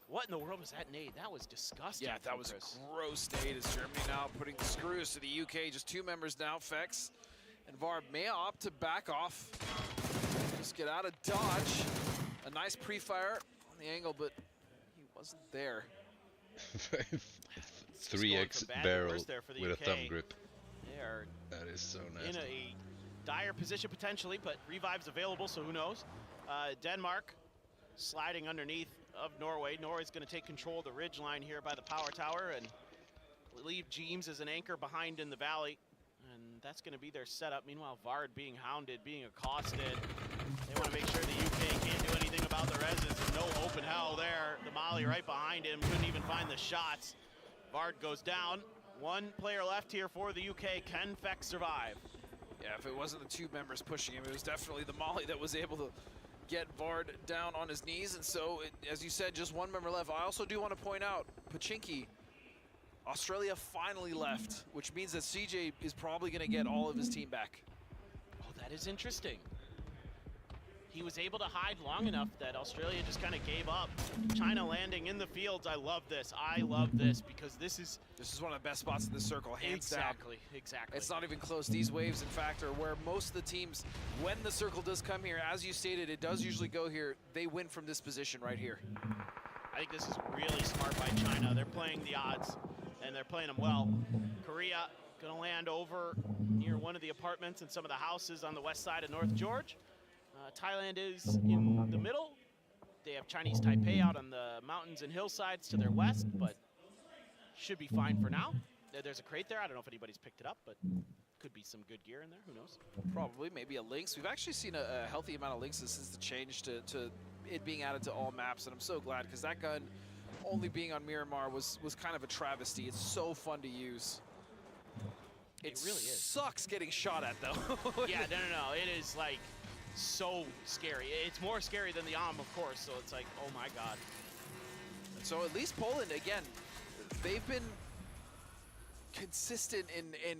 What in the world was that nade? That was disgusting. Yeah, that from was Chris. a gross nade as Germany now putting the screws to the UK. Just two members now, Fex and Varb may opt to back off. Just get out of dodge. A nice pre-fire on the angle, but he wasn't there. 3x bad to barrel worse there for the with UK. a thumb grip. They are That is so in nasty. a dire position potentially, but revive's available, so who knows. Denmark sliding underneath of Norway. Norway's going to take control of the ridge line here by the power tower and leave Jeems as an anchor behind in the valley. And that's going to be their setup. Meanwhile, Vard being hounded, being accosted. They want to make sure the UK can't do anything about the reses. No open hell there. The Mali right behind him. Couldn't even find the shots. Vard goes down. One player left here for the UK. Can Feck survive? Yeah, if it wasn't the two members pushing him, it was definitely the Molly that was able to get Vard down on his knees. And so, as you said, just one member left. I also do want to point out, Pachinki, Australia finally left, which means that CJ is probably going to get all of his team back. Oh, that is interesting. He was able to hide long enough that Australia just kind of gave up. China landing in the fields. I love this. I love this because this is one of the best spots in this circle, hands down. Exactly. It's not even close. These waves, in fact, are where most of the teams, when the circle does come here, as you stated, it does usually go here. They win from this position right here. I think this is really smart by China. They're playing the odds, and they're playing them well. Korea gonna land over near one of the apartments and some of the houses on the west side of North George. Thailand is in the middle. They have Chinese Taipei out on the mountains and hillsides to their west, but should be fine for now. There's a crate there. I don't know if anybody's picked it up, but could be some good gear in there. Who knows? Probably, maybe a Lynx. We've actually seen a healthy amount of Lynxes since the change to it being added to all maps, and I'm so glad because that gun only being on Miramar was kind of a travesty. It's so fun to use. It really is. Sucks getting shot at, though. Yeah, no. It is like so scary. It's more scary than the of course, so it's like, oh my God. So at least Poland, again, they've been consistent in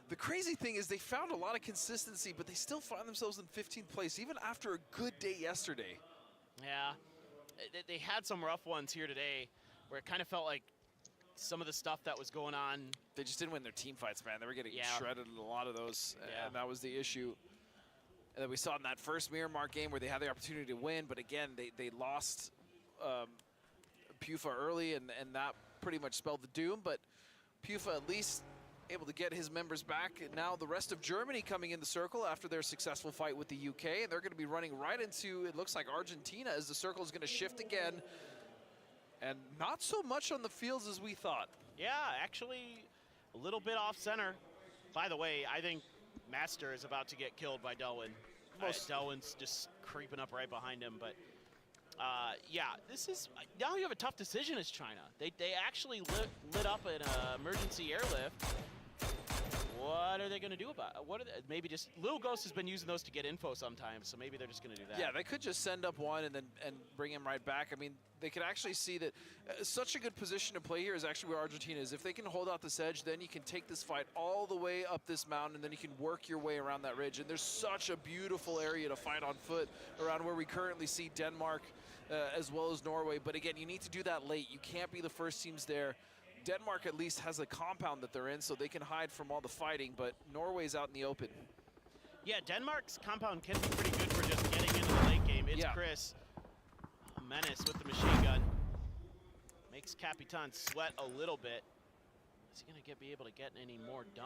the crazy thing is they found a lot of consistency, but they still find themselves in 15th place, even after a good day yesterday. Yeah, they had some rough ones here today where it kind of felt like some of the stuff that was going on. They just didn't win their team fights, man. They were getting shredded in a lot of those, and that was the issue. And then we saw in that first Miramar game where they had the opportunity to win, but again, they lost Pufa early, and that pretty much spelled the doom. But Pufa at least able to get his members back. And now the rest of Germany coming in the circle after their successful fight with the UK, and they're going to be running right into, it looks like, Argentina as the circle is going to shift again. And not so much on the fields as we thought. Yeah, actually a little bit off center. By the way, I think Master is about to get killed by Delwyn. Delwyn's just creeping up right behind him, but Yeah, this is now you have a tough decision as China. They actually lit up an emergency airlift. What are they going to do about it? Maybe just Little Ghost has been using those to get info sometimes, so maybe they're just going to do that. Yeah, they could just send up one and bring him right back. I mean, they could actually see that such a good position to play here is actually where Argentina is. If they can hold out this edge, then you can take this fight all the way up this mountain, and then you can work your way around that ridge. And there's such a beautiful area to fight on foot around where we currently see Denmark as well as Norway. But again, you need to do that late. You can't be the first teams there. Denmark at least has a compound that they're in, so they can hide from all the fighting, but Norway's out in the open. Yeah, Denmark's compound can be pretty good for just getting into the late game. It's Chris, a menace with the machine gun. Makes Capitan sweat a little bit. Is he gonna be able to get any more done?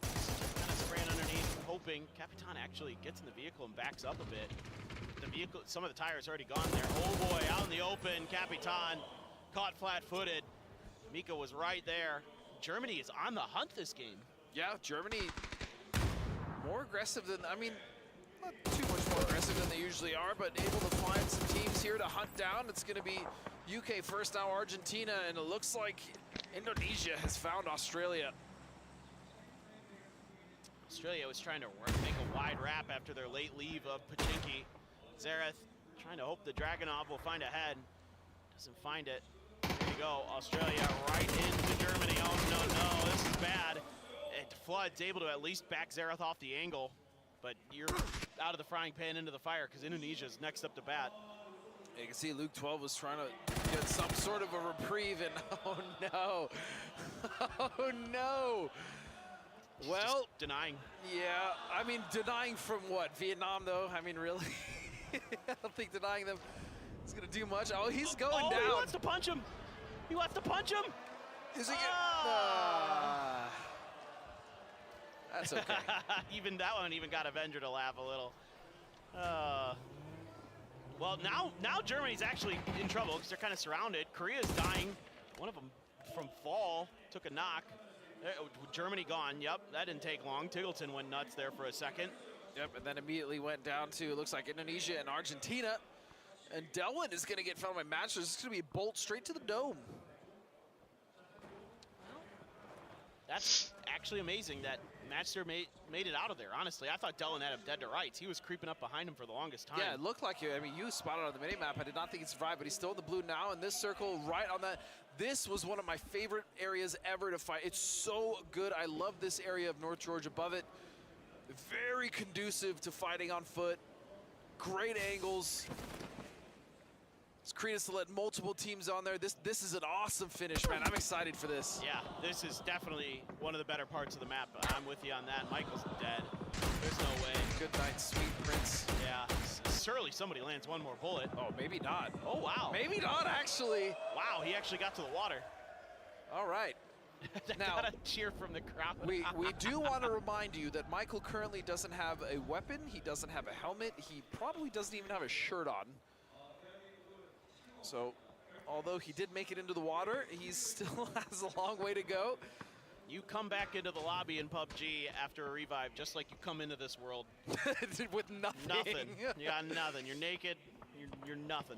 Just kind of spraying underneath, hoping. Capitan actually gets in the vehicle and backs up a bit. The vehicle, some of the tires already gone there. Oh boy, out in the open, Capitan caught flat-footed. Mika was right there. Germany is on the hunt this game. Yeah, Germany more aggressive than, I mean, not too much more aggressive than they usually are, but able to find some teams here to hunt down. It's going to be UK first, now Argentina, and it looks like Indonesia has found Australia. Australia was trying to make a wide wrap after their late leave of Pachinki. Zareth trying to hope the Dragunov will find a head. Doesn't find it. There you go, Australia right into Germany. Oh, no, this is bad. And Flood's able to at least back Zareth off the angle, but you're out of the frying pan into the fire because Indonesia's next up to bat. You can see Luke 12 was trying to get some sort of a reprieve, and oh no. Oh no. Well, just denying. Yeah, I mean, denying from what? Vietnam, though? I mean, really? I don't think denying them is going to do much. Oh, he's going down. He wants to punch him. He wants to punch him. Is he That's okay. Even that one even got Avenger to laugh a little. Well, now Germany's actually in trouble because they're kind of surrounded. Korea's dying. One of them from fall took a knock. Germany gone. Yep, that didn't take long. Tiggleton went nuts there for a second. Yep, and then immediately went down to, it looks like, Indonesia and Argentina. And Delwyn is going to get found by Matchers. It's going to be a bolt straight to the dome. That's actually amazing that Matchster made it out of there, honestly. I thought Delwyn had him dead to rights. He was creeping up behind him for the longest time. Yeah, it looked like it. I mean, you spotted on the minimap. I did not think he survived, but he's still in the blue now. And this circle right on that. This was one of my favorite areas ever to fight. It's so good. I love this area of North Georgia above it. Very conducive to fighting on foot. Great angles. It's Creedus to let multiple teams on there. This is an awesome finish, man. I'm excited for this. Yeah, this is definitely one of the better parts of the map. I'm with you on that. Michael's dead. There's no way. Good night, sweet prince. Yeah, surely somebody lands one more bullet. Oh, maybe not. Oh, wow. Maybe not, actually. Wow, he actually got to the water. All right. Now, got a cheer from the crowd. we do want to remind you that Michael currently doesn't have a weapon. He doesn't have a helmet. He probably doesn't even have a shirt on. So, although he did make it into the water, he still has a long way to go. You come back into the lobby in PUBG after a revive, just like you come into this world. With nothing. Nothing. You got nothing. You're naked. You're nothing.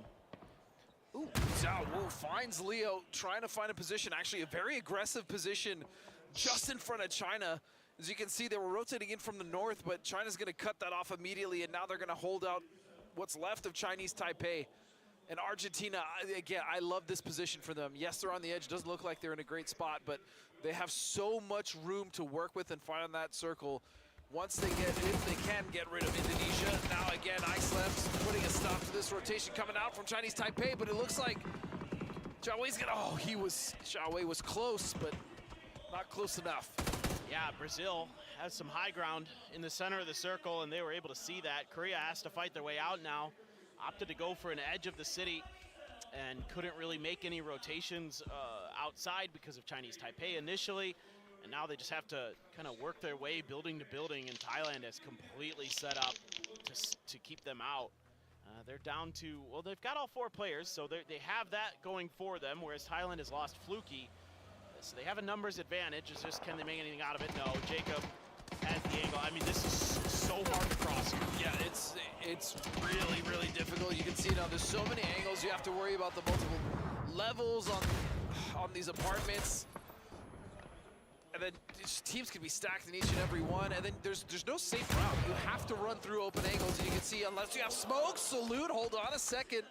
Ooh, Zhao Wu finds Leo trying to find a position, actually a very aggressive position just in front of China. As you can see, they were rotating in from the north, but China's going to cut that off immediately, and now they're going to hold out what's left of Chinese Taipei. And Argentina, again, I love this position for them. Yes, they're on the edge. It doesn't look like they're in a great spot, but they have so much room to work with and find on that circle. Once they get, if they can get rid of Indonesia. Now again, Icelef's putting a stop to this rotation coming out from Chinese Taipei, but it looks like Zhao Wei's gonna, Zhao Wei was close, but not close enough. Yeah, Brazil has some high ground in the center of the circle, and they were able to see that. Korea has to fight their way out now. Opted to go for an edge of the city and couldn't really make any rotations outside because of Chinese Taipei initially. And now they just have to kind of work their way building to building, and Thailand has completely set up to keep them out. They're down to, well, they've got all 4 players, so they have that going for them, whereas Thailand has lost Fluky. So they have a numbers advantage. It's just, can they make anything out of it? No. Jacob has the angle. I mean, this is so hard to cross. Yeah, it's it's really, really difficult. You can see now there's so many angles. You have to worry about the multiple levels on these apartments. And then teams can be stacked in each and every one. And then there's no safe route. You have to run through open angles. And you can see, unless you have smoke, Salute, hold on a second.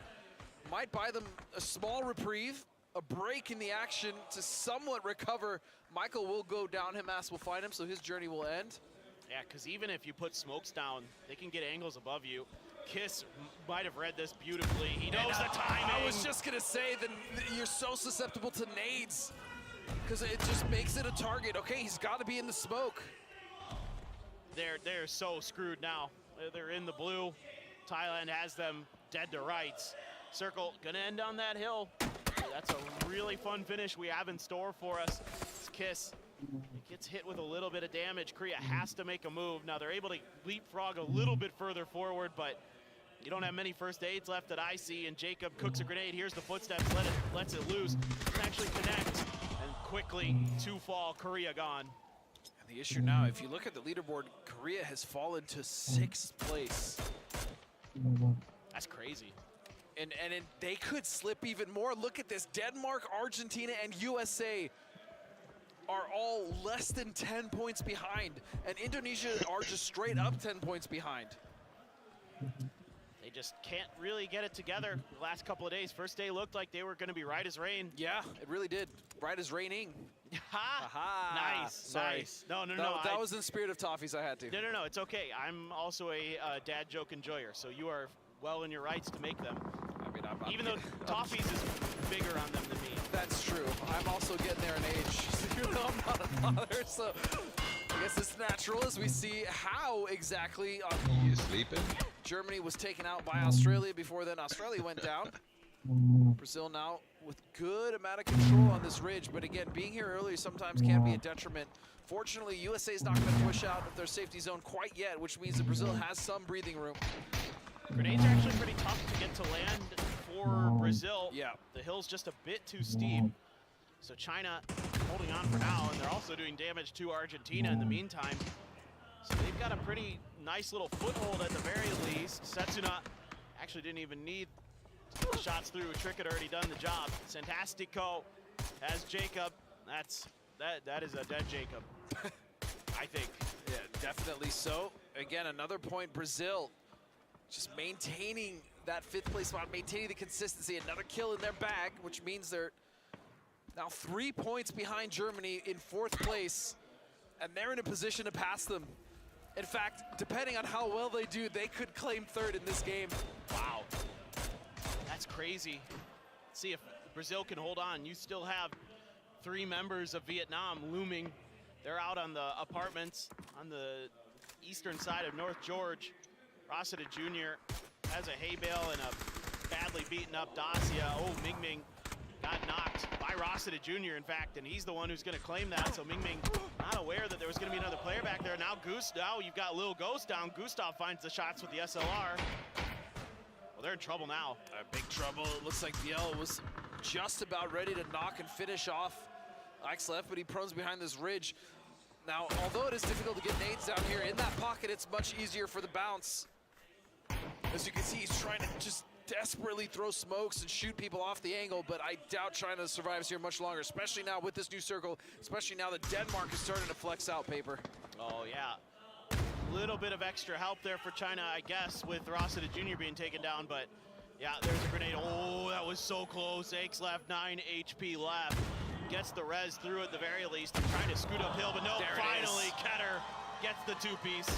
Might buy them a small reprieve, a break in the action to somewhat recover. Michael will go down. Himas will find him, so his journey will end. Yeah, because even if you put smokes down, they can get angles above you. Kiss might have read this beautifully. He knows the timing. I was just gonna say that you're so susceptible to nades because it just makes it a target. Okay, he's got to be in the smoke. They're so screwed now. They're in the blue. Thailand has them dead to rights. Circle gonna end on that hill. That's a really fun finish we have in store for us. It's Kiss. It gets hit with a little bit of damage. Korea has to make a move. Now they're able to leapfrog a little bit further forward, but you don't have many first aids left that I see, and Jacob cooks a grenade. Here's the footsteps, lets it loose. Can actually connect, and quickly, 2 fall, Korea gone. And the issue now, if you look at the leaderboard, Korea has fallen to 6th place. That's crazy. And they could slip even more. Look at this, Denmark, Argentina, and USA are all less than 10 points behind, and Indonesia are just straight up 10 points behind. They just can't really get it together the last couple of days. First day looked like they were going to be right as rain. Yeah, it really did. Right as raining. Ha! Nice, Sorry. nice. No. That was in spirit of toffees, I had to. No, it's okay. I'm also a dad joke enjoyer, so you are well in your rights to make them. I mean, even though toffees is bigger on them than me. That's true. I'm also getting there in age. Even though I'm not a father, so I guess it's natural as we see how exactly You sleeping? Germany was taken out by Australia. Before then, Australia went down. Brazil now with good amount of control on this ridge, but again, being here early sometimes can be a detriment. Fortunately, USA is not going to push out of their safety zone quite yet, which means that Brazil has some breathing room. Grenades are actually pretty tough to get to land for Brazil. Yeah. The hill's just a bit too steep. So China holding on for now, and they're also doing damage to Argentina in the meantime. So they've got a pretty nice little foothold at the very least. Setsuna actually didn't even need shots through. Trick had already done the job. Santastico has Jacob. That is a dead Jacob, I think. Yeah, definitely so. Again, another point, Brazil just maintaining that 5th place spot, maintaining the consistency. Another kill in their bag, which means they're now 3 points behind Germany in 4th place, and they're in a position to pass them. In fact, depending on how well they do, they could claim 3rd in this game. Wow, that's crazy. Let's see if Brazil can hold on. You still have 3 members of Vietnam looming. They're out on the apartments on the eastern side of North George. Rossiter Jr. has a hay bale and a badly beaten up Dacia. Oh, Ming got knocked by Rossiter Jr. in fact, and he's the one who's going to claim that. So Ming not aware that there was going to be another player back there. Now you've got Lil Ghost down. Gustav finds the shots with the SLR. Well, they're in trouble now. Big trouble. It looks like Biel was just about ready to knock and finish off Ixlef, but he prones behind this ridge. Now, although it is difficult to get nades down here, in that pocket, it's much easier for the bounce. As you can see, he's trying to just desperately throw smokes and shoot people off the angle, but I doubt China survives here much longer, especially now with this new circle, especially now that Denmark is starting to flex out paper. Oh, yeah. Little bit of extra help there for China, I guess, with Rossiter Jr. being taken down, but yeah, there's a grenade. Oh, that was so close. Aches left, 9 HP left. Gets the res through at the very least. Trying to scoot uphill, but no, finally, Ketter gets the 2-piece.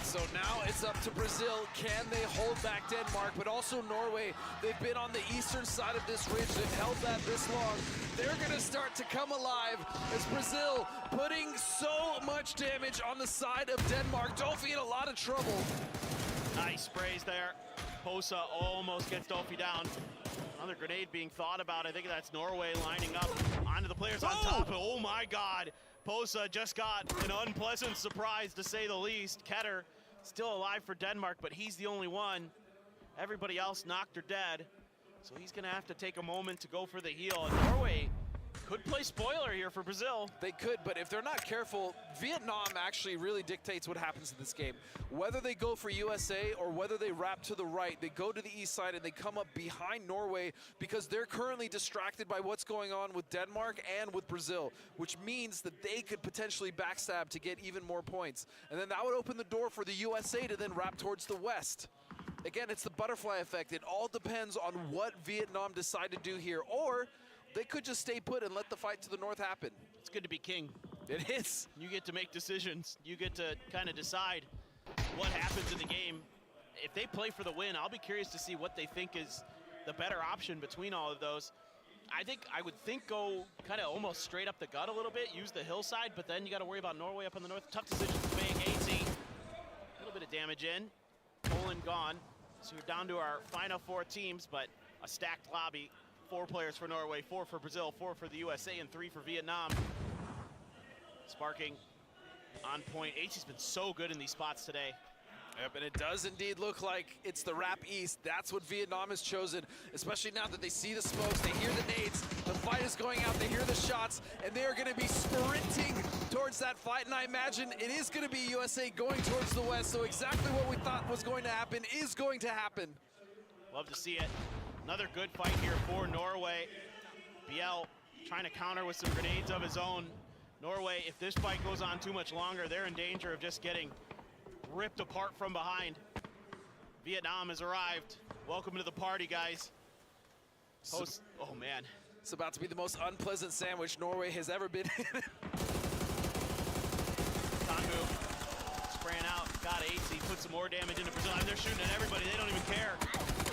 So now it's up to Brazil. Can they hold back Denmark? But also Norway. They've been on the eastern side of this ridge. They've held that this long. They're going to start to come alive as Brazil putting so much damage on the side of Denmark. Dolphy in a lot of trouble. Nice sprays there. Posa almost gets Dolphy down. Another grenade being thought about. I think that's Norway lining up onto the players on top. Oh my God. Posa just got an unpleasant surprise, to say the least. Ketter still alive for Denmark, but he's the only one. Everybody else knocked or dead. So he's gonna have to take a moment to go for the heal. And Norway Could play spoiler here for Brazil. They could, but if they're not careful, Vietnam actually really dictates what happens in this game. Whether they go for USA or whether they wrap to the right, they go to the east side and they come up behind Norway because they're currently distracted by what's going on with Denmark and with Brazil, which means that they could potentially backstab to get even more points. And then that would open the door for the USA to then wrap towards the west. Again, it's the butterfly effect. It all depends on what Vietnam decide to do here, or they could just stay put and let the fight to the north happen. It's good to be king. It is. You get to make decisions. You get to kind of decide what happens in the game. If they play for the win, I'll be curious to see what they think is the better option between all of those. I would think go kind of almost straight up the gut a little bit, use the hillside, but then you got to worry about Norway up in the north. Tough decision to make. 80. A little bit of damage in. Poland gone. So you're down to our final 4 teams, but a stacked lobby. 4 players for Norway, 4 for Brazil, 4 for the USA, and 3 for Vietnam. Sparking on point. HC's been so good in these spots today. Yep, and it does indeed look like it's the wrap east. That's what Vietnam has chosen, especially now that they see the smokes, they hear the nades, the fight is going out, they hear the shots, and they are going to be sprinting towards that fight, and I imagine it is going to be USA going towards the west, so exactly what we thought was going to happen is going to happen. Love to see it. Another good fight here for Norway. Biel trying to counter with some grenades of his own. Norway, if this fight goes on too much longer, they're in danger of just getting ripped apart from behind. Vietnam has arrived. Welcome to the party, guys. Oh man. It's about to be the most unpleasant sandwich Norway has ever been in. Tanmu spraying out, got AC, put some more damage into Brazil, and they're shooting at everybody, they don't even care.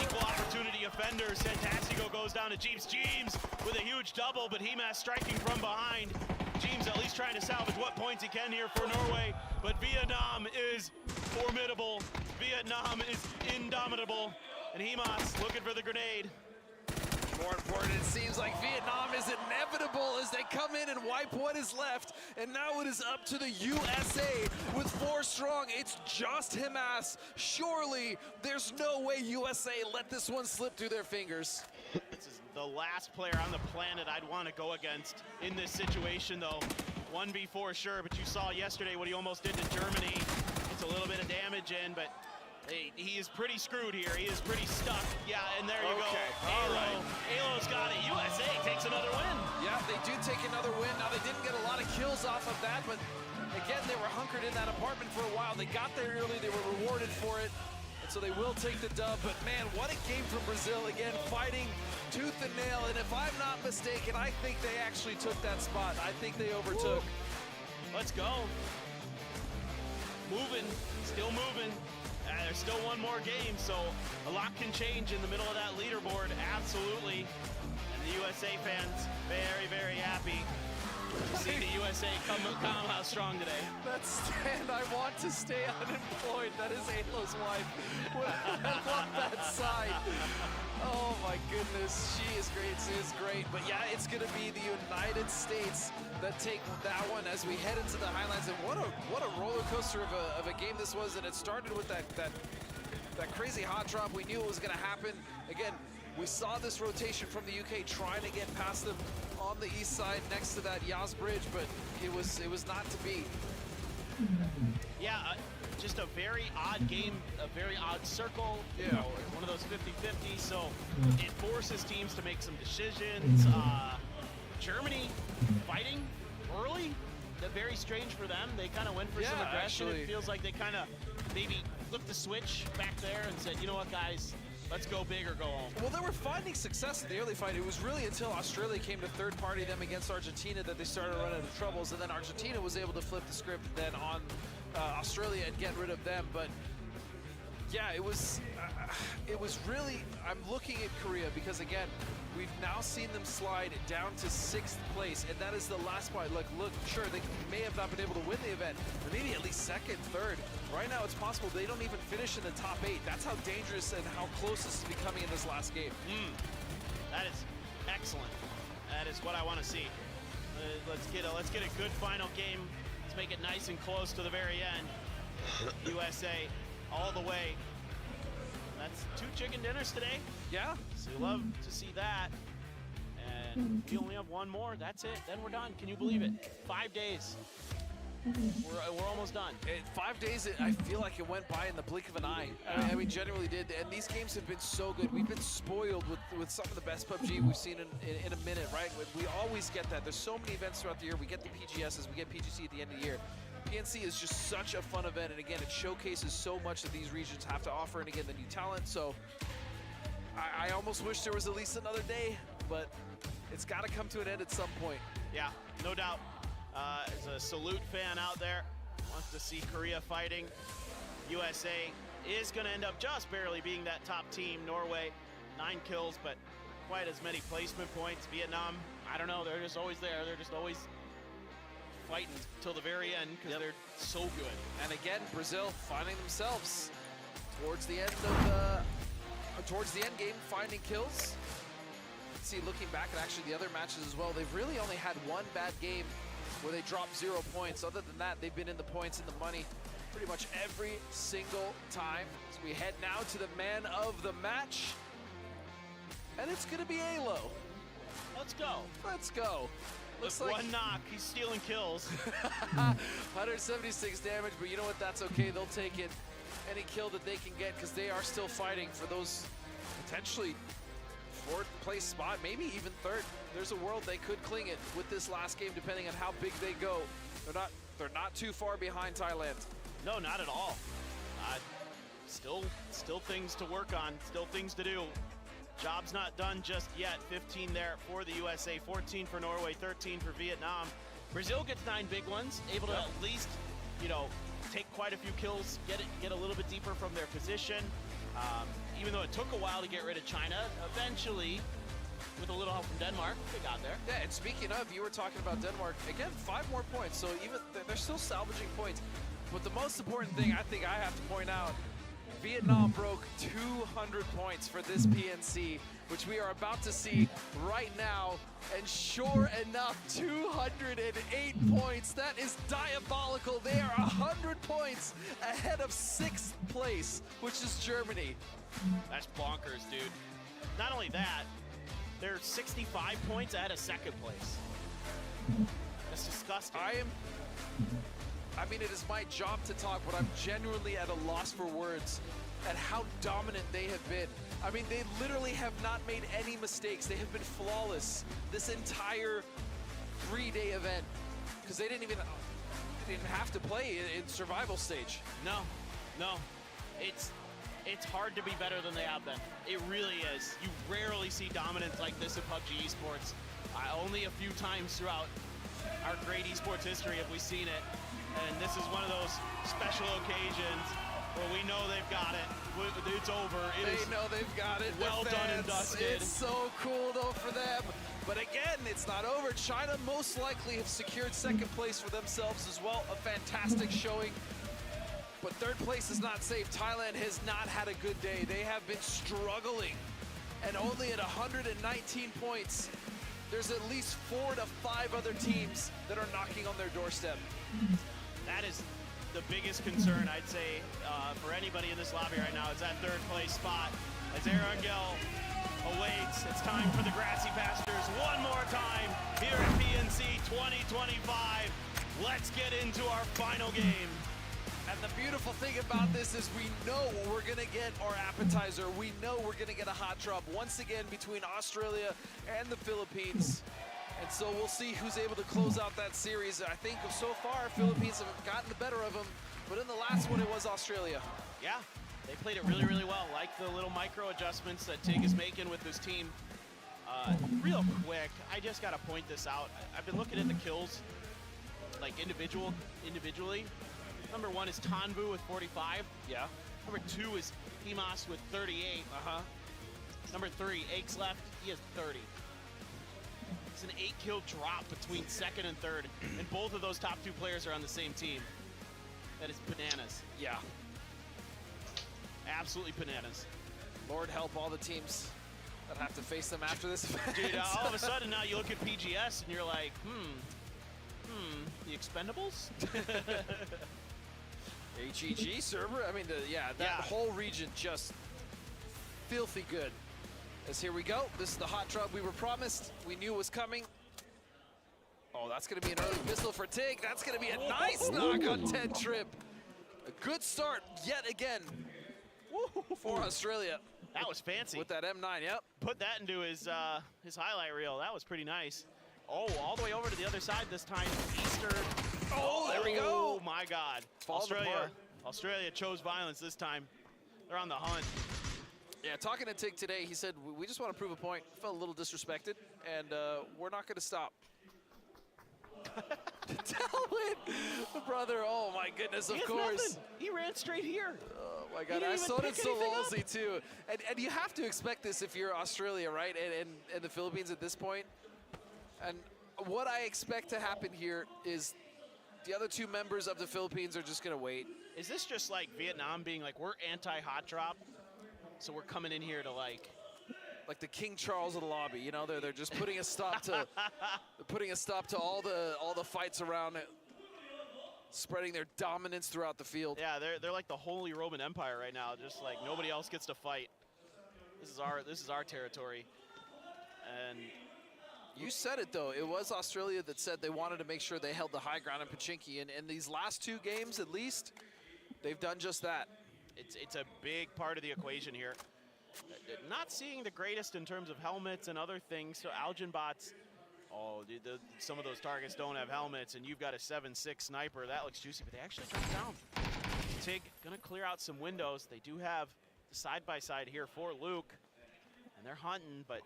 Equal opportunity offender, Santasigo goes down to Jeems. Jeems with a huge double, but Himas striking from behind. Jeems at least trying to salvage what points he can here for Norway, but Vietnam is formidable. Vietnam is indomitable, and Himas looking for the grenade. More important, it seems like Vietnam is inevitable as they come in and wipe what is left, and now it is up to the USA with 4 strong. It's just Himas. Surely there's no way USA let this one slip through their fingers. This is the last player on the planet I'd want to go against in this situation, though. 1v4 sure, but you saw yesterday what he almost did to Germany. It's a little bit of damage in, but he is pretty screwed here. He is pretty stuck. Yeah, and there you go. All right. Alo's got it. USA takes another win. Yeah, they do take another win. Now, they didn't get a lot of kills off of that, but again, they were hunkered in that apartment for a while. They got there early. They were rewarded for it, and so they will take the dub. But man, what a game from Brazil. Again, fighting tooth and nail, and if I'm not mistaken, I think they actually took that spot. I think they overtook. Woo. Let's go. Moving, still moving. There's still one more game, so a lot can change in the middle of that leaderboard, absolutely. And the USA fans, very, very happy to see the USA come out strong today. That stand, I want to stay unemployed. That is Alo's wife. I love that side. Oh my goodness, she is great, she is great. But yeah, it's gonna be the United States that take that one as we head into the highlights. And what a roller coaster of a game this was. And it started with that crazy hot drop. We knew it was gonna happen. Again, we saw this rotation from the UK trying to get past them on the east side next to that Yas Bridge, but it was not to be. Yeah, just a very odd game, a very odd circle. Yeah. You know, one of those 50-50, so it forces teams to make some decisions. Germany fighting early, that's very strange for them. They kind of went for some aggression. Actually. It feels like they kind of maybe flipped the switch back there and said, you know what, guys, let's go big or go home. Well, they were finding success in the early fight. It was really until Australia came to third party them against Argentina that they started running into troubles, and then Argentina was able to flip the script then on Australia and get rid of them. But yeah, it was really, I'm looking at Korea because again, we've now seen them slide down to 6th place, and that is the last spot. Look, sure, they may have not been able to win the event, but maybe at least 2nd, 3rd. Right now, it's possible they don't even finish in the top 8. That's how dangerous and how close this is becoming in this last game. That is excellent. That is what I want to see. Let's get a good final game. Let's make it nice and close to the very end. USA all the way. That's 2 chicken dinners today. Yeah. So we love to see that. And we only have one more. That's it. Then we're done. Can you believe it? 5 days. We're almost done. 5 days, I feel like it went by in the blink of an eye. I mean, genuinely did. And these games have been so good. We've been spoiled with some of the best PUBG we've seen in a minute, right? We always get that. There's so many events throughout the year. We get the PGSs, we get PGC at the end of the year. PNC is just such a fun event, and again, it showcases so much that these regions have to offer, and again, the new talent. So I almost wish there was at least another day, but it's got to come to an end at some point. Yeah, no doubt. As a Salute fan out there, wants to see Korea fighting. USA is going to end up just barely being that top team. Norway, 9 kills, but quite as many placement points. Vietnam, I don't know, they're just always there. They're just always fighting till the very end because they're so good. And again, Brazil finding themselves towards the end of towards the end game, finding kills. See, looking back at actually the other matches as well, they've really only had one bad game where they dropped 0 points. Other than that, they've been in the points and the money pretty much every single time. As we head now to the man of the match, and it's gonna be Alo. Let's go. Let's go. Looks like one knock, he's stealing kills. 176 damage, but you know what, that's okay. They'll take it. Any kill that they can get, because they are still fighting for those potentially 4th place spot, maybe even 3rd. There's a world they could cling it with this last game, depending on how big they go. They're not too far behind Thailand. No, not at all. Still things to work on, still things to do. Job's not done just yet. 15 there for the USA, 14 for Norway, 13 for Vietnam. Brazil gets 9 big ones, able to at least, take quite a few kills, get a little bit deeper from their position. Even though it took a while to get rid of China, eventually, with a little help from Denmark, they got there. Yeah, and speaking of, you were talking about Denmark, again, 5 more points, so even they're still salvaging points. But the most important thing I think I have to point out, Vietnam broke 200 points for this PNC, which we are about to see right now. And sure enough, 208 points. That is diabolical. They are 100 points ahead of 6th place, which is Germany. That's bonkers, dude. Not only that, they're 65 points ahead of 2nd place. That's disgusting. I mean, it is my job to talk, but I'm genuinely at a loss for words at how dominant they have been. I mean, they literally have not made any mistakes. They have been flawless this entire 3-day event because they didn't have to play in survival stage. No. It's hard to be better than they have been. It really is. You rarely see dominance like this in PUBG esports. Only a few times throughout our great esports history have we seen it. And this is one of those special occasions where we know they've got it. It's over. They know they've got it. Well done and dusted. It's so cool though for them. But again, it's not over. China most likely have secured 2nd place for themselves as well. A fantastic showing. But 3rd place is not safe. Thailand has not had a good day. They have been struggling. And only at 119 points, there's at least 4 to 5 other teams that are knocking on their doorstep. That is the biggest concern, I'd say, for anybody in this lobby right now. Is that 3rd place spot as Arangel awaits. It's time for the grassy pastures one more time here at PNC 2025. Let's get into our final game. And the beautiful thing about this is we know we're going to get our appetizer. We know we're going to get a hot drop once again between Australia and the Philippines. And so we'll see who's able to close out that series. I think so far, Philippines have gotten the better of them, but in the last one, it was Australia. Yeah, they played it really, really well. Like the little micro adjustments that Tig is making with this team. Real quick, I just got to point this out. I've been looking at the kills, like individually. Number 1 is Tanvu with 45. Yeah. Number 2 is Himas with 38. Number 3, Aches left, he has 30. It's an 8-kill drop between 2nd and 3rd, and both of those top 2 players are on the same team. That is bananas. Yeah. Absolutely bananas. Lord help all the teams that have to face them after this event. Dude, all of a sudden now you look at PGS and you're like, the Expendables? HEG server, I mean, that whole region just filthy good. As here we go. This is the hot drop we were promised. We knew was coming. Oh, that's going to be an early pistol for Tig. That's going to be a nice knock on 10 Trip. A good start yet again for Australia. That was fancy. With that M9, yep. Put that into his highlight reel. That was pretty nice. Oh, all the way over to the other side this time. Eastern. Oh, there we go. Oh, my God. Australia chose violence this time. They're on the hunt. Yeah, talking to Tig today, he said, we just want to prove a point. Felt a little disrespected, and we're not going to stop. Talon, brother, oh my goodness, of course. Nothing. He ran straight here. Oh my God, I saw it so ballsy too. And you have to expect this if you're Australia, right? And the Philippines at this point. And what I expect to happen here is the other two members of the Philippines are just going to wait. Is this just like Vietnam being like, we're anti-hot drop, so we're coming in here to like the King Charles of the lobby, you know, they're just putting a stop to all the fights around it, spreading their dominance throughout the field. Yeah, they're like the Holy Roman Empire right now, just like nobody else gets to fight. This is our territory. And you said it though, it was Australia that said they wanted to make sure they held the high ground in Pachinki, and in these last two games at least, they've done just that. It's a big part of the equation here. Not seeing the greatest in terms of helmets and other things. So Algenbots, some of those targets don't have helmets, and you've got a 7.6 sniper. That looks juicy, but they actually dropped down. Tig gonna clear out some windows. They do have the side-by-side here for Luke, and they're hunting, but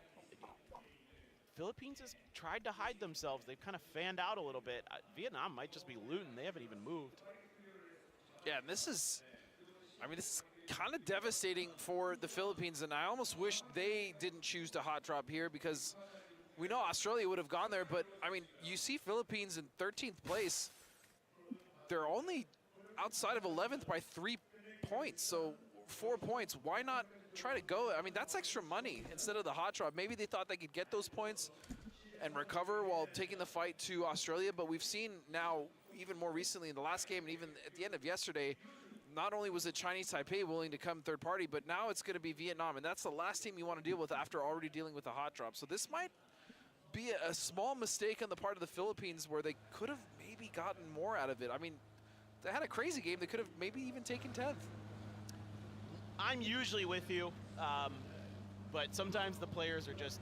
Philippines has tried to hide themselves. They've kind of fanned out a little bit. Vietnam might just be looting. They haven't even moved. Yeah, and this is kind of devastating for the Philippines, and I almost wish they didn't choose to hot drop here, because we know Australia would have gone there, but I mean, you see Philippines in 13th place. They're only outside of 11th by 3 points, so 4 points. Why not try to go? I mean, that's extra money instead of the hot drop. Maybe they thought they could get those points and recover while taking the fight to Australia, but we've seen now, even more recently in the last game and even at the end of yesterday, not only was it Chinese Taipei willing to come third party, but now it's going to be Vietnam, and that's the last team you want to deal with after already dealing with the hot drop. So this might be a small mistake on the part of the Philippines, where they could have maybe gotten more out of it. I mean, they had a crazy game. They could have maybe even taken 10th. I'm usually with you, but sometimes the players are just,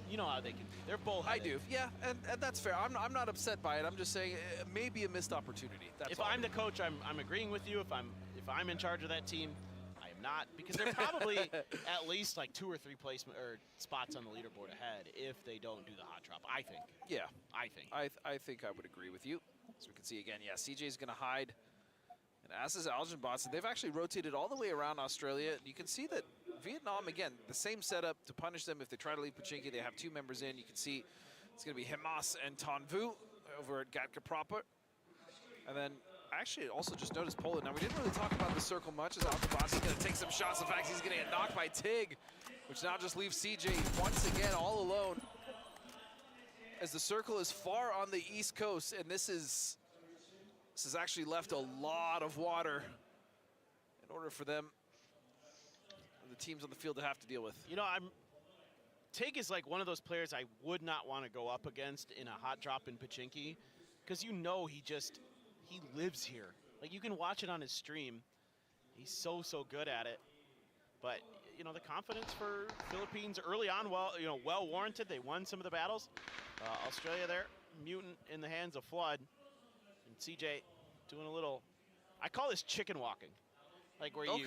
you know how they can be. They're bullheaded. I do, yeah, and that's fair. I'm not upset by it. I'm just saying maybe a missed opportunity. That's all. I'm the coach, I'm agreeing with you. If I'm in charge of that team, I am not, because they're probably at least like 2 or 3 placement or spots on the leaderboard ahead if they don't do the hot drop. I think. Yeah, I think. I think I would agree with you. As we can see again, yeah, CJ's going to hide, and as is Algenbots, and they've actually rotated all the way around Australia. You can see that Vietnam, again, the same setup to punish them if they try to leave Pachinki. They have 2 members in. You can see it's going to be Himas and Ton Vu over at Gatka proper. And then actually also just noticed Poland. Now, we didn't really talk about the circle much, as Algenbots is going to take some shots. In fact, he's going to get knocked by Tig, which now just leaves CJ once again all alone, as the circle is far on the east coast, and this has actually left a lot of water in order for them, the teams on the field, to have to deal with. You know, Tig is like one of those players I would not want to go up against in a hot drop in Pachinki, because you know he lives here. Like, you can watch it on his stream. He's so good at it. But you know, the confidence for Philippines early on, well warranted. They won some of the battles. Australia there, mutant in the hands of Flood, and CJ doing a little, I call this chicken walking. Like where you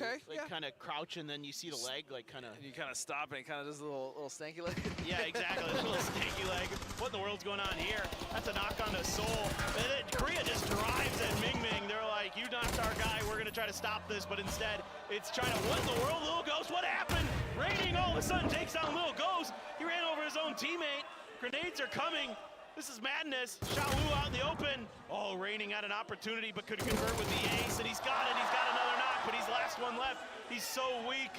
kind of crouch and then you see the leg, like kind of. You kind of stop and it kind of does a little stanky leg. Yeah, exactly, a little stanky leg. What in the world's going on here? That's a knock on to Seoul. And then Korea just drives at Ming Ming. They're like, you knocked our guy, we're gonna try to stop this, but instead it's trying to, what in the world, Lil Ghost, what happened? Raining all of a sudden takes down Lil Ghost. He ran over his own teammate. Grenades are coming. This is madness. Shaolu out in the open. Oh, Raining had an opportunity, but could convert with the ace, and he's got it. He's got another knock, but he's the last one left. He's so weak.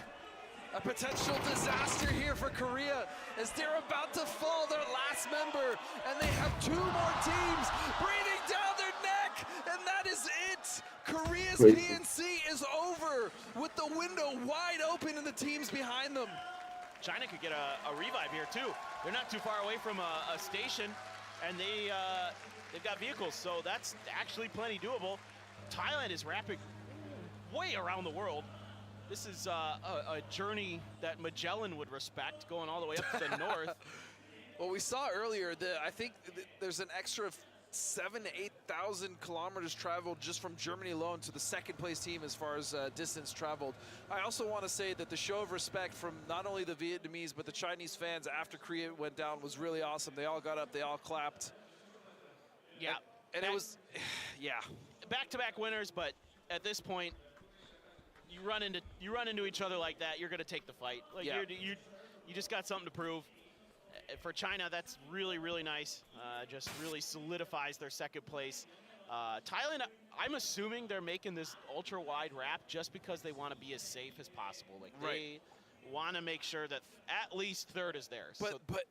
A potential disaster here for Korea as they're about to fall their last member, and they have 2 more teams breathing down their neck, and that is it. Korea's PNC is over with the window wide open and the teams behind them. China could get a revive here too. They're not too far away from a station, and they've got vehicles, so that's actually plenty doable. Thailand is wrapping way around the world. This is a journey that Magellan would respect, going all the way up to the north. Well, we saw earlier that I think there's an extra 7,000 to 8,000 kilometers traveled just from Germany alone to the second place team as far as distance traveled. I also want to say that the show of respect from not only the Vietnamese but the Chinese fans after Korea went down was really awesome. They all got up, they all clapped. Yeah. And it was, yeah. Back-to-back winners, but at this point, you run into each other like that, you're going to take the fight. Like Yeah. you just got something to prove. For China, that's really, really nice. Just really solidifies their second place. Thailand, I'm assuming they're making this ultra-wide wrap just because they want to be as safe as possible. Like they want to make sure that at least third is theirs. But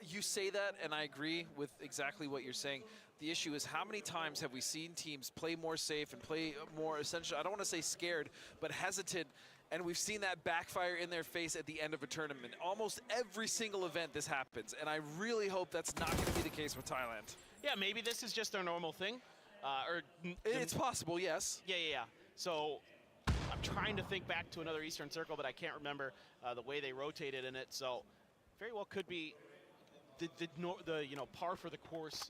you say that, and I agree with exactly what you're saying. The issue is how many times have we seen teams play more safe and play more essentially, I don't want to say scared, but hesitant, and we've seen that backfire in their face at the end of a tournament. Almost every single event this happens, and I really hope that's not going to be the case with Thailand. Yeah, maybe this is just their normal thing. It's possible, yes. Yeah. So I'm trying to think back to another Eastern Circle, but I can't remember the way they rotated in it. So very well could be the par for the course.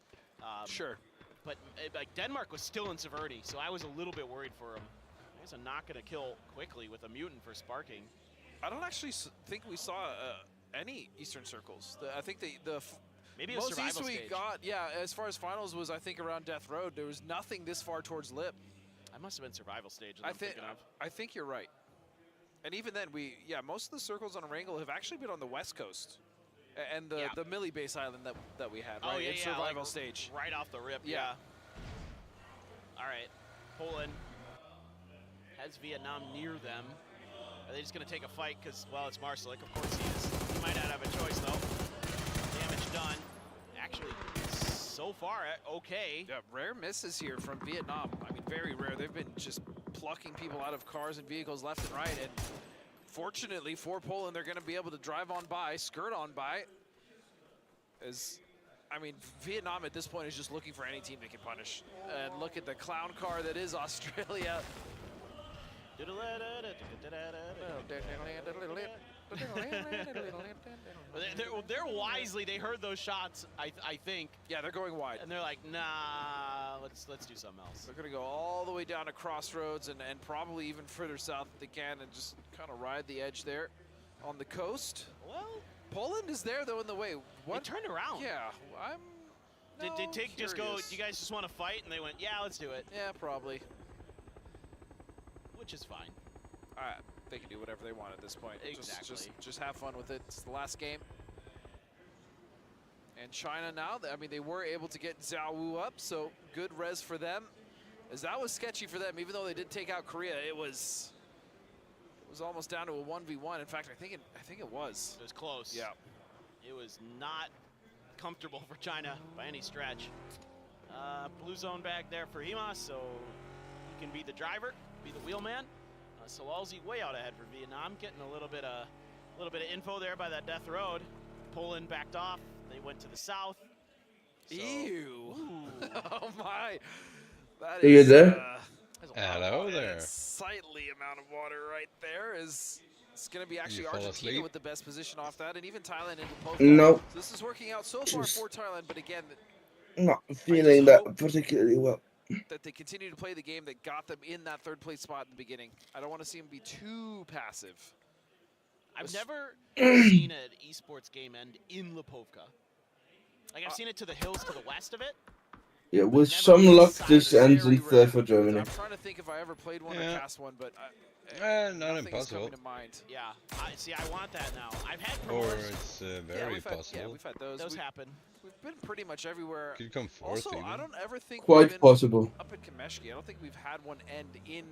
Sure. But like Denmark was still in severity, so I was a little bit worried for them. I guess I'm not going to kill quickly with a mutant for sparking. I don't actually think we saw any Eastern Circles. I think the maybe a most survival East we stage. got, yeah, as far as finals was, I think around Death Road. There was nothing this far towards Lip. I must have been survival stage. I think you're right. And even then, most of the circles on Wrangell have actually been on the West Coast. And the Millie Base Island that we had, right? In survival stage. Right off the rip, yeah. All right, Poland has Vietnam near them. Are they just going to take a fight? Because, well, it's Marcelik. Of course he is. He might not have a choice, though. Damage done. Actually, so far, okay. Yeah, rare misses here from Vietnam. I mean, very rare. They've been just plucking people out of cars and vehicles left and right. And fortunately for Poland, they're going to be able to drive on by, skirt on by. Vietnam at this point is just looking for any team they can punish. And look at the clown car that is Australia. They're wisely. They heard those shots, I think. Yeah, they're going wide. And they're like, nah, let's do something else. They're going to go all the way down to Crossroads and probably even further south if they can and just kind of ride the edge there on the coast. Well, Poland is there, though, in the way. They turned around. Yeah, Did Tig just go, do you guys just want to fight? And they went, yeah, let's do it. Yeah, probably. Which is fine. They can do whatever they want at this point. Exactly. Just have fun with it. It's the last game. And China now, they were able to get Zhao Wu up, so good res for them. As that was sketchy for them, even though they did take out Korea, it was almost down to a 1v1. In fact, I think it was. It was close. Yeah. It was not comfortable for China by any stretch. Blue zone back there for Himas, so he can be the driver, be the wheelman. Salalzi way out ahead for Vietnam, getting a little bit of info there by that Death Road. Poland backed off. They went to the south. So, ew! Oh my! That Are you there? Hello there. Sightly amount of water right there is. It's going to be actually You fall Argentina asleep? with the best position off that, and even Thailand into Polka. Nope. So this is working out so far for Thailand, but again, Not feeling that particularly well. that they continue to play the game that got them in that third place spot in the beginning. I don't want to see them be too passive. I've never seen an esports game end in Lipovka. Like, I've seen it to the hills to the west of it. Yeah, with some luck, this ends in third for Germany. I'm trying to think if I ever played one or cast one, but Not nothing's impossible. coming to mind. Yeah, I want that now. I've had Or promos. it's very we've had, possible. yeah, we've had those. Those happen. We've been pretty much everywhere. Could come fourth Also, even. I don't ever think Quite we've been possible. up at Kameshki. I don't think we've had one end in.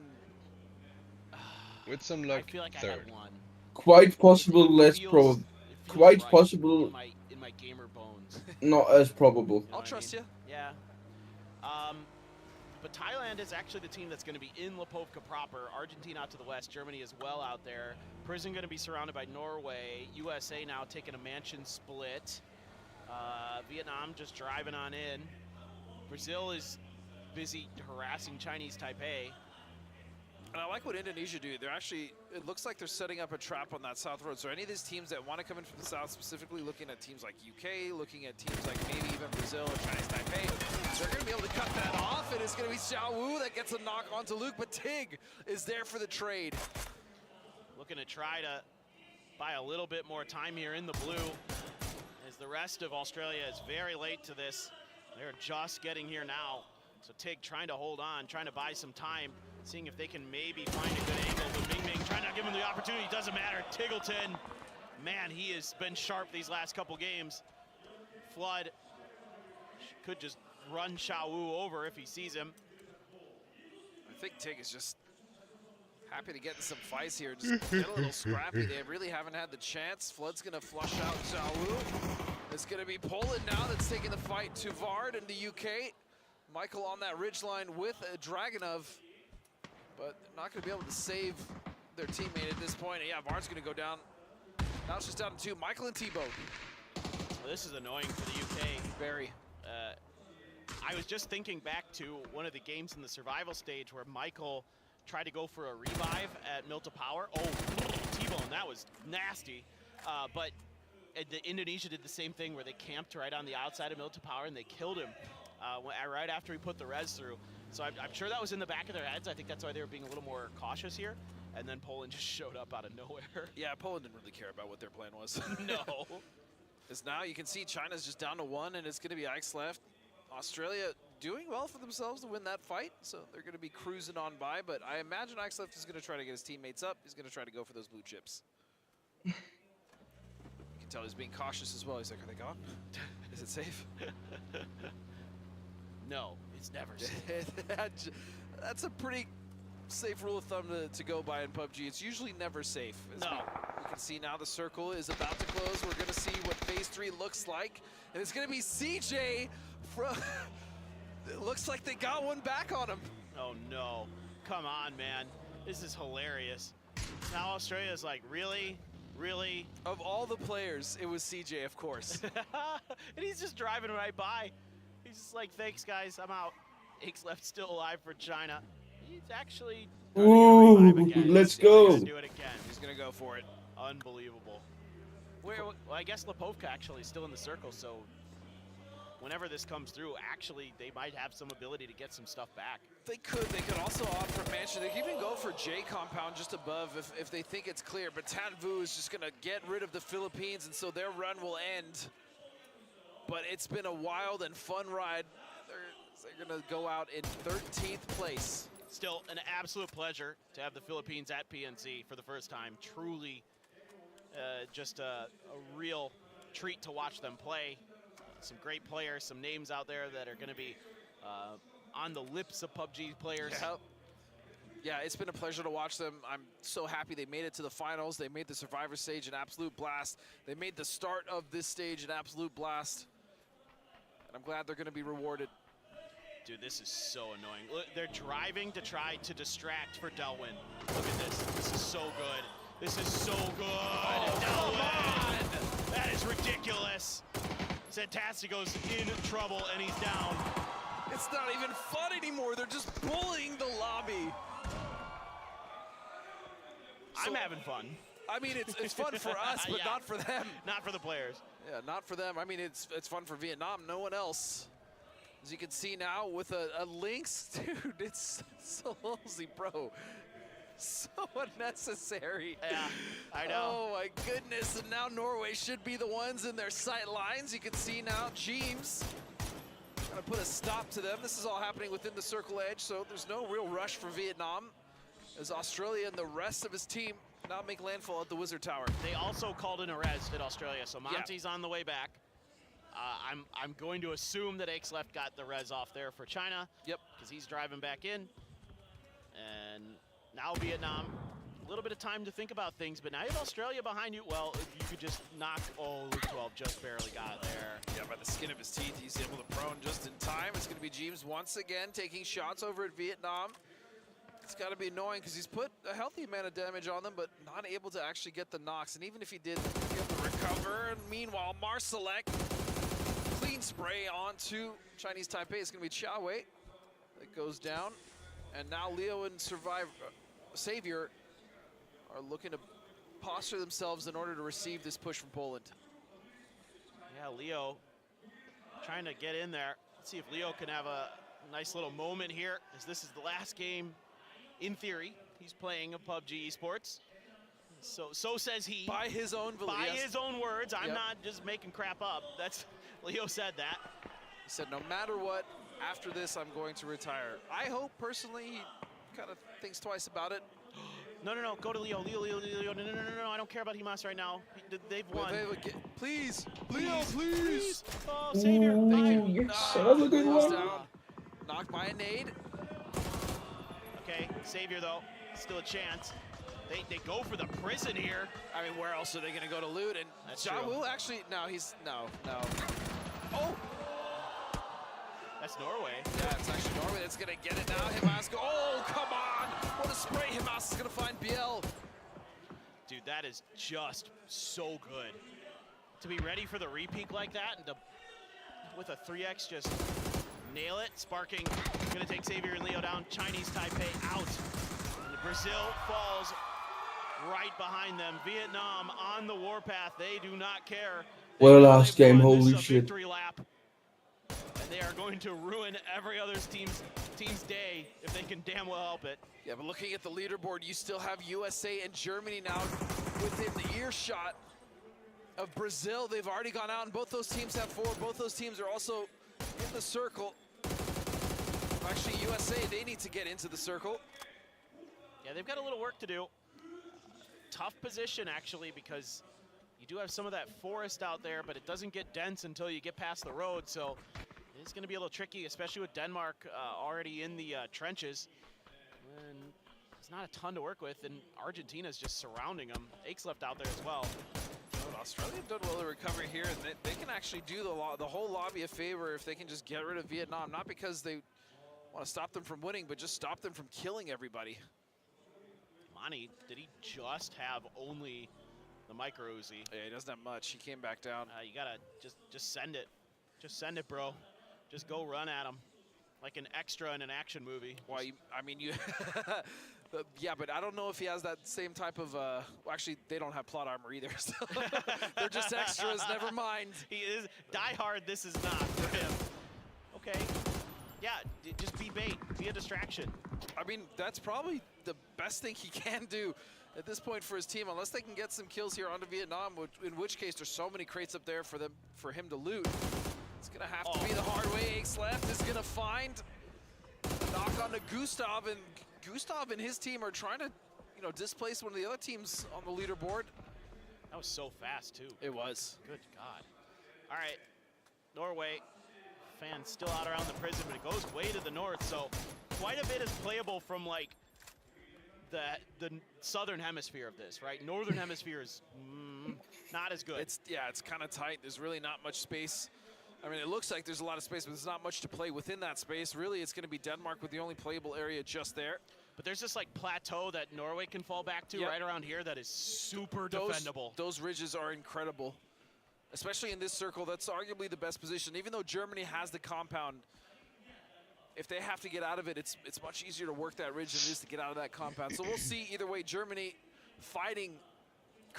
With some luck, I feel like I third. had one. Quite possible, less Feels- probable. it feels Quite right possible, in my gamer bones. not as probable. I'll trust you. Yeah. But Thailand is actually the team that's going to be in Lipovka proper. Argentina out to the west, Germany as well out there. Prison going to be surrounded by Norway. USA now taking a mansion split. Vietnam just driving on in. Brazil is busy harassing Chinese Taipei. And I like what Indonesia do. They're actually, it looks like they're setting up a trap on that south road. So any of these teams that want to come in from the south, specifically looking at teams like UK, looking at teams like maybe even Brazil or Chinese Taipei, they're going to be able to cut that off. And it's going to be Xiao Wu that gets a knock onto Luke, but Tig is there for the trade. Looking to try to buy a little bit more time here in the blue, as the rest of Australia is very late to this. They're just getting here now. So Tig trying to hold on, trying to buy some time, seeing if they can maybe find a good angle. But Ming Ming trying to give him the opportunity. Doesn't matter. Tiggleton, man, he has been sharp these last couple games. Flood could just run Xiao Wu over if he sees him. I think Tig is just happy to get in some fights here. Just get a little scrappy. They really haven't had the chance. Flood's going to flush out Xiao Wu. It's going to be Poland now that's taking the fight to Vard in the UK. Michael on that ridgeline with Dragunov, but not going to be able to save their teammate at this point. And yeah, Vard's going to go down. Now it's just down to two. Michael and Tebow. Well, this is annoying for the UK. Very. I was just thinking back to one of the games in the survival stage where Michael tried to go for a revive at Milta Power. Oh, T-bone, that was nasty. But Indonesia did the same thing where they camped right on the outside of Milta Power and they killed him right after he put the res through. So I'm sure that was in the back of their heads. I think that's why they were being a little more cautious here. And then Poland just showed up out of nowhere. Yeah, Poland didn't really care about what their plan was. No. As now you can see China's just down to one, and it's going to be Ike's left. Australia doing well for themselves to win that fight, so they're going to be cruising on by. But I imagine Ike's left is going to try to get his teammates up. He's going to try to go for those blue chips. You can tell he's being cautious as well. He's like, are they gone? Is it safe? No, it's never safe. That's a pretty safe rule of thumb to go by in PUBG. It's usually never safe. No. We can see now the circle is about to close. We're going to see what phase 3 looks like. And it's going to be CJ from... It looks like they got one back on him. Oh, no. Come on, man. This is hilarious. Now Australia's like, really? Really? Of all the players, it was CJ, of course. And he's just driving right by. He's just like, thanks, guys. I'm out. Ake's left still alive for China. He's actually... Ooh, let's go. He's gonna do it again. He's going to go for it. Unbelievable. Well, I guess Lipovka actually is still in the circle, so whenever this comes through, actually, they might have some ability to get some stuff back. They could. They could also opt for Mansion. They could even go for J compound just above if they think it's clear. But Tan Vu is just going to get rid of the Philippines, and so their run will end. But it's been a wild and fun ride. They're going to go out in 13th place. Still an absolute pleasure to have the Philippines at PNC for the first time. Truly just a real treat to watch them play. Some great players, some names out there that are going to be on the lips of PUBG players. Yeah, it's been a pleasure to watch them. I'm so happy they made it to the finals. They made the Survivor stage an absolute blast. They made the start of this stage an absolute blast. And I'm glad they're going to be rewarded. Dude, this is so annoying. Look, they're driving to try to distract for Delwyn. Look at this. This is so good. This is so good. Oh, Delwyn! That is ridiculous. Santastico's in trouble, and he's down. It's not even fun anymore. They're just bullying the lobby. I'm having fun. I mean, it's fun for us, but yeah. not for them. Not for the players. Yeah, not for them. I mean, it's fun for Vietnam. No one else. As you can see now with a Lynx, dude, it's so lousy, bro. So unnecessary. Yeah, I know. Oh my goodness, and now Norway should be the ones in their sight lines. You can see now Jeems gonna put a stop to them. This is all happening within the circle edge, so there's no real rush for Vietnam as Australia and the rest of his team now make landfall at the Wizard Tower. They also called in a res at Australia, so Monty's on the way back. I'm going to assume that Ake's left got the res off there for China. Yep. Because he's driving back in. And now Vietnam A little bit of time to think about things, but now you have Australia behind you. Well, you could just knock. Oh, Luke 12 just barely got there. Yeah, by the skin of his teeth, he's able to prone just in time. It's going to be Jeeves once again taking shots over at Vietnam. It's got to be annoying because he's put a healthy amount of damage on them, but not able to actually get the knocks. And even if he did, he'll be able to recover. And meanwhile, Marsalek, clean spray onto Chinese Taipei. It's going to be Chao Wei that goes down. And now Leo and Savior are looking to posture themselves in order to receive this push from Poland. Yeah, Leo trying to get in there. Let's see if Leo can have a nice little moment here, as this is the last game, in theory, he's playing a PUBG esports. So says he. By his own his own words. I'm not just making crap up. That's Leo said that. He said, no matter what, after this, I'm going to retire. I hope, personally, he kind of thinks twice about it. No, go to Leo. Leo. No, I don't care about Himas right now. They've won. Please, Leo, please. Oh, Savior. Ooh, yes, another good one. Down. Knocked by a nade. Okay, Savior, though, still a chance. They go for the prison here. I mean, where else are they going to go to loot? And That's Ja true. will actually, no. Oh! That's Norway. Yeah, it's actually Norway that's going to get it now. Himas go, oh, come on! What a spray. Himas is going to find BL. Dude, that is just so good. To be ready for the repeat like that and to, with a 3x, just nail it. Sparking, gonna take Savior and Leo down. Chinese Taipei out. And Brazil falls right behind them. Vietnam on the warpath. They do not care. What a last game, holy shit. Victory lap. And they are going to ruin every other team's day if they can damn well help it. Yeah, but looking at the leaderboard, you still have USA and Germany now within the earshot of Brazil. They've already gone out, and both those teams have 4. Both those teams are also in the circle. Actually, USA, they need to get into the circle. Yeah, they've got a little work to do. Tough position, actually, because you do have some of that forest out there, but it doesn't get dense until you get past the road, so it's going to be a little tricky, especially with Denmark already in the trenches. And it's not a ton to work with, and Argentina's just surrounding them. Ake's left out there as well. But Australia have done well to recover here, and they can actually do the whole lobby a favor if they can just get rid of Vietnam. Not because they want to stop them from winning, but just stop them from killing everybody. Mani, did he just have only the micro Uzi? Yeah, he doesn't have much. He came back down. You gotta just send it. Just send it, bro. Just go run at him. Like an extra in an action movie. Why, you yeah, but I don't know if he has that same type of, well, actually, they don't have plot armor either, so they're just extras, never mind. He is, Die Hard, this is not for him. Okay, yeah, just be bait, be a distraction. I mean, that's probably the best thing he can do at this point for his team, unless they can get some kills here onto Vietnam, in which case there's so many crates up there for him to loot. It's gonna have to be the hard way. Ace left is gonna find a knock onto Gustav, and Gustav and his team are trying to, displace one of the other teams on the leaderboard. That was so fast too. It was. Good God. All right, Norway fans still out around the prison, but it goes way to the north, so quite a bit is playable from like the southern hemisphere of this, right? Northern hemisphere is not as good. It's kind of tight. There's really not much space. I mean, it looks like there's a lot of space, but there's not much to play within that space. Really, it's going to be Denmark with the only playable area just there. But there's this like plateau that Norway can fall back to right around here that is super defendable. Those ridges are incredible, especially in this circle. That's arguably the best position. Even though Germany has the compound, if they have to get out of it, it's much easier to work that ridge than it is to get out of that compound. So we'll see either way. Germany fighting.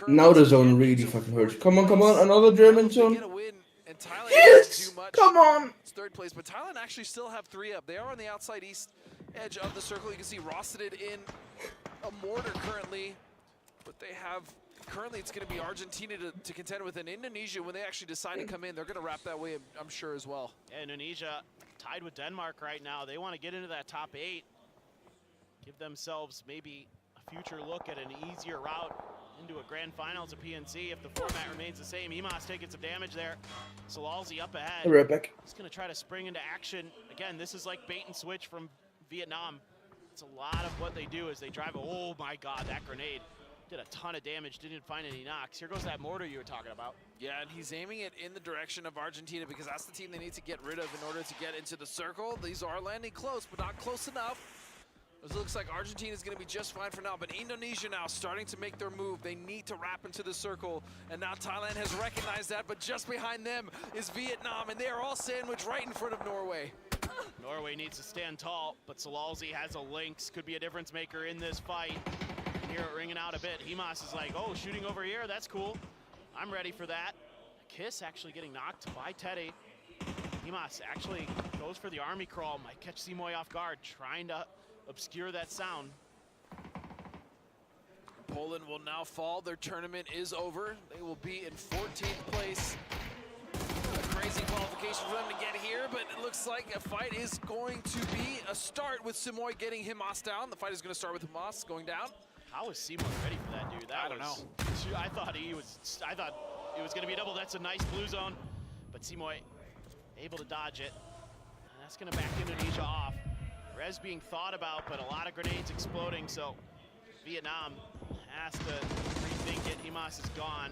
Now the zone really fucking hurts. Come on, another German zone. And Thailand Yes! doesn't do much. Come on! It's third place, but Thailand actually still have 3 up. They are on the outside east edge of the circle. You can see Rossitted in a mortar currently, but they have, currently it's going to be Argentina to contend with, and Indonesia, when they actually decide to come in, they're going to wrap that way, I'm sure, as well. Yeah, Indonesia tied with Denmark right now. They want to get into that top 8, give themselves maybe a future look at an easier route into a grand finals of PNC if the format remains the same. Emas taking some damage there. Salalzi up ahead. Right back. He's going to try to spring into action. Again, this is like bait and switch from Vietnam. That's a lot of what they do is they drive. Oh my God, that grenade did a ton of damage, didn't find any knocks. Here goes that mortar you were talking about. Yeah, and he's aiming it in the direction of Argentina because that's the team they need to get rid of in order to get into the circle. These are landing close, but not close enough. It looks like Argentina is going to be just fine for now, but Indonesia now starting to make their move. They need to wrap into the circle, and now Thailand has recognized that, but just behind them is Vietnam, and they are all sandwiched right in front of Norway. Norway needs to stand tall, but Salalzi has a Lynx, could be a difference maker in this fight. Hear it ringing out a bit. Himas is like, oh, shooting over here, that's cool. I'm ready for that. Kiss actually getting knocked by Teddy. Himas actually goes for the army crawl, might catch Simoy off guard, trying to obscure that sound. Poland will now fall. Their tournament is over. They will be in 14th place. A crazy qualification for them to get here, but it looks like a fight is going to be a start with Simoy getting Himas down. The fight is going to start with Himas going down. How was Simoy ready for that, dude? I don't know. I thought it was going to be a double. That's a nice blue zone, but Simoy able to dodge it. And that's going to back Indonesia off. Rez being thought about, but a lot of grenades exploding, so Vietnam has to rethink it. Himas is gone.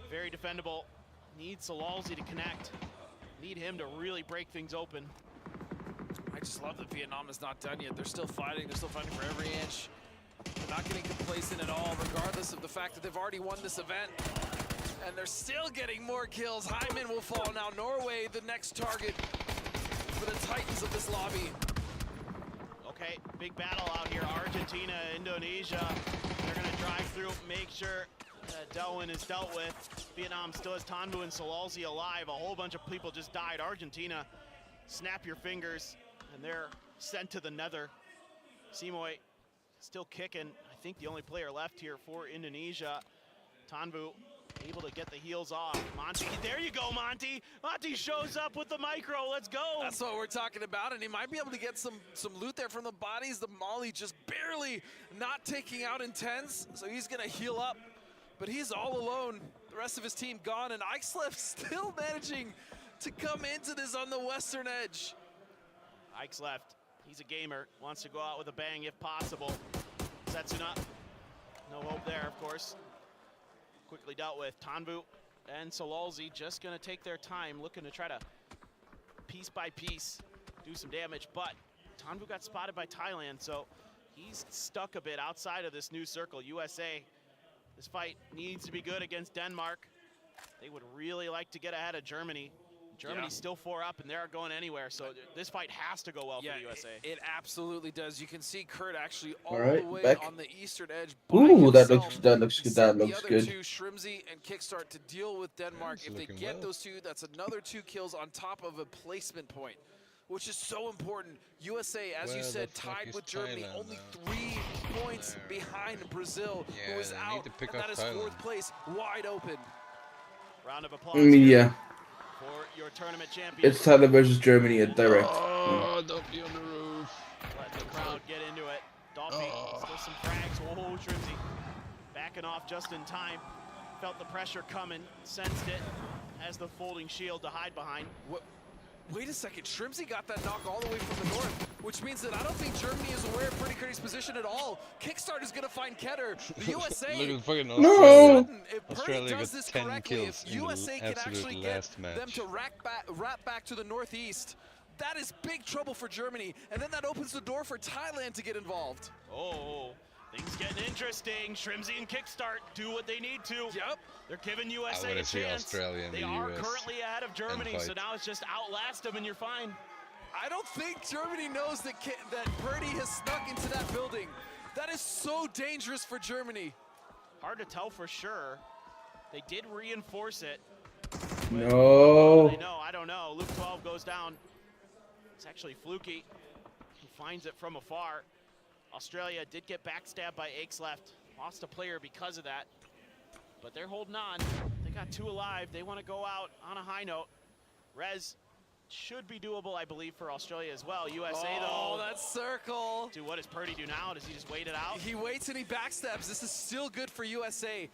Very defendable. Need Salalzi to connect. Need him to really break things open. I just love that Vietnam is not done yet. They're still fighting. They're still fighting for every inch. They're not getting complacent at all, regardless of the fact that they've already won this event. And they're still getting more kills. Hyman will fall now. Norway, the next target for the Titans of this lobby. Okay, big battle out here. Argentina, Indonesia. They're gonna drive through, make sure Delwyn is dealt with. Vietnam still has Tanvu and Salalzi alive. A whole bunch of people just died. Argentina, snap your fingers, and they're sent to the nether. Simoy still kicking. I think the only player left here for Indonesia. Tanvu able to get the heels off. Monty, there you go, Monty. Monty shows up with the micro. Let's go. That's what we're talking about, and he might be able to get some loot there from the bodies. The Molly just barely not taking out Intense, so he's gonna heal up, but he's all alone. The rest of his team gone, and Ikeslef still managing to come into this on the western edge. Ike's left. He's a gamer. Wants to go out with a bang if possible. Setsuna, no hope there, of course. Quickly dealt with. Tanvu and Salalzi just gonna take their time, looking to try to piece by piece do some damage, but Tanvu got spotted by Thailand, so he's stuck a bit outside of this new circle. USA, this fight needs to be good against Denmark. They would really like to get ahead of Germany. Germany's still 4 up, and they're going anywhere, so this fight has to go well for the USA. It absolutely does. You can see Kurt actually all Alright, the way back. on the eastern edge. Ooh, that looks good. That The looks other good. two, Shrimzy and Kickstart, to deal with Denmark. If they looking get well. those two, that's another 2 kills on top of a placement point, which is so important. USA, as you Where said, the fuck tied is with Germany, Thailand only now? 3 points behind Brazil, Yeah, who is they need out, to pick and that up is Thailand. 4th place, wide open. Round of applause Yeah. for your tournament champion. It's Thailand versus Germany at direct. Oh, don't be on the roof. Let the crowd get into it. Dolphy, still some frags. Oh, Shrimzy backing off just in time. Felt the pressure coming, sensed it, has the folding shield to hide behind. Wait a second, Shrimzy got that knock all the way from the north, which means that I don't think Germany is aware of Pretty Curdy's position at all. Kickstart is going to find Ketter. The USA. Look at fucking No! Australia. If Purdy Australia does got this 10 correctly, kills if in USA the can absolute actually get last match. them to wrap back to the northeast, that is big trouble for Germany. And then that opens the door for Thailand to get involved. Oh, things getting interesting. Shrimzy and Kickstart do what they need to. Yep. They're giving USA a wanna see chance. Australia and They the are US currently ahead of Germany, fight. so now it's just outlast them and you're fine. I don't think Germany knows that Purdy has snuck into that building. That is so dangerous for Germany. Hard to tell for sure. They did reinforce it. No. I don't know. Luke 12 goes down. It's actually Fluky who finds it from afar. Australia did get backstabbed by Aches left. Lost a player because of that. But they're holding on. They got 2 alive. They want to go out on a high note. Rez should be doable, I believe, for Australia as well. USA, though. Oh, that circle. Dude, what does Purdy do now? Does he just wait it out? He waits and he backstabs. This is still good for USA.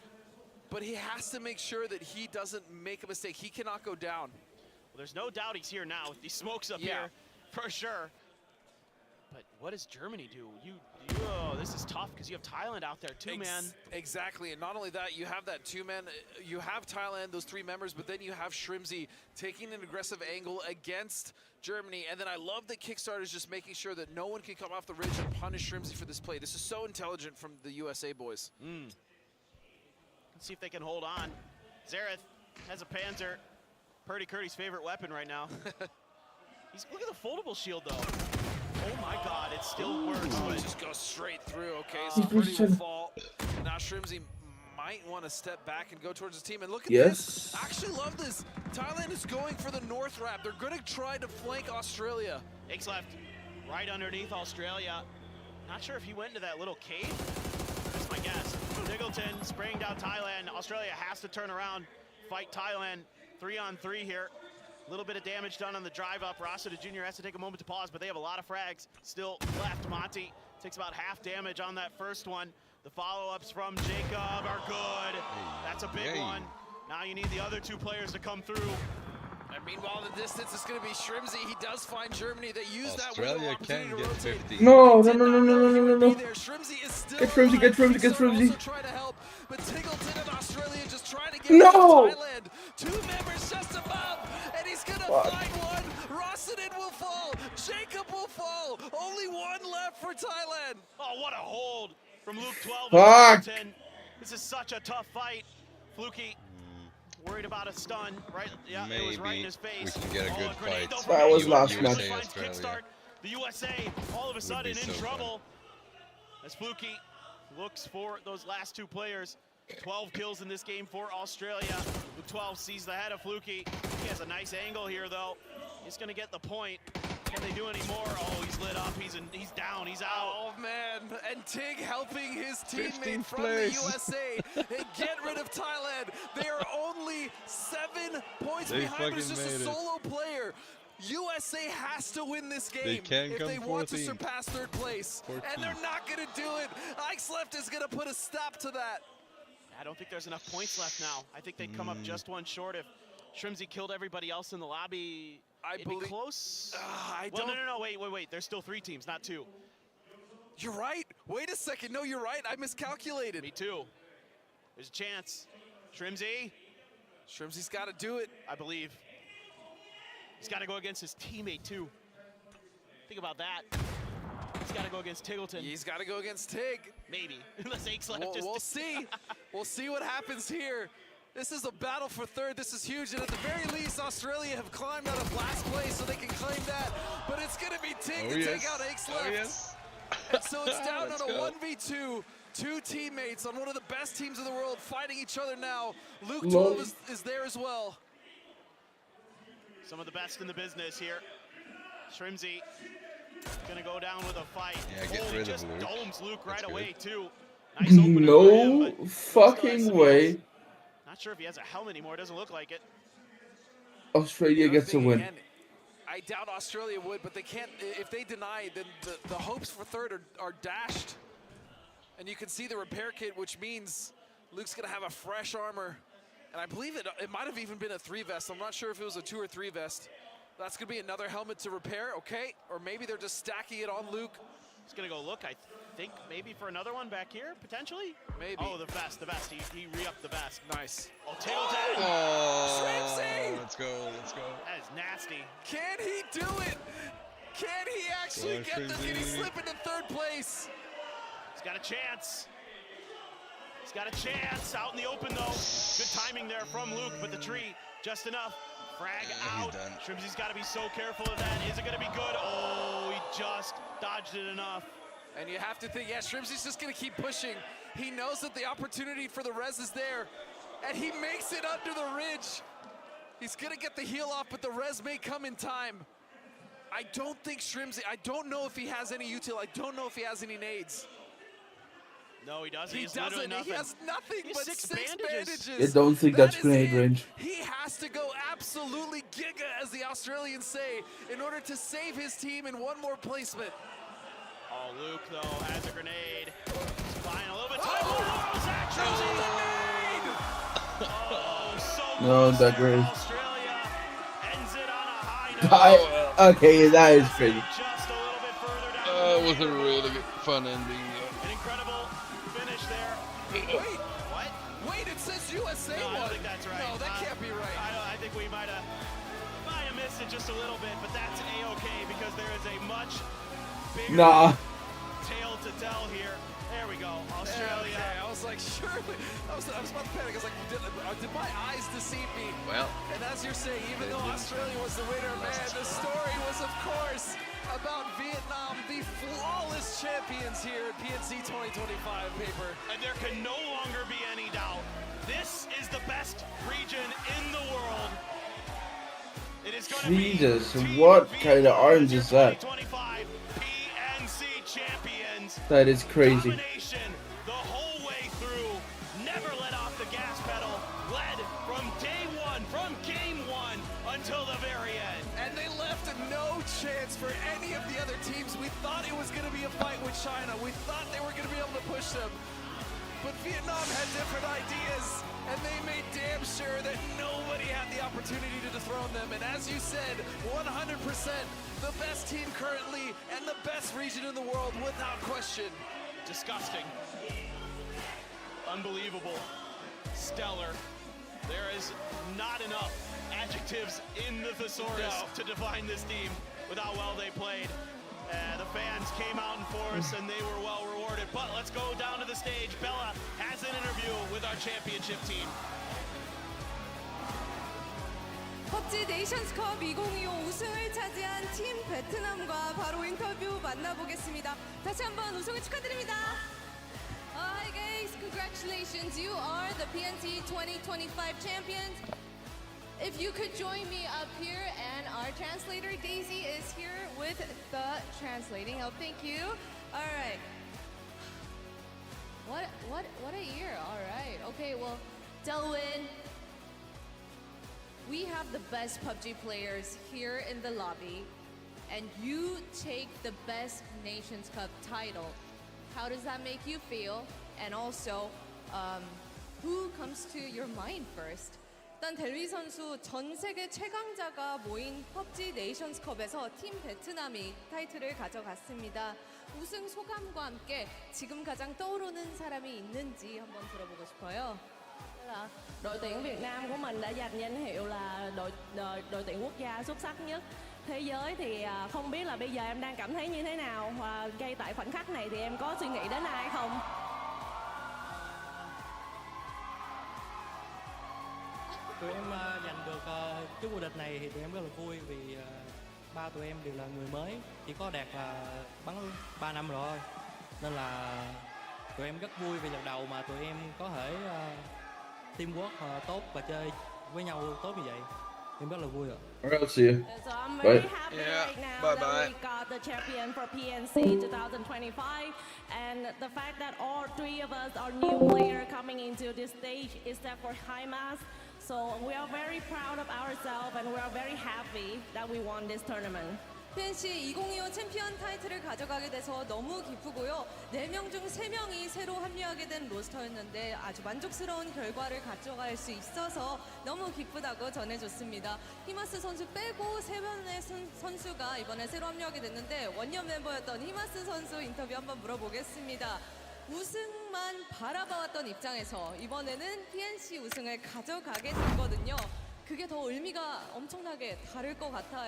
But he has to make sure that he doesn't make a mistake. He cannot go down. Well, there's no doubt he's here now with these smokes up here, for sure. but what does Germany do? Oh, this is tough because you have Thailand out there too, man. Exactly, and not only that, you have that two-man, you have Thailand, those three members, but then you have Shrimzy taking an aggressive angle against Germany, and then I love that Kickstarter is just making sure that no one can come off the ridge and punish Shrimzy for this play. This is so intelligent from the USA boys. Let's see if they can hold on. Zareth has a Panzer. Purdy Curdy's favorite weapon right now. Look at the foldable shield, though. Oh my God, it still works. Oh, it just goes straight through. Okay, so Purdy will fall. Now Shrimzy might want to step back and go towards his team. And look at this. I actually love this. Thailand is going for the north wrap. They're going to try to flank Australia. X left, right underneath Australia. Not sure if he went into that little cave. That's my guess. Tiggleton spraying down Thailand. Australia has to turn around, fight Thailand. 3-on-3 here. A little bit of damage done on the drive up. Rossiter Jr. has to take a moment to pause, but they have a lot of frags still left. Monty takes about half damage on that first one. The follow-ups from Jacob are good. That's a big one. Now you need the other two players to come through. And meanwhile, the distance is going to be Shrimzy. He does find Germany. They use Australia that window opportunity to rotate. 50. No. Shrimzy is still Get Shrimzy. Also try to help, but Tiggleton and Australia just trying to get Thailand. Two members just above, and he's going to find one. Rossinen will fall. Jacob will fall. Only one left for Thailand. Oh, what a hold from Luke 12 Fuck. and 10. This is such a tough fight. Fluky worried about a stun, right? Yeah, it was right in his face. We can get a good fight. That was last match. Kickstart. The USA all of a sudden in trouble. As Fluky looks for those last two players. 12 kills in this game for Australia. Luke 12 sees the head of Fluky. He has a nice angle here, though. He's going to get the point. Can they do any more? Oh, he's lit up. He's down. He's out. Oh, man. And Tig helping his teammate from the USA and get rid of Thailand. They are only 7 points behind. It's just a solo player. USA has to win this game if they want to surpass third place. 14. And they're not going to do it. Ike's left is going to put a stop to that. I don't think there's enough points left now. I think they'd come up just one short if Shrimzy killed everybody else in the lobby. It'd be close. No, wait. There's still 3 teams, not 2. You're right. Wait a second. No, you're right. I miscalculated. Me too. There's a chance. Shrimzy's got to do it. I believe. He's got to go against his teammate, too. Think about that. He's got to go against Tiggleton. He's got to go against Tig. Maybe. Unless Aches left. We'll see. We'll see what happens here. This is a battle for third. This is huge. And at the very least, Australia have climbed out of last place, so they can claim that. But it's going to be Tig to take out Aches left. And so it's down on a 1v2. 2 teammates on one of the best teams in the world fighting each other now. Luke 12 is there as well. Some of the best in the business here. Shrimzy gonna go down with a fight. Yeah, get rid just of Luke. Domes Luke That's right good. away too. Nice opener for him, No fucking way. Not sure if he has a helmet anymore. Doesn't look like it. Australia gets a win. Again, I doubt Australia would, but they can't. If they deny, then the hopes for third are dashed. And you can see the repair kit, which means Luke's gonna have a fresh armor. And I believe it might have even been a 3 vest. I'm not sure if it was a 2 or 3 vest. That's gonna be another helmet to repair, okay? Or maybe they're just stacking it on Luke. He's gonna go look, I think, maybe for another one back here, potentially? Maybe. Oh, the vest. He re-upped the vest. Nice. Oh, Tiggleton! Shrimzy! Let's go. That is nasty. Can he do it? Can he actually get this? Can he slip into third place? He's got a chance. He's got a chance. Out in the open, though. Good timing there from Luke, but the tree, just enough. Frag out. Shrimzy's got to be so careful of that. Is it going to be good? Oh, he just dodged it enough. And you have to think, yeah, Shrimzy's just going to keep pushing. He knows that the opportunity for the res is there, and he makes it under the ridge. He's going to get the heal off, but the res may come in time. I don't think Shrimzy, I don't know if he has any util. I don't know if he has any nades. No, he doesn't. He doesn't. He has nothing but 6 bandages. I don't think that's grenade range. He has to go absolutely giga, as the Australians say, in order to save his team in one more placement. Oh, Luke, though, has a grenade. He's buying a little bit of time. Oh, Zach Shrimzy! Oh, so No, that great. Australia ends it on a high note. Okay, that is pretty. Just a little bit further down. was a really good, fun ending. An incredible finish there. Wait, What? wait, it says USA No, I won. don't think that's right. No, that can't be right. I think we might have missed it just a little bit, but that's A-okay because there is a much bigger tale to tell here. There we go, Australia. Okay, I was like, surely. I was about to panic. I was like, did my eyes deceive me? Well. And as you're saying, even though Australia was the winner, man, the story was, of course, about Vietnam, the flawless champions here at PNC 2025 paper. And there can no longer be any doubt. This is the best region in the world. It is going to be Jesus, what kind of orange is that? 2025 PNC champions. That is crazy. Domination the whole way through. Never let off the gas pedal. Led from day one, from game one until the very end. And they left no chance for any of the other teams. We thought it was going to be a fight with China. We thought they were going to be able to push them. But Vietnam had different ideas, and they made damn sure that nobody had the opportunity to dethrone them. And as you said, 100% the best team currently and the best region in the world without question. Disgusting. Unbelievable. Stellar. There is not enough adjectives in the thesaurus to define this team with how well they played. The fans came out in force and they were well rewarded. But let's go down to the stage. Bella has an interview with our championship team. PUBG 네이션스컵 2025 우승을 차지한 팀 베트남과 바로 인터뷰 만나보겠습니다. 다시 한번 우승을 축하드립니다. Hi guys, congratulations. You are the PNC 2025 champions. If you could join me up here, and our translator Daisy is here with the translating help. Thank you. All right. What a year. All right. Okay, well, Delwyn, we have the best PUBG players here in the lobby, and you take the best Nations Cup title. How does that make you feel? And also, who comes to your mind first? 일단 델위 선수 전 세계 최강자가 모인 PUBG 네이션스컵에서 팀 베트남이 타이틀을 가져갔습니다. 우승 소감과 함께 지금 가장 떠오르는 사람이 있는지 한번 들어보고 싶어요. Đội tuyển Việt Nam của mình đã giành danh hiệu là đội tuyển quốc gia xuất sắc nhất thế giới, thì không biết là bây giờ em đang cảm thấy như thế nào, và ngay tại khoảnh khắc này thì em có suy nghĩ đến ai không? Tụi em giành được chức vô địch này thì tụi em rất là vui, vì ba tụi em đều là người mới, chỉ có Đạt là bắn 3 năm rồi, nên là tụi em rất vui vì lần đầu mà tụi em có thể teamwork tốt và chơi với nhau tốt như vậy. Em rất là vui ạ. Alright, I'll see you. So I'm very Bye. happy right now that we got the champion for PNC 2025, and the fact that all three of us are new players coming into this stage, except for Himas. So we are very proud of ourselves, and we are very happy that we won this tournament. PNC 2025 챔피언 타이틀을 가져가게 돼서 너무 기쁘고요. 4명 중 3명이 새로 합류하게 된 로스터였는데 아주 만족스러운 결과를 가져갈 수 있어서 너무 기쁘다고 전해줬습니다. 히마스 선수 빼고 3명의 선수가 이번에 새로 합류하게 됐는데 원년 멤버였던 히마스 선수 인터뷰 한번 물어보겠습니다. 우승만 바라봐왔던 입장에서 이번에는 PNC 우승을 가져가게 됐거든요. 그게 더 의미가 엄청나게 다를 것 같아요.